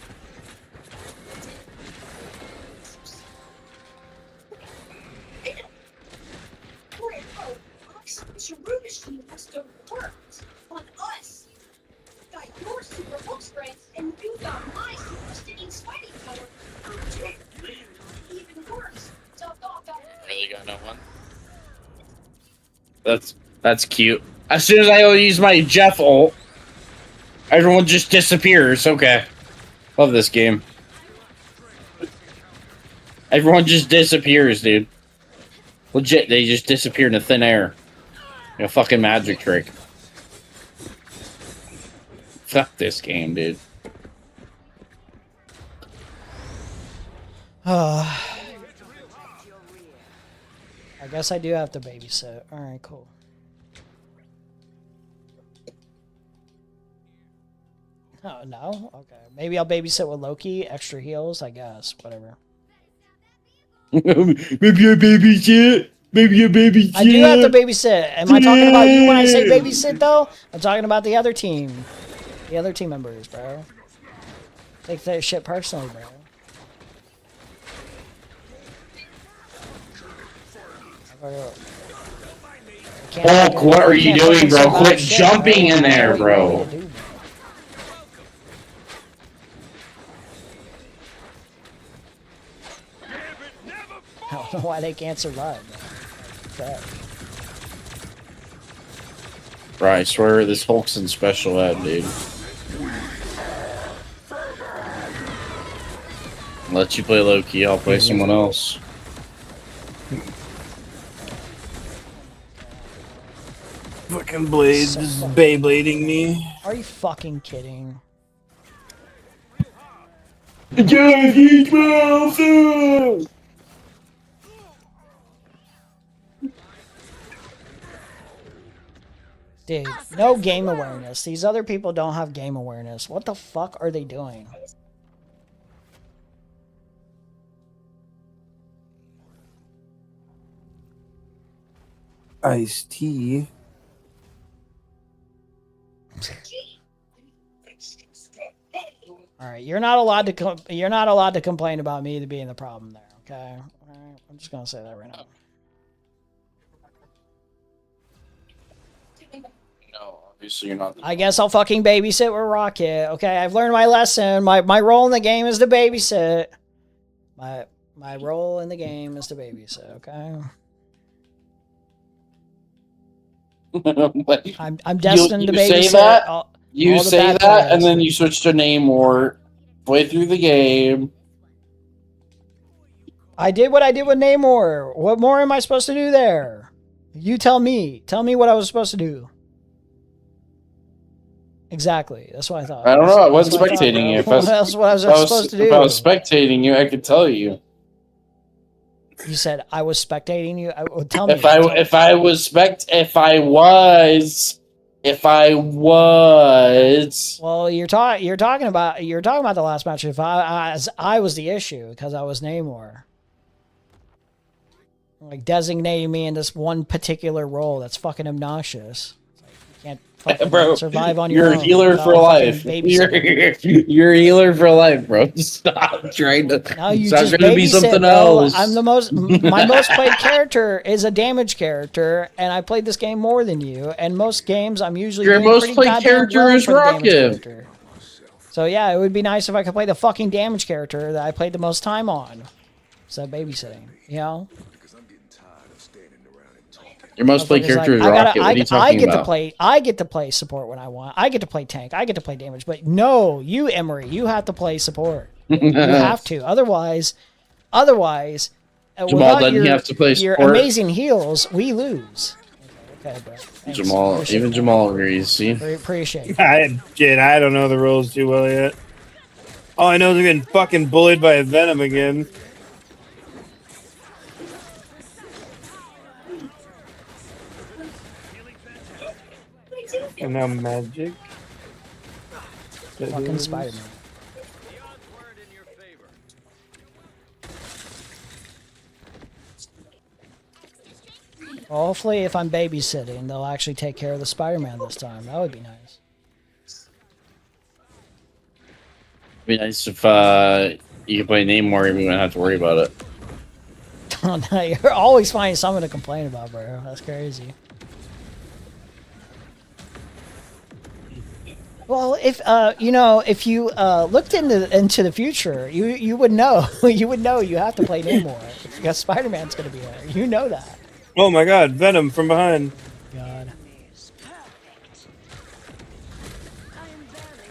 Really got no one. That's cute. As soon as I use my Jeff ult, everyone just disappears. Okay. Love this game. Everyone just disappears, dude. Legit, they just disappear into thin air. A fucking magic trick. Fuck this game, dude. I guess I do have to babysit. Alright, cool. Oh, no? Okay. Maybe I'll babysit with Loki. Extra heals, I guess. Whatever. Maybe a babysit. Maybe a babysit. I do have to babysit. Am I talking about you when I say babysit, though? I'm talking about the other team. The other team members, bro. Take that shit personally, bro. Hulk, what are you doing, bro? Quit jumping in there, bro. why they can't survive. Okay. Bro, I swear this Hulk's in special ed, dude. Let you play low-key, I'll play someone else. Fucking blades is Beyblading me. Are you fucking kidding? Dude, no game awareness. These other people don't have game awareness. What the fuck are they doing? Iced tea. All right, you're not allowed to complain about me being the problem there. Okay, all right, I'm just gonna say that right now. No, obviously you're not. I guess I'll fucking babysit with Rocket. Okay, I've learned my lesson. My role in the game is to babysit. My role in the game is to babysit. Okay. I'm destined to babysit. Say that, all you the say bad that, players. and then you switch to Namor, play through the game. I did what I did with Namor. What more am I supposed to do there? You tell me. Tell me what I was supposed to do. Exactly. That's what I thought. I don't know. I wasn't spectating you. If I was, That's what I was supposed to do. If I was spectating you, I could tell you. You said I was spectating you. Tell me. If I was. Well, you're talking about the last match. If I was the issue because I was Namor, like designating me in this one particular role that's fucking obnoxious. Like, you can't fucking Bro, survive on your you're own. a healer without for life. fucking You're a healer for life, bro. Stop trying to. Now you Stop just trying to be babysit, something bro. else. I'm the most. My most played character is a damage character, and I played this game more than you. And most games, I'm usually Your doing most pretty played goddamn character well is for the damage Rocket. character. So yeah, it would be nice if I could play the fucking damage character that I played the most time on. So babysitting, you know. Your most played character is I Rocket. What are you talking about? I get to play support when I want. I get to play tank. I get to play damage. But no, you Emery, you have to play support. You have to. Otherwise, Jamal doesn't have to play your support. amazing heals, we lose. Okay, bro. Thanks. Jamal, Appreciate even that. Jamal agrees. See, Appreciate it. I don't know the rules too well yet. All I know is I'm getting fucking bullied by a Venom again. And now magic. Fucking Spider-Man. Well, hopefully, if I'm babysitting, they'll actually take care of the Spider-Man this time. That would be nice. it'd be nice if you could play Namor and we wouldn't have to worry about it. Oh, no, you're always finding something to complain about, bro. That's crazy. Well, if if you looked into the future, you would know. You would know you have to play Namor because Spider-Man's going to be there. You know that. Oh my God, Venom from behind. God.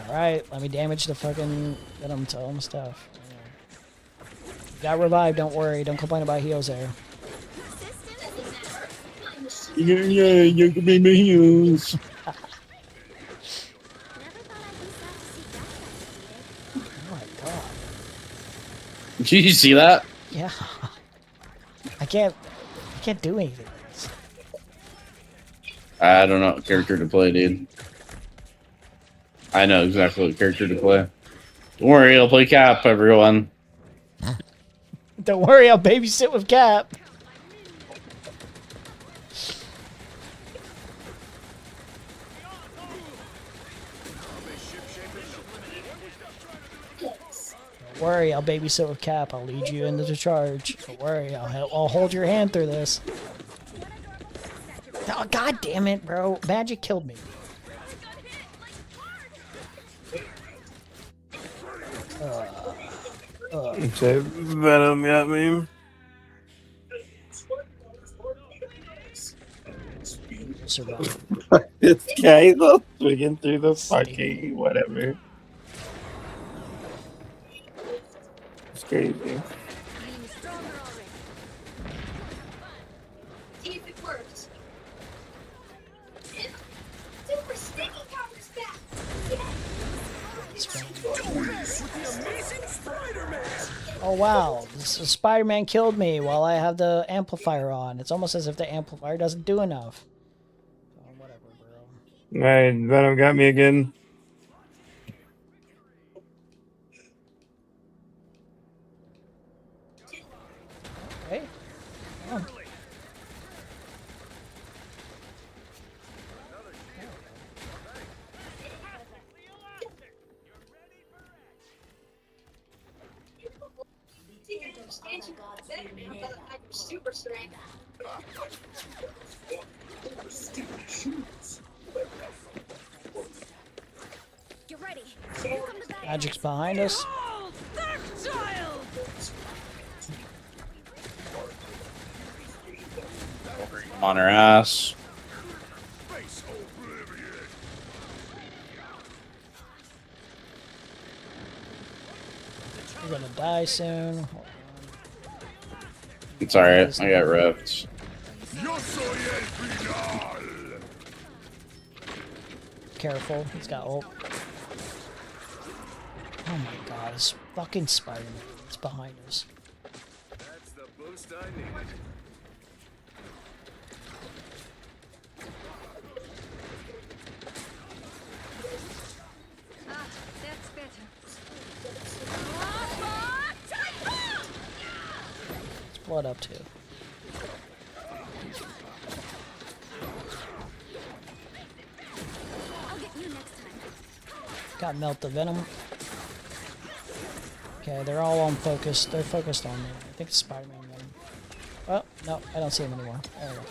All right, let me damage the fucking Venom to all my stuff. You got revived. Don't worry. Don't complain about heals there. Yeah, you can be my heels. Did you see that? Yeah. I can't do anything. I don't know what character to play, dude. I know exactly what character to play. Don't worry, I'll play Cap, everyone. Don't worry, I'll babysit with Cap. Don't worry, I'll babysit with Cap. I'll lead you into the charge. Don't worry, I'll hold your hand through this. Oh, God damn it, bro. Magic killed me. Venom got me. Survive. This guy's all swinging through the fucking whatever. It's crazy. See if it works. Super sticky covers back. Oh wow, Spider-Man killed me while I have the amplifier on. It's almost as if the amplifier doesn't do enough. Oh, whatever, bro. Alright, Venom got me again. Hey. Oh. Super strength. Get ready. Magic's behind us. On her ass. We're gonna die soon. It's alright, I got ripped. Careful, he's got ult. Oh my god, this fucking Spider-Man. It's behind us. That's the boost I needed. Ah, that's better. It's blood up too. I'll get you next time. Got melt the venom. Okay, they're all on focus. They're focused on me. I think it's Spider-Man venom. Oh, no, I don't see him anymore. There we go.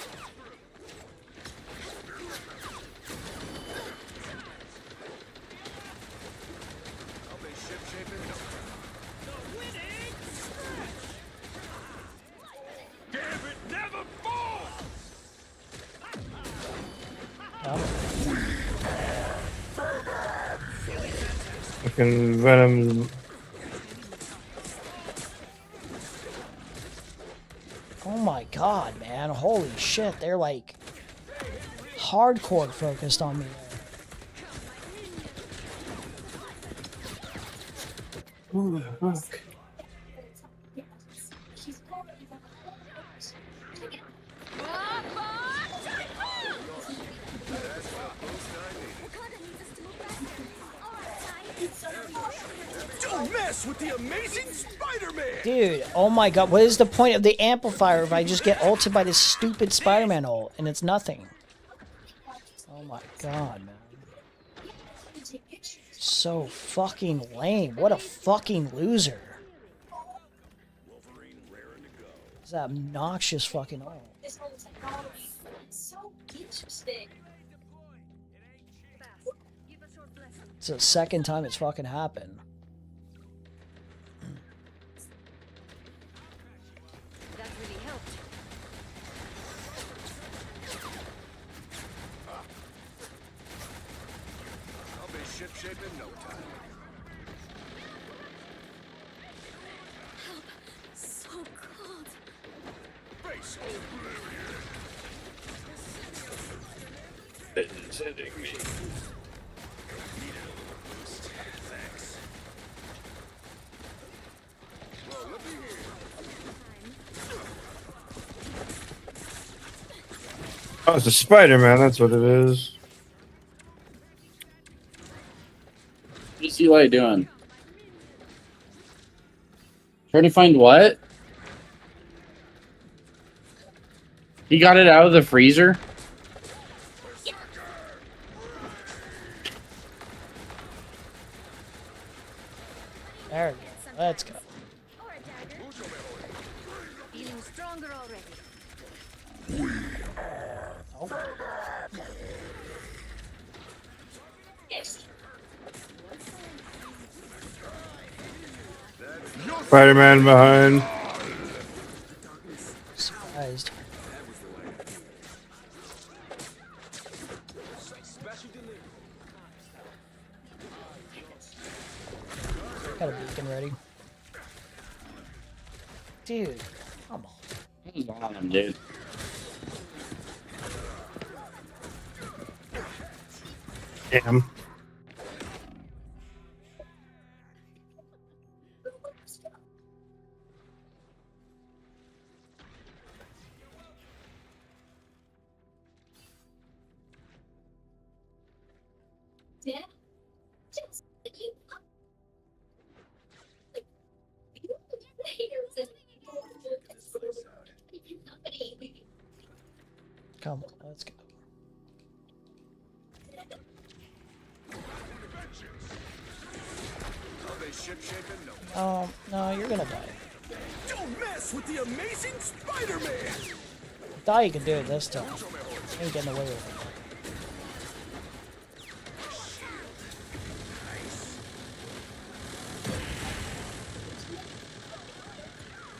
Fucking Venom. Oh my god, man. Holy shit. They're like hardcore focused on me there. Who the fuck? Don't mess with the amazing Spider-Man! Dude, oh my god. What is the point of the amplifier if I just get ulted by this stupid Spider-Man ult and it's nothing? Oh my god, man. So fucking lame. What a fucking loser. It's that obnoxious fucking ult. This whole technology is so interesting. It's the second time it's fucking happened. That really helped. I'll be ship-shape in no time. Help. So cold. Face oblivion. It's hitting me. Thanks. Well, look here. Oh, it's a Spider-Man, that's what it is. What is Eli doing? Trying to find what? He got it out of the freezer? There we go. Let's go. Feeling stronger already. Oh. Spider-Man behind. Surprised. Got a beacon ready. Dude, come on. Dude. Damn. Come on, let's go. No, you're gonna die. Don't mess with the amazing Spider-Man. Thought you could do it this time. Ain't getting away with it.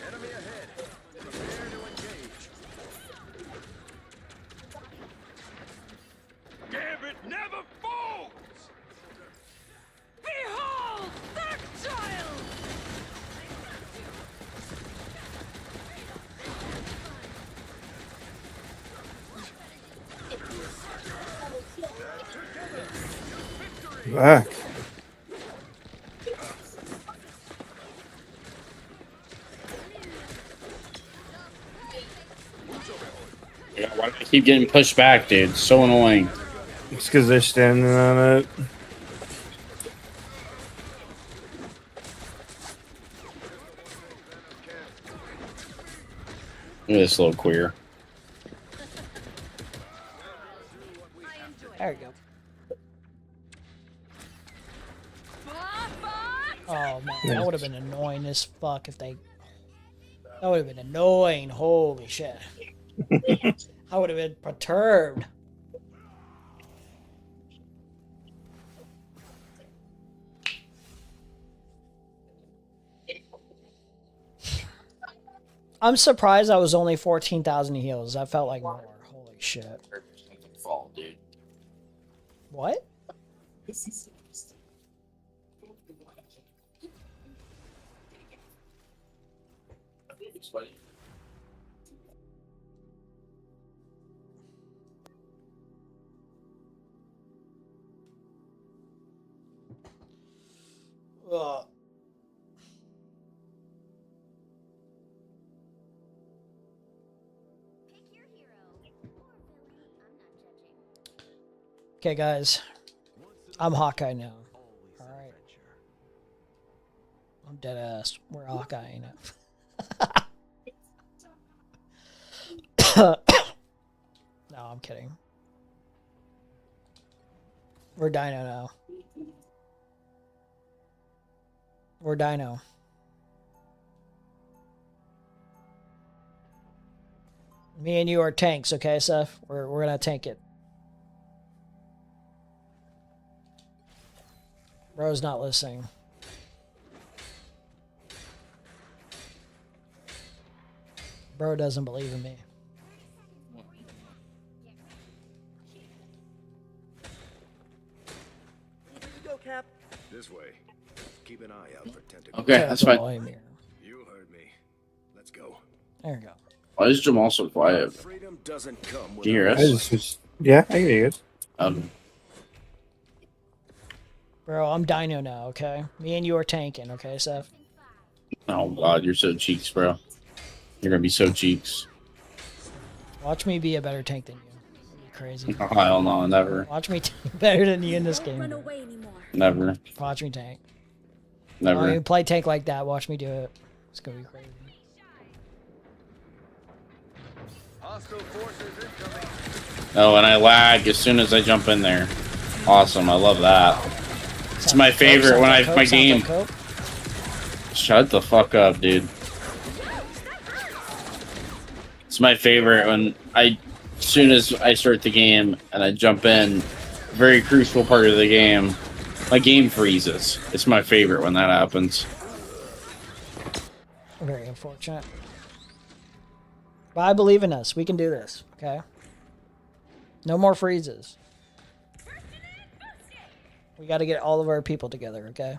Enemy ahead. Prepare to engage. Gambit never falls. Behold, that child. Back. Yeah, why do I keep getting pushed back, dude? It's so annoying. It's because they're standing on it. Look at this little queer. There you go. Oh man, that would have been annoying as fuck if they. That would have been annoying. Holy shit. I would have been perturbed. I'm surprised I was only 14,000 heals. I felt like more. Holy shit. Fall, dude. What? Ugh. Okay, guys. I'm Hawkeye now. Alright. I'm dead ass. We're Hawkeye now. No, I'm kidding. We're Dino now. We're Dino. Me and you are tanks, okay, Seth? We're gonna tank it. Bro's not listening. Bro doesn't believe in me. Go, Cap. This way. Keep an eye out for tentacles. Okay, that's fine. You heard me. Let's go. There you go. Why is Jamal so quiet? Freedom doesn't come Can you hear us? Yeah, I hear you. Bro, I'm Dino now, okay? Me and you are tanking, okay, Seth? Oh god, you're so cheeks, bro. You're gonna be so cheeks. Watch me be a better tank than you. You're crazy. Oh, hell no, never. Watch me better than you in this game. Never. Watch me tank. Never. Oh, you play tank like that, watch me do it. It's gonna be crazy. Oh, and I lag as soon as I jump in there. Awesome, I love that. It's my favorite when I my game. Shut the fuck up, dude. It's my favorite when as soon as I start the game and I jump in, very crucial part of the game, my game freezes. It's my favorite when that happens. Very unfortunate. But I believe in us. We can do this, okay? No more freezes. We got to get all of our people together, okay?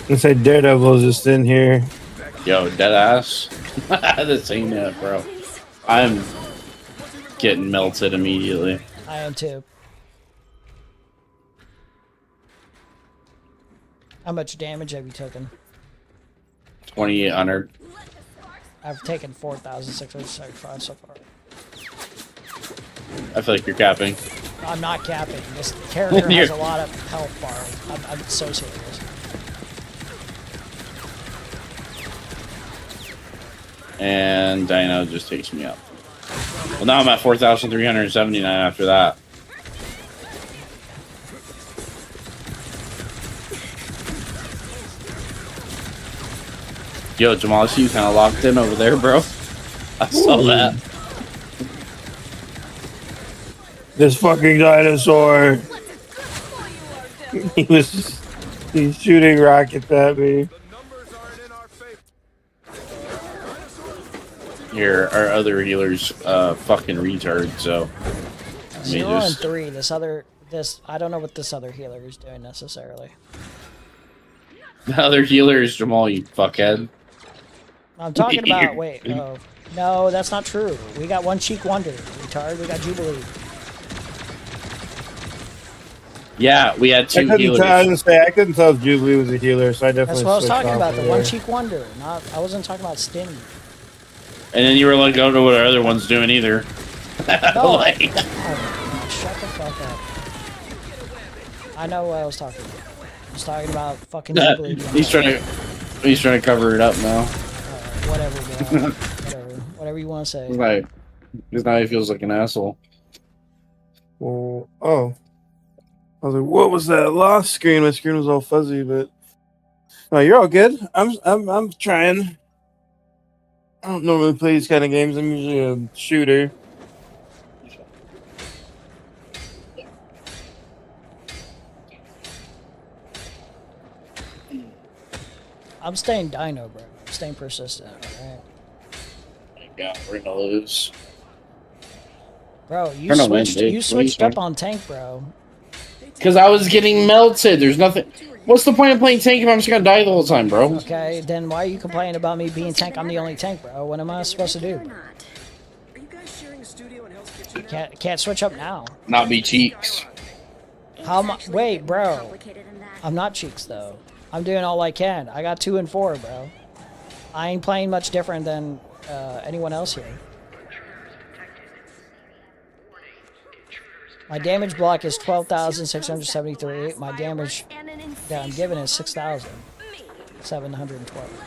I said Daredevil's just in here. Yo, dead ass. This ain't it, bro. I'm getting melted immediately. I am too. How much damage have you taken? 2,800. I've taken 4,675 so far. I feel like you're capping. I'm not capping. This character has a lot of health bars. I'm so serious. And Dino just takes me up. Well, now I'm at 4,379 after that. Yo, Jamal, I see you kind of locked in over there, bro. I saw that. This fucking dinosaur. He's shooting rockets at me. Here, our other healer's fucking retard, so. 0 and 3. I don't know what this other healer is doing necessarily. The other healer is Jamal, you fuckhead. I'm talking about, wait, oh. No, that's not true. We got one Cheek Wonder, retard. We got Jubilee. Yeah, we had two healers. I couldn't tell if Jubilee was a healer, so I definitely. That's what I was talking about. The there. one Cheek Wonder. I wasn't talking about Stingy. And then you were like, I don't know what our other one's doing either. No, Like, shut the fuck up. I know what I was talking about. I was talking about fucking Jubilee. he's trying to cover it up now. Whatever, bro. Whatever you want to say. Because now he feels like an asshole. Well, oh. I was like, what was that lost screen? My screen was all fuzzy, but no, you're all good. I'm trying. I don't normally play these kind of games. I'm usually a shooter. I'm staying Dino, bro. I'm staying persistent, alright? Yeah, we're gonna lose. Bro, you switched up on tank, bro. Because I was getting melted. There's nothing. What's the point of playing tank if I'm just gonna die the whole time, bro? Okay, then why are you complaining about me being tank? I'm the only tank, bro. What am I supposed to do? Can't switch up now. Not be cheeks. How much? Wait, bro. I'm not cheeks though. I'm doing all I can. I got 2 and 4, bro. I ain't playing much different than anyone else here. My damage block is 12,673. My damage that I'm giving is 6,712.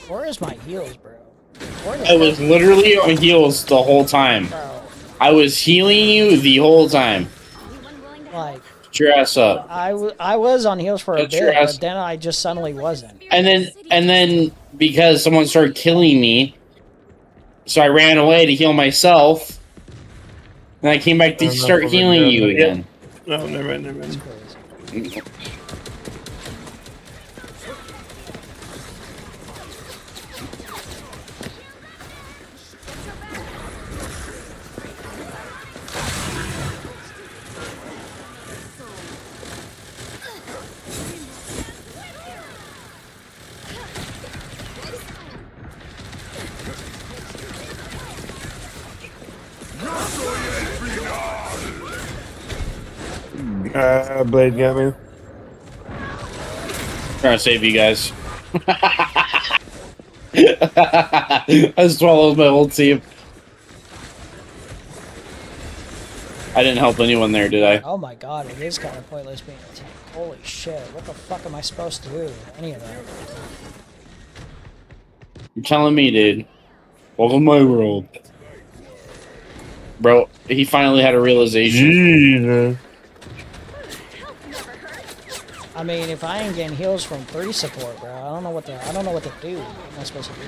Where is my heals, bro? I was literally on heals the whole time. Bro. I was healing you the whole time. Like, Get your ass up. I was on heals for a bit, but then I just suddenly wasn't. And then because someone started killing me, so I ran away to heal myself, and I came back to start healing you again. No, never mind. Blade got me. Trying to save you guys. I swallowed my whole team. I didn't help anyone there, did I? Oh my god, it is kind of pointless being a tank. Holy shit, what the fuck am I supposed to do with any of that? You're telling me, dude. Welcome to my world. Bro, he finally had a realization. Jesus. I mean, if I ain't getting heals from 3 support, bro, I don't know what to do. What am I supposed to do?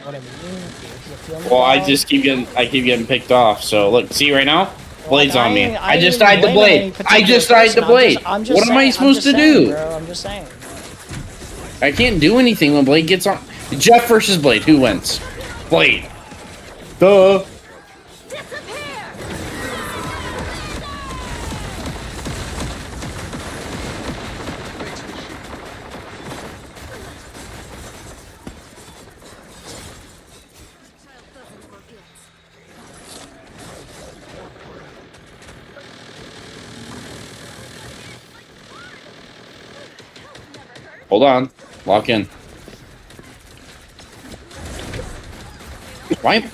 What I mean? You feel me, Well, I dog? just keep getting picked off. So look, see right now, blade's Like, on me. I I just ain't died the blaming any blade. I just particular died the person. blade. I'm just What am I saying- supposed to saying, do? bro, I'm just saying. I can't do anything when Blade gets on. Jeff versus Blade. Who wins? Blade. Duh. Hold on. Lock in. Why?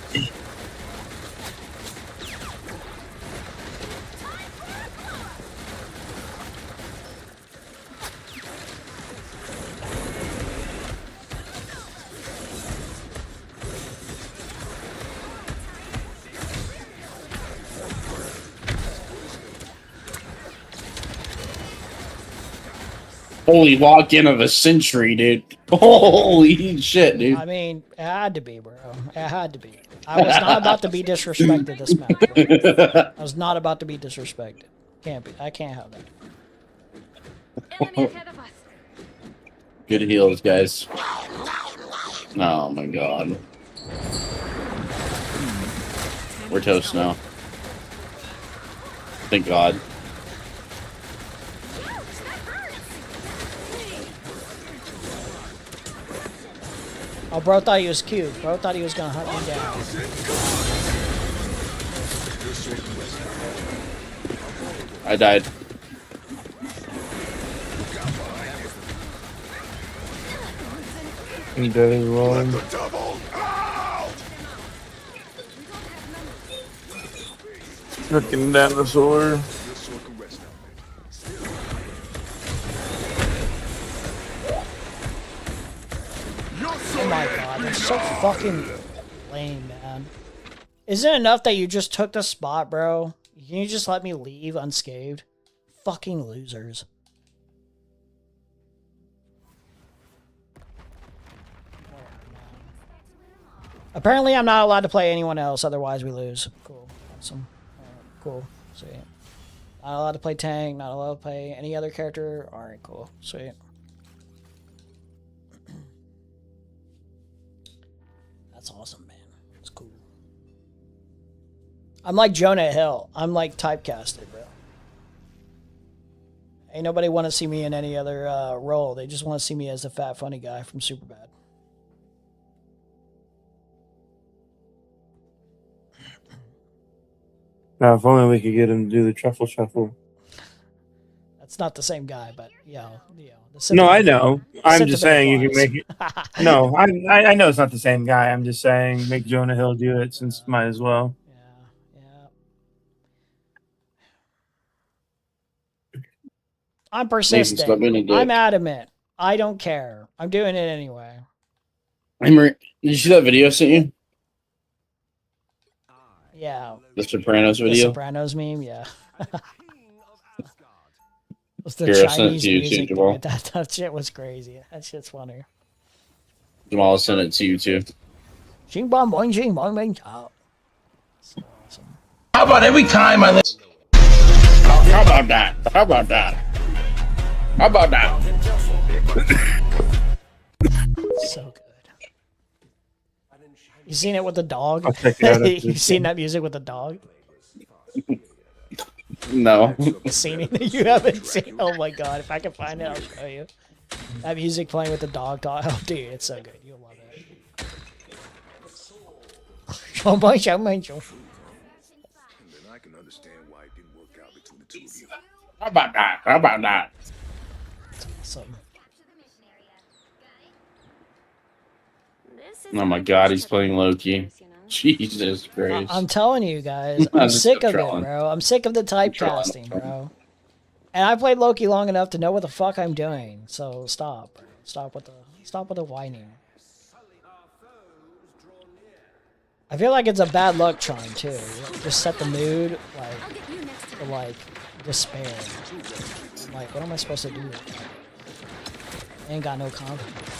Holy lock in of a century, dude. Holy shit, dude. I mean, it had to be, bro. It had to be. I was not about to be disrespected this match, bro. I was not about to be disrespected. Can't be. I can't have that. Good heals, guys. Oh my god. We're toast now. Thank God. Oh, bro thought he was cute. Bro thought he was gonna hunt me down. I died. I'm dead as well. Freaking dinosaur. Oh my god, they're so fucking lame, man. Isn't it enough that you just took the spot, bro? Can you just let me leave unscathed? Fucking losers. Apparently I'm not allowed to play anyone else, otherwise we lose. Cool. Awesome. Cool. Sweet. Not allowed to play tank, not allowed to play any other character. Alright, cool. Sweet. That's awesome, man. It's cool. I'm like Jonah Hill. I'm like typecasted, bro. Ain't nobody want to see me in any other role. They just want to see me as the fat, funny guy from Superbad. Now, if only we could get him to do the truffle shuffle. That's not the same guy, but the No, I know. I'm just saying you applies. can make it. No, I know it's not the same guy. I'm just saying make Jonah Hill do it since might as well. I'm Nathan, stop being a persistent. dick. I'm adamant. I don't care. I'm doing it anyway. Did you see that video I sent you? Yeah. The Sopranos The video? Sopranos meme, yeah. It's the Here, I'll send it Chinese to you music. too, Jamal. Dude. That shit was crazy. That shit's funny. Jamal, I'll send it to you too. Xing bong boing xing bong bing chao. So awesome. How about every time I listen? How about that? How about that? How about that? So good. You seen it with the dog? I'll check it out after You this seen game. that music with the dog? No. Seen it? You haven't seen? Oh my god! If I can find it, I'll show you. That music playing with the dog. Oh, dude, it's so good. You'll love it. Oh my god! And then I can understand why it didn't work out between the two of you. How about that? How about that? Awesome. Oh my god, he's playing Loki. Jesus Christ. I'm telling you guys, I'm I'm just sick of it, trolling. bro. I'm sick of the typecasting, bro. And I played Loki long enough to know what the fuck I'm doing. So stop, bro. Stop with the whining. I feel like it's a bad luck charm too. Just set the mood like despair. Like, what am I supposed to do? I ain't got no confidence.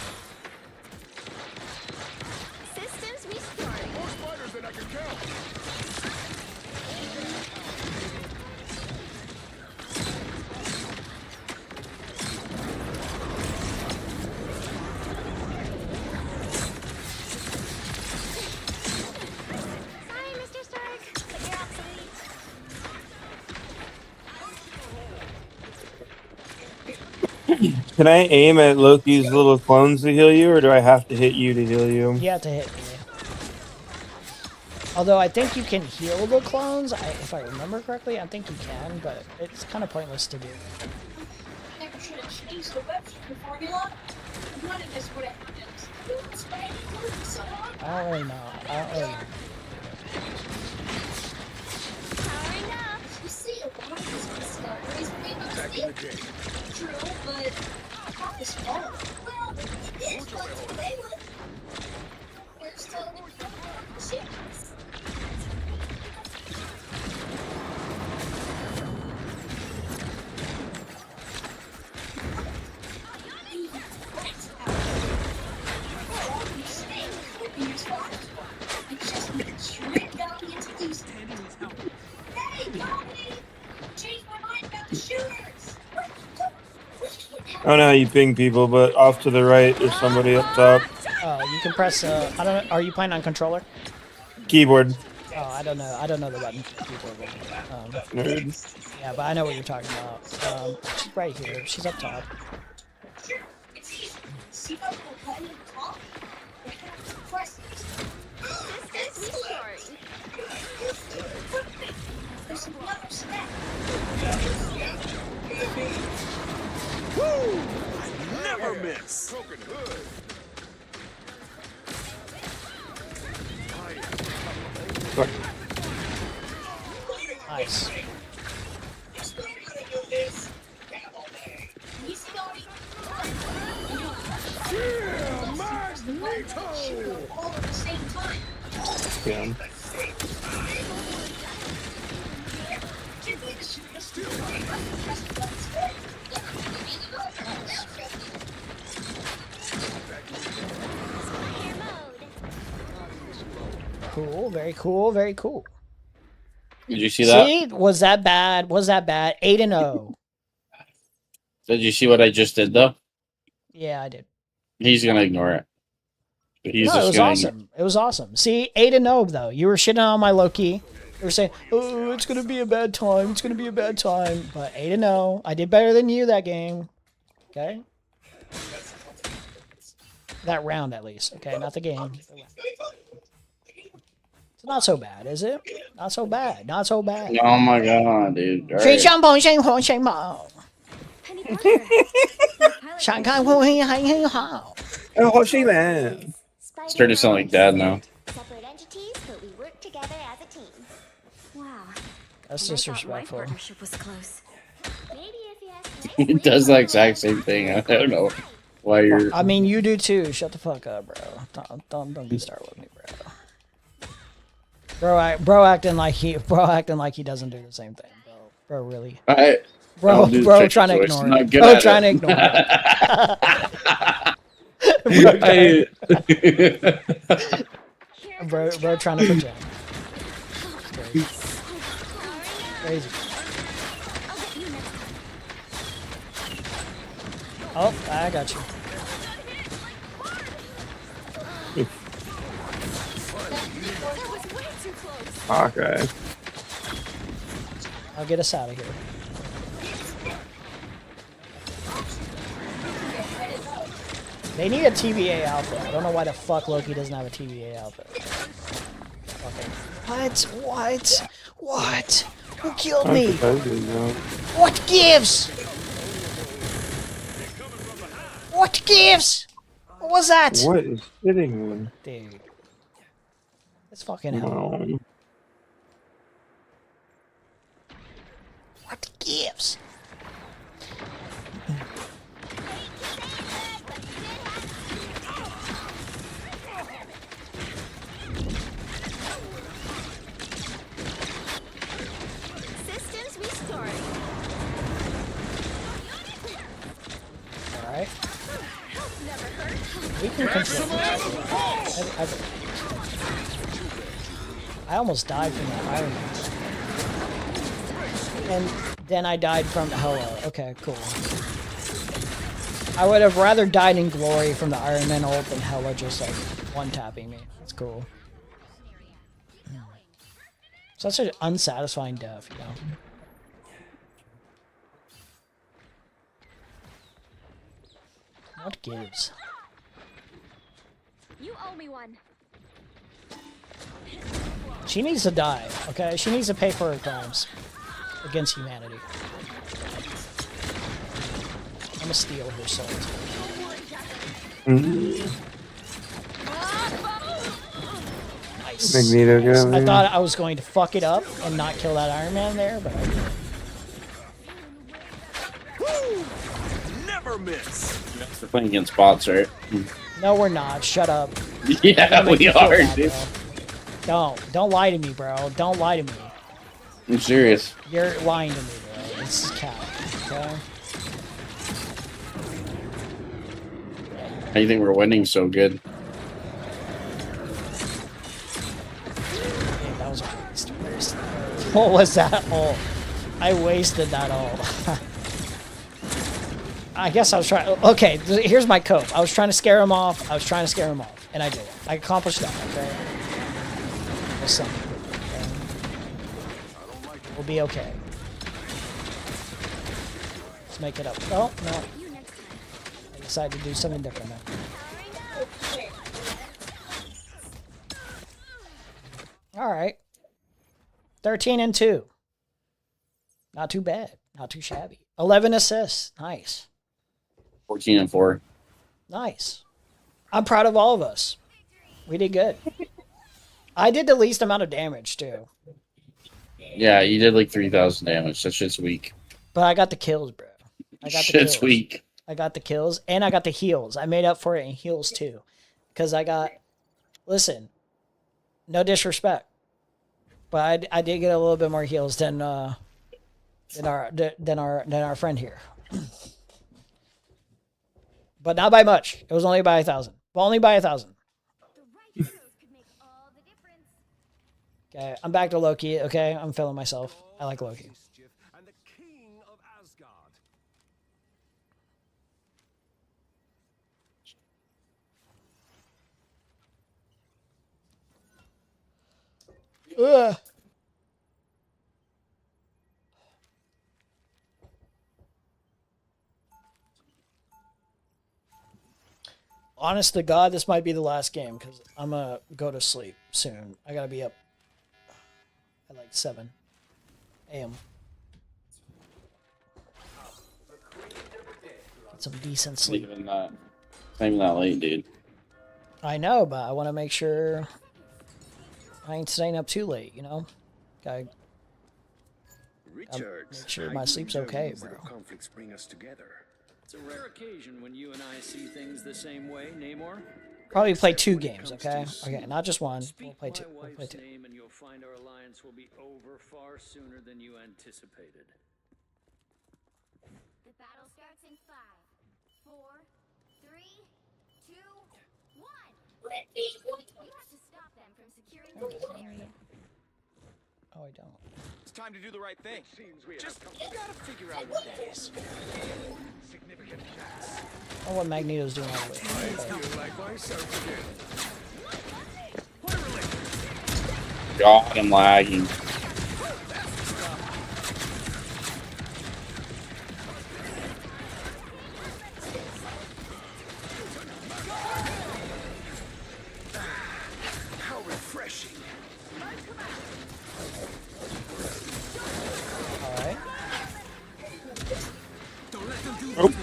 Can I aim at Loki's little clones to heal you, or do I have to hit you to heal you? You have to hit me. Although I think you can heal the clones, if I remember correctly, I think you can, but it's kind of pointless to do. Never should have changed the website formula. None of this would have happened. I don't really know. I don't really know. You see, a lot of these discoveries made mistakes. True, but not his fault. Well, it is what to play with. We're still serious. I don't know how you ping people, but off to the right, there's somebody up top. Oh, you can press. I don't know. Are you playing on controller? Keyboard. Oh, I don't know. I don't know the button. Nerd. Yeah, but I know what you're talking about. She's right here. She's up top. Woo! Never miss. Nice. Yeah. Cool. Very cool. Very cool. Did you see that? See, was that bad? Was that bad? 8-0. Did you see what I just did though? Yeah, I did. He's gonna ignore it. He's No, just it was gonna awesome. It was awesome. See, 8-0 though. You were shitting on my Loki. You were saying, "Oh, it's gonna be a bad time. It's gonna be a bad time." But 8-0. I did better than you that game. Okay. That round at least. Okay, not the game. It's not so bad, is it? Not so bad. Not so bad. Oh my god, dude. All 谁 right. 相逢谁红谁冒？想看会会很很好。 Oh, she man. Started to sound like dad now. Separate entities, but we work together as a team. Wow. That's And I thought my disrespectful. partnership was close. Maybe if you ask He does the exact same thing. I don't know why you're. I mean, you do too. Shut the fuck up, bro. Don't get started with me, bro. Bro acting like he doesn't do the same thing, bro. Bro, really. I don't do the Bro, text trying to voice. ignore I'm not it. good Bro, at trying to ignore it. Bro, trying to pretend. Crazy. Oh, I got you. Okay. I'll get us out of here. They need a TVA outfit. I don't know why the fuck Loki doesn't have a TVA outfit. Okay. What? What? Who killed me? What gives? What gives? What was that? What is hitting one? Dude. It's fucking hell. No. What gives? Systems restored. Alright. Never hurt. We can control I almost died from that Iron Man. And then I died from Hello. Okay, cool. I would have rather died in glory from the Iron Man ult than Hella just like one-tapping me. That's cool. Such an unsatisfying death, you know? What gives? You owe me one. She needs to die, okay? She needs to pay for her crimes against humanity. I'm gonna steal her soul. Nice. Magneto got I me. thought I was going to fuck it up and not kill that Iron Man there, but I did. Never miss. We're playing against bots, right? No, we're not. Shut up. Yeah, Don't make we me feel are, bad, dude. bro. Don't lie to me, bro. Don't lie to me. I'm serious. You're lying to me, bro. This is cap, okay? How do you think we're winning so good? Hey, that was a waste. What was that all? I wasted that all. I guess I was trying. Okay, here's my cope. I was trying to scare him off. And I did it. I accomplished that, okay? There's something. Okay? We'll be okay. Let's make it up. Oh, no. I decided to do something different now. Alright. 13-2. Not too bad. Not too shabby. 11 assists. Nice. 14-4. Nice. I'm proud of all of us. We did good. I did the least amount of damage, too. Yeah, you did like 3,000 damage. That shit's weak. But I got the kills, bro. I got the Shit's kills. weak. I got the kills, and I got the heals. I made up for it in heals, too. Because I got... Listen. No disrespect. But I did get a little bit more heals than our friend here. But not by much. It was only by 1,000. Well, only by 1,000. Okay, I'm back to Loki. Okay, I'm feeling myself. I like Loki. Ugh. Honest to God, this might be the last game because I'm gonna go to sleep soon. I gotta be up at like 7 a.m. Get some decent sleep. Not even that late, dude. I know, but I want to make sure I ain't staying up too late, you know? Gotta make sure my sleep's okay, bro. Conflicts bring us together. It's a rare occasion when you and I see things the same way, Namor. Probably play 2 games, okay? Okay, not just one. We'll play 2. We'll play 2. Name and you'll find our alliance will be over far sooner than you anticipated. The battle starts in 5, 4, 3, 2, 1. You have to stop them from securing the mission area. Oh, I don't. It's time to do the right thing. Just you gotta figure out what that is. Significant chance. Oh, what Magneto's doing all the way. God, I'm lagging. How refreshing. Alright. Don't let them do Oh.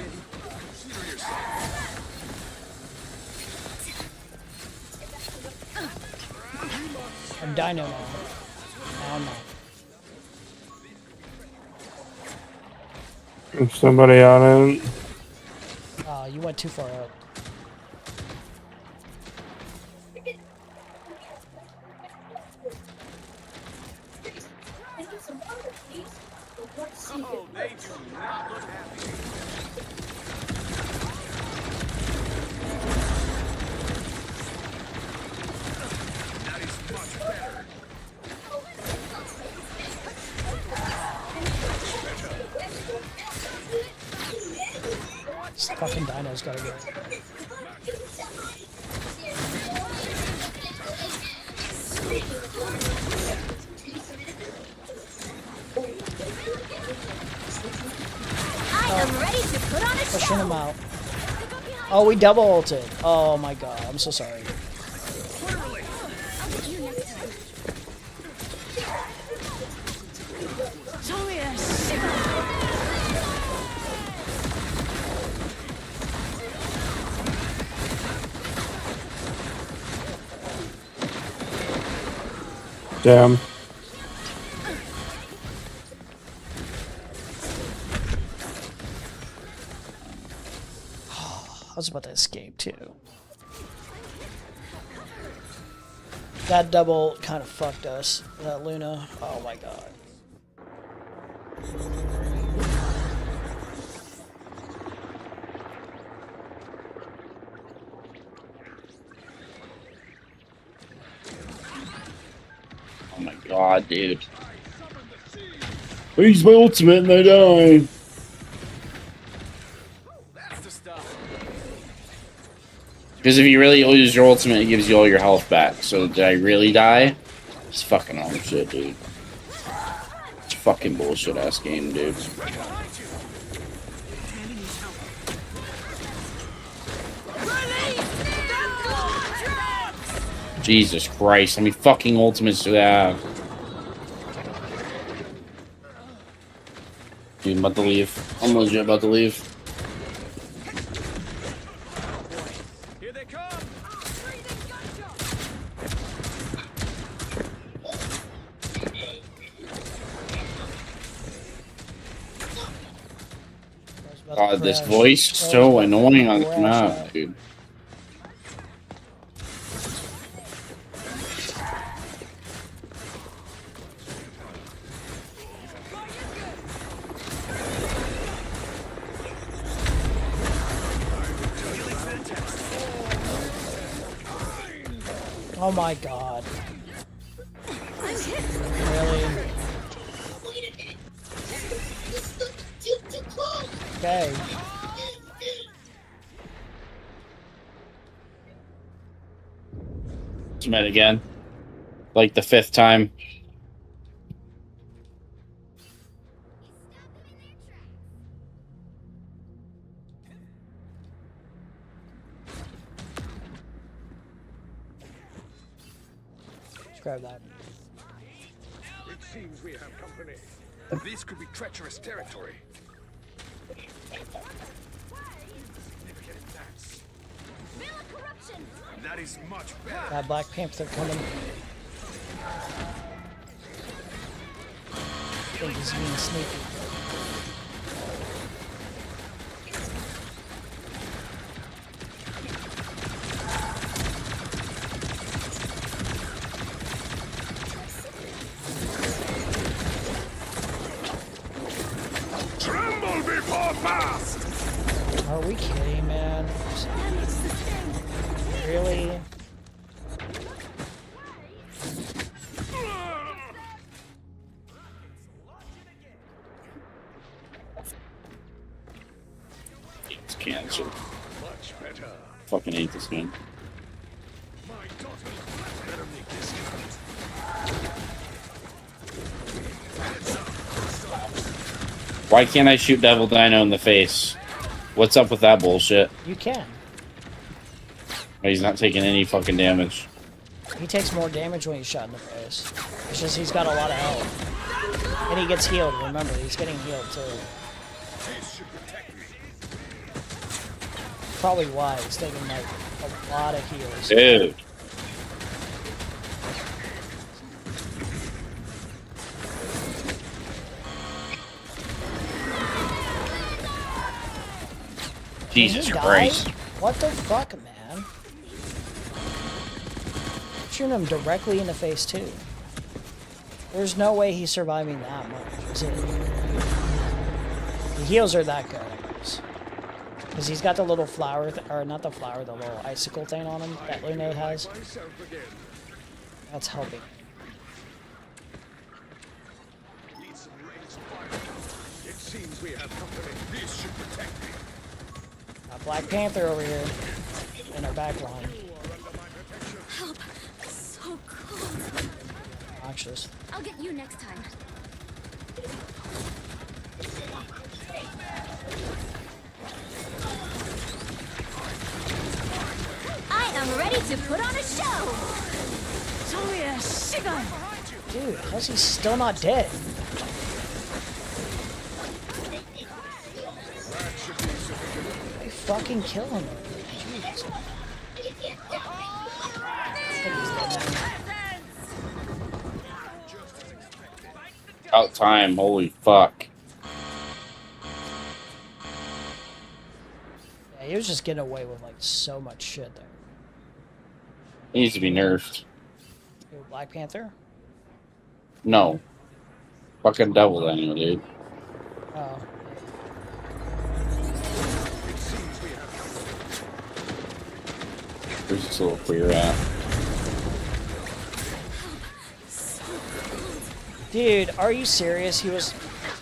I'm Dino now. Now I'm not. There's somebody on it. You went too far up. Oh, they do not look happy. That is much better. This fucking Dino's gotta go. I am ready to put on a Pushing him out. Oh, we double ulted. Oh my god, I'm so sorry. Show me that shit. Damn. I was about to escape too. That double kind of fucked us. That Luna. Oh my god. Oh my god, dude. I use my ultimate and I die. Because if you really use your ultimate, it gives you all your health back. So did I really die? It's fucking all shit, dude. It's a fucking bullshit ass game, dude. Jesus Christ, how many fucking ultimates do they have? Dude, I'm about to leave. I'm legit about to leave. God, this voice is so annoying on the map, dude. Oh my god. Really? Okay. Met again. Like the 5th time. Let's grab that. It seems we have company. This could be treacherous territory. That is much better. That Black Panther coming. I think he's being sneaky. Tremble before fast. Are we kidding, man? Really? It's cancer. Fucking hate this game. Why can't I shoot Devil Dino in the face? What's up with that bullshit? You can. He's not taking any fucking damage. He takes more damage when he's shot in the face. It's just he's got a lot of health. And he gets healed, remember, he's getting healed too. Probably why he's taking like a lot of heals. Dude. Jesus He died? Christ. What the fuck, man? Shooting him directly in the face, too. There's no way he's surviving that much, is it? The heals are that good, I guess. Because he's got the little flower, or not the flower, the little icicle thing on him that Luna has. That's helping. It seems we have company. This should protect me. Got Black Panther over here in our back line. Help. So cold. Noxious. I'll get you next time. I am ready to put on a show. Toya Shiga. Dude, how's he still not dead? I fucking kill him. Jeez. Out time, holy fuck. Yeah, he was just getting away with like so much shit there. He needs to be nerfed. Yo, Black Panther? No. Fucking devil anyway, dude. Oh. There's this little clear at. Dude, are you serious? He was...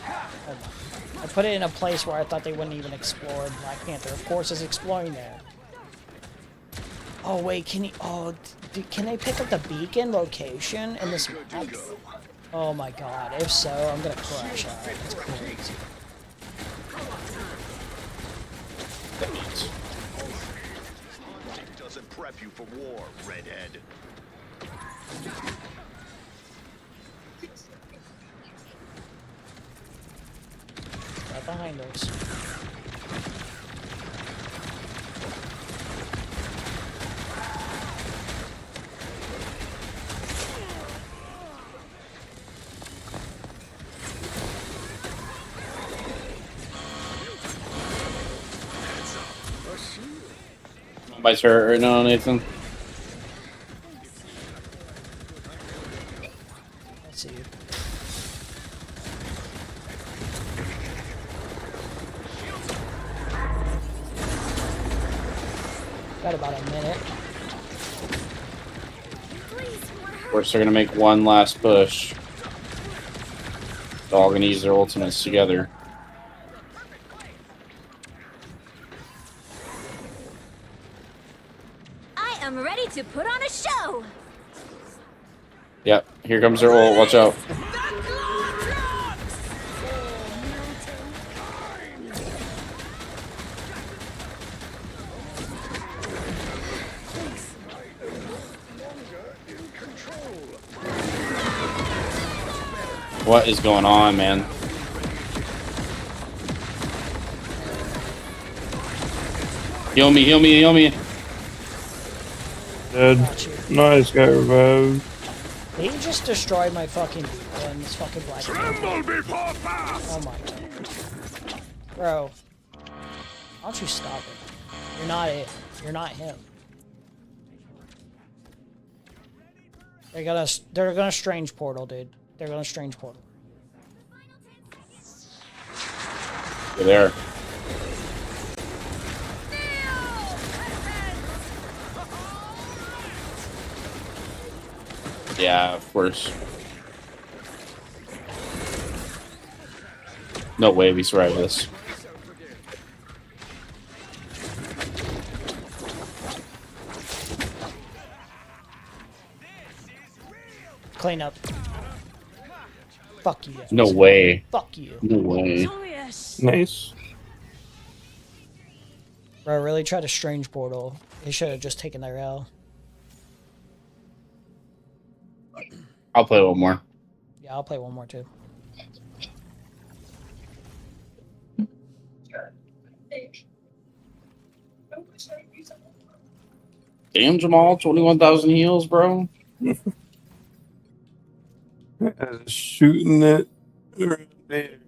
I put it in a place where I thought they wouldn't even explore Black Panther. Of course it's exploring there. Oh, wait, can he... Oh, can they pick up the beacon location in this map? Oh my god, if so, I'm gonna crash out. That's crazy. It doesn't prep you for war, redhead. Right behind us. Nobody's hurt right now, Nathan. Let's see. Got about a minute. Of course, they're gonna make one last push. They're all gonna use their ultimates together. I am ready to put on a show. Yep, here comes their ult. Watch out. What is going on, man? Heal me, heal me, heal me. Dead. Nice, got revived. He just destroyed my fucking this fucking Black Tremble before fast. Oh my god. Bro. Why don't you stop it? You're not it. You're not him. They're gonna strange portal, dude. They're gonna strange portal. You're there. Yeah, of course. No way we survive this. Clean up. Fuck you. Guys. No way. Fuck you. No way. Nice. Bro, really tried a strange portal. They should have just taken their L. I'll play one more. Yeah, I'll play one more too. Damn, Jamal, 21,000 heals, bro. Shooting it right there.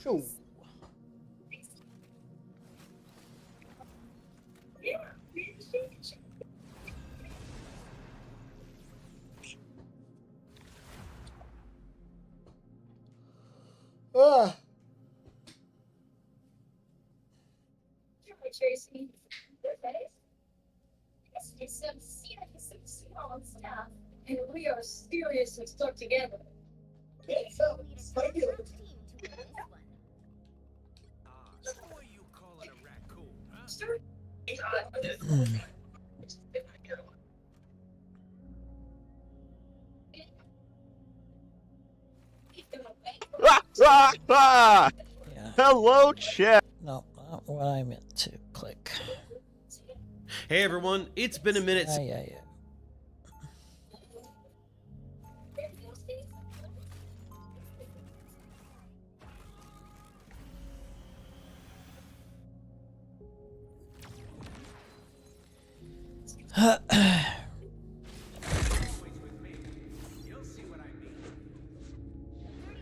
Shoot. Tracy. Okay. It's some serious stuff, and we are seriously stuck together. Hello, chat. No, not what I meant to click. Hey everyone, it's been a minute. Yeah.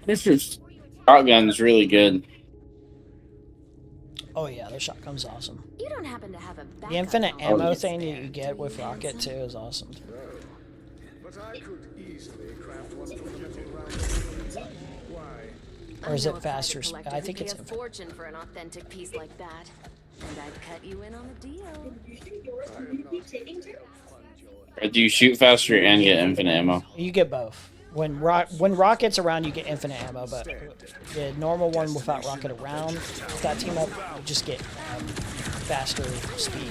This shotgun's really good. Oh yeah, the shotgun's awesome. You don't happen to have a The infinite ammo thing that you get with Rocket too is awesome. But I could easily craft one from the metal round. Why? Or is it faster? I think it's a fortune for an authentic piece like that. And I'd cut you in on a deal. Do you shoot faster and get infinite ammo? You get both. When Rocket's around, you get infinite ammo, but the normal one without Rocket around, with that team up, you just get faster speed.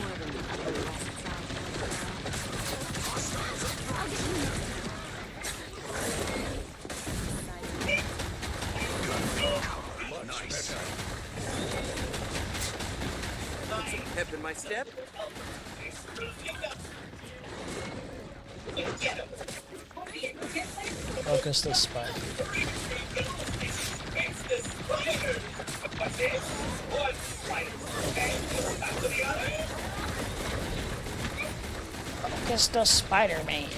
Pep in my step. Focus the spike. Focus the Spider-Man.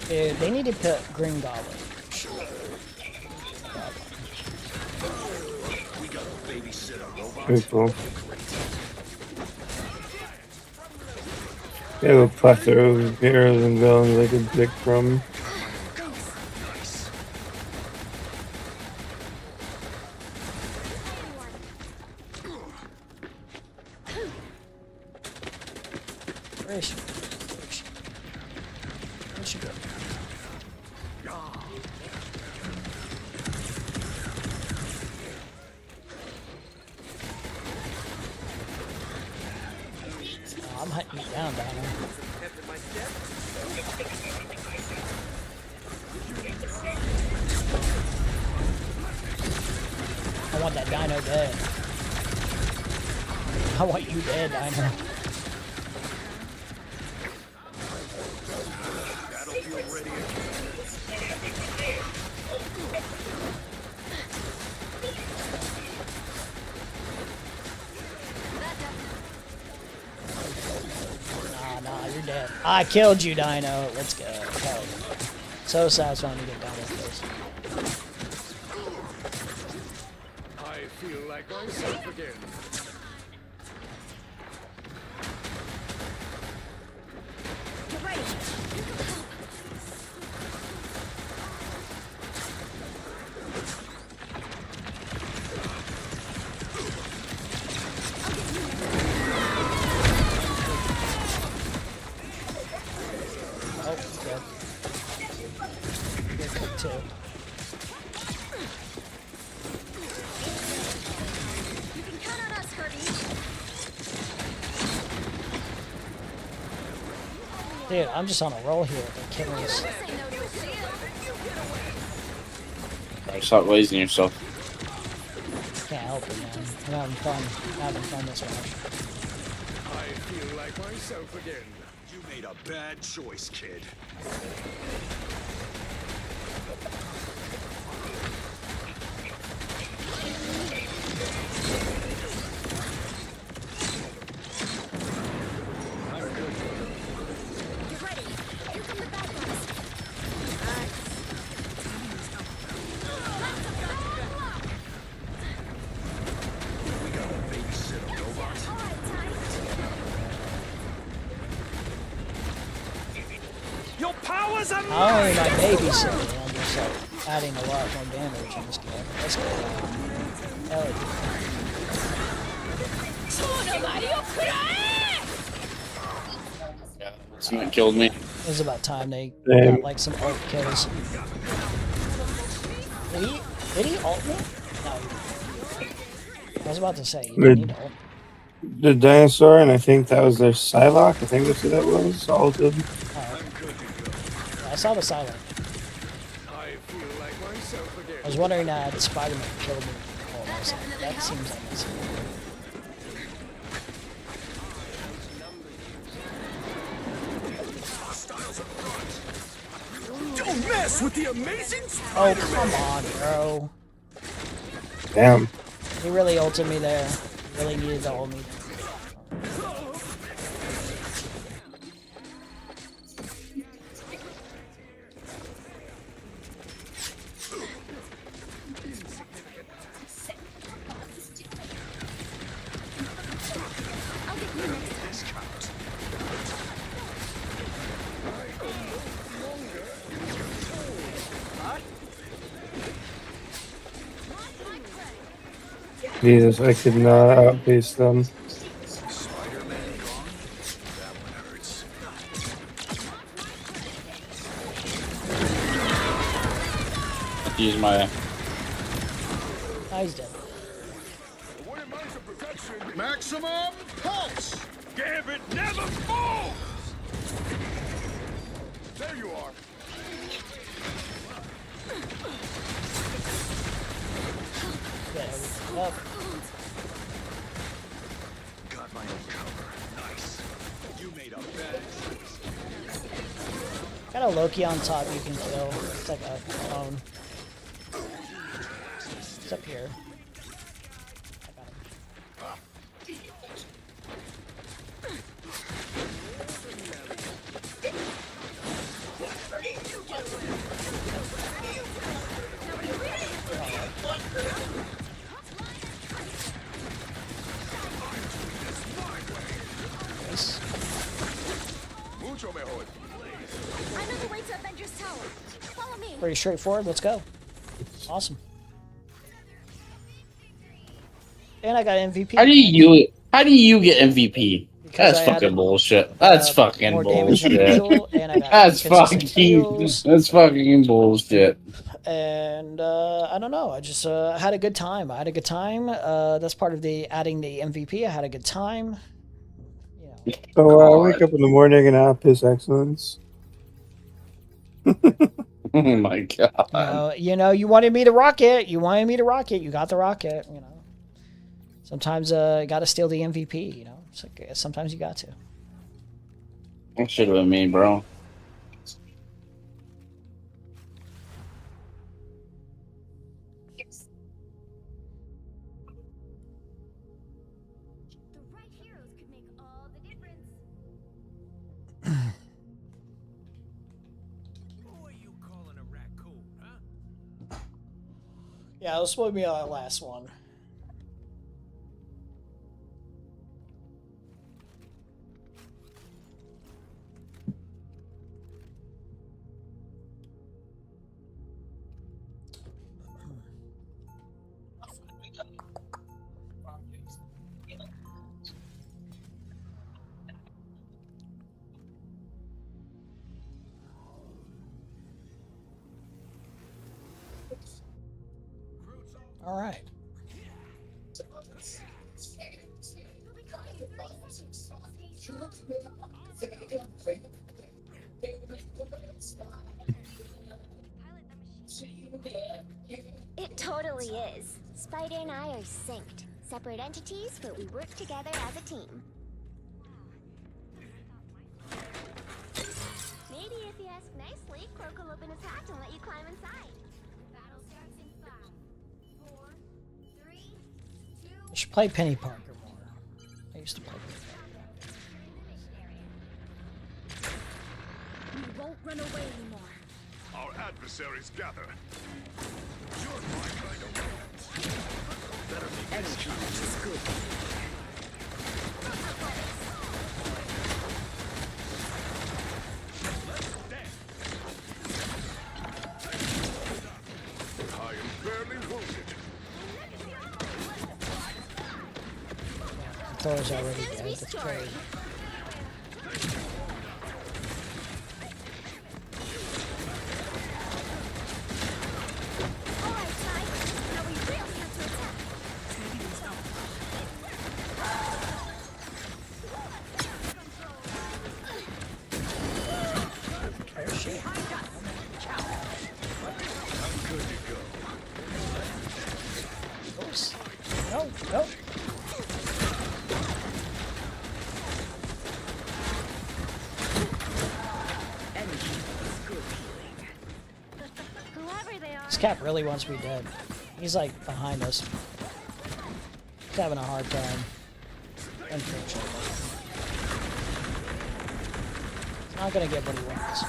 Dude, they need to put Green Goblin. Pretty cool. They have a plethora of heroes and villains they could pick from. Where is she? Where'd she go? I'm hunting you down, Dino. I want that Dino dead. I want you dead, Dino. Battlefield ready Nah, you're dead. I killed you, Dino. Let's go. Hell yeah. So satisfying to get down with this. I feel like myself again. Get ready. Oh, good. Good too. You can count on us, Kirby. Dude, I'm just on a roll here with the killers. Stop wasting yourself. Can't help it, man. I'm having fun. Having fun this match. I feel like myself again. You made a bad choice, kid. Get ready. Here come the bad guys. We got a babysitter robot. Your powers are Oh, my babysitter on yourself. adding a lot more damage in this game. Let's go. Hell Yeah, someone killed me. It was about time they Damn. got like some ult kills. Did he ult me? No. I was about to say, he didn't need ult. The dinosaur, and I think that was their Psylocke. I think that's who that was. Alted. I saw the silent. I was wondering did Spider-Man killed me. Oh, that seems like it's... Don't mess with the amazing Oh, come on, bro. Damn. He really ulted me there. He really needed to ult me. Jesus, I could not outpace them. Use my. He's dead. Maximum pulse! Gambit never falls! There you are. Up. Got my own cover. Nice. You made a bad choice. Got a Loki on top you can kill. It's like a clone. It's up here. I know the way to Avengers Tower. Follow me. Pretty straightforward. Let's go. Awesome. And I got MVP. How do you get MVP? Because That's I fucking added, bullshit. That's fucking more damage than bullshit. usual, and I got That's consistent fucking kills. that's fucking bullshit. And I don't know. I just had a good time. That's part of the adding the MVP. I had a good time. So I wake up in the morning and I piss excellence. Oh my god. You wanted me to rock it. You got the rocket. Sometimes you got to steal the MVP. It's like sometimes you got to. That should have been me, bro. Yeah, let's put me on that last one. All right. It totally is. Spider and I are synced. Separate entities, but we work together as a team. Maybe if you ask nicely, Cloak will open his hatch and let you climb inside. Battle starts in 5, 4, 3, 2. I should play Penny Parker more. I used to play We won't run away anymore. Our adversaries gather. You're my kind of man. Better make this challenge as good. Thor's already dead. That's great. Oops. No, no. This cat really wants me dead. He's like behind us. He's having a hard time. Unfortunately. He's not gonna get what he wants.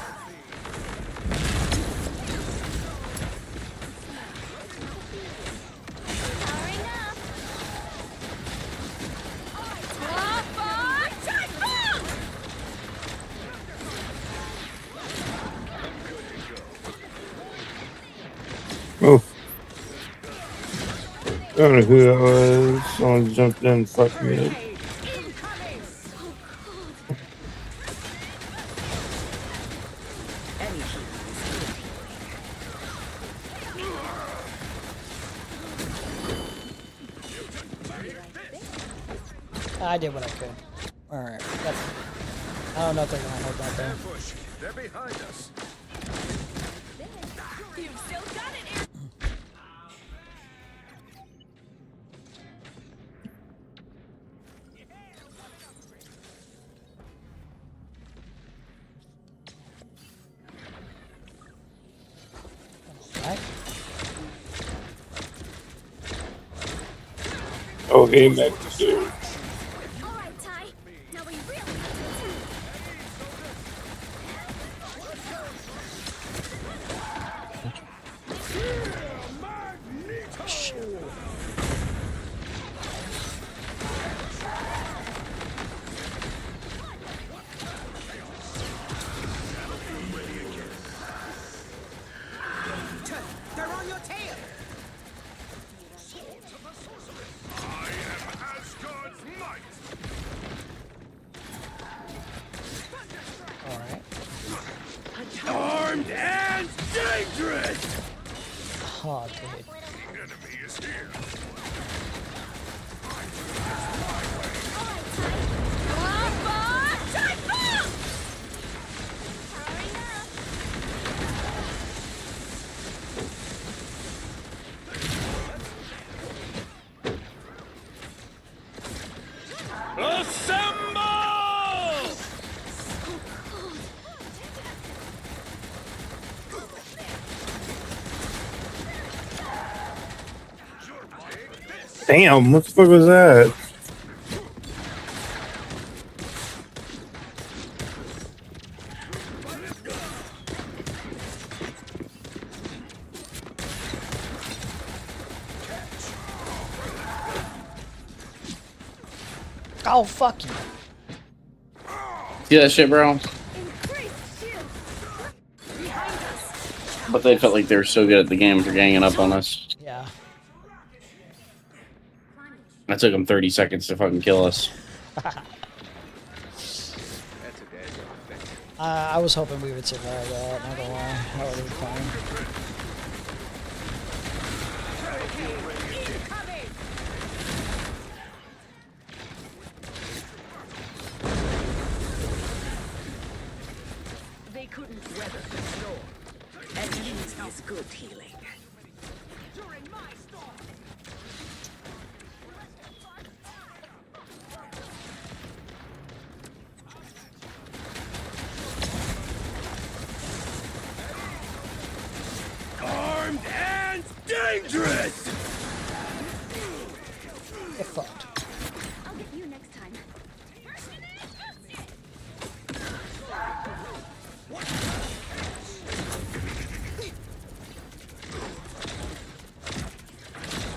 Oh. I don't know who that was. Someone jumped in and fucked me up. I did what I could. Alright. I don't know if they're gonna hold that there. They're behind us. You've still got it. Oh, game back to two. Alright, Ty. Now we really have to attack. They're on your tail. I am Asgard's might. Alright. Armed and dangerous. Oh, dude. The enemy is here. Assemble! Damn, what the fuck was that? Oh, fuck you. See that shit, bro? But they felt like they were so good at the game for ganging up on us. Yeah. It took them 30 seconds to fucking kill us. I was hoping we would survive that, not gonna lie. That would have been fine. They couldn't weather the storm. And use is good healing. Armed and dangerous. Get fucked. I'll get you next time.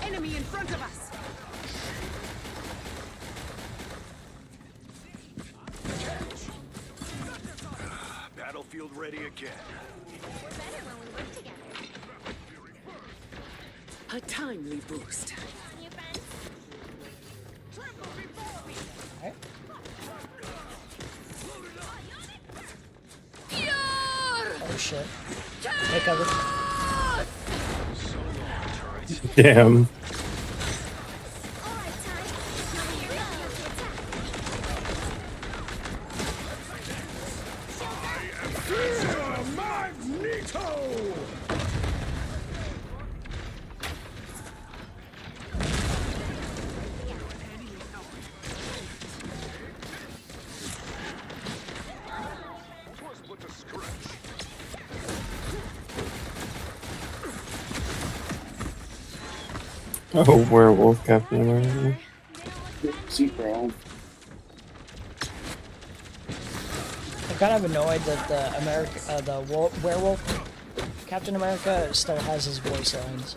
Enemy in front of us. Battlefield ready again. We're better when we work together. A timely boost. New friends? shit. Take cover. Damn. Oh, werewolf, Captain America. Bro. I'm kind of annoyed that the werewolf Captain America still has his voice lines.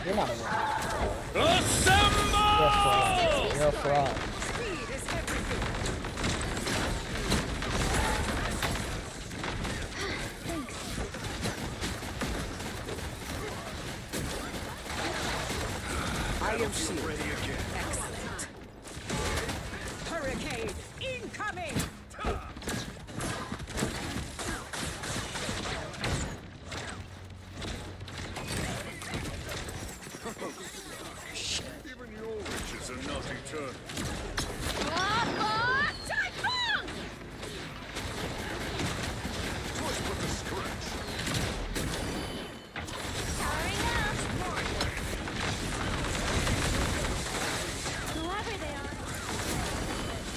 You're not a werewolf. You're a fraud. You're a fraud. I am shield. Ready again. Excellent. Hurricane incoming. Even your riches are not eternal. Typhoon! Twas but a scratch. Whoever they are.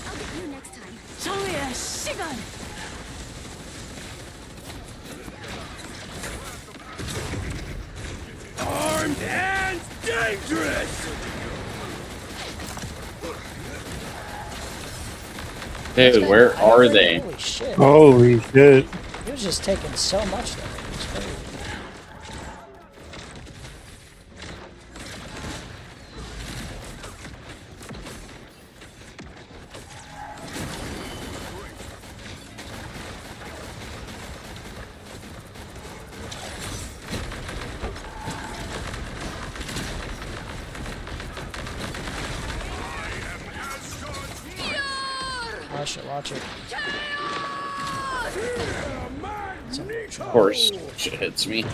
I'll get you next time. Soya Shigun! Armed and dangerous! Dude, where are they? Holy shit. Holy shit. He was just taking so much there. It was crazy. Watch it, watch it. Of course, shit hits me.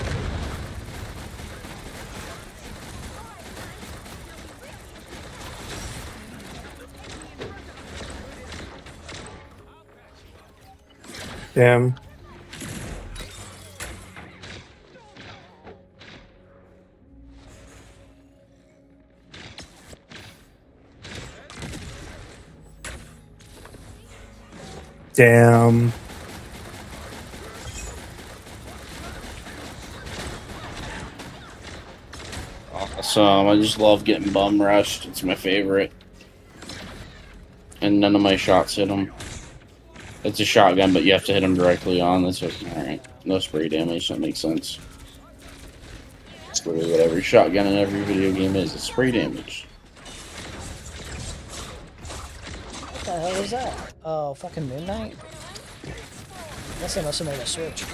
Damn. Damn. Awesome. I just love getting bum rushed. It's my favorite. And none of my shots hit him. It's a shotgun, but you have to hit him directly on. That's okay. Alright. No spray damage. That makes sense. That's literally what every shotgun in every video game is. It's spray damage. What the hell is that? Oh, fucking Moon Knight? Guess they must have made a switch.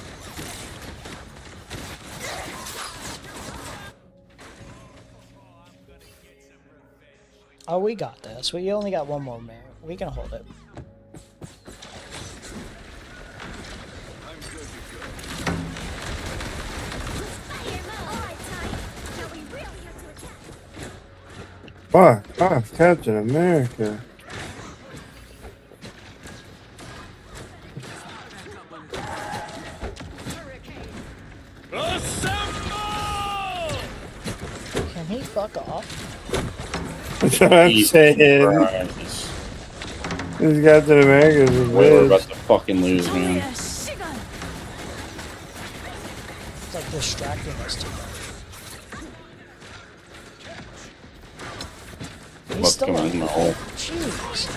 Oh, we got this. We only got one more minute. We can hold it. Fuck off, Captain America. Can he fuck off? That's what I'm saying. This Captain America's a We're about bitch. to fucking lose, man. It's like distracting us too much. Let's come in the hole. Jeez.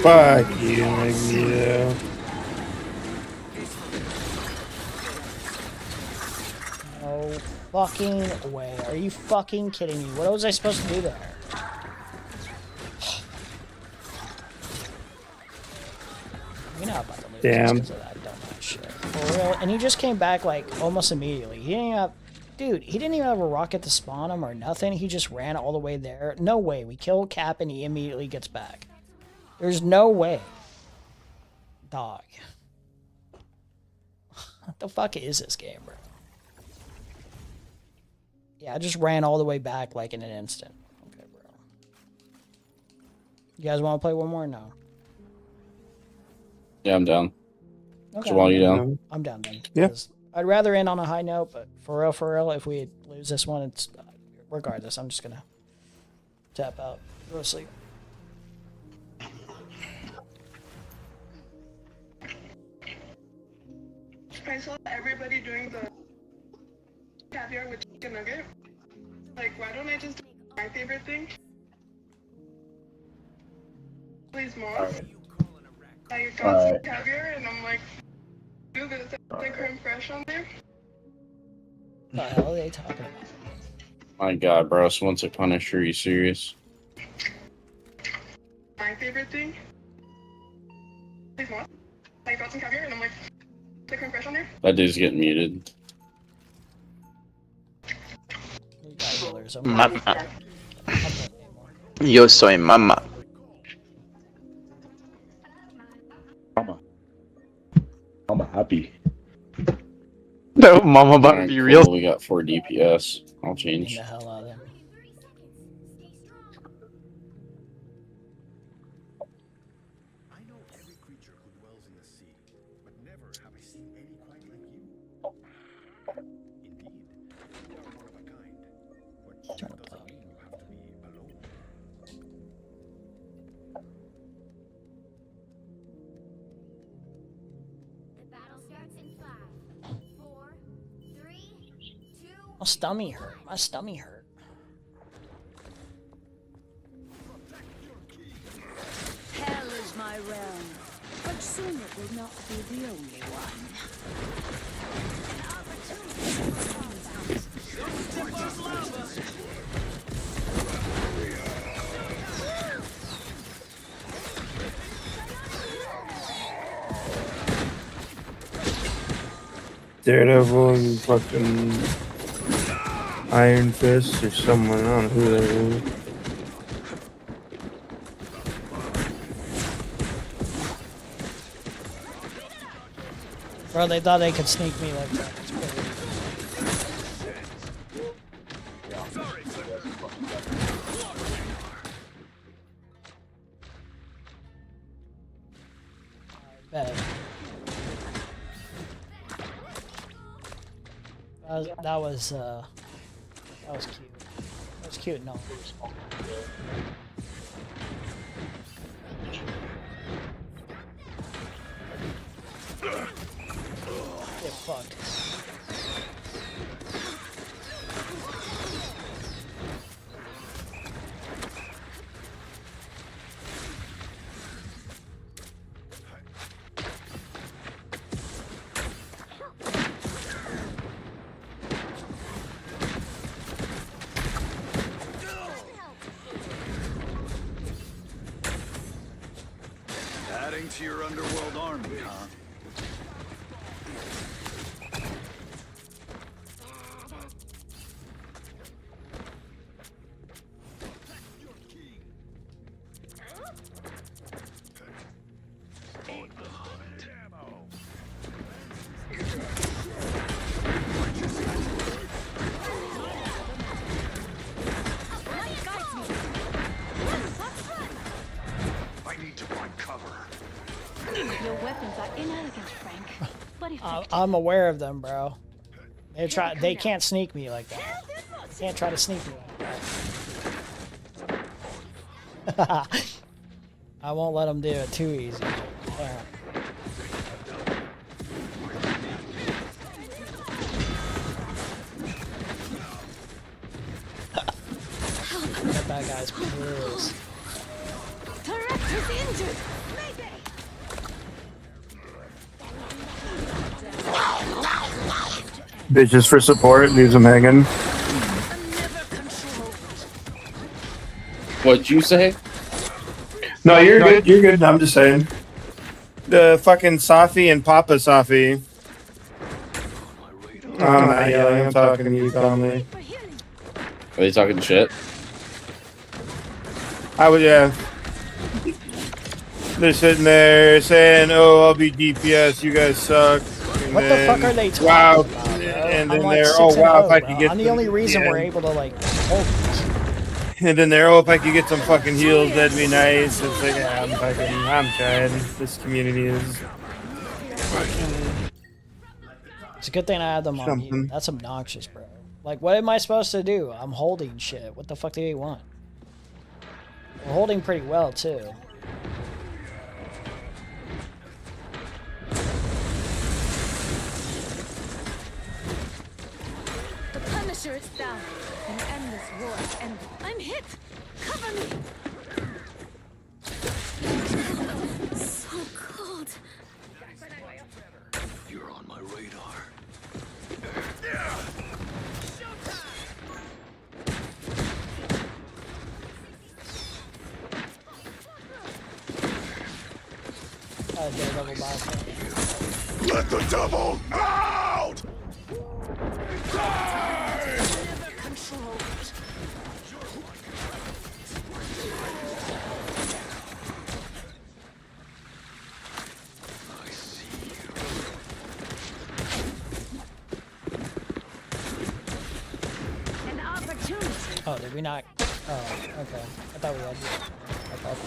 Fuck you, Magneto. No fucking way. Are you fucking kidding me? What was I supposed to do there? You're not about to lose Damn. just because of that dumbass shit. For real. And he just came back like almost immediately. He didn't even have, dude. He didn't even have a rocket to spawn him or nothing. He just ran all the way there. No way. We kill Cap and he immediately gets back. There's no way. Dog. What the fuck is this game, bro? Yeah, I just ran all the way back like in an instant. Okay, bro. You guys want to play one more? No. Yeah, I'm down. Okay. So while you down? I'm down then. Yeah. 'Cause I'd rather end on a high note, but for real, if we lose this one, it's regardless. I'm just gonna tap out, go to sleep. I saw everybody doing the caviar with chicken nugget. Like, why don't I just do my favorite thing? Please, Mom. I got some caviar and I'm like, do this. Like creme fresh on there. What the hell are they talking about? My God, bro. Someone took Punisher. Are you serious? My favorite thing. Please, Mom. I got some caviar and I'm like, the creme fresh on there. That dude's getting muted. Mama. Yo soy mama. Mama happy. No, mama about to be real. Cool. We got 4 DPS. I'll change. Get the hell out of there. I know every creature who dwells in the sea, but never have I seen any quite like you. Indeed, you are one of a kind. But that doesn't mean you have to be alone. The battle starts in 5, 4, 3, 2. My stomach hurt. My stomach hurt. Hell is my realm, but soon it will not be the only one. Daredevil and fucking Iron Fist or someone. I don't know who that is. Bro, they thought they could sneak me like that. It's crazy. Bet. That was cute. That was cute, no. Get fucked. Adding to your underworld army, huh? I need to find cover. Your weapons are inelegant, Frank, but effective. I'm aware of them, bro. They can't sneak me like that. They can't try to sneak me like that. I won't let them do it too easy. Yeah. That bad guy's pissed. Turret is injured. Bitches for support, leaves them hanging. What'd you say? No, you're good. You're good. I'm just saying. The fucking Safi and Papa Safi. I'm not yelling, I'm talking to you calmly. Are they talking shit? I would, yeah. They're sitting there saying, "Oh, I'll be DPS. You guys suck." And What the fuck are they talking wow. about, bro? And then I'm like they're, 6 "Oh and wow, 0, if I bro. could get." I'm the some, only reason yeah. we're able to like hold this. And then they're, "Oh, if I could get some fucking heals, that'd be nice." It's like, yeah, I'm trying. This community is. It's a good thing I had them on mute. That's obnoxious, bro. Like, what am I supposed to do? I'm holding shit. What the fuck do you want? We're holding pretty well too. The Punisher is down. An endless war and I'm hit. Cover me. So cold. You're on my radar. Let the devil out! An opportunity. Oh, did we not? Oh, okay. I thought we had. I thought.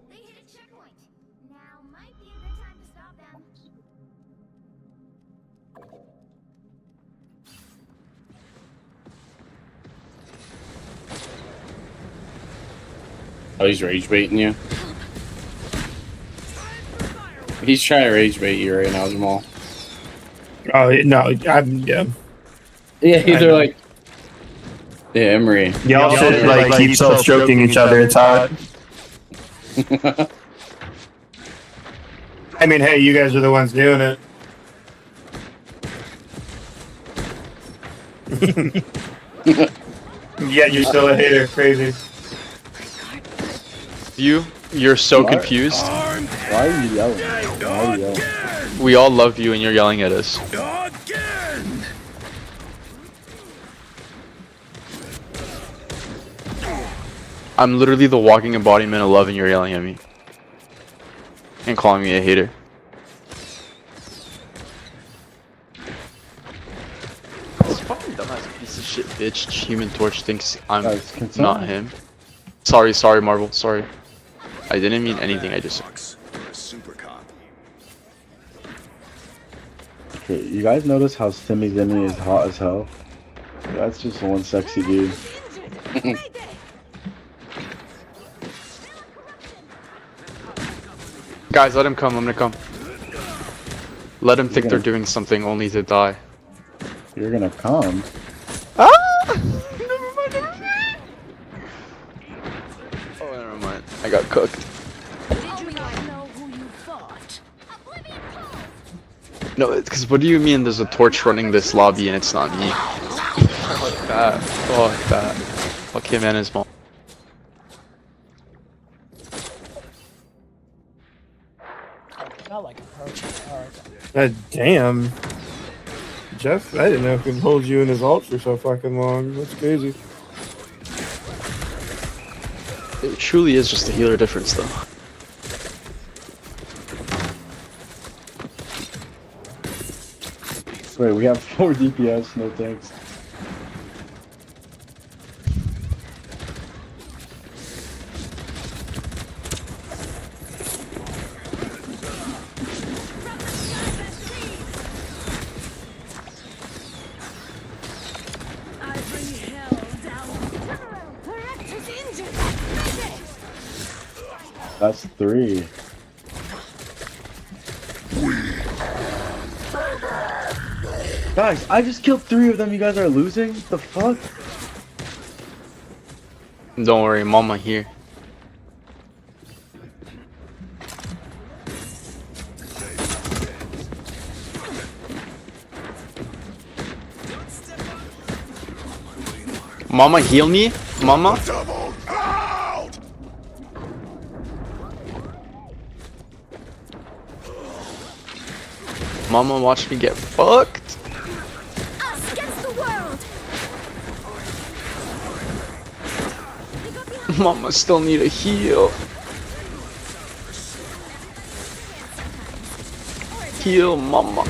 They hit a checkpoint. Now might be a good time to stop them. Oh, he's rage baiting you. He's trying to rage bait you right now, Jamal. Oh no, yeah. Yeah, they're like. Yeah, Emery. Y'all should like keep self-stroking each other. It's hot. I mean, hey, you guys are the ones doing it. Yeah, you're still a hater. Crazy. You're so confused. Why are you yelling? Why are you yelling? We all love you and you're yelling at us. Again! I'm literally the walking embodiment of love and you're yelling at me. And calling me a hater. This fucking dumbass piece of shit bitch Human Torch thinks I'm not him. Sorry, Marvel, sorry. I didn't mean anything, I just... Super cop. Okay, you guys notice how Timmy Zimmy is hot as hell? That's just one sexy dude. Guys, let him come, I'm gonna come. Let him think they're doing something only to die. You're gonna come? Ah! Oh, never mind. I got cooked. No, it's because what do you mean there's a torch running this lobby and it's not me? Fuck that. Fuck that. Fuck him and his mom. Not like approaching. Oh, okay. God damn. Jeff, I didn't know he could hold you in his ult for so fucking long. That's crazy. It truly is just a healer difference, though. Wait, we have 4 DPS, no thanks. That's 3. Guys, I just killed 3 of them. You guys are losing? The fuck? Don't worry, Mama here. Mama, heal me? Mama? Mama, watch me get fucked. Us against the world. Mama still need a heal. Heal, mama.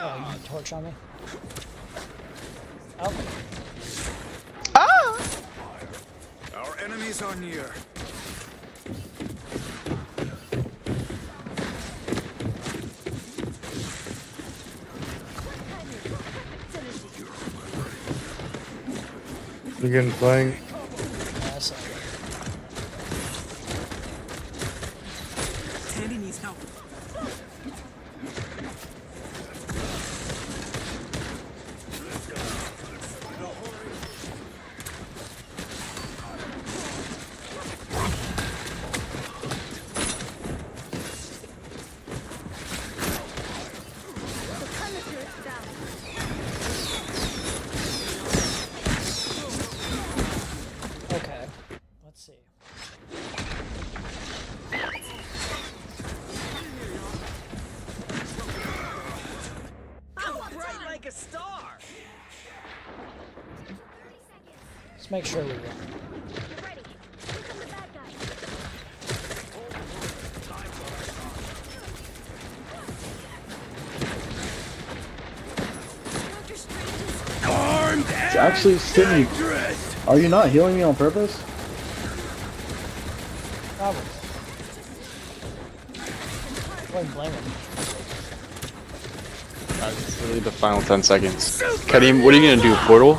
Oh, you torch on me? Oh. Ah! Our enemies are near. You're getting flanked. Yes. Tandy needs help. Okay. Let's see. I'm bright like a star. Let's make sure we win. It's actually Sydney. Are you not healing me on purpose? Probably. I wouldn't blame him. That's really the final 10 seconds. Kadim, what are you gonna do? Portal?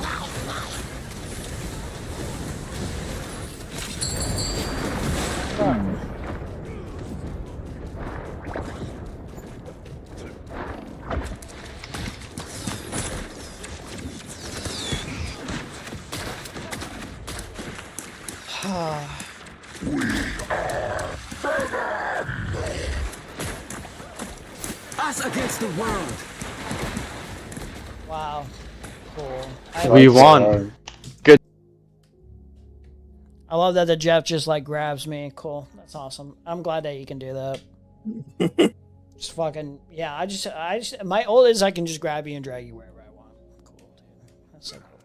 Us against the world. Wow. Cool. We won. Good. I love that the Jeff just like grabs me. Cool. That's awesome. I'm glad that you can do that. Just fucking yeah. I just my ult is I can just grab you and drag you wherever I want. Cool, dude. That's so cool.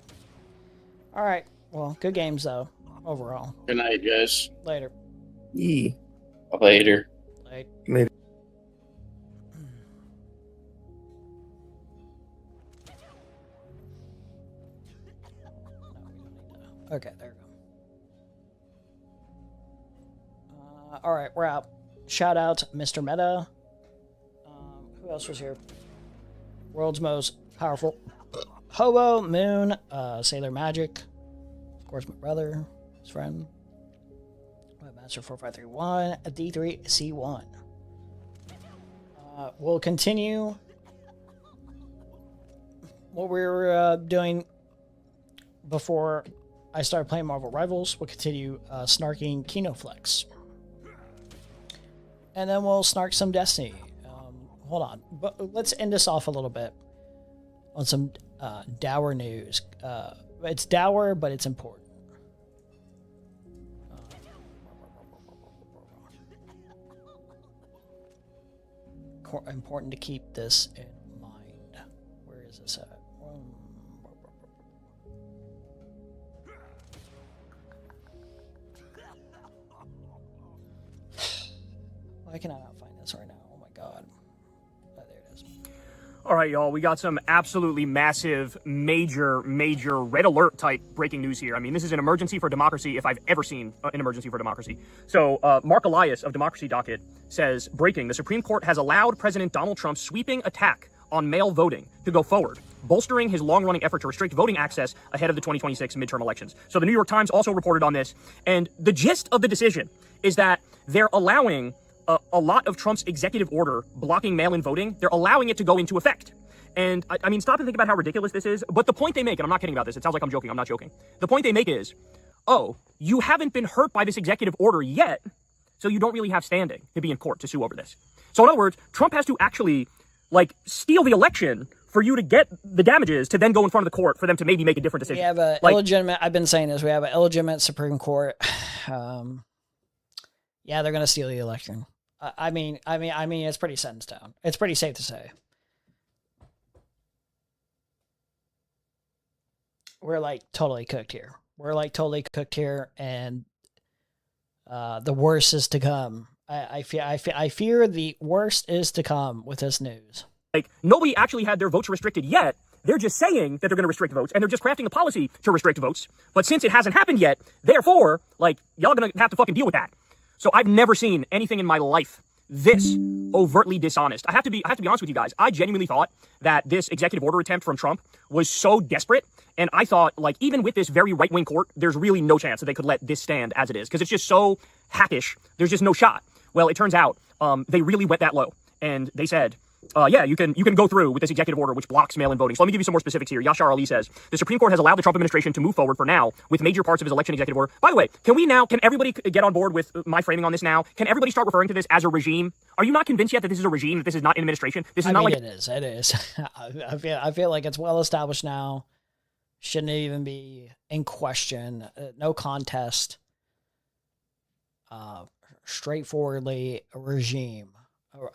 All right. Well, good games though. Overall. Good night, guys. Later. Yeah. Later. Later. Okay, there we go. All right, we're out. Shout out Mr. Meta. Who else was here? World's most powerful hobo, Moon, Sailor Magic, of course my brother, his friend, Master 4531, D3C1. We'll continue what we were doing before I started playing Marvel Rivals. We'll continue snarking Kinoflex. And then we'll snark some Destiny. Hold on. But let's end this off a little bit on some dour news. It's dour, but it's important. Important to keep this in mind. Where is this at? Why can I not find this right now? Oh my god. Oh, there it is. All right, y'all, we got some absolutely massive, major red alert type breaking news here. I mean, this is an emergency for democracy if I've ever seen an emergency for democracy. So Mark Elias of Democracy Docket says, breaking, the Supreme Court has allowed President Donald Trump's sweeping attack on mail voting to go forward, bolstering his long-running effort to restrict voting access ahead of the 2026 midterm elections. So the New York Times also reported on this, and the gist of the decision is that they're allowing a lot of Trump's executive order blocking mail-in voting, they're allowing it to go into effect. And I mean, stop and think about how ridiculous this is. But the point they make, and I'm not kidding about this, it sounds like I'm joking, I'm not joking. The point they make is, oh, you haven't been hurt by this executive order yet, So you don't really have standing to be in court to sue over this. So in other words, Trump has to actually, like, steal the election for you to get the damages to then go in front of the court for them to maybe make a different decision. We have a illegitimate, I've been saying this, we have an illegitimate Supreme Court. Yeah, they're going to steal the election. I mean, it's pretty set in stone. It's pretty safe to say. We're like totally cooked here. And the worst is to come. I fear the worst is to come with this news. Like, nobody actually had their votes restricted yet. They're just saying that they're going to restrict votes, and they're just crafting a policy to restrict votes. But since it hasn't happened yet, therefore, like, y'all going to have to fucking deal with that. So I've never seen anything in my life this overtly dishonest. I have to be honest with you guys. I genuinely thought that this executive order attempt from Trump was so desperate, and I thought, like, even with this very right-wing court, there's really no chance that they could let this stand as it is, because it's just so hackish. There's just no shot. Well, it turns out they really went that low, and they said, yeah, you can go through with this executive order which blocks mail-in voting. So let me give you some more specifics here. Yashar Ali says, the Supreme Court has allowed the Trump administration to move forward for now with major parts of his election executive order. By the way, can everybody get on board with my framing on this now? Can everybody start referring to this as a regime? Are you not convinced yet that this is a regime, that this is not an administration? This is not like... It is. I feel like it's well established now. Shouldn't even be in question. No contest. Straightforwardly a regime.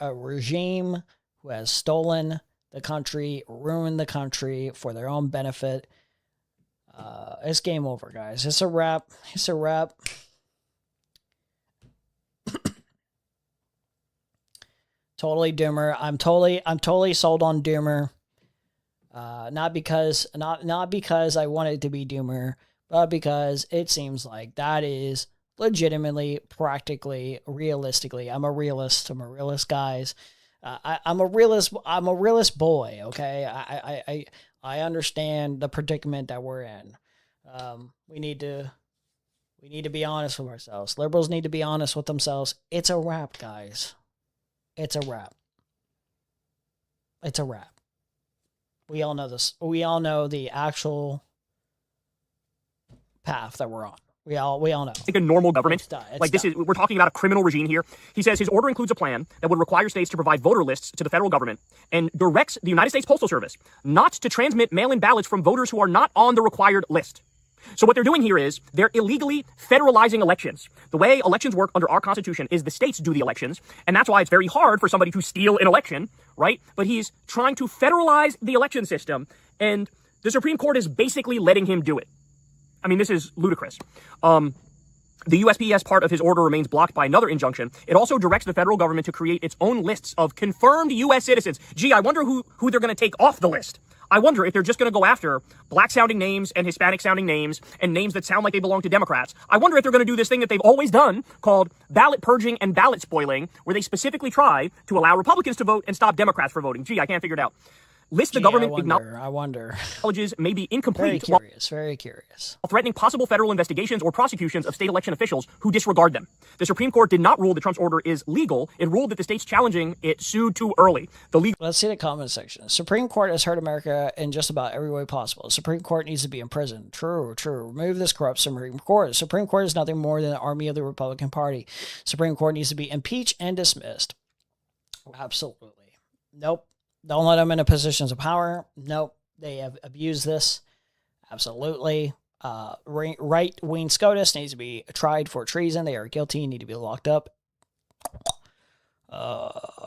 A regime who has stolen the country, ruined the country for their own benefit. It's game over, guys. It's a wrap. It's a wrap. Totally Doomer. I'm totally sold on Doomer. Not because I want it to be Doomer, but because it seems like that is legitimately, practically, realistically. I'm a realist, guys. I'm a realist boy, okay? I understand the predicament that we're in. We need to be honest with ourselves. Liberals need to be honest with themselves. It's a wrap, guys. It's a wrap. It's a wrap. We all know this. We all know the actual path that we're on. We all know. Like a normal government. We're talking about a criminal regime here. He says his order includes a plan that would require states to provide voter lists to the federal government and directs the United States Postal Service not to transmit mail-in ballots from voters who are not on the required list. So what they're doing here is they're illegally federalizing elections. The way elections work under our Constitution is the states do the elections, and that's why it's very hard for somebody to steal an election, right? But he's trying to federalize the election system, and the Supreme Court is basically letting him do it. I mean, this is ludicrous. The USPS part of his order remains blocked by another injunction. It also directs the federal government to create its own lists of confirmed U.S. citizens. Gee, I wonder who they're going to take off the list. I wonder if they're just going to go after black-sounding names and Hispanic-sounding names and names that sound like they belong to Democrats. I wonder if they're going to do this thing that they've always done called ballot purging and ballot spoiling, where they specifically try to allow Republicans to vote and stop Democrats from voting. Gee, I can't figure it out. List the government acknowledges may be incomplete. Very curious. While threatening possible federal investigations or prosecutions of state election officials who disregard them. The Supreme Court did not rule that Trump's order is legal. It ruled that the states challenging it sued too early. Let's see the comment section. Supreme Court has hurt America in just about every way possible. The Supreme Court needs to be in prison. True. Remove this corrupt Supreme Court. The Supreme Court is nothing more than the army of the Republican Party. Supreme Court needs to be impeached and dismissed. Absolutely. Nope. Don't let them into positions of power. Nope. They have abused this. Absolutely. Right-wing SCOTUS needs to be tried for treason. They are guilty, need to be locked up.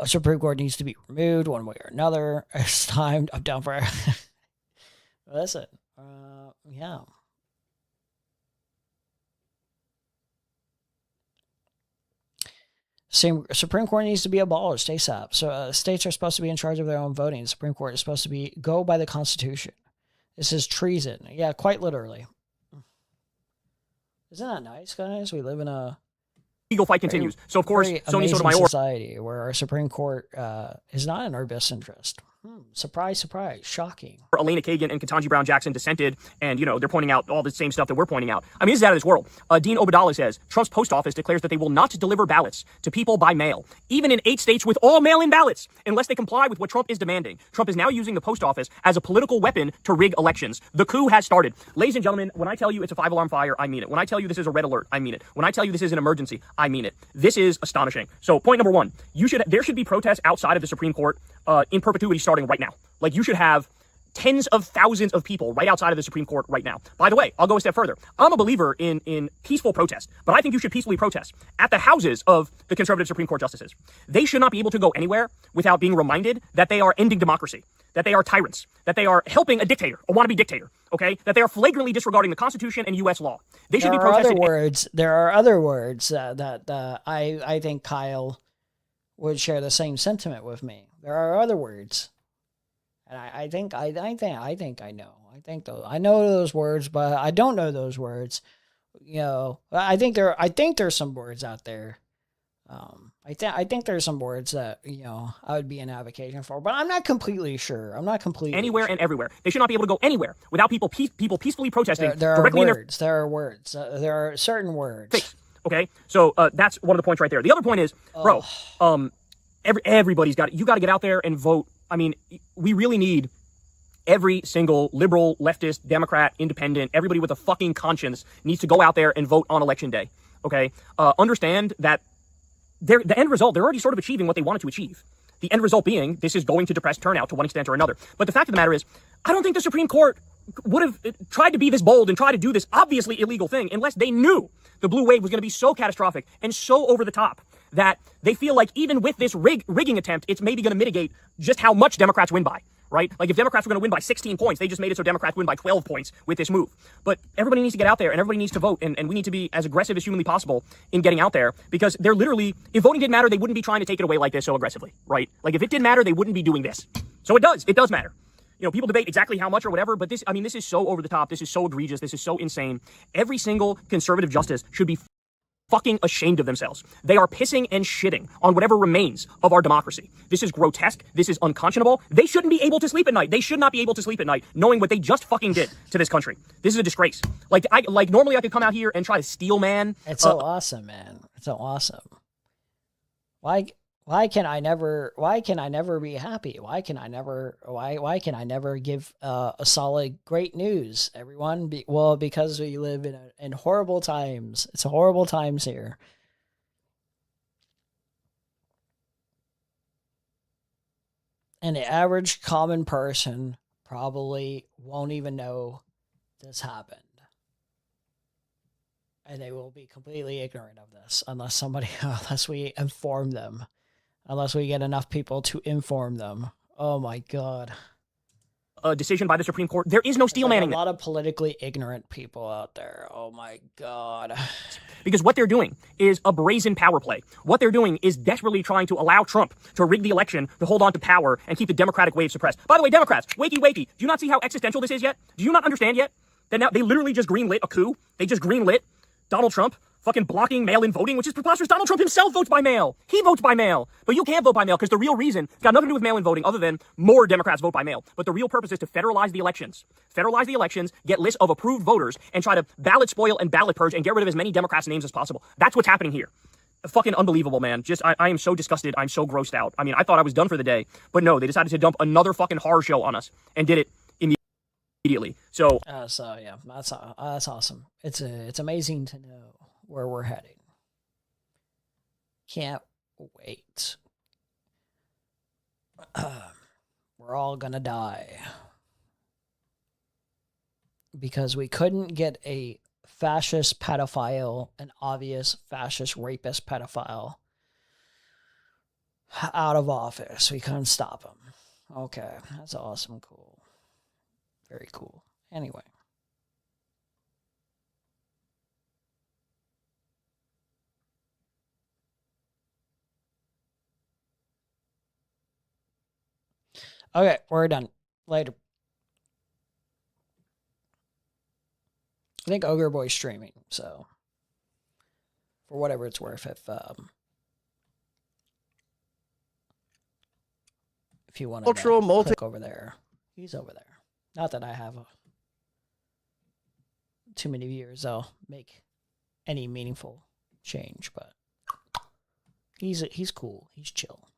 Supreme Court needs to be removed one way or another. It's time. I'm down for it. Listen. Yeah. Supreme Court needs to be abolished ASAP. So states are supposed to be in charge of their own voting. The Supreme Court is supposed to go by the Constitution. This is treason. Yeah, quite literally. Isn't that nice, guys? We live in a legal fight continues. So of course, Sony Sotomayor society where our Supreme Court is not in our best interest. Surprise, surprise. Shocking. Elena Kagan and Ketanji Brown Jackson dissented, and, you know, they're pointing out all the same stuff that we're pointing out. I mean, this is out of this world. Dean Obadala says, Trump's post office declares that they will not deliver ballots to people by mail, even in 8 states with all mail-in ballots, unless they comply with what Trump is demanding. Trump is now using the post office as a political weapon to rig elections. The coup has started. Ladies and gentlemen, when I tell you it's a 5-alarm fire, I mean it. When I tell you this is a red alert, I mean it. When I tell you this is an emergency, I mean it. This is astonishing. So, point number 1, there should be protests outside of the Supreme Court in perpetuity starting right now. Like, you should have tens of thousands of people right outside of the Supreme Court right now. By the way, I'll go a step further. I'm a believer in peaceful protest, but I think you should peacefully protest at the houses of the conservative Supreme Court justices. They should not be able to go anywhere without being reminded that they are ending democracy, that they are tyrants, that they are helping a dictator, a wannabe dictator, okay? That they are flagrantly disregarding the Constitution and U.S. law. They should be protesting. There are other words that I think Kyle would share the same sentiment with me. There are other words. And I think I know. I know those words, but I don't know those words. You know, I think there's some words out there. I think there's some words that, you know, I would be an advocating for, but I'm not completely sure. Anywhere and everywhere. They should not be able to go anywhere without people peacefully protesting. There are words. There are certain words. Okay, so that's one of the points right there. The other point is, bro, everybody's got to get out there and vote. I mean, we really need every single liberal, leftist, Democrat, independent, everybody with a fucking conscience needs to go out there and vote on election day. Okay, understand that the end result, they're already sort of achieving what they wanted to achieve. The end result being this is going to depress turnout to one extent or another. But the fact of the matter is, I don't think the Supreme Court would have tried to be this bold and try to do this obviously illegal thing unless they knew the blue wave was going to be so catastrophic and so over the top that they feel like even with this rigging attempt, it's maybe going to mitigate just how much Democrats win by, right? Like if Democrats were going to win by 16 points, they just made it so Democrats win by 12 points with this move. But everybody needs to get out there and everybody needs to vote, and we need to be as aggressive as humanly possible in getting out there, because they're literally, if voting didn't matter, they wouldn't be trying to take it away like this so aggressively, right? Like if it didn't matter, they wouldn't be doing this. So it does matter. You know, people debate exactly how much or whatever, but this is so over the top, this is so egregious, this is so insane. Every single conservative justice should be fucking ashamed of themselves. They are pissing and shitting on whatever remains of our democracy. This is grotesque. This is unconscionable. They shouldn't be able to sleep at night. They should not be able to sleep at night knowing what they just fucking did to this country. This is a disgrace. Like normally I could come out here and try to steel man. It's so awesome, man. It's so awesome. Why can I never be happy? Why can I never give a solid great news, everyone? Because we live in horrible times. It's horrible times here. And the average common person probably won't even know this happened. And they will be completely ignorant of this unless we inform them. Unless we get enough people to inform them. Oh my God. A decision by the Supreme Court. There is no steel manning. A lot of politically ignorant people out there. Oh my God. Because what they're doing is a brazen power play. What they're doing is desperately trying to allow Trump to rig the election to hold on to power and keep the Democratic wave suppressed. By the way, Democrats, wakey. Do you not see how existential this is yet? Do you not understand yet? That now they literally just greenlit a coup. They just greenlit Donald Trump fucking blocking mail-in voting, which is preposterous. Donald Trump himself votes by mail. He votes by mail. But you can't vote by mail because the real reason, it's got nothing to do with mail-in voting other than more Democrats vote by mail. But the real purpose is to federalize the elections. Federalize the elections, get lists of approved voters, and try to ballot spoil and ballot purge and get rid of as many Democrats' names as possible. That's what's happening here. Fucking unbelievable, man. I am so disgusted. I'm so grossed out. I mean, I thought I was done for the day. But no, they decided to dump another fucking horror show on us and did it immediately. So yeah, that's awesome. It's amazing to know where we're heading. Can't wait. We're all gonna die because we couldn't get a fascist pedophile, an obvious fascist rapist pedophile out of office. We couldn't stop him. Okay, that's awesome. Cool. Very cool. Anyway. Okay, we're done. Later. I think Ogre Boy's streaming, so for whatever it's worth, if If you want Cultural to multi click over there, he's over there. Not that I have too many viewers. I'll make any meaningful change, but he's cool. He's chill.